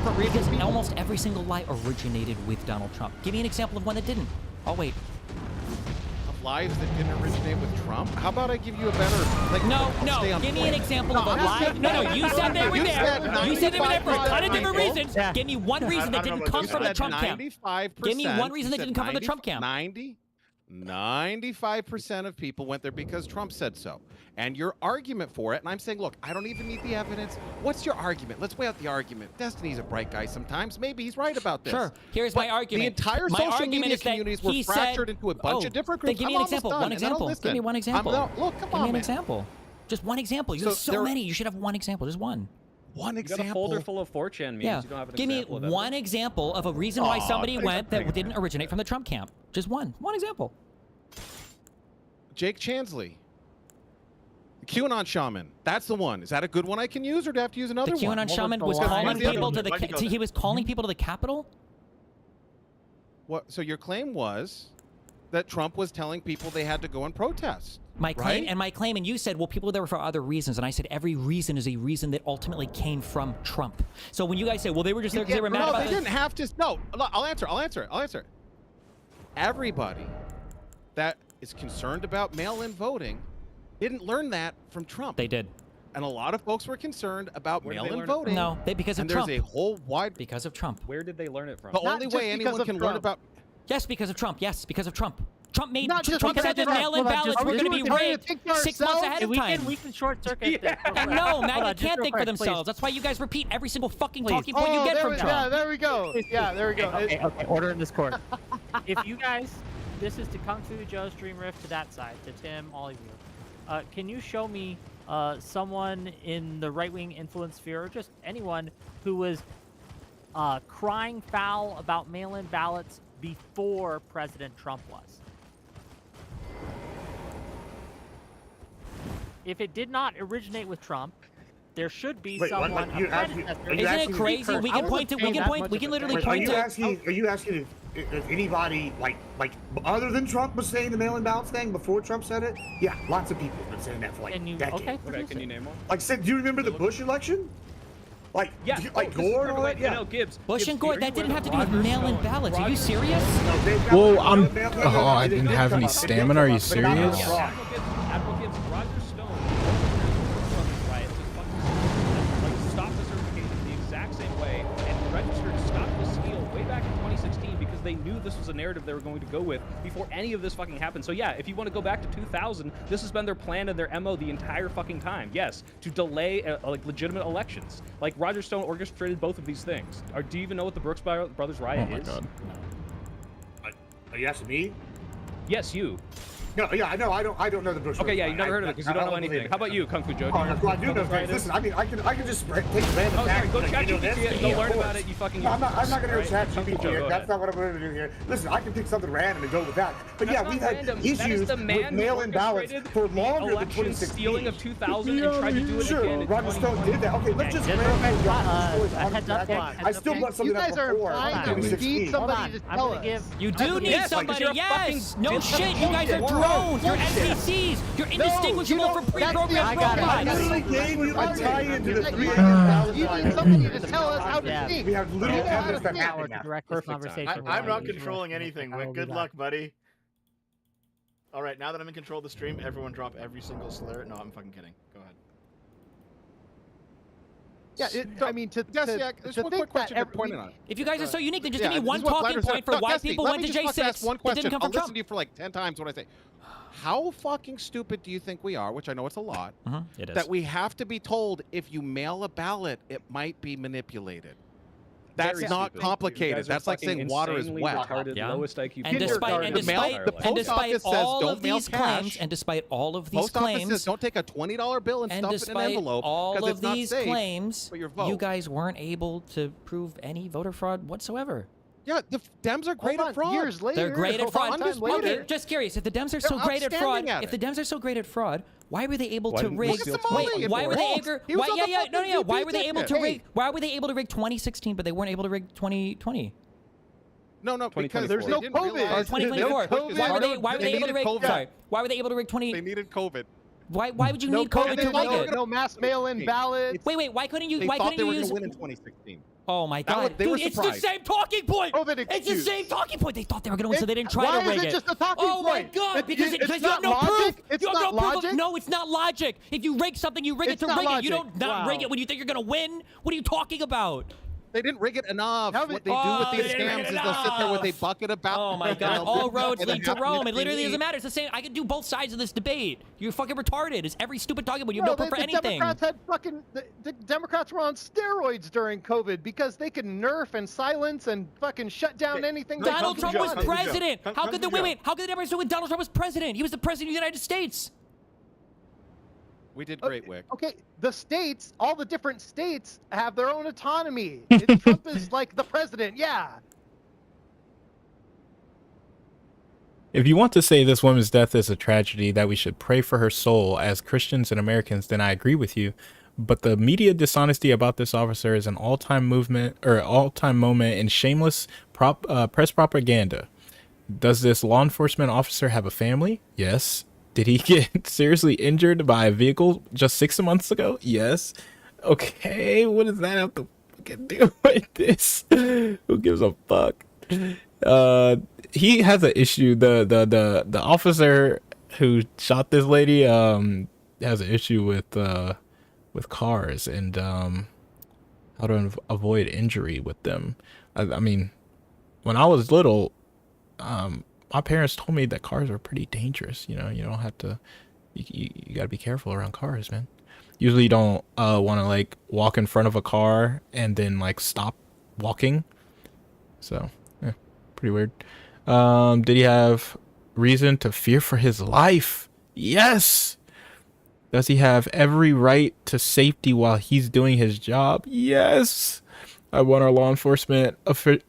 [SPEAKER 20] originated with Donald Trump. Give me an example of one that didn't. Oh wait.
[SPEAKER 1] Of lies that didn't originate with Trump? How about I give you a better
[SPEAKER 20] No. Give me an example of a lie. No, you said they were there. You said they were there for a ton of different reasons. Give me one reason that didn't come from the Trump camp. Give me one reason that didn't come from the Trump camp.
[SPEAKER 1] 95% of people went there because Trump said so. And your argument for it, and I'm saying, look, I don't even need the evidence. What's your argument? Let's weigh out the argument. Destiny's a bright guy sometimes. Maybe he's right about this.
[SPEAKER 20] Sure. Here's my argument.
[SPEAKER 1] The entire social media communities were fractured into a bunch of different groups.
[SPEAKER 20] Give me an example. One example. Give me one example.
[SPEAKER 1] Look, come on,
[SPEAKER 20] Give me an example. Just one example. You have so many. You should have one example. Just one.
[SPEAKER 1] One example.
[SPEAKER 13] You got a folder full of 4chan memes. You don't have an
[SPEAKER 20] Give me one example of a reason why somebody went that didn't originate from the Trump camp. Just one. One example.
[SPEAKER 1] Jake Chansley. The QAnon shaman. That's the one. Is that a good one I can use, or do I have to use another one?
[SPEAKER 20] The QAnon shaman was calling people to the. He was calling people to the Capitol.
[SPEAKER 1] What? So your claim was that Trump was telling people they had to go and protest.
[SPEAKER 20] My claim, and you said, well, people were there for other reasons, and I said every reason is a reason that ultimately came from Trump. So when you guys say, well, they were just there because they were mad about
[SPEAKER 1] they didn't have to. No, I'll answer. Everybody that is concerned about mail-in voting didn't learn that from Trump.
[SPEAKER 20] They did.
[SPEAKER 1] And a lot of folks were concerned about mail-in voting.
[SPEAKER 20] No, because of Trump.
[SPEAKER 1] There's a whole wide...
[SPEAKER 20] Because of Trump.
[SPEAKER 13] Where did they learn it from?
[SPEAKER 1] The only way anyone can learn about...
[SPEAKER 20] Yes, because of Trump. Yes, because of Trump. Trump said that mail-in ballots were going to be rigged 6 months ahead of time.
[SPEAKER 24] We can short circuit this.
[SPEAKER 20] And no, MAGA can't think for themselves. That's why you guys repeat every single fucking talking point you get from Trump.
[SPEAKER 2] Yeah, there we go. Yeah, there we go.
[SPEAKER 24] Okay, order in this court. If you guys, this is to Kung Fu Joe's Dream Rift to that side, to Tim, all of you. Can you show me someone in the right-wing influence sphere, or just anyone who was crying foul about mail-in ballots before President Trump was? If it did not originate with Trump, there should be someone.
[SPEAKER 20] Isn't it crazy? We can point to. We can literally point to.
[SPEAKER 6] Are you asking if anybody like other than Trump was saying the mail-in ballots thing before Trump said it? Yeah, lots of people have been saying that for like decades.
[SPEAKER 13] Okay, can you name one?
[SPEAKER 6] Like, said, do you remember the Bush election? Like, yeah, like Gore and all that? Yeah.
[SPEAKER 13] Gibbs.
[SPEAKER 20] Bush and Gore, that didn't have to do with mail-in ballots. Are you serious?
[SPEAKER 4] Well, I didn't have any stamina. Are you serious?
[SPEAKER 13] Admiral Gibbs, Roger Stone riots stopped the certification the exact same way and registered stop the steal way back in 2016 because they knew this was a narrative they were going to go with before any of this fucking happened. So yeah, if you want to go back to 2000, this has been their plan and their MO the entire fucking time. Yes, to delay like legitimate elections. Like Roger Stone orchestrated both of these things. Do you even know what the Brooks Brothers riot is?
[SPEAKER 6] Oh my God. Are you asking me?
[SPEAKER 13] Yes, you.
[SPEAKER 6] No, yeah, I know. I don't know the Bush.
[SPEAKER 13] Okay, yeah, you've never heard of it because you don't know anything. How about you, Kung Fu Joe?
[SPEAKER 6] Oh, I do know things. Listen, I mean, I can just take random facts.
[SPEAKER 13] Go chat GPT. Go learn about it. You fucking.
[SPEAKER 6] No, I'm not going to go chat GPT. That's not what I'm going to do here. Listen, I can pick something random and go with that. But yeah, we've had issues with mail-in ballots for longer than 2016.
[SPEAKER 13] Stealing of 2000 and tried to do it again.
[SPEAKER 6] Sure, Roger Stone did that. Okay, let's just I still want something that before 2016.
[SPEAKER 2] Somebody to tell us.
[SPEAKER 20] You do need somebody. Yes. No shit. You guys are drones. You're NPCs. You're indistinguishable from pre-programmed robots.
[SPEAKER 6] I literally gave you a tie-in to the 3
[SPEAKER 2] You need somebody to tell us how to think.
[SPEAKER 6] We have little evidence that happened now.
[SPEAKER 5] I'm not controlling anything, Wick. Good luck, buddy. All right, now that I'm in control of the stream, everyone drop every single slur. No, I'm fucking kidding. Go ahead.
[SPEAKER 2] Yeah, I mean, to
[SPEAKER 1] one quick question to point it on.
[SPEAKER 20] If you guys are so unique, then just give me one talking point for why people went to J6.
[SPEAKER 1] One question.
[SPEAKER 20] Didn't come
[SPEAKER 1] I'll
[SPEAKER 20] from Trump.
[SPEAKER 1] listen to you for like 10 times when I say, how fucking stupid do you think we are, which I know it's a lot,
[SPEAKER 20] it is.
[SPEAKER 1] that we have to be told if you mail a ballot, it might be manipulated? That's not complicated. That's like saying water is wet.
[SPEAKER 13] Retarded, lowest IQ
[SPEAKER 20] and despite all of these claims,
[SPEAKER 1] post office says don't take a $20 bill and stuff it in an envelope
[SPEAKER 20] all
[SPEAKER 1] because it's
[SPEAKER 20] of these
[SPEAKER 1] not safe
[SPEAKER 20] claims,
[SPEAKER 1] for your vote.
[SPEAKER 20] You guys weren't able to prove any voter fraud whatsoever.
[SPEAKER 1] Yeah, the Dems are great at fraud.
[SPEAKER 2] Years later,
[SPEAKER 20] they're great at fraud. Okay, just curious. If the Dems are so great at fraud, why were they able to rig? Wait, why were they able? Why were they able to rig? Why were they able to rig 2016, but they weren't able to rig 2020?
[SPEAKER 1] No, because there's no COVID.
[SPEAKER 20] Or 2024. Why were they able to rig? Sorry, why were they able to rig 20?
[SPEAKER 1] They needed COVID.
[SPEAKER 20] Why would you need COVID to rig it?
[SPEAKER 2] No mass mail-in ballots.
[SPEAKER 20] Wait, why couldn't you?
[SPEAKER 1] They thought they were going to win in 2016.
[SPEAKER 20] Oh my God, dude, it's the same talking point. It's the same talking point. They thought they were going to win, so they didn't try to rig it.
[SPEAKER 2] Why is it just a talking point?
[SPEAKER 20] Oh my God, because you have no proof. You have no proof. No, it's not logic. If you rig something, you rig it to rig it. You don't not rig it when you think you're going to win. What are you talking about?
[SPEAKER 1] They didn't rig it enough. What they do with these scams is they'll sit there with a bucket of ballots.
[SPEAKER 20] Oh my God! All roads lead to Rome. It literally doesn't matter. It's the same. I can do both sides of this debate. You're fucking retarded. It's every stupid talking about. You have no proof for anything.
[SPEAKER 2] The Democrats were on steroids during COVID because they could nerf and silence and fucking shut down anything.
[SPEAKER 20] Donald Trump was president. How could the How could the Democrats do when Donald Trump was president? He was the president of the United States.
[SPEAKER 1] We did great, Wick.
[SPEAKER 2] Okay, the states, all the different states have their own autonomy. Trump is like the president, yeah.
[SPEAKER 4] If you want to say this woman's death is a tragedy, that we should pray for her soul as Christians and Americans, then I agree with you. But the media dishonesty about this officer is an all-time moment in shameless press propaganda. Does this law enforcement officer have a family? Yes. Did he get seriously injured by a vehicle just 6 months ago? Yes. Okay, what does that have to fucking do with this? Who gives a fuck? He has an issue. The officer who shot this lady has an issue with cars and how to avoid injury with them. I mean, when I was little, my parents told me that cars are pretty dangerous. You know, you don't have to. You got to be careful around cars, man. Usually, you don't want to like walk in front of a car and then like stop walking. So, yeah, pretty weird. Did he have reason to fear for his life? Yes. Does he have every right to safety while he's doing his job? Yes. I want our law enforcement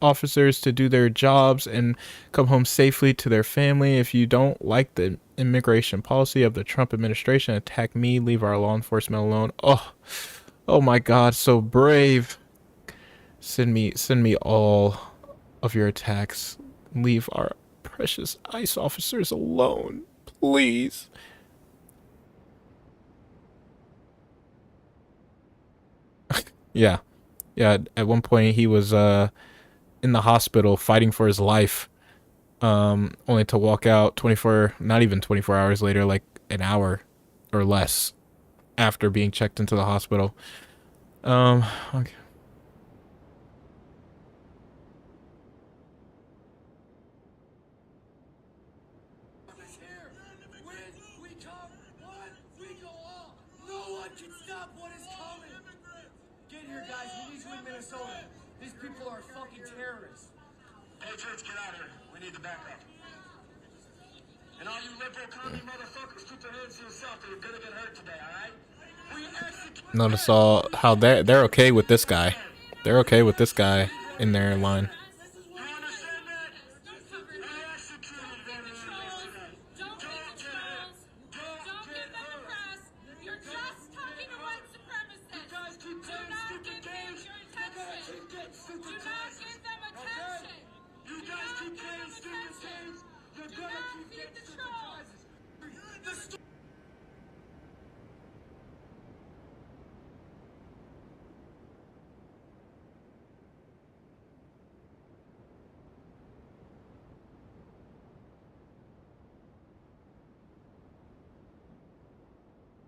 [SPEAKER 4] officers to do their jobs and come home safely to their family. If you don't like the immigration policy of the Trump administration, attack me, leave our law enforcement alone. Oh my God, so brave. Send me all of your attacks. Leave our precious ICE officers alone, please. Yeah. Yeah, at one point he was in the hospital fighting for his life, only to walk out 24, not even 24 hours later, like an hour or less after being checked into the hospital. Okay.
[SPEAKER 10] Get out of here. We need the backup. And all you liberal commie motherfuckers, keep your hands to yourself or you're gonna get hurt today, alright?
[SPEAKER 4] Notice all how they're okay with this guy. They're okay with this guy in their line.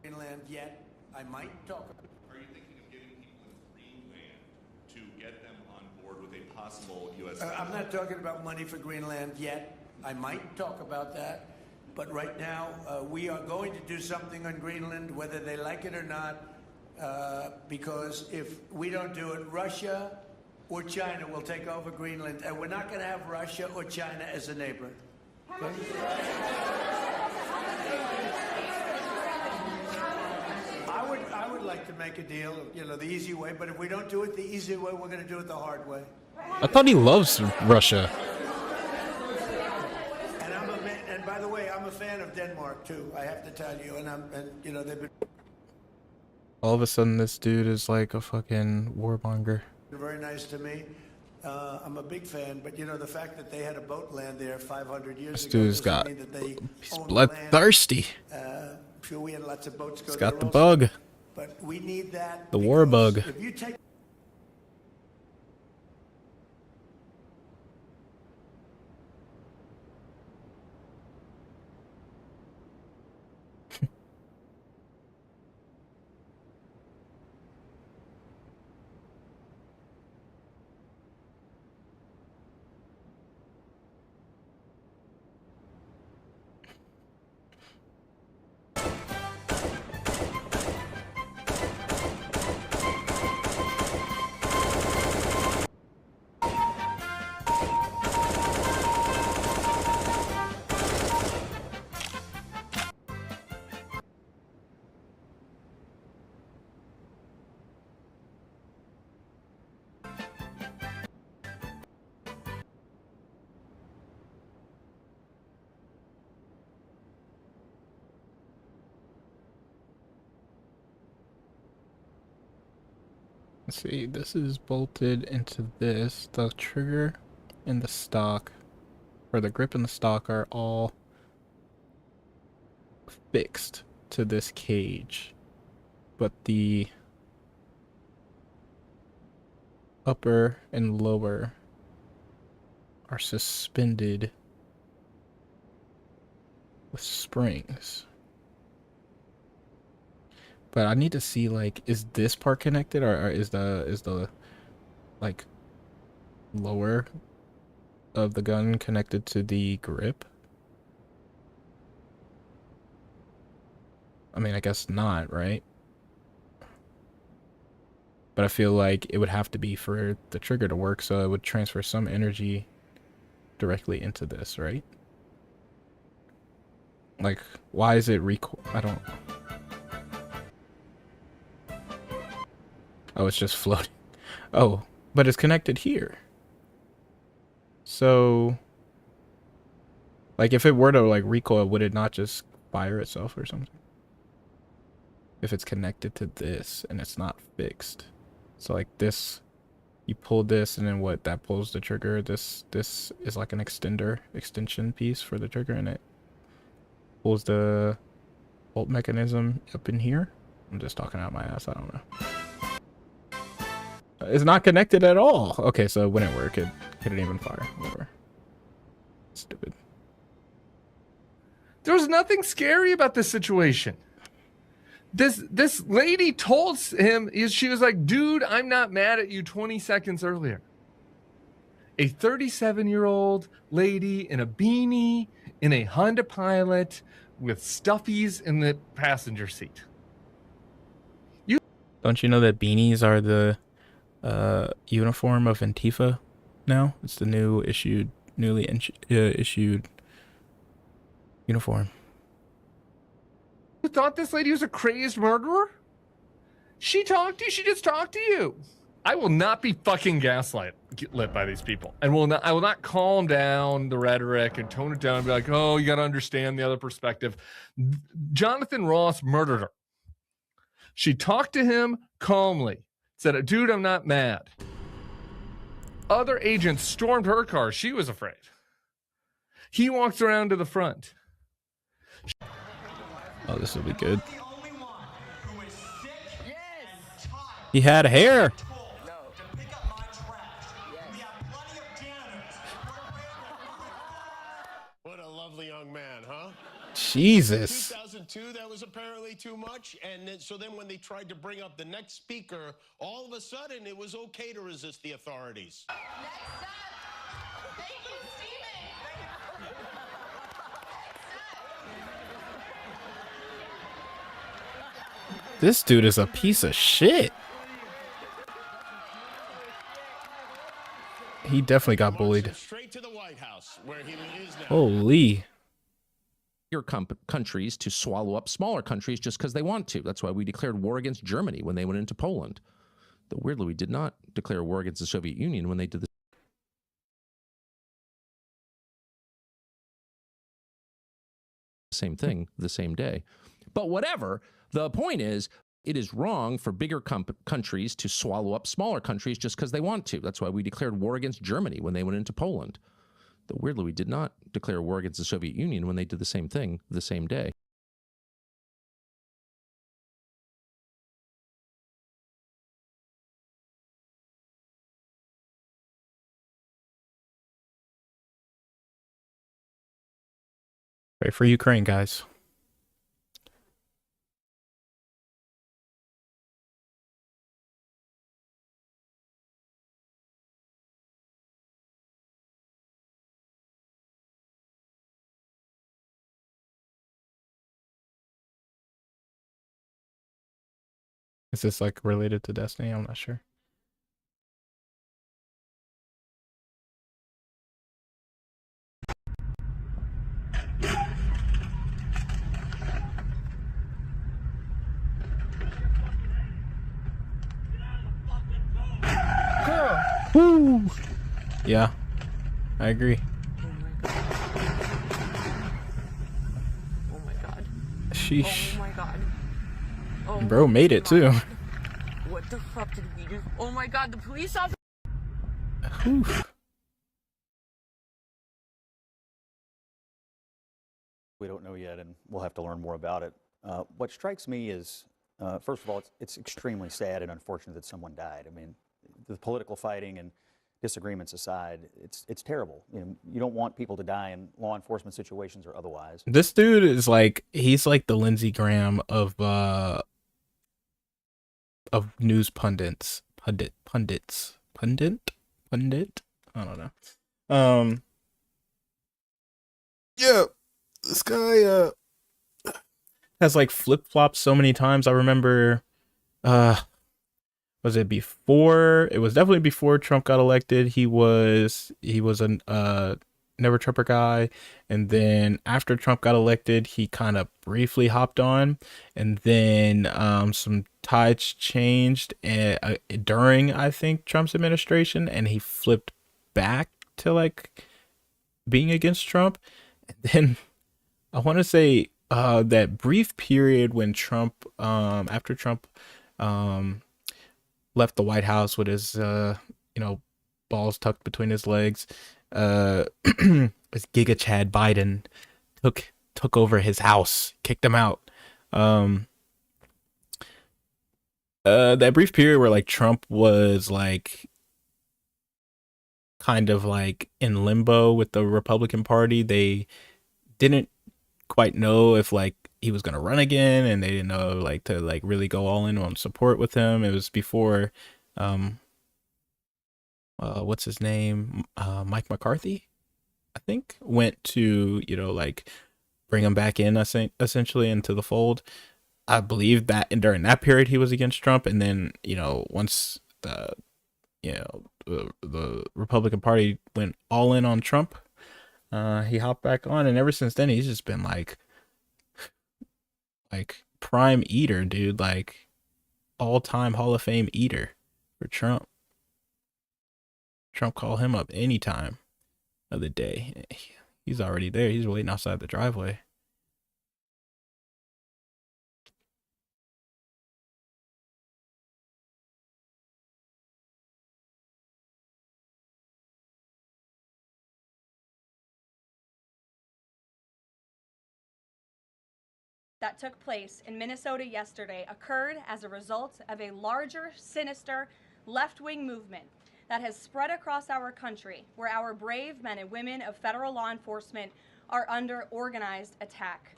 [SPEAKER 8] Greenland yet. I might talk.
[SPEAKER 14] Are you thinking of giving people in Greenland to get them on board with a possible U.S.
[SPEAKER 8] I'm not talking about money for Greenland yet. I might talk about that. But right now, we are going to do something on Greenland, whether they like it or not, because if we don't do it, Russia or China will take over Greenland, and we're not going to have Russia or China as a neighbor. Okay? I would like to make a deal, you know, the easy way, but if we don't do it the easy way, we're going to do it the hard way.
[SPEAKER 4] I thought he loves Russia.
[SPEAKER 8] And by the way, I'm a fan of Denmark too. I have to tell you, and you know, they've been
[SPEAKER 4] All of a sudden, this dude is like a fucking warmonger.
[SPEAKER 8] very nice to me. I'm a big fan, but you know, the fact that they had a boat land there 500 years
[SPEAKER 4] This
[SPEAKER 8] ago
[SPEAKER 4] dude's
[SPEAKER 8] doesn't
[SPEAKER 4] got,
[SPEAKER 8] mean that they
[SPEAKER 4] he's
[SPEAKER 8] own
[SPEAKER 4] bloodthirsty.
[SPEAKER 8] I'm sure we had lots of boats go
[SPEAKER 4] He's
[SPEAKER 8] there
[SPEAKER 4] got the
[SPEAKER 8] also,
[SPEAKER 4] bug.
[SPEAKER 8] but we need that.
[SPEAKER 4] The war bug.
[SPEAKER 8] If you take
[SPEAKER 4] Let's see, this is bolted into this. The trigger and the stock, or the grip and the stock, are all fixed to this cage, but the upper and lower are suspended with springs. But I need to see, like, is this part connected, or is the like lower of the gun connected to the grip? I mean, I guess not, right? But I feel like it would have to be for the trigger to work, so it would transfer some energy directly into this, right? Like, why is it recoil? I don't... Oh, it's just floating. Oh, but it's connected here. So, like, if it were to, like, recoil, would it not just fire itself or something? If it's connected to this and it's not fixed. So, like, this, you pull this, and then what? That pulls the trigger. This is like an extension piece for the trigger, and it pulls the bolt mechanism up in here. I'm just talking out my ass. I don't know. It's not connected at all. Okay, so it wouldn't work. It couldn't even fire. Whatever. Stupid.
[SPEAKER 16] There was nothing scary about this situation. This lady told him, she was like, dude, I'm not mad at you 20 seconds earlier. A 37-year-old lady in a beanie, in a Honda Pilot, with stuffies in the passenger seat.
[SPEAKER 4] Don't you know that beanies are the uniform of Antifa now? It's the newly issued uniform.
[SPEAKER 16] You thought this lady was a crazed murderer? She talked to you. She just talked to you. I will not be fucking gaslit by these people, and I will not calm down the rhetoric and tone it down and be like, oh, you got to understand the other perspective. Jonathan Ross murdered her. She talked to him calmly, said, dude, I'm not mad. Other agents stormed her car. She was afraid. He walked around to the front.
[SPEAKER 4] Oh, this will be good. He had hair.
[SPEAKER 17] What a lovely young man, huh?
[SPEAKER 4] Jesus.
[SPEAKER 17] 2002, that was apparently too much. And then, so then when they tried to bring up the next speaker, all of a sudden it was okay to resist the authorities.
[SPEAKER 4] This dude is a piece of shit. He definitely got bullied.
[SPEAKER 17] Straight to the White House, where he is now.
[SPEAKER 4] Holy.
[SPEAKER 18] Countries to swallow up smaller countries just because they want to. That's why we declared war against Germany when they went into Poland. But weirdly, we did not declare war against the Soviet Union when they did the same thing the same day. But whatever, the point is, it is wrong for bigger countries to swallow up smaller countries just because they want to. That's why we declared war against Germany when they went into Poland. But weirdly, we did not declare war against the Soviet Union when they did the same thing the same day.
[SPEAKER 4] Pray for Ukraine, guys. Is this like related to Destiny? I'm not sure.
[SPEAKER 16] Girl.
[SPEAKER 4] Woo. Yeah, I agree.
[SPEAKER 19] Oh my god.
[SPEAKER 4] Sheesh.
[SPEAKER 19] Oh my god. Oh
[SPEAKER 4] Bro made it too.
[SPEAKER 19] What the fuck did we do? Oh my god, the police officer.
[SPEAKER 25] We don't know yet, and we'll have to learn more about it. What strikes me is, first of all, it's extremely sad and unfortunate that someone died. I mean, the political fighting and disagreements aside, it's terrible. You don't want people to die in law enforcement situations or otherwise.
[SPEAKER 4] This dude is like, he's like the Lindsey Graham of news pundits. Pundit. I don't know. Yeah, this guy has like flip-flopped so many times. I remember was it before? It was definitely before Trump got elected. He was an never Trumper guy, and then after Trump got elected, he kind of briefly hopped on, and then some tides changed during, I think, Trump's administration, and he flipped back to like being against Trump. And then I want to say that brief period when Trump after Trump left the White House with his balls tucked between his legs, this Giga Chad Biden took over his house, kicked him out. That brief period where like Trump was like kind of like in limbo with the Republican Party. They didn't quite know if like he was gonna run again, and they didn't know like to like really go all in on support with him. It was before what's his name, Mike McCarthy, I think, went to like bring him back in, I think, essentially into the fold. I believe that during that period he was against Trump, and then once the the Republican Party went all in on Trump, he hopped back on, and ever since then he's just been like prime eater, dude, like all-time Hall of Fame eater for Trump. Trump call him up anytime of the day. He's already there. He's waiting outside the driveway.
[SPEAKER 3] That took place in Minnesota yesterday occurred as a result of a larger, sinister, left-wing movement that has spread across our country, where our brave men and women of federal law enforcement are under organized attack.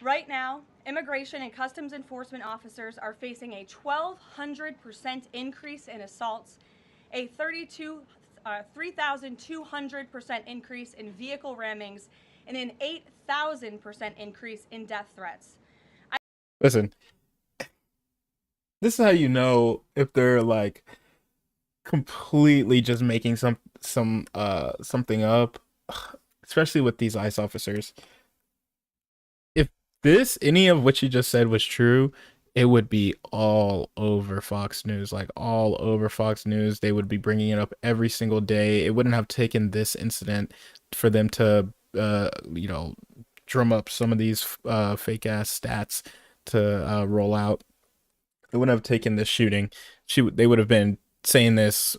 [SPEAKER 3] Right now, immigration and customs enforcement officers are facing a 1,200% increase in assaults, a 3,200% increase in vehicle rammings, and an 8,000% increase in death threats.
[SPEAKER 4] Listen, this is how you know if they're like completely just making something up, especially with these ICE officers. If any of what you just said was true, it would be all over Fox News, like all over Fox News. They would be bringing it up every single day. It wouldn't have taken this incident for them to drum up some of these fake ass stats to roll out. It wouldn't have taken this shooting. They would have been saying this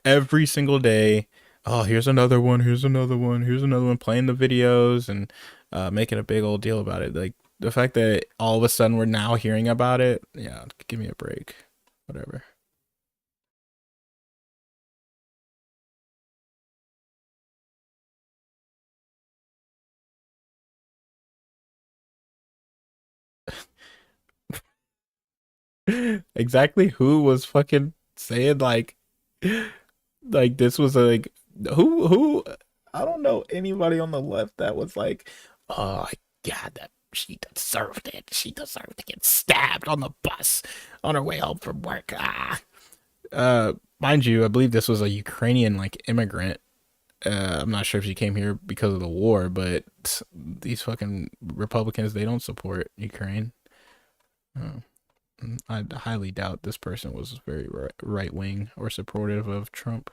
[SPEAKER 4] every single day. Oh, here's another one, here's another one, here's another one, playing the videos and making a big old deal about it. Like the fact that all of a sudden we're now hearing about it, yeah, give me a break. Whatever. Exactly who was fucking saying like this was like who I don't know anybody on the left that was like, oh yeah, that she deserved it. She deserved to get stabbed on the bus on her way home from work. Mind you, I believe this was a Ukrainian like immigrant. I'm not sure if she came here because of the war, but these fucking Republicans, they don't support Ukraine. I highly doubt this person was very right wing or supportive of Trump.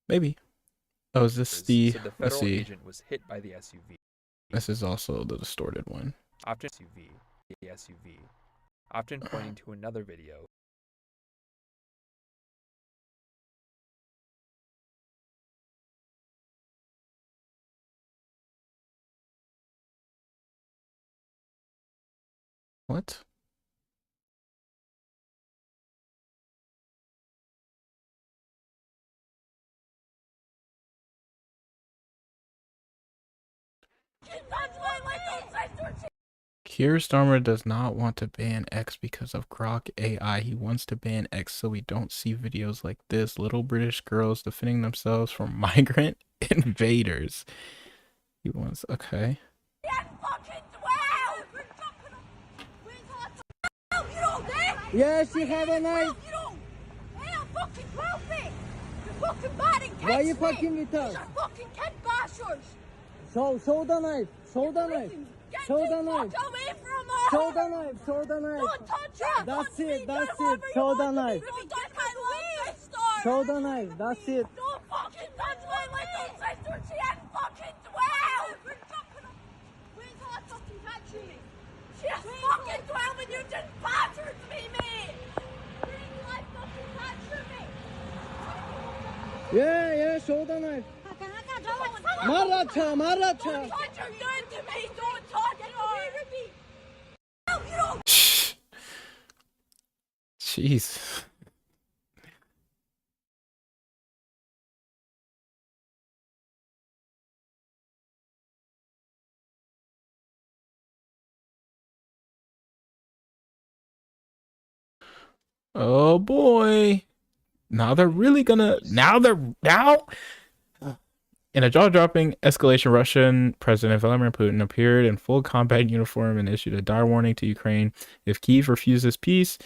[SPEAKER 4] Maybe. Oh, is this the?
[SPEAKER 7] So the
[SPEAKER 4] let's
[SPEAKER 7] federal
[SPEAKER 4] see.
[SPEAKER 7] agent was hit by the SUV.
[SPEAKER 4] This is also the distorted one.
[SPEAKER 7] Often SUV, often pointing to another video.
[SPEAKER 4] What? Keir Starmer does not want to ban X because of Grok AI. He wants to ban X so we don't see videos like this. Little British girls defending themselves from migrant invaders. He wants, okay.
[SPEAKER 9] Yes, you have a knife. Why are you fucking with us? Show the knife. Show the knife. Show the knife. Show the knife. Show the knife. That's it. That's it. Show the knife. Show the knife. That's it.
[SPEAKER 10] Don't fucking touch my little sister. She had fucking 12. Where's her fucking touching me? She has fucking 12 and you just battered me, mate. Where's my fucking touching me?
[SPEAKER 9] Yeah, show the knife. Maratha.
[SPEAKER 10] Don't touch her gun to me. Don't touch her. No, you don't.
[SPEAKER 4] Jeez. Oh boy. Now they're really gonna in a jaw-dropping escalation, Russian President Vladimir Putin appeared in full combat uniform and issued a dire warning to Ukraine. If Kyiv refuses peace,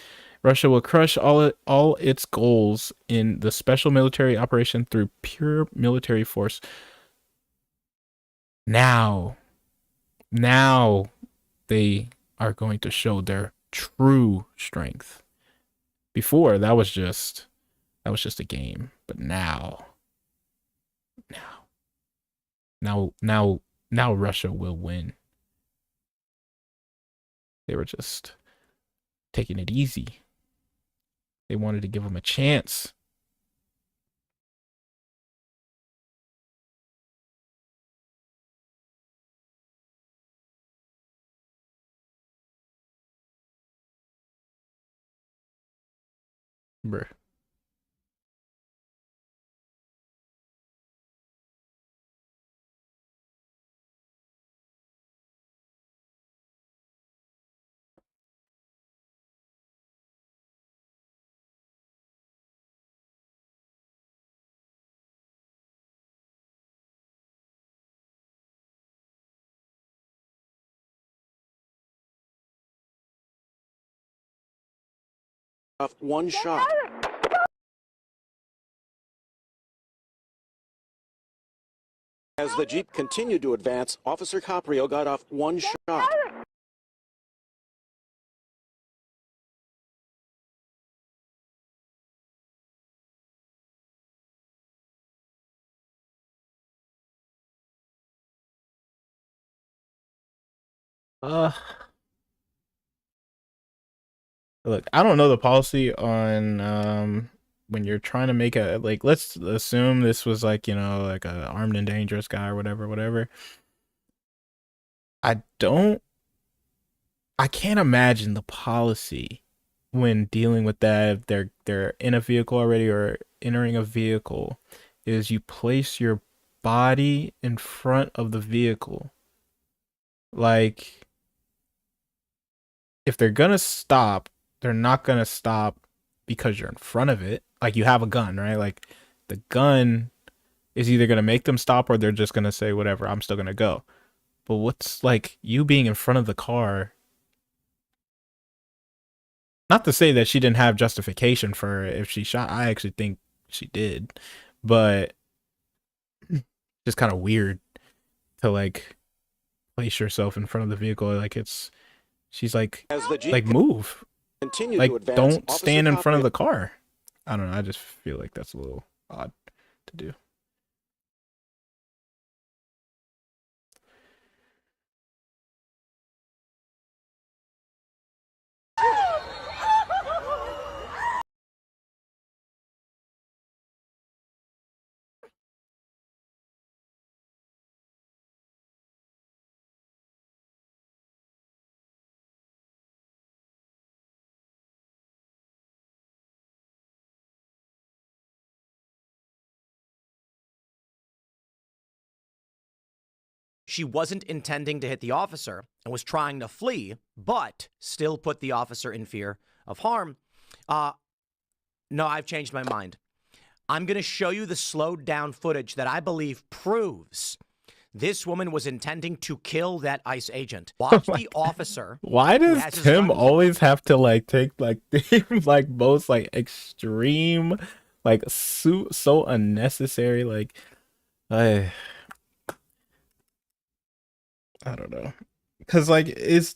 [SPEAKER 4] Russia will crush all its goals in the special military operation through pure military force. Now they are going to show their true strength. Before, that was just a game, but now Russia will win. They were just taking it easy. They wanted to give them a chance. Bruh.
[SPEAKER 11] Off one shot. As the Jeep continued to advance, Officer Caprio got off one shot.
[SPEAKER 4] Look, I don't know the policy on when you're trying to make a, like, let's assume this was like, you know, like a armed and dangerous guy or whatever. I can't imagine the policy when dealing with that, if they're in a vehicle already or entering a vehicle, is you place your body in front of the vehicle. Like, if they're gonna stop, they're not gonna stop because you're in front of it. Like, you have a gun, right? Like, the gun is either gonna make them stop or they're just gonna say, whatever, I'm still gonna go. But what's, like, you being in front of the car? Not to say that she didn't have justification for if she shot. I actually think she did, but just kind of weird to, like, place yourself in front of the vehicle. Like, she's like move. Like, don't stand in front of the car. I don't know. I just feel like that's a little odd to do.
[SPEAKER 15] She wasn't intending to hit the officer and was trying to flee, but still put the officer in fear of harm. No, I've changed my mind. I'm going to show you the slowed down footage that I believe proves this woman was intending to kill that ICE agent. Watch the officer.
[SPEAKER 4] Why does Tim always have to like take like the like most like extreme, like so unnecessary, like I don't know. Cause like is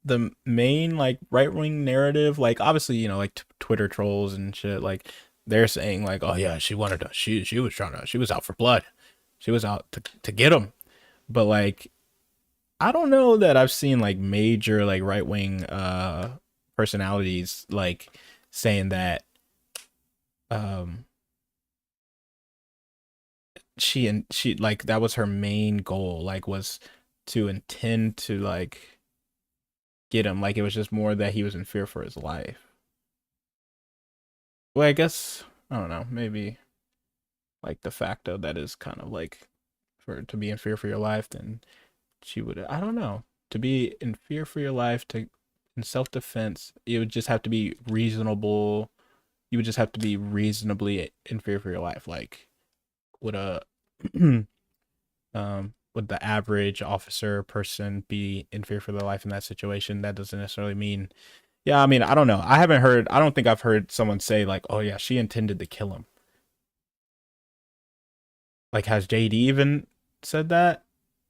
[SPEAKER 4] the main like right-wing narrative, like obviously, you know, like Twitter trolls and shit, like they're saying like, oh yeah, she wanted to, she was out for blood. She was out to get him. But like, I don't know that I've seen like major like right-wing personalities like saying that she like that was her main goal, like was to intend to like get him. Like it was just more that he was in fear for his life. Well, I guess I don't know, maybe like de facto that is kind of like to be in fear for your life, then she would, I don't know, to be in fear for your life, to in self-defense, it would just have to be reasonable. You would just have to be reasonably in fear for your life. Like would a would the average officer person be in fear for their life in that situation? That doesn't necessarily mean, yeah, I mean, I don't know. I don't think I've heard someone say like, oh yeah, she intended to kill him. Like, has JD even said that?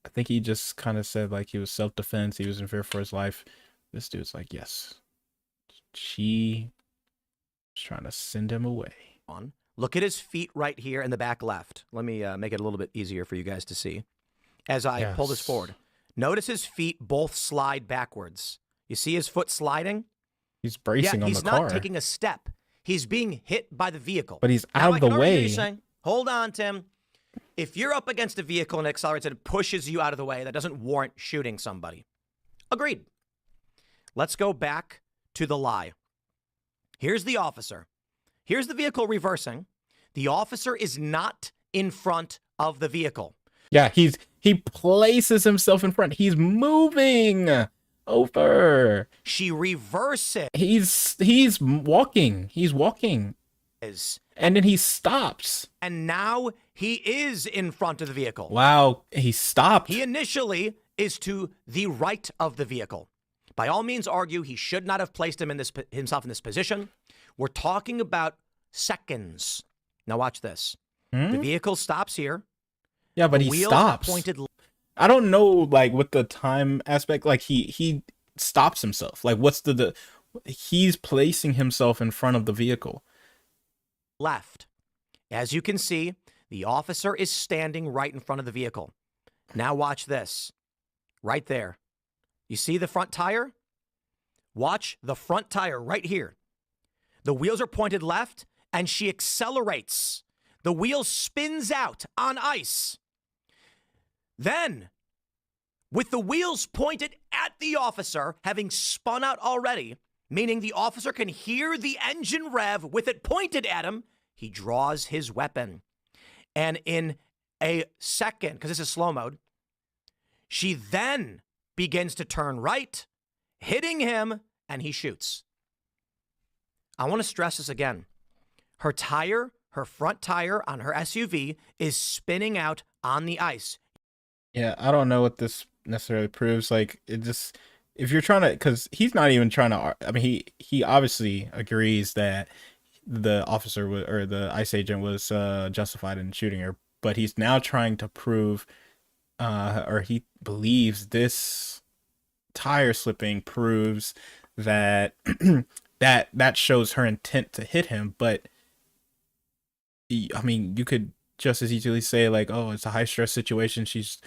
[SPEAKER 4] I think he just kind of said like he was self-defense, he was in fear for his life. This dude's like, yes, she was trying to send him away.
[SPEAKER 15] Look at his feet right here in the back left. Let me make it a little bit easier for you guys to see. As I pull this forward, notice his feet both slide backwards. You see his foot sliding?
[SPEAKER 4] He's bracing on the car.
[SPEAKER 15] He's not taking a step. He's being hit by the vehicle.
[SPEAKER 4] But he's out of the way.
[SPEAKER 15] Hold on, Tim. If you're up against a vehicle and it accelerates and it pushes you out of the way, that doesn't warrant shooting somebody. Agreed. Let's go back to the lie. Here's the officer. Here's the vehicle reversing. The officer is not in front of the vehicle.
[SPEAKER 4] Yeah, he places himself in front. He's moving over.
[SPEAKER 15] She reverses.
[SPEAKER 4] He's walking. He's walking. And then he stops.
[SPEAKER 15] And now he is in front of the vehicle.
[SPEAKER 4] Wow, he stopped.
[SPEAKER 15] He initially is to the right of the vehicle. By all means argue he should not have placed himself in this position. We're talking about seconds. Now watch this. The vehicle stops here.
[SPEAKER 4] Yeah, but he stops. I don't know, like with the time aspect, like he stops himself. Like what's he's placing himself in front of the vehicle.
[SPEAKER 15] Left. As you can see, the officer is standing right in front of the vehicle. Now watch this. Right there. You see the front tire? Watch the front tire right here. The wheels are pointed left, and she accelerates. The wheel spins out on ice. Then, with the wheels pointed at the officer, having spun out already, meaning the officer can hear the engine rev with it pointed at him, he draws his weapon. And in a second, because this is slow mode, she then begins to turn right, hitting him, and he shoots. I want to stress this again. Her front tire on her SUV is spinning out on the ice.
[SPEAKER 4] Yeah, I don't know what this necessarily proves. Like, it just, if you're trying to, because he's not even trying to, I mean, he obviously agrees that the officer or the ICE agent was justified in shooting her, but he's now trying to prove, or he believes this tire slipping proves that that shows her intent to hit him. But I mean, you could just as easily say like, oh, it's a high stress situation. She's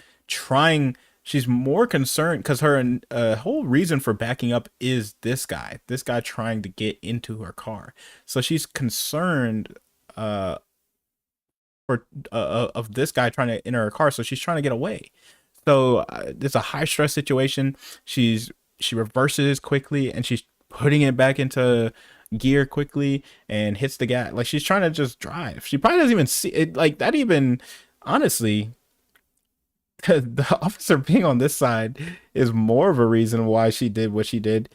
[SPEAKER 4] more concerned because her whole reason for backing up is this guy trying to get into her car. So she's concerned of this guy trying to enter her car. So she's trying to get away. So it's a high stress situation. She reverses quickly and she's putting it back into gear quickly and hits the gas. Like she's trying to just drive. She probably doesn't even see it like that. Even honestly, the officer being on this side is more of a reason why she did what she did.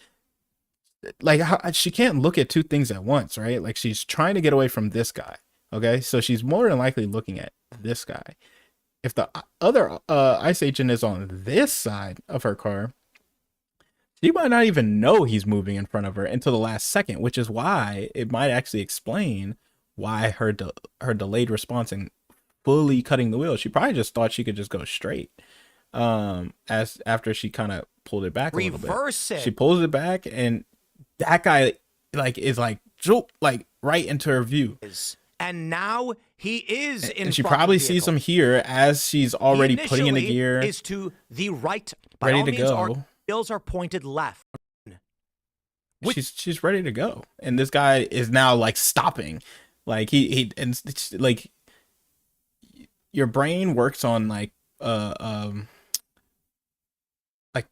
[SPEAKER 4] like she can't look at two things at once, right? Like she's trying to get away from this guy. Okay, so she's more than likely looking at this guy. If the other ICE agent is on this side of her car, she might not even know he's moving in front of her until the last second, which is why it might actually explain why her delayed response and fully cutting the wheel. She probably just thought she could just go straight. As after she kind of pulled it back a little bit. She pulls it back, and that guy is right into her view.
[SPEAKER 15] And now he is in.
[SPEAKER 4] And she probably sees him here as she's already putting in the gear.
[SPEAKER 15] Is to the right. By
[SPEAKER 4] ready
[SPEAKER 15] all
[SPEAKER 4] to
[SPEAKER 15] means,
[SPEAKER 4] go.
[SPEAKER 15] our wheels are pointed left.
[SPEAKER 4] She's ready to go, and this guy is now like stopping, like he and it's like your brain works on like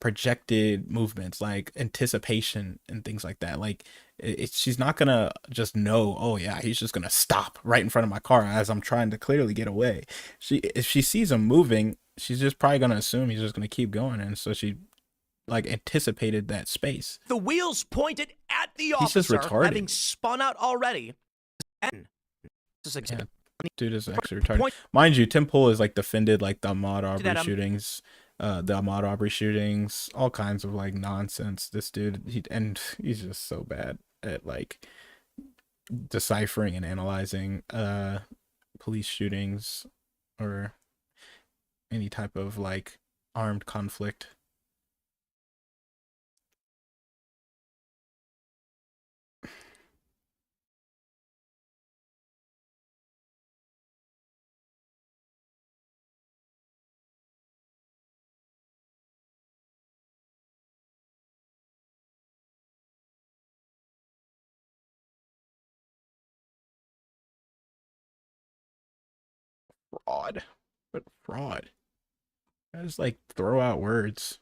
[SPEAKER 4] projected movements, like anticipation and things like that. Like she's not gonna just know, oh yeah, he's just gonna stop right in front of my car as I'm trying to clearly get away. If she sees him moving, she's just probably gonna assume he's just gonna keep going, and so she like anticipated that space.
[SPEAKER 15] The wheels pointed at the officer, having spun out already. And
[SPEAKER 4] dude is actually retarded. Mind you, Tim Pool is like defended like the Ahmaud Arbery shootings. All kinds of like nonsense. This dude, he's just so bad at like deciphering and analyzing police shootings or any type of like armed conflict. Fraud. But fraud. I just like throw out words.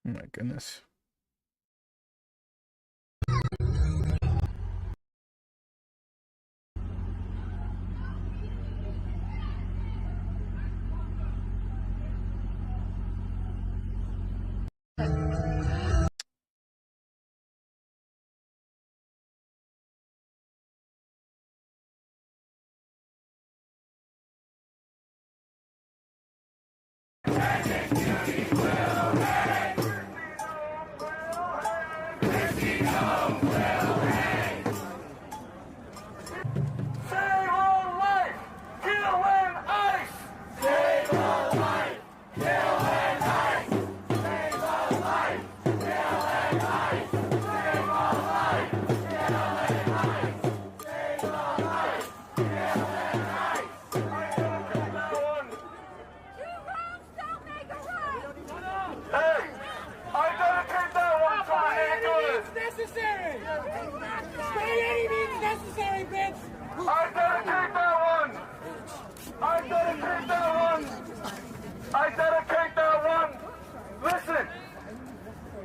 [SPEAKER 4] Oh my goodness.
[SPEAKER 12] I dedicate that one. Listen,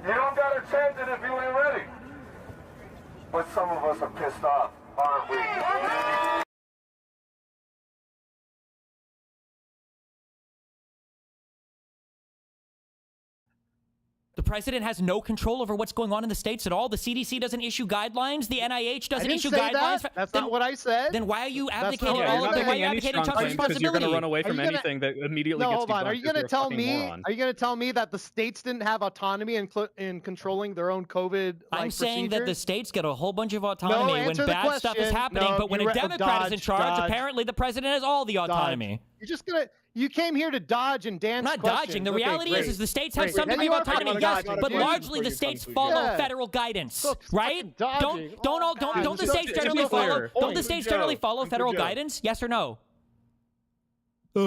[SPEAKER 12] you don't gotta chant it if you ain't ready. But some of us are pissed off, aren't we?
[SPEAKER 20] The president has no control over what's going on in the states at all. The CDC doesn't issue guidelines. The NIH doesn't issue guidelines.
[SPEAKER 2] That's not what I said.
[SPEAKER 20] Then why are you abdicating
[SPEAKER 2] all of
[SPEAKER 20] the why are you abdicating Trump's responsibility?
[SPEAKER 13] Because you're going to run away from anything that immediately gets
[SPEAKER 2] hold on. Are you going to tell me? Are you going to tell me that the states didn't have autonomy in controlling their own COVID?
[SPEAKER 20] I'm saying that the states get a whole bunch of autonomy when bad stuff is happening, but when a Democrat is in charge, apparently the president has all the autonomy.
[SPEAKER 2] You're just gonna. You came here to dodge and dance.
[SPEAKER 20] I'm not dodging. The reality is the states have some degree of autonomy, yes, but largely the states follow federal guidance, right? Don't the states generally follow? Don't the states generally follow federal guidance? Yes or no?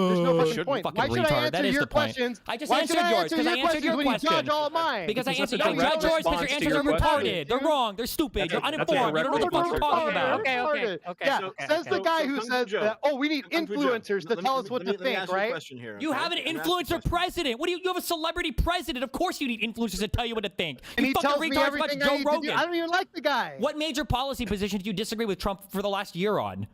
[SPEAKER 2] There's no fucking point.
[SPEAKER 20] Fucking
[SPEAKER 2] Why should I
[SPEAKER 20] retard.
[SPEAKER 2] answer
[SPEAKER 20] That is
[SPEAKER 2] your
[SPEAKER 20] the point.
[SPEAKER 2] questions?
[SPEAKER 20] I just
[SPEAKER 2] Why
[SPEAKER 20] answered
[SPEAKER 2] should I
[SPEAKER 20] yours
[SPEAKER 2] answer
[SPEAKER 20] because I
[SPEAKER 2] your
[SPEAKER 20] answered your
[SPEAKER 2] questions when you
[SPEAKER 20] question.
[SPEAKER 2] dodge all mine?
[SPEAKER 20] Because I
[SPEAKER 13] That's
[SPEAKER 20] answered
[SPEAKER 13] a
[SPEAKER 20] you
[SPEAKER 13] direct
[SPEAKER 20] judge yours because
[SPEAKER 13] response
[SPEAKER 20] your
[SPEAKER 13] to
[SPEAKER 20] answers
[SPEAKER 13] your
[SPEAKER 20] are
[SPEAKER 13] question.
[SPEAKER 20] retarded. They're wrong. They're stupid. You're
[SPEAKER 13] That's a
[SPEAKER 20] uninformed. You
[SPEAKER 13] direct
[SPEAKER 20] don't know what the fuck you're
[SPEAKER 13] response
[SPEAKER 20] talking
[SPEAKER 13] to your
[SPEAKER 20] about.
[SPEAKER 2] Okay. Yeah, says the guy who says that, oh, we need influencers to tell us what to think, right?
[SPEAKER 20] You have an influencer president. What do you have a celebrity president? Of course you need influencers to tell you what to think.
[SPEAKER 2] And
[SPEAKER 20] You
[SPEAKER 2] he
[SPEAKER 20] fucking
[SPEAKER 2] tells me
[SPEAKER 20] retards watch
[SPEAKER 2] everything I
[SPEAKER 20] Joe
[SPEAKER 2] need to do.
[SPEAKER 20] Rogan.
[SPEAKER 2] I don't even like the guy.
[SPEAKER 20] What major policy position do you disagree with Trump for the last year on?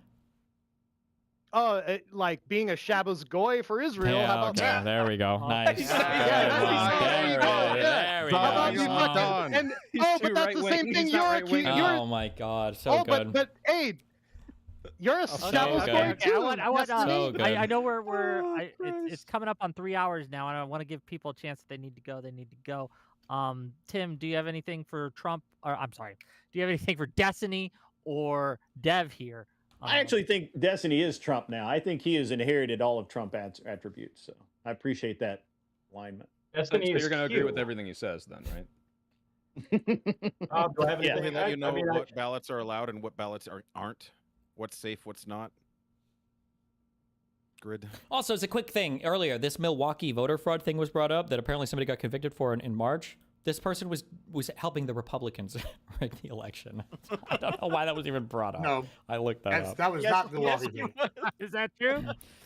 [SPEAKER 2] Oh, like being a Shabbos goy for Israel. How about that?
[SPEAKER 20] There we go. Nice.
[SPEAKER 2] There you go.
[SPEAKER 20] There we
[SPEAKER 2] How about
[SPEAKER 20] go.
[SPEAKER 2] you fucking- and but that's the same thing you're accusing.
[SPEAKER 20] Oh my God, so good.
[SPEAKER 2] but hey, you're a Shabbos goy
[SPEAKER 20] good.
[SPEAKER 2] too.
[SPEAKER 6] I know it's coming up on 3 hours now, and I want to give people a chance. If they need to go, they need to go. Tim, do you have anything for Trump? Or I'm sorry, do you have anything for Destiny or Dev here?
[SPEAKER 21] I actually think Destiny is Trump now. I think he has inherited all of Trump attributes. So I appreciate that alignment.
[SPEAKER 22] So you're going to agree with everything he says, then, right?
[SPEAKER 1] Do I have anything that you know what ballots are allowed and what ballots aren't? What's safe, what's not? Grid.
[SPEAKER 20] Also, as a quick thing, earlier, this Milwaukee voter fraud thing was brought up that apparently somebody got convicted for in March. This person was helping the Republicans rig the election. I don't know why that was even brought up.
[SPEAKER 23] No,
[SPEAKER 20] I looked that up.
[SPEAKER 23] That was not the Milwaukee.
[SPEAKER 6] Is that true?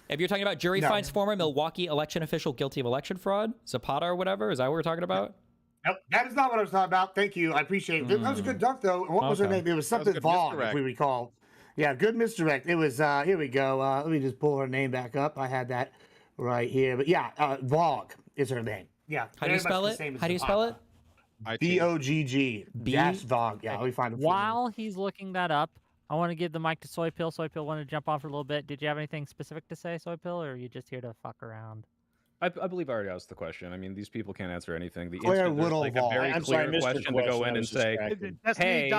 [SPEAKER 20] If you're talking about jury finds former Milwaukee election official guilty of election fraud, Zapata or whatever, is that what we're talking about?
[SPEAKER 23] Nope, that is not what I was talking about. Thank you. I appreciate it. That was a good dunk, though. What was her name? It was something Vaughn, if we recall. Yeah, good misdirect. It was, here we go. Let me just pull her name back up. I had that right here. But yeah, Vog is her name. Yeah.
[SPEAKER 20] How do you spell it? How do you spell it?
[SPEAKER 23] VOGG. Dash Vog. Yeah, let me find it.
[SPEAKER 6] While he's looking that up, I want to give the mic to Soy Pill. Soy Pill, want to jump on for a little bit. Did you have anything specific to say, Soy Pill, or are you just here to fuck around?
[SPEAKER 22] I believe I already asked the question. I mean, these people can't answer anything. The
[SPEAKER 23] Claire
[SPEAKER 22] instant there's like a very clear question to go in and say, "Hey,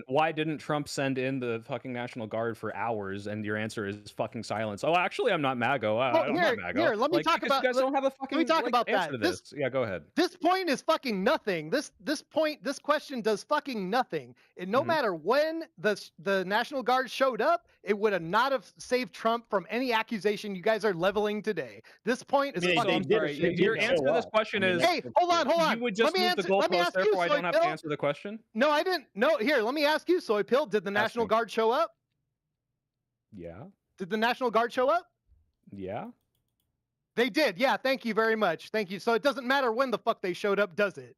[SPEAKER 22] why didn't Trump send in the fucking National Guard for hours?" And your answer is fucking silence. Oh, actually, I'm not MAGA. I'm not MAGA.
[SPEAKER 2] Here, let me talk about.
[SPEAKER 22] You guys don't have a fucking.
[SPEAKER 2] Let me talk about
[SPEAKER 22] answer
[SPEAKER 2] that.
[SPEAKER 22] To this. Yeah, go ahead.
[SPEAKER 2] This point is fucking nothing. This question does fucking nothing. And no matter when the National Guard showed up, it would have not have saved Trump from any accusation you guys are leveling today. This point is fucking.
[SPEAKER 22] Your answer to this question is.
[SPEAKER 2] Hey, hold on.
[SPEAKER 22] You would just move the goalpost, therefore I don't have to answer the question.
[SPEAKER 2] No, I didn't. No, here, let me ask you, Soy Pill. Did the National Guard show up?
[SPEAKER 22] Yeah.
[SPEAKER 2] Did the National Guard show up?
[SPEAKER 22] Yeah.
[SPEAKER 2] They did. Yeah. Thank you very much. Thank you. So it doesn't matter when the fuck they showed up, does it?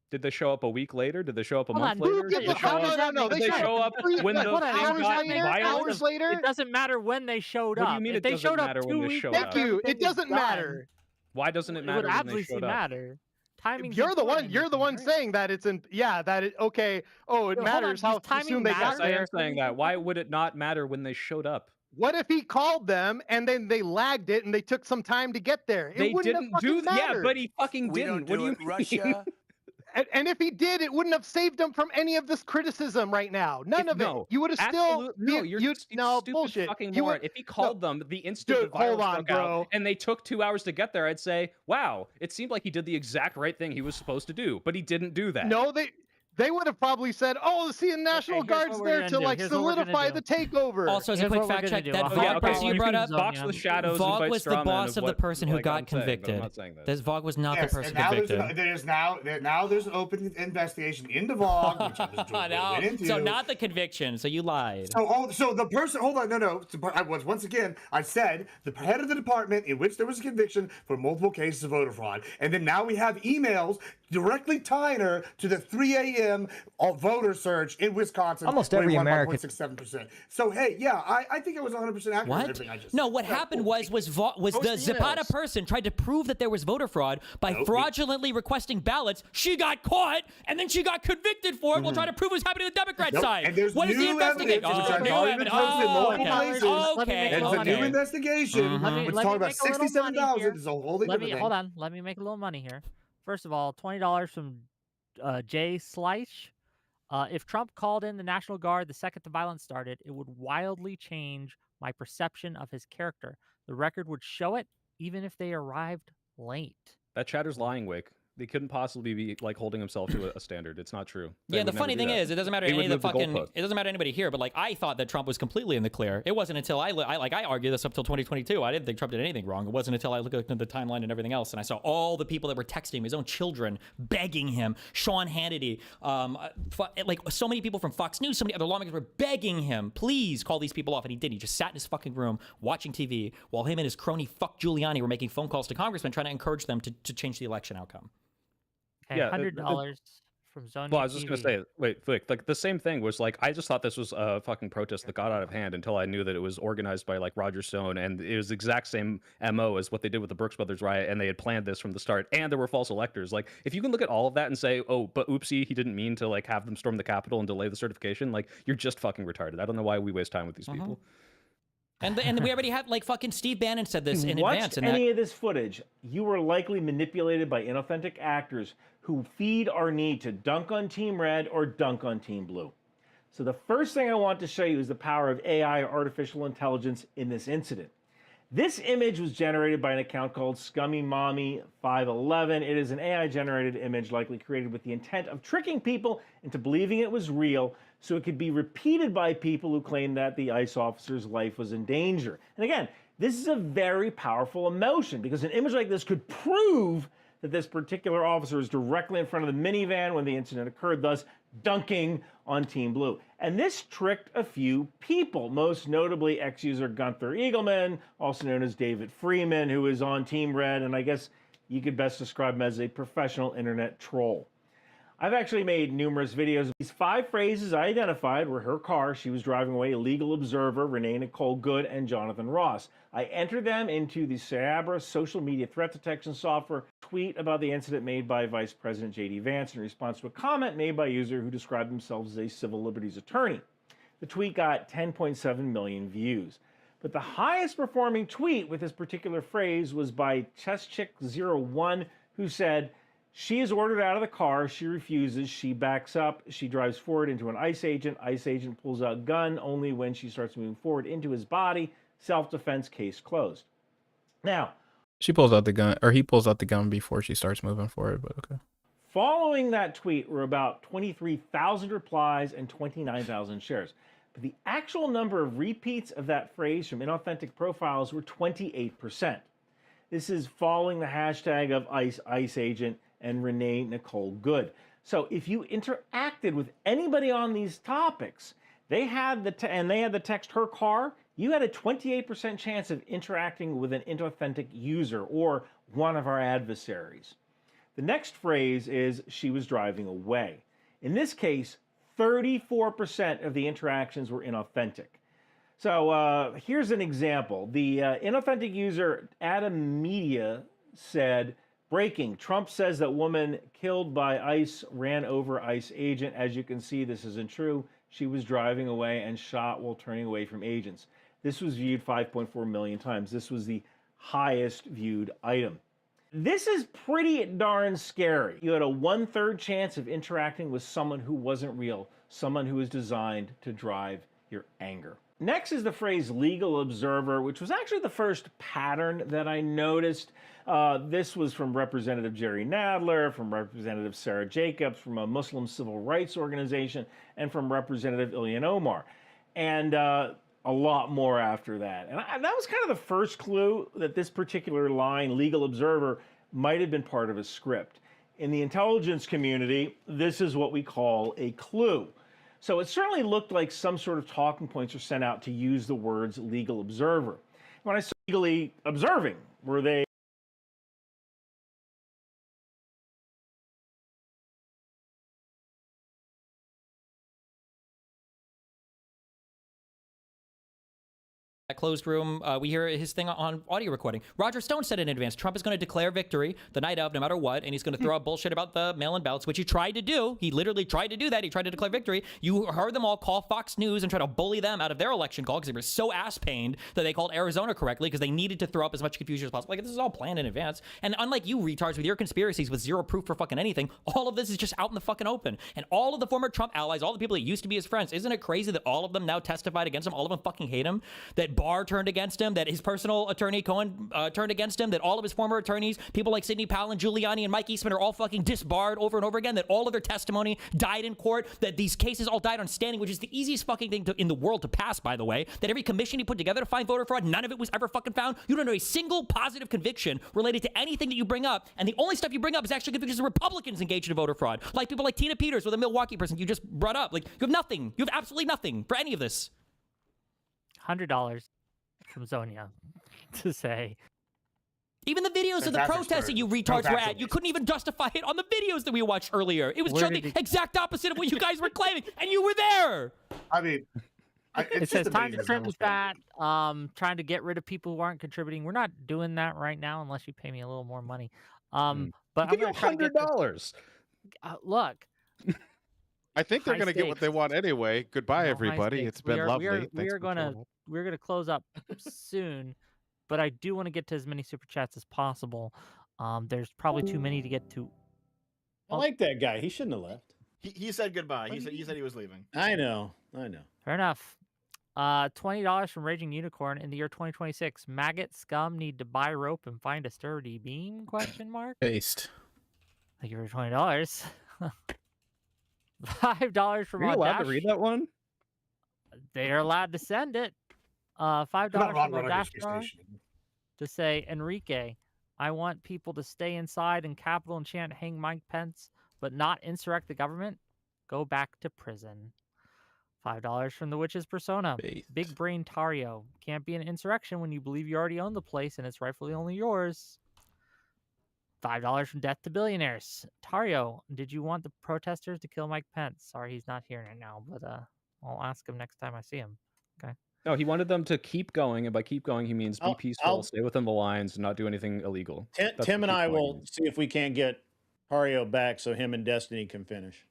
[SPEAKER 22] Did they show up a week later? Did they show up a month
[SPEAKER 2] Who
[SPEAKER 22] later?
[SPEAKER 2] gives a fuck? No.
[SPEAKER 22] Did they show up when the
[SPEAKER 2] hours later?
[SPEAKER 6] It doesn't matter when they showed up.
[SPEAKER 22] What do you mean
[SPEAKER 6] if
[SPEAKER 22] it
[SPEAKER 6] they
[SPEAKER 22] doesn't
[SPEAKER 6] showed up
[SPEAKER 22] matter
[SPEAKER 6] 2
[SPEAKER 22] when they
[SPEAKER 6] weeks
[SPEAKER 22] showed
[SPEAKER 2] Thank
[SPEAKER 22] up?
[SPEAKER 2] you. It doesn't matter.
[SPEAKER 22] Why doesn't it
[SPEAKER 6] It
[SPEAKER 22] matter
[SPEAKER 6] would
[SPEAKER 22] when they
[SPEAKER 6] absolutely
[SPEAKER 22] showed up?
[SPEAKER 6] matter. Timing.
[SPEAKER 2] You're the one saying that it's in. Yeah, that it. Okay. Oh, it matters how soon they got there.
[SPEAKER 22] I am saying that. Why would it not matter when they showed up?
[SPEAKER 2] What if he called them and then they lagged it and they took some time to get there?
[SPEAKER 22] They didn't do that. Yeah, but he fucking didn't. What do you mean?
[SPEAKER 2] Russia? And if he did, it wouldn't have saved him from any of this criticism right now. None of it. You would have still.
[SPEAKER 22] No, you're stupid
[SPEAKER 2] bullshit.
[SPEAKER 22] Fucking moron. If he called them the instant the virus broke out and they took 2 hours to get there, I'd say, wow, it seemed like he did the exact right thing he was supposed to do, but he didn't do that.
[SPEAKER 2] No, they would have probably said, "Oh, see, the National Guard's there to like solidify the takeover."
[SPEAKER 20] Also, as a quick fact check, that Vog person you brought up, Vog was the boss of the person who got convicted. This Vog was not the person convicted.
[SPEAKER 23] There's an open investigation into Vog, which I was went into.
[SPEAKER 20] So not the conviction. So you lied.
[SPEAKER 23] So the person. Hold on, no. I was once again. I said the head of the department in which there was a conviction for multiple cases of voter fraud, and then now we have emails directly tying her to the 3 a.m. voter surge in Wisconsin.
[SPEAKER 6] Almost every American.
[SPEAKER 23] 0.67%. So hey, yeah, I think it was 100% accurate.
[SPEAKER 20] What? No, what happened was the Zapata person tried to prove that there was voter fraud by fraudulently requesting ballots. She got caught, and then she got convicted for it while trying to prove it was happening to the Democrat side.
[SPEAKER 23] And there's
[SPEAKER 20] what is the investigation?
[SPEAKER 23] Okay. There's a new investigation. It's talking about 67,000. It's a whole different thing.
[SPEAKER 6] Hold on. Let me make a little money here. First of all, $20 from Jay Slice. If Trump called in the National Guard the second the violence started, it would wildly change my perception of his character. The record would show it, even if they arrived late.
[SPEAKER 22] That chatter's lying, Wick. They couldn't possibly be like holding himself to a standard. It's not true.
[SPEAKER 20] Yeah, the funny thing is, it doesn't matter any of the fucking. It doesn't matter anybody here, but like I thought that Trump was completely in the clear. It wasn't until I argued this up till 2022. I didn't think Trump did anything wrong. It wasn't until I looked at the timeline and everything else, and I saw all the people that were texting him, his own children, begging him. Sean Hannity, like so many people from Fox News, so many other lawmakers were begging him, please call these people off, and he did. He just sat in his fucking room watching TV while him and his crony fuck Giuliani were making phone calls to congressmen trying to encourage them to change the election outcome.
[SPEAKER 6] Okay, $100 from Zone.
[SPEAKER 22] Well, I was just gonna say, wait, like the same thing was like I just thought this was a fucking protest that got out of hand until I knew that it was organized by like Roger Stone, and it was the exact same MO as what they did with the Brooks Brothers riot, and they had planned this from the start, and there were false electors. Like if you can look at all of that and say, oh, but oopsie, he didn't mean to like have them storm the Capitol and delay the certification, like you're just fucking retarded. I don't know why we waste time with these people.
[SPEAKER 20] And we already had, like, fucking Steve Bannon said this in advance.
[SPEAKER 5] Watch any of this footage, you were likely manipulated by inauthentic actors who feed our need to dunk on Team Red or dunk on Team Blue. So the first thing I want to show you is the power of AI, or artificial intelligence, in this incident. This image was generated by an account called Scummy Mommy 511. It is an AI-generated image likely created with the intent of tricking people into believing it was real, so it could be repeated by people who claim that the ICE officer's life was in danger. And again, this is a very powerful emotion because an image like this could prove that this particular officer was directly in front of the minivan when the incident occurred, thus dunking on Team Blue. And this tricked a few people, most notably ex-user Gunther Eagleman, also known as David Freeman, who is on Team Red, and I guess you could best describe him as a professional internet troll. I've actually made numerous videos. These 5 phrases I identified were her car, she was driving away, legal observer, Renee Nicole Good, and Jonathan Ross. I entered them into the Cyabra social media threat detection software, tweet about the incident made by Vice President J.D. Vance in response to a comment made by a user who described themselves as a civil liberties attorney. The tweet got 10.7 million views. But the highest performing tweet with this particular phrase was by ChessChick01, who said, she is ordered out of the car, she refuses, she backs up, she drives forward into an ICE agent pulls out gun only when she starts moving forward into his body, self-defense, case closed. Now,
[SPEAKER 4] she pulls out the gun, or he pulls out the gun before she starts moving forward, but okay.
[SPEAKER 5] Following that tweet were about 23,000 replies and 29,000 shares. But the actual number of repeats of that phrase from inauthentic profiles were 28%. This is following the hashtag of ICE agent and Renee Nicole Good. So if you interacted with anybody on these topics, they had the text her car, you had a 28% chance of interacting with an inauthentic user or one of our adversaries. The next phrase is she was driving away. In this case, 34% of the interactions were inauthentic. So here's an example. The inauthentic user Adam Media said, breaking, Trump says that woman killed by ICE ran over ICE agent. As you can see, this isn't true. She was driving away and shot while turning away from agents. This was viewed 5.4 million times. This was the highest viewed item. This is pretty darn scary. You had a 1/3 chance of interacting with someone who wasn't real, someone who was designed to drive your anger. Next is the phrase legal observer, which was actually the first pattern that I noticed. This was from Representative Jerry Nadler, from Representative Sarah Jacobs, from a Muslim civil rights organization, and from Representative Ilhan Omar. And a lot more after that. And that was kind of the first clue that this particular line, legal observer, might have been part of a script. In the intelligence community, this is what we call a clue. So it certainly looked like some sort of talking points were sent out to use the words legal observer. When I said legally observing, were they
[SPEAKER 20] that closed room, we hear his thing on audio recording. Roger Stone said in advance, Trump is going to declare victory the night of, no matter what, and he's going to throw out bullshit about the mail-in ballots, which he tried to do. He literally tried to do that. He tried to declare victory. You heard them all call Fox News and try to bully them out of their election call because they were so ass-pained that they called Arizona correctly because they needed to throw up as much confusion as possible. Like, this is all planned in advance. And unlike you retards with your conspiracies with zero proof for fucking anything, all of this is just out in the fucking open. And all of the former Trump allies, all the people that used to be his friends, isn't it crazy that all of them now testified against him? All of them fucking hate him? That Barr turned against him, that his personal attorney Cohen turned against him, that all of his former attorneys, people like Sidney Powell and Giuliani and Mike Eastman, are all fucking disbarred over and over again, that all of their testimony died in court, that these cases all died on standing, which is the easiest fucking thing in the world to pass, by the way, that every commission he put together to find voter fraud, none of it was ever fucking found. You don't know a single positive conviction related to anything that you bring up, and the only stuff you bring up is actually convictions of Republicans engaged in voter fraud, like people like Tina Peters or the Milwaukee person you just brought up. Like, you have nothing. You have absolutely nothing for any of this.
[SPEAKER 6] $100 from Zonia to say.
[SPEAKER 20] Even the videos of the protests that you retards were at, you couldn't even justify it on the videos that we watched earlier. It was showing the exact opposite of what you guys were claiming, and you were there.
[SPEAKER 23] I mean,
[SPEAKER 6] it says time to trim the fat, trying to get rid of people who aren't contributing. We're not doing that right now unless you pay me a little more money. But
[SPEAKER 22] I'll give you $100.
[SPEAKER 6] Look.
[SPEAKER 1] I think they're going to get what they want anyway. Goodbye, everybody. It's been lovely.
[SPEAKER 6] We're gonna close up soon, but I do want to get to as many super chats as possible. There's probably too many to get to.
[SPEAKER 21] I like that guy. He shouldn't have left.
[SPEAKER 8] He said goodbye. He said he was leaving.
[SPEAKER 21] I know.
[SPEAKER 6] Fair enough. $20 from Raging Unicorn in the year 2026. Maggot scum need to buy rope and find a sturdy beam? Question mark.
[SPEAKER 4] Paste.
[SPEAKER 6] Thank you for $20. $5 from
[SPEAKER 22] Are you allowed
[SPEAKER 6] Audash.
[SPEAKER 22] to read that one?
[SPEAKER 6] They're allowed to send it. $5 from Audash to say, Enrique, I want people to stay inside and Capitol and chant hang Mike Pence, but not insurrect the government. Go back to prison. $5 from the Witch's Persona. Big Brain Tario. Can't be an insurrection when you believe you already own the place and it's rightfully only yours. $5 from Death to Billionaires. Tario, did you want the protesters to kill Mike Pence? Sorry, he's not here right now, but I'll ask him next time I see him. Okay.
[SPEAKER 22] No, he wanted them to keep going, and by keep going, he means be peaceful, stay within the lines, and not do anything illegal.
[SPEAKER 21] Tim and I will see if we can't get Tario back so him and Destiny can finish.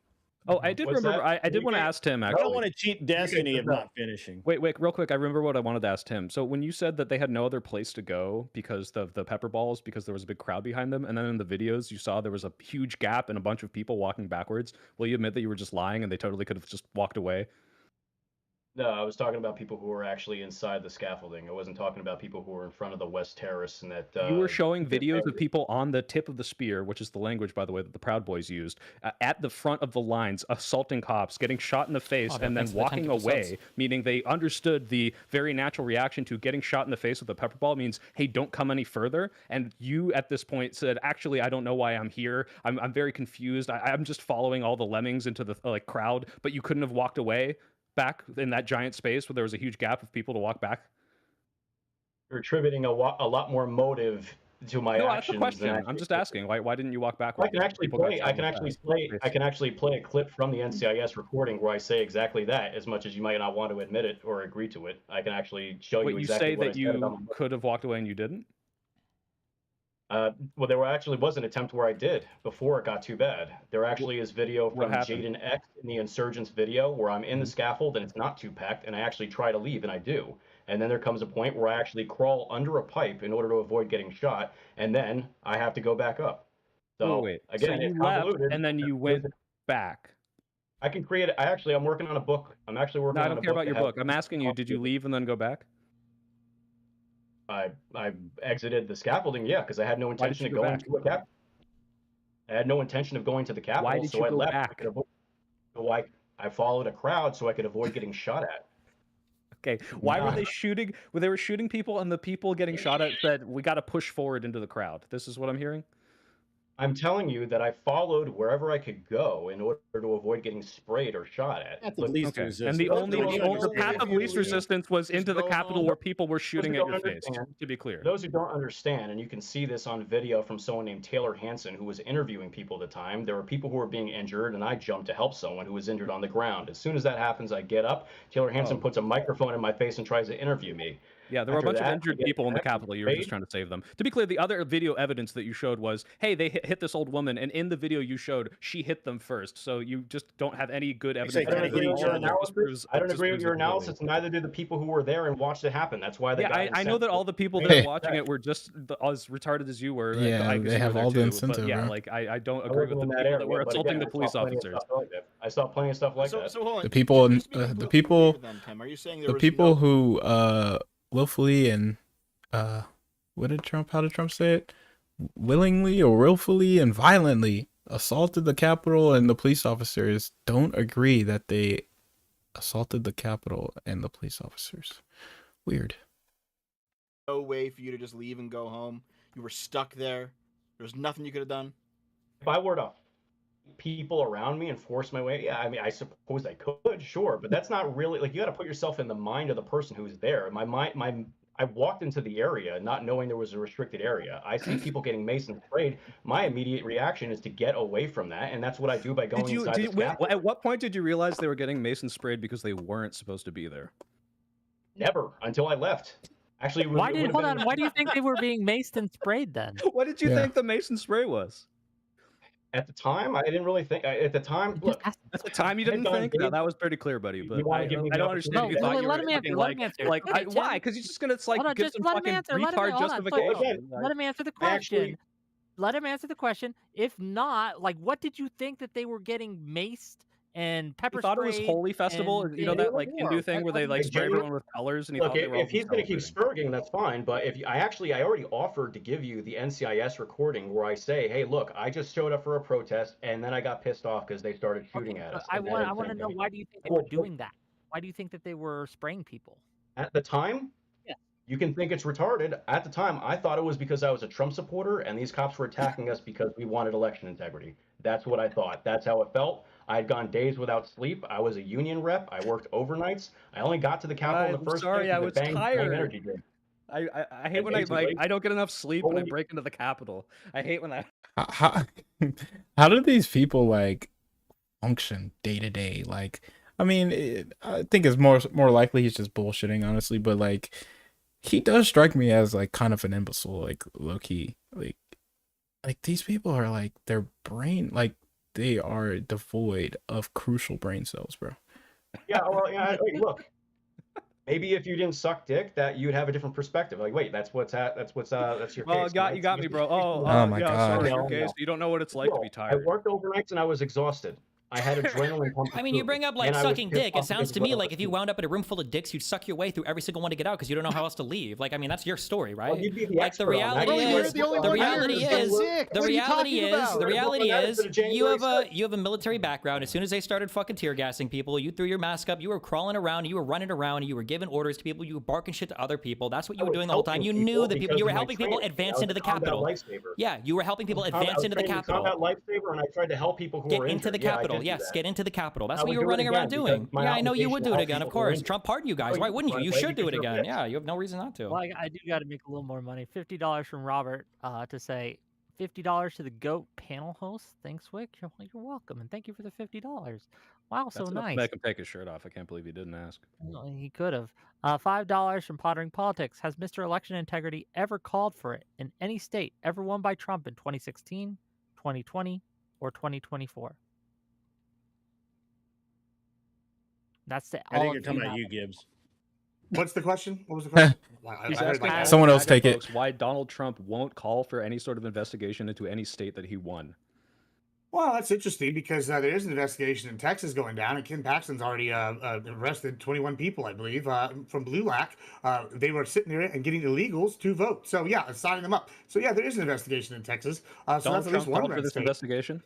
[SPEAKER 22] Oh, I did remember. I did want to ask Tim, actually.
[SPEAKER 21] I don't want to cheat Destiny of not finishing.
[SPEAKER 22] Wait, real quick. I remember what I wanted to ask Tim. So when you said that they had no other place to go because of the pepper balls, because there was a big crowd behind them, and then in the videos you saw there was a huge gap and a bunch of people walking backwards, will you admit that you were just lying and they totally could have just walked away?
[SPEAKER 14] No, I was talking about people who were actually inside the scaffolding. I wasn't talking about people who were in front of the West Terrace and that...
[SPEAKER 22] you were showing videos of people on the tip of the spear, which is the language, by the way, that the Proud Boys used, at the front of the lines, assaulting cops, getting shot in the face, and then walking away, meaning they understood the very natural reaction to getting shot in the face with a pepper ball means, hey, don't come any further. And you, at this point, said, actually, I don't know why I'm here. I'm very confused. I'm just following all the lemmings into the crowd, but you couldn't have walked away back in that giant space where there was a huge gap of people to walk back?
[SPEAKER 14] You're attributing a lot more motive to my actions.
[SPEAKER 22] That's a question. I'm just asking. Why didn't you walk back?
[SPEAKER 14] I can actually play a clip from the NCIS recording where I say exactly that. As much as you might not want to admit it or agree to it, I can actually show you exactly what I said.
[SPEAKER 22] You say that you could have walked away and you didn't?
[SPEAKER 14] Well, there actually was an attempt where I did before it got too bad. There actually is video from Jaden X in the Insurgents video where I'm in the scaffold and it's not too packed, and I actually try to leave, and I do. And then there comes a point where I actually crawl under a pipe in order to avoid getting shot, and then I have to go back up. So again,
[SPEAKER 22] so you left and then you went back.
[SPEAKER 14] I can create it. I'm working on a book. I'm actually working on a book.
[SPEAKER 22] I don't care about your book. I'm asking you, did you leave and then go back?
[SPEAKER 14] I exited the scaffolding, yeah, because I had no intention of going to a cap. I had no intention of going to the Capitol,
[SPEAKER 22] Why did you go back?
[SPEAKER 14] So I followed a crowd so I could avoid getting shot at.
[SPEAKER 22] Okay, why were they shooting? Well, they were shooting people, and the people getting shot at said, "We got to push forward into the crowd." This is what I'm hearing.
[SPEAKER 14] I'm telling you that I followed wherever I could go in order to avoid getting sprayed or shot at.
[SPEAKER 21] That's the least resistance.
[SPEAKER 22] And the path of least resistance was into the Capitol where people were shooting at your face, to be clear.
[SPEAKER 14] Those who don't understand, and you can see this on video from someone named Taylor Hansen, who was interviewing people at the time, there were people who were being injured, and I jumped to help someone who was injured on the ground. As soon as that happens, I get up. Taylor Hansen puts a microphone in my face and tries to interview me.
[SPEAKER 22] Yeah, there were a bunch of injured people in the Capitol. You were just trying to save them. To be clear, the other video evidence that you showed was, hey, they hit this old woman, and in the video you showed, she hit them first. So you just don't have any good evidence.
[SPEAKER 14] I don't agree with your analysis, and neither do the people who were there and watched it happen. That's why they
[SPEAKER 22] I know that all the people that are watching it were just as retarded as you were.
[SPEAKER 4] Yeah, they have all the incentive.
[SPEAKER 22] But yeah, like I don't agree with the people that were assaulting the police officers.
[SPEAKER 14] I saw plenty of stuff like that.
[SPEAKER 4] The people who willfully and how did Trump say it? Willingly or willfully and violently assaulted the Capitol, and the police officers don't agree that they assaulted the Capitol and the police officers. Weird.
[SPEAKER 8] No way for you to just leave and go home. You were stuck there. There was nothing you could have done.
[SPEAKER 14] If I were to people around me and force my way, yeah, I mean, I suppose I could, sure, but that's not really, like, you got to put yourself in the mind of the person who's there. I walked into the area not knowing there was a restricted area. I see people getting maced and sprayed. My immediate reaction is to get away from that, and that's what I do by going inside the scaffold.
[SPEAKER 22] At what point did you realize they were getting maced and sprayed because they weren't supposed to be there?
[SPEAKER 14] Never, until I left. Actually,
[SPEAKER 6] why do you think they were being maced and sprayed then?
[SPEAKER 22] What did you think the mace and spray was?
[SPEAKER 14] At the time, I didn't really think. At the time, look.
[SPEAKER 22] At the time, you didn't think? No, that was pretty clear, buddy. But I don't understand.
[SPEAKER 6] No, let him answer. Let him answer.
[SPEAKER 22] Like, why? Because he's just gonna give some fucking retard justification.
[SPEAKER 6] Let him answer the question. Let him answer the question. If not, like, what did you think that they were getting maced and pepper sprayed?
[SPEAKER 22] I thought it was Holy Festival. You know that like Hindu thing where they like spray everyone with colors, and he thought they were.
[SPEAKER 14] If he's going to keep spurging, that's fine. But if I already offered to give you the NCIS recording where I say, hey, look, I just showed up for a protest, and then I got pissed off because they started shooting at us.
[SPEAKER 6] I want to know, why do you think they were doing that? Why do you think that they were spraying people?
[SPEAKER 14] At the time?
[SPEAKER 6] Yeah.
[SPEAKER 14] You can think it's retarded. At the time, I thought it was because I was a Trump supporter, and these cops were attacking us because we wanted election integrity. That's what I thought. That's how it felt. I had gone days without sleep. I was a union rep. I worked overnights. I only got to the Capitol the first day.
[SPEAKER 22] I was tired.
[SPEAKER 14] Energy drink.
[SPEAKER 22] I hate when I don't get enough sleep and I break into the Capitol. I hate when that.
[SPEAKER 4] How do these people like function day to day? Like, I mean, I think it's more likely he's just bullshitting, honestly. But like, he does strike me as like kind of an imbecile, like low key. Like these people are like their brain, like they are devoid of crucial brain cells, bro.
[SPEAKER 14] Yeah, well, yeah. Look, maybe if you didn't suck dick, that you'd have a different perspective. Like, wait, that's your case.
[SPEAKER 22] Well, you got me, bro.
[SPEAKER 4] Oh my God.
[SPEAKER 22] Sorry, okay, so you don't know what it's like to be tired.
[SPEAKER 14] I worked overnights and I was exhausted. I had adrenaline pumping.
[SPEAKER 20] I mean, you bring up like sucking dick. It sounds to me like if you wound up in a room full of dicks, you'd suck your way through every single one to get out because you don't know how else to leave. Like, I mean, that's your story, right?
[SPEAKER 14] Well, you'd be the
[SPEAKER 20] like the reality is, you have a military background. As soon as they started fucking tear gassing people, you threw your mask up. You were crawling around. You were running around. You were giving orders to people. You were barking shit to other people. That's what you were doing the whole time. You knew the people. You were helping people advance into the Capitol. Yeah, you were helping people advance into the Capitol.
[SPEAKER 14] Lifesaver, and I tried to help people who were
[SPEAKER 20] injured. Get into the Capitol. Yes, get into the Capitol. That's what you were running around doing. Yeah, I know you would do it again, of course. Trump pardoned you guys. Why wouldn't you? You should do it again. Yeah, you have no reason not to.
[SPEAKER 6] Well, I do got to make a little more money. $50 from Robert to say $50 to the GOAT panel host. Thanks, Wick. You're welcome, and thank you for the $50. Wow, so nice.
[SPEAKER 22] Make him take his shirt off. I can't believe he didn't ask.
[SPEAKER 6] Well, he could have. $5 from Pottering Politics. Has Mr. Election Integrity ever called for it in any state ever won by Trump in 2016, 2020, or 2024? That's the.
[SPEAKER 21] I think you're talking about you, Gibbs.
[SPEAKER 23] What's the question? What was the question?
[SPEAKER 22] He's asking
[SPEAKER 4] someone else take it.
[SPEAKER 22] Why Donald Trump won't call for any sort of investigation into any state that he won?
[SPEAKER 23] Well, that's interesting because there is an investigation in Texas going down, and Kim Paxton's already arrested 21 people, I believe, from BLULAC. They were sitting there and getting illegals to vote. So yeah, signing them up. So yeah, there is an investigation in Texas. So
[SPEAKER 22] Donald
[SPEAKER 23] that's at least
[SPEAKER 22] Trump
[SPEAKER 23] one
[SPEAKER 22] called for this investigation.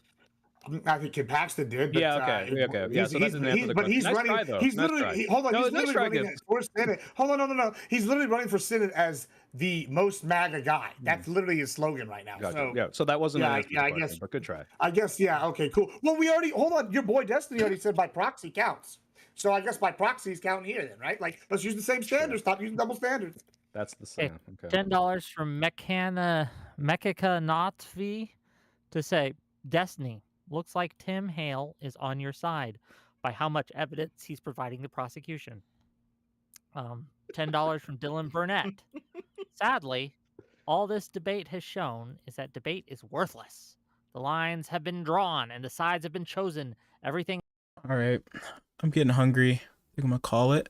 [SPEAKER 23] I think Kim Paxton did. But,
[SPEAKER 22] yeah, okay. Yeah, so that doesn't answer the question.
[SPEAKER 23] He's
[SPEAKER 22] nice
[SPEAKER 23] running.
[SPEAKER 22] Try, though.
[SPEAKER 23] He's
[SPEAKER 22] nice
[SPEAKER 23] literally.
[SPEAKER 22] Try.
[SPEAKER 23] Hold on.
[SPEAKER 22] No,
[SPEAKER 23] he's literally running
[SPEAKER 22] try,
[SPEAKER 23] for Senate. Hold on. No. He's literally running for Senate as the most MAGA guy. That's literally his slogan right now.
[SPEAKER 22] Gotcha.
[SPEAKER 23] So
[SPEAKER 22] yeah. So that wasn't.
[SPEAKER 23] I
[SPEAKER 22] question,
[SPEAKER 23] guess.
[SPEAKER 22] But good try.
[SPEAKER 23] I guess. Yeah. Okay. Cool. Well, we already. Hold on. Your boy Destiny already said by proxy counts. So I guess by proxy is counting here then, right? Like, let's use the same standards. Stop using double standards.
[SPEAKER 22] That's the same.
[SPEAKER 6] Okay. $10 from Mekika Notvi to say Destiny. Looks like Tim Hale is on your side by how much evidence he's providing the prosecution. $10 from Dylan Burnett. Sadly, all this debate has shown is that debate is worthless. The lines have been drawn and the sides have been chosen. Everything.
[SPEAKER 4] All right. I'm getting hungry. I think I'm going to call it.